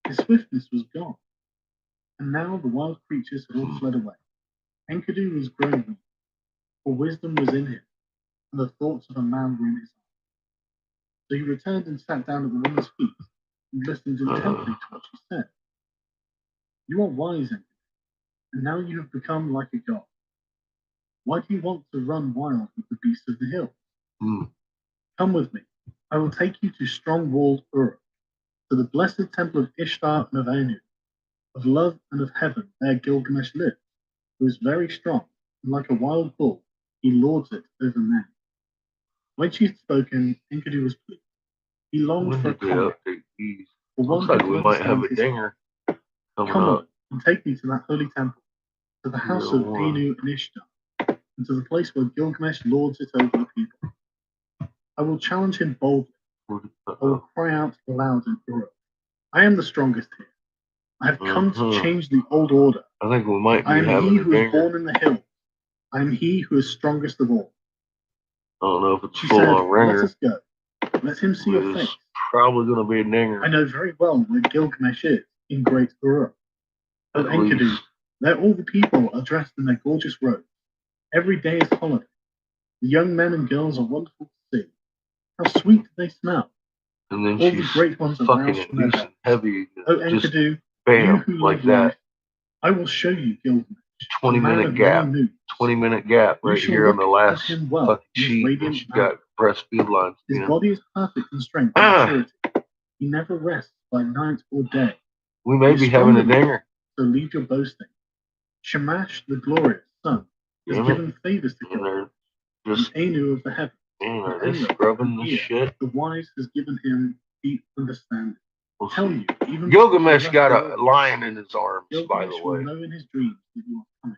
His swiftness was gone. And now the wild creatures had all fled away. Enkidu was growing weak, for wisdom was in him, and the thoughts of a man were in his heart. So he returned and sat down at the woman's feet, and listened intently to what she said. You are wise, Enkidu, and now you have become like a god. Why do you want to run wild with the beasts of the hills? Come with me. I will take you to strong-walled Uruk, to the blessed temple of Ishtar and of Anu, of love and of heaven. There Gilgamesh lives, who is very strong, and like a wild bull, he lords it over men. When she had spoken, Enkidu was pleased. He longed for a comrade. For one Looks like who we could might have understand a his heart. dinger coming Come up. on and take me to that holy temple, to the house of Anu and Ishtar, and to the place where Gilgamesh lords it over the people. I will challenge him boldly. I will cry out aloud in Uruk. I am the strongest here. I have come to change the old order. I think we might be I am having he a who is dinger. born in the hills. I am he who is strongest of all. I don't know if it's She full said, on let ringer. us go. Let him see your It's face. probably going to be a dinger. I know very well where Gilgamesh is, in Great Uruk. But At Enkidu, least. there all the people are dressed in their gorgeous robes. Every day is holiday. The young men and girls are wonderful to see. How sweet do they smell. And then All the she's great ones are fucking roused from their inducing beds. heavy. Oh, Just Enkidu, you bam, who like love life, that. I will show you Gilgamesh, a 20 man minute of gap. many moods. 20-minute gap You right shall here on look the at last him well, fucking his sheet. And radiant she's manner. got breast field lines. His again. body is perfect in strength and maturity. He never rests by night or day. We may He is be having a strong enough, dinger. so leave your boasting. Shamash, the glorious son, has given favors to And Gilgamesh, they're just, and Anu of the heavens. man, are And they Enlil, scrubbing the this ear, shit? the wise has given him deep understanding. We'll Tell see. you, even Gilgamesh the got rest a lion in his arms, by Gilgamesh the will way. know in his dreams that you are coming.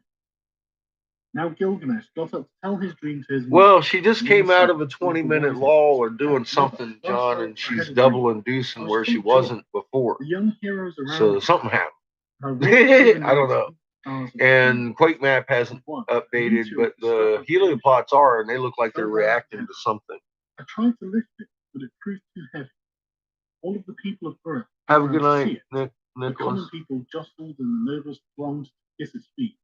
Now Gilgamesh got up to tell his dream to his mother. Well, she just And came then out said, of a "Is the 20-minute wise lull or doing Mother, something, last John, night and I had she's a double dream. I inducing was where she full of joy. wasn't before. The young heroes around So me, something happened. and I walked through the I don't night know. with the stars of And Quake Map hasn't one. updated, Into but it, the struck with helioplots are, and they look like so they're loud reacting and to something. I tried to lift it, but it proved too heavy. All of the people of Earth Have a ran good to see night, it. The common Nicholas. people jostled and the nobles thronged to kiss its feet.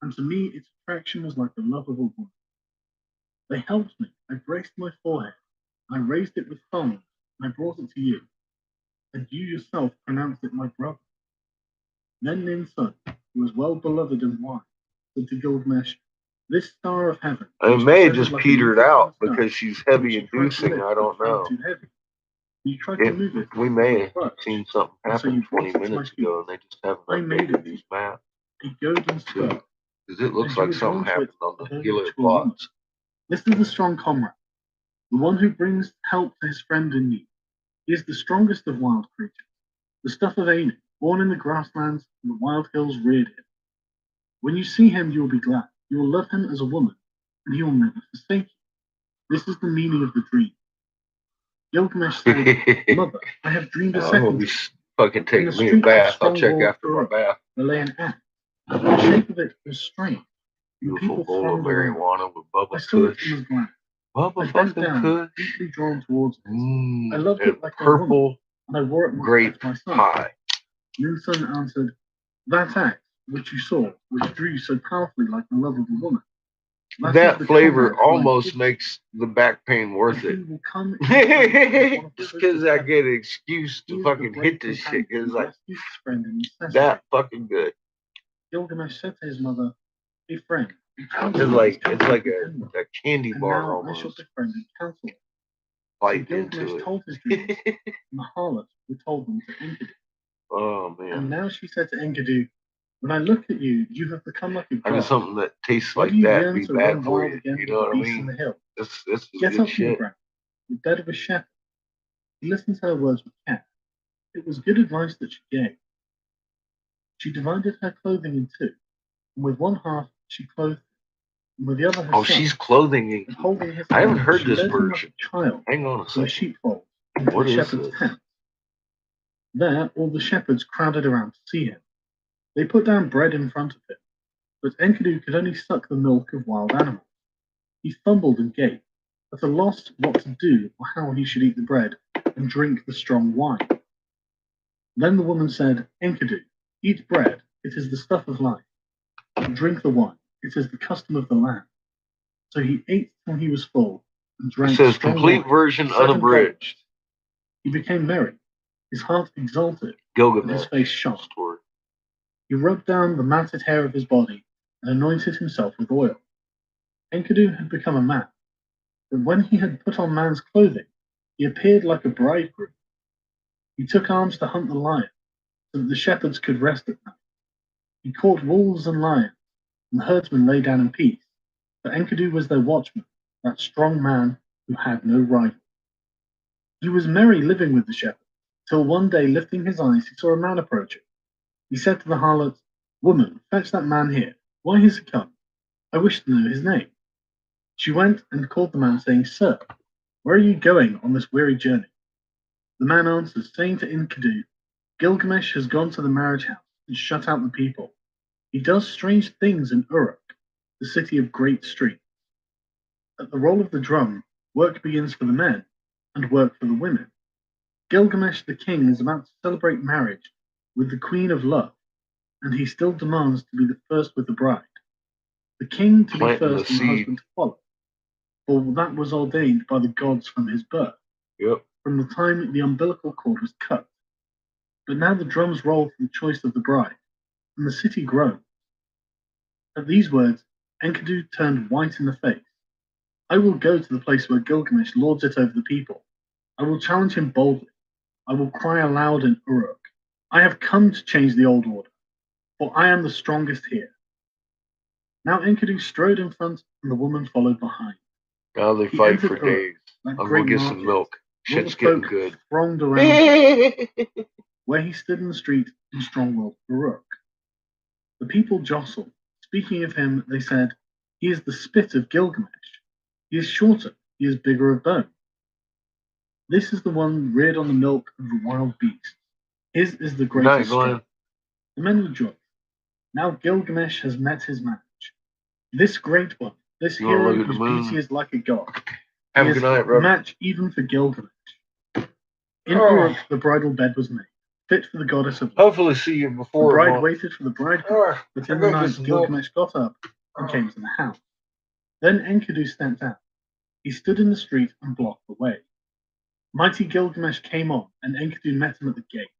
And to me, its attraction was like the love of a woman. They helped me. I braced my forehead. I raised it with thongs, and I brought it to you. And you yourself pronounced it my brother. Then Ninsun, who was well beloved and wise, said to Gilgamesh, this star of heaven. It which may have descended just like a petered leaf out from the sky, because she's heavy which you tried to inducing. lift, I don't but found know. too heavy. You tried to move it. We may have but seen something and so happen you brought 20 it to my minutes feet. ago, and they just haven't I made updated it these maps. a golden spur. Because it looks And you like were something drawn to happened it on the as only a mature woman. helioplots. This is the strong comrade, the one who brings help to his friend in need. He is the strongest of wild creatures, the stuff of Anu, born in the grasslands and the wild hills reared him. When you see him, you will be glad. You will love him as a woman, and he will never forsake you. This is the meaning of the dream. Gilgamesh said, Mother, I have dreamed a I'm second gonna be time. fucking In taking the me a street of bath. I'll check strong-walled after my Uruk, bath. there lay an axe. The shape of it was strange. The Beautiful people bowl of thronged around. marijuana with I Bubba saw it Kush. and was glad. Bubba I bent fucking down, Kush. deeply drawn towards it. I loved And it like a woman, purple and I wore it much grape as my son. pie. Ninsun answered, that axe which you saw, which drew you so powerfully like the love of a woman. That the flavor comrade who I almost give makes the back pain worth and it. he will come in strength as one of the Just hosts because of I heaven. get an excuse He to is the fucking brave hit this companion shit. It's who like rescues his friend in necessity. that fucking good. Gilgamesh said to his mother, a friend, a It's counselor like has come it's to like defend me, a candy and bar now I shall almost. befriend and counsel him. So Bite Gilgamesh into told his dreams, it. and the harlot who told them to Enkidu. Oh man. And now she said to Enkidu, when I look at you, you have become like a I just god. something that tastes Why like do you that yearn be to bad run for wild you. again You with know the what I beasts in mean? the hill? This is Get good up from the shit. ground, the bed of a shepherd. He listened to her words with care. It was good advice that she gave. She divided her clothing in two, and with one half she clothed him, and with the other her Oh, son, she's clothing it. and holding his I haven't hand, heard she this led him like version. a child Hang on a to a second. sheepfold, into What the is shepherd's this? tent. There, all the shepherds crowded around to see him. They put down bread in front of him, but Enkidu could only suck the milk of wild animals. He fumbled and gaped, at a loss what to do or how he should eat the bread and drink the strong wine. Then the woman said, Enkidu, eat bread it is the stuff of life. Drink the wine, it is the custom of the land. So he ate till he was full, and It drank says strong complete wine, version 7 unabridged. He became merry, his heart exalted, and Gilgamesh his face shone. story. He rubbed down the matted hair of his body and anointed himself with oil. Enkidu had become a man, but when he had put on man's clothing, he appeared like a bridegroom. He took arms to hunt the lion, so that the shepherds could rest at night. He caught wolves and lions, and the herdsmen lay down in peace, for Enkidu was their watchman, that strong man who had no rival. He was merry living with the shepherds, till one day, lifting his eyes, he saw a man approaching. He said to the harlot, "Woman, fetch that man here. Why has he come? I wish to know his name." She went and called the man, saying, "Sir, where are you going on this weary journey?" The man answered, saying to Enkidu, "Gilgamesh has gone to the marriage house and shut out the people. He does strange things in Uruk, the city of great streets. At the roll of the drum, work begins for the men and work for the women. Gilgamesh the king is about to celebrate marriage with the queen of love, and he still demands to be the first with the bride. The king to be Planting the first and the seed. husband to follow, for that was ordained by the gods from his birth, Yep. from the time the umbilical cord was cut. But now the drums roll for the choice of the bride, and the city groans." At these words, Enkidu turned white in the face. "I will go to the place where Gilgamesh lords it over the people. I will challenge him boldly. I will cry aloud in Uruk. I have come to change the old order, for I am the strongest here." Now Enkidu strode in front, and the woman followed behind. Now they He fight entered for Uruk, days. that I'm great gonna get some market, milk. where the Shit's getting folk good. thronged around him, where he stood in the street in strong-willed Uruk. The people jostled. Speaking of him, they said, "He is the spit of Gilgamesh. He is shorter, he is bigger of bone. This is the one reared on the milk of the wild beasts. His is the Good night, greatest Glenn. strength." The men rejoiced. Now Gilgamesh has met his match. This great one, this You wanna hero look at the whose moon? beauty is like a god. Have He a good is night, the brother. match even for Gilgamesh. In Oh. Uruk, the bridal bed was made, fit for the goddess of love. Hopefully see you The before. bride Month. waited for the bridegroom, but in the night Gilgamesh got up and came to the house. Then Enkidu stepped out. He stood in the street and blocked the way. Mighty Gilgamesh came on, and Enkidu met him at the gate.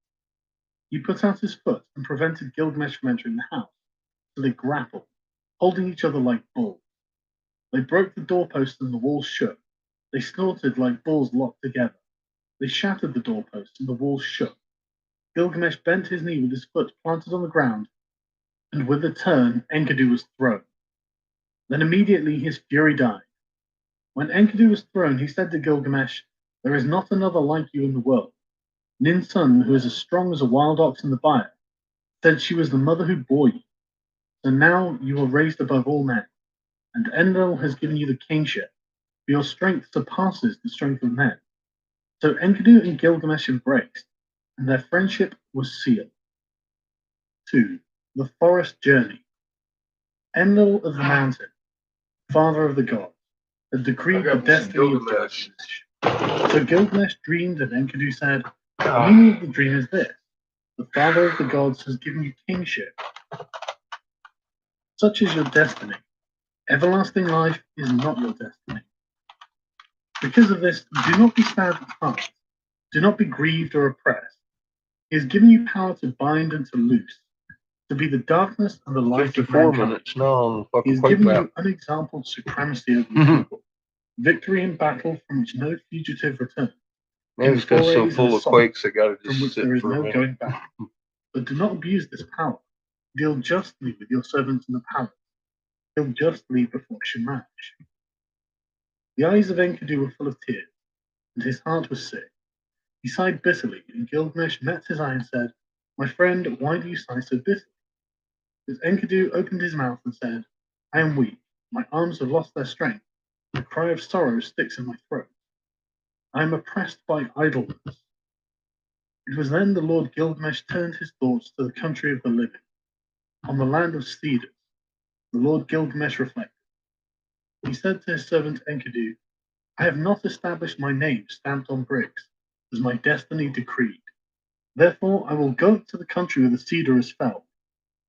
He put out his foot and prevented Gilgamesh from entering the house, so they grappled, holding each other like bulls. They broke the doorposts and the walls shook. They snorted like bulls locked together. They shattered the doorposts and the walls shook. Gilgamesh bent his knee with his foot planted on the ground, and with a turn, Enkidu was thrown. Then immediately his fury died. When Enkidu was thrown, he said to Gilgamesh, "There is not another like you in the world." Ninsun, who is as strong as a wild ox in the byre, said she was the mother who bore you. So now you are raised above all men, and Enlil has given you the kingship, for your strength surpasses the strength of men. So Enkidu and Gilgamesh embraced, and their friendship was sealed. 2. The Forest Journey. Enlil of the mountain, father of the gods, had decreed the destiny of Gilgamesh. So Gilgamesh dreamed, and Enkidu said, "The meaning of the dream is this: the father of the gods has given you kingship. Such is your destiny. Everlasting life is not your destiny. Because of this, do not be sad at heart. Do not be grieved or oppressed. He has given you power to bind and to loose, to be the darkness and the light of 54 mankind. minutes. No, He fucking has quake given back. you unexampled supremacy over the people, victory in battle from which no fugitive returns, Man, this guy's so forays full and of assaults quakes, I gotta from just which sit there is for a no minute. going back. But do not abuse this power. Deal justly with your servants in the palace. Deal justly before Shamash." The eyes of Enkidu were full of tears, and his heart was sick. He sighed bitterly, and Gilgamesh met his eye and said, "My friend, why do you sigh so bitterly?" But Enkidu opened his mouth and said, "I am weak. My arms have lost their strength. The cry of sorrow sticks in my throat. I am oppressed by idleness." It was then the Lord Gilgamesh turned his thoughts to the country of the living. On the land of cedars, the Lord Gilgamesh reflected. He said to his servant Enkidu, "I have not established my name stamped on bricks, as my destiny decreed. Therefore I will go up to the country where the cedar is felled.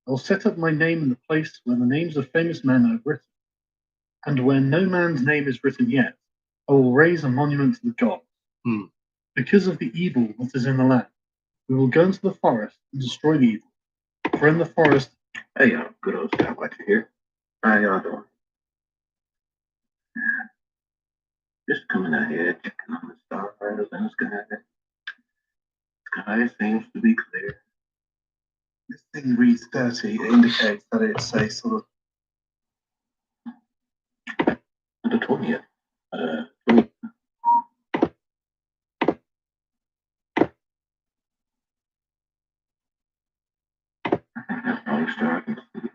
I will set up my name in the place where the names of famous men are written, and where no man's name is written yet, I will raise a monument to the gods. Because of the evil that is in the land, we will go into the forest and destroy the evil. For in the forest, Hey, good old Starwatcher here. How y'all doing? Just coming out here, checking on the stars and the sky. Sky seems to be clear. this thing reads 30. It indicates that it's a sort of The 20th. That's probably starting to see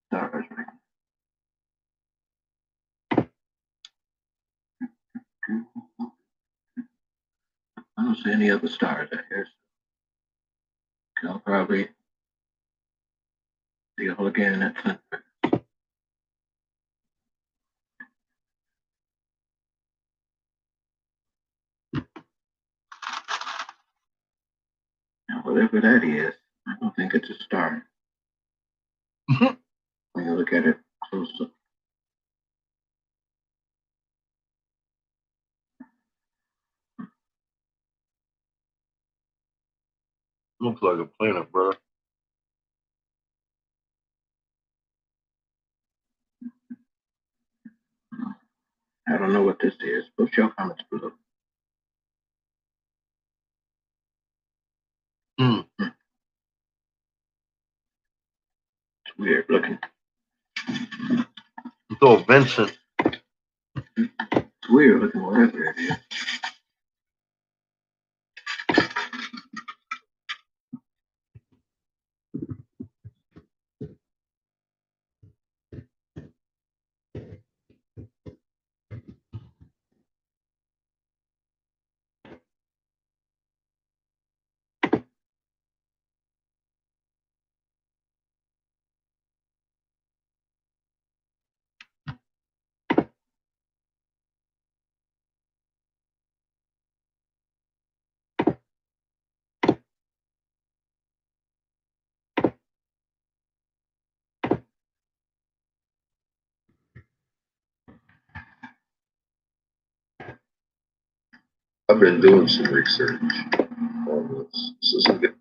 stars right. I don't see any other stars out here. So I'll probably see y'all again at sunset. Now, whatever that is, I don't think it's a star. When you look at it closer. Looks like a planet, brother. I don't know what this is. Put your comments below. It's weird looking. It's all Vincent. It's weird looking, whatever it is. I've been doing some research on this. This is a good.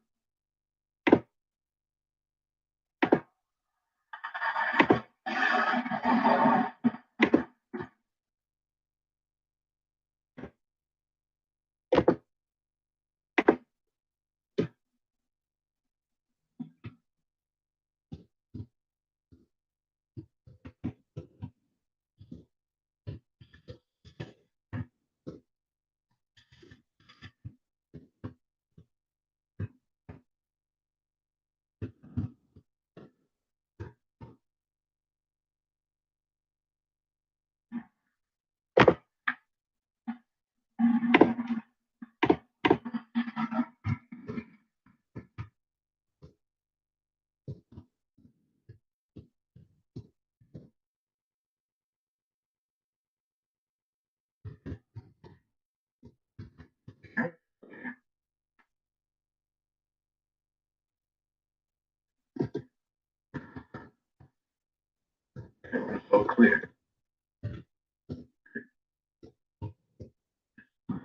It's so clear.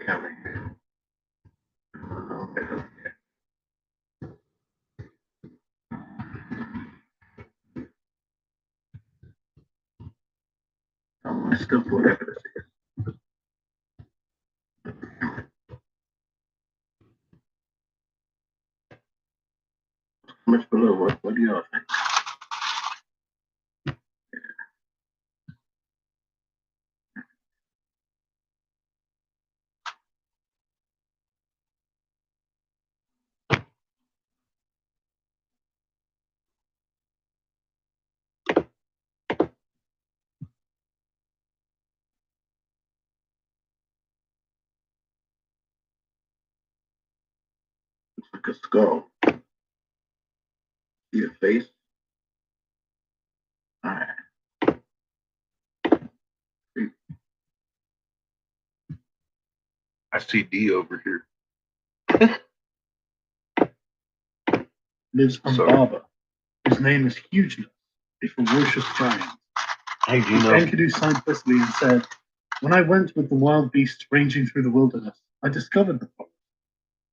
Camera here. Okay. Stuff, whatever this is. Much below. What do y'all think? Looks like a skull. See a face? Alright. I see D over here. lives So- Humbaba, whose name is Hugeness, a ferocious giant. Hey, Which Gino. Enkidu sighed blissfully and said, "When I went with the wild beasts ranging through the wilderness, I discovered the forest.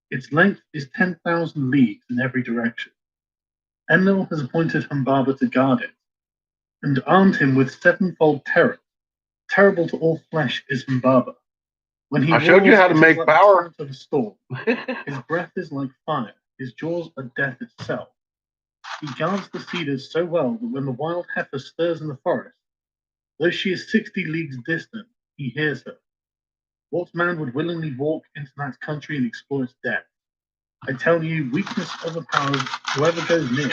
Its length is 10,000 leagues in every direction. Enlil has appointed Humbaba to guard it, and armed him with sevenfold terror. Terrible to all flesh is Humbaba. When he I showed you roars, how to it is make like the power. torrent of a storm. His breath is like fire. His jaws are death itself. He guards the cedars so well that when the wild heifer stirs in the forest, though she is 60 leagues distant, he hears her. What man would willingly walk into that country and explore its depth? I tell you, weakness overpowers whoever goes near.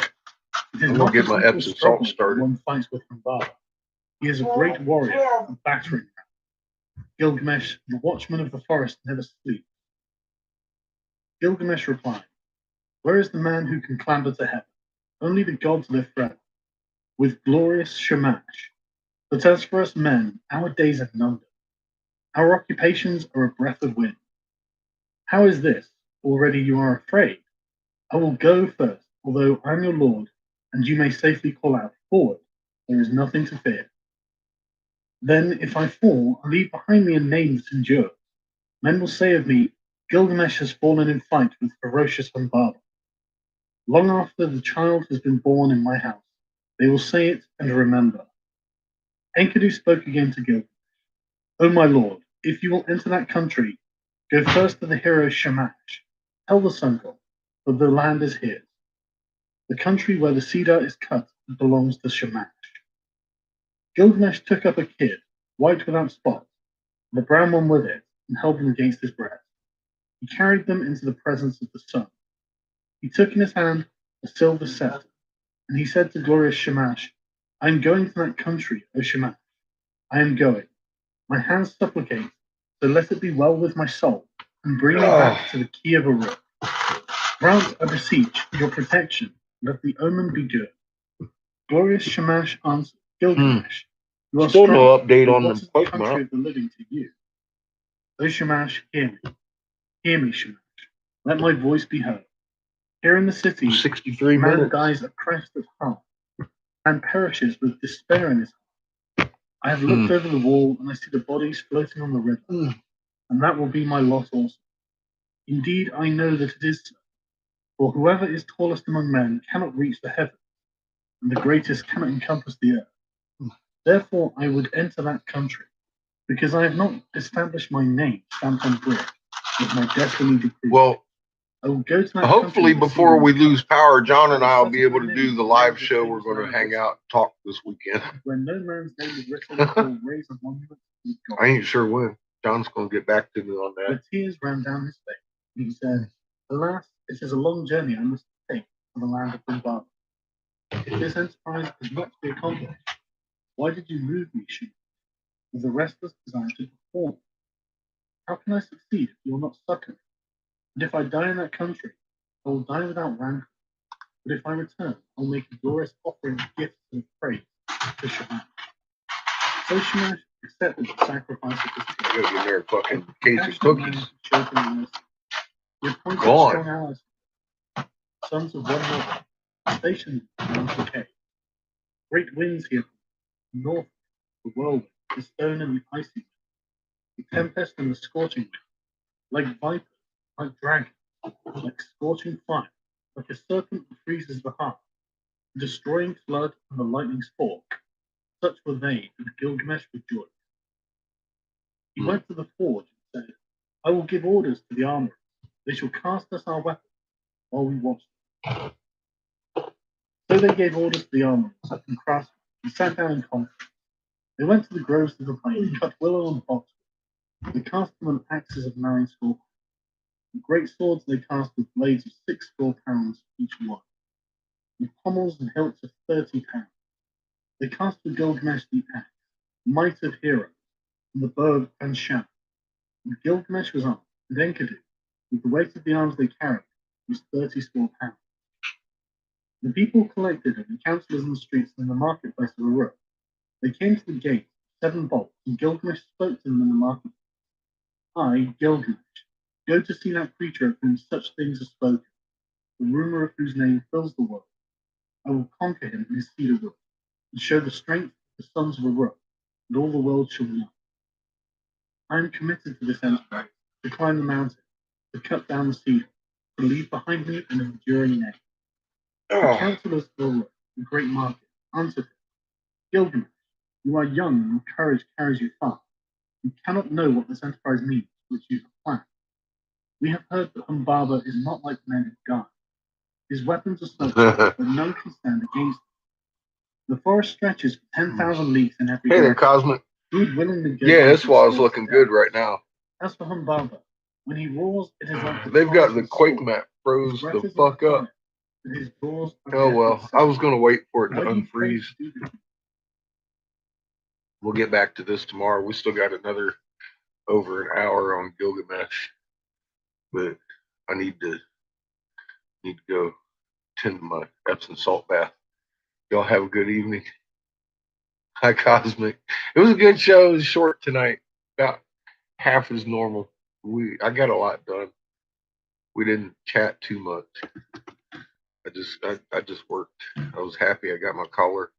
It is I'm gonna not get a my simple Epsom struggle salt when started. one fights with Humbaba. He is a great warrior and battering ram. Gilgamesh, the watchman of the forest, never sleeps. Gilgamesh replied, "Where is the man who can clamber to heaven? Only the gods live forever, with glorious Shamash. But as for us men, our days are numbered. Our occupations are a breath of wind. How is this? Already you are afraid? I will go first, although I am your lord, and you may safely call out, 'Forward, there is nothing to fear.' Then, if I fall, I leave behind me a name that endures. Men will say of me, 'Gilgamesh has fallen in fight with ferocious Humbaba.' Long after the child has been born in my house, they will say it and remember." Enkidu spoke again to Gilgamesh. "O my lord, if you will enter that country, go first to the hero Shamash. Tell the sun god, for the land is his. The country where the cedar is cut belongs to Shamash." Gilgamesh took up a kid, white without spots, and a brown one with it, and held them against his breast. He carried them into the presence of the sun. He took in his hand a silver scepter, and he said to glorious Shamash, "I am going to that country, O Shamash. I am going. My hands supplicate, so let it be well with my soul, and bring me back to the key of Uruk. Grant, I beseech, your protection. Let the omen be good." Glorious Shamash answered, "Gilgamesh, you are Still strong, no update but on what the is the country Pokemon. of the living to you? O Shamash, hear me. Hear me, Shamash. Let my voice be heard. Here in the city, 63 man minutes. dies oppressed at heart, and perishes with despair in his heart. I have looked over the wall, and I see the bodies floating on the river, and that will be my lot also. Indeed, I know that it is so, for whoever is tallest among men cannot reach the heavens, and the greatest cannot encompass the earth. Therefore, I would enter that country, because I have not established my name stamped on brick with my destiny decree. Well, I will go to that hopefully country before we receiving lose power, John and I will such be a able to name do the that live never show. the We're famous going to land hang out and talk this weekend. when no man's name is written, or raise a monument to God. I ain't sure when. John's going to get back to me on that. The tears ran down his face, and he said, "Alas, it is a long journey I must take to the land of Humbaba. If this enterprise is not to be accomplished, why did you move me, Shuma, with a restless desire to perform? How can I succeed if you will not succor me? And if I die in that country, I will die without rancor. But if I return, I will make a glorious offering of gifts and praise to Shamash." So Shamash accepted the sacrifice of his I king. gotta get there a fucking case of Passionate man cookies. who showed him mercy. He appointed Gone. strong allies, sons of one mother, stationed around the cave. Great winds he appointed, north, the whirlwind, the stone and the icy wind, the tempest and the scorching wind, like vipers, like dragons, like scorching fire, like a serpent that freezes the heart, a destroying flood and the lightning's fork. Such were they, and Gilgamesh rejoiced. He went to the forge and said, "I will give orders to the armorers. They shall cast us our weapons while we watch them." So they gave orders to the armorers and craftsmen and sat down in conference. They went to the groves of the plain, cut willow and boxwood. They cast them on axes of 9 score. The great swords they cast with blades of 6 score pounds each one, with pommels and hilts of 30 pounds. They cast for Gilgamesh the axe, might of heroes, and the bow of Anshan. And Gilgamesh was armed, and Enkidu, with the weight of the arms they carried, was 30 score pounds. The people collected at the councillors in the streets and in the marketplace of Uruk. They came to the gate, 7 bolts, and Gilgamesh spoke to them in the marketplace. "I, Gilgamesh, go to see that creature of whom such things are spoken. the rumor of whose name fills the world. I will conquer him in his cedar wood, and show the strength of the sons of Aruk, and all the world shall know. I am committed to this enterprise, to climb the mountain, to cut down the cedar, to leave behind me an enduring name. The councillors of Aruk, the great market, answered him, Gilgamesh, you are young and your courage carries you far. You cannot know what this enterprise means, which you have planned. We have heard that Humbaba is not like men in guard. His weapons are so strong that none can stand against them. The forest stretches for 10,000 leagues in every Hey there, direction. Cosmic. Who would willingly go Yeah, against this wall's his looking death? good right now. As for Humbaba, when he roars, it is like the They've got fires the of Quake sword. map froze His breath the is fuck like up. fire, and his jaws are Oh death well, itself. I was gonna wait for it to Why do you pray unfreeze. to do this? We'll get back to this tomorrow. We still got another over an hour on Gilgamesh, but I need to go tend to my Epsom salt bath. Y'all have a good evening. Hi, Cosmic. It was a good show. It was short tonight, about half as normal. I got a lot done. We didn't chat too much. I just worked. I was happy. I got my collar.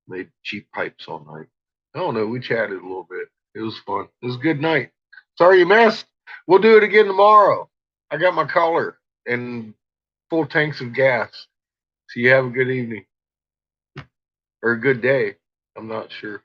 Made cheap pipes all night. I don't know. We chatted a little bit. It was fun. It was a good night. Sorry you missed. We'll do it again tomorrow. I got my collar and full tanks of gas. So you have a good evening or a good day. I'm not sure.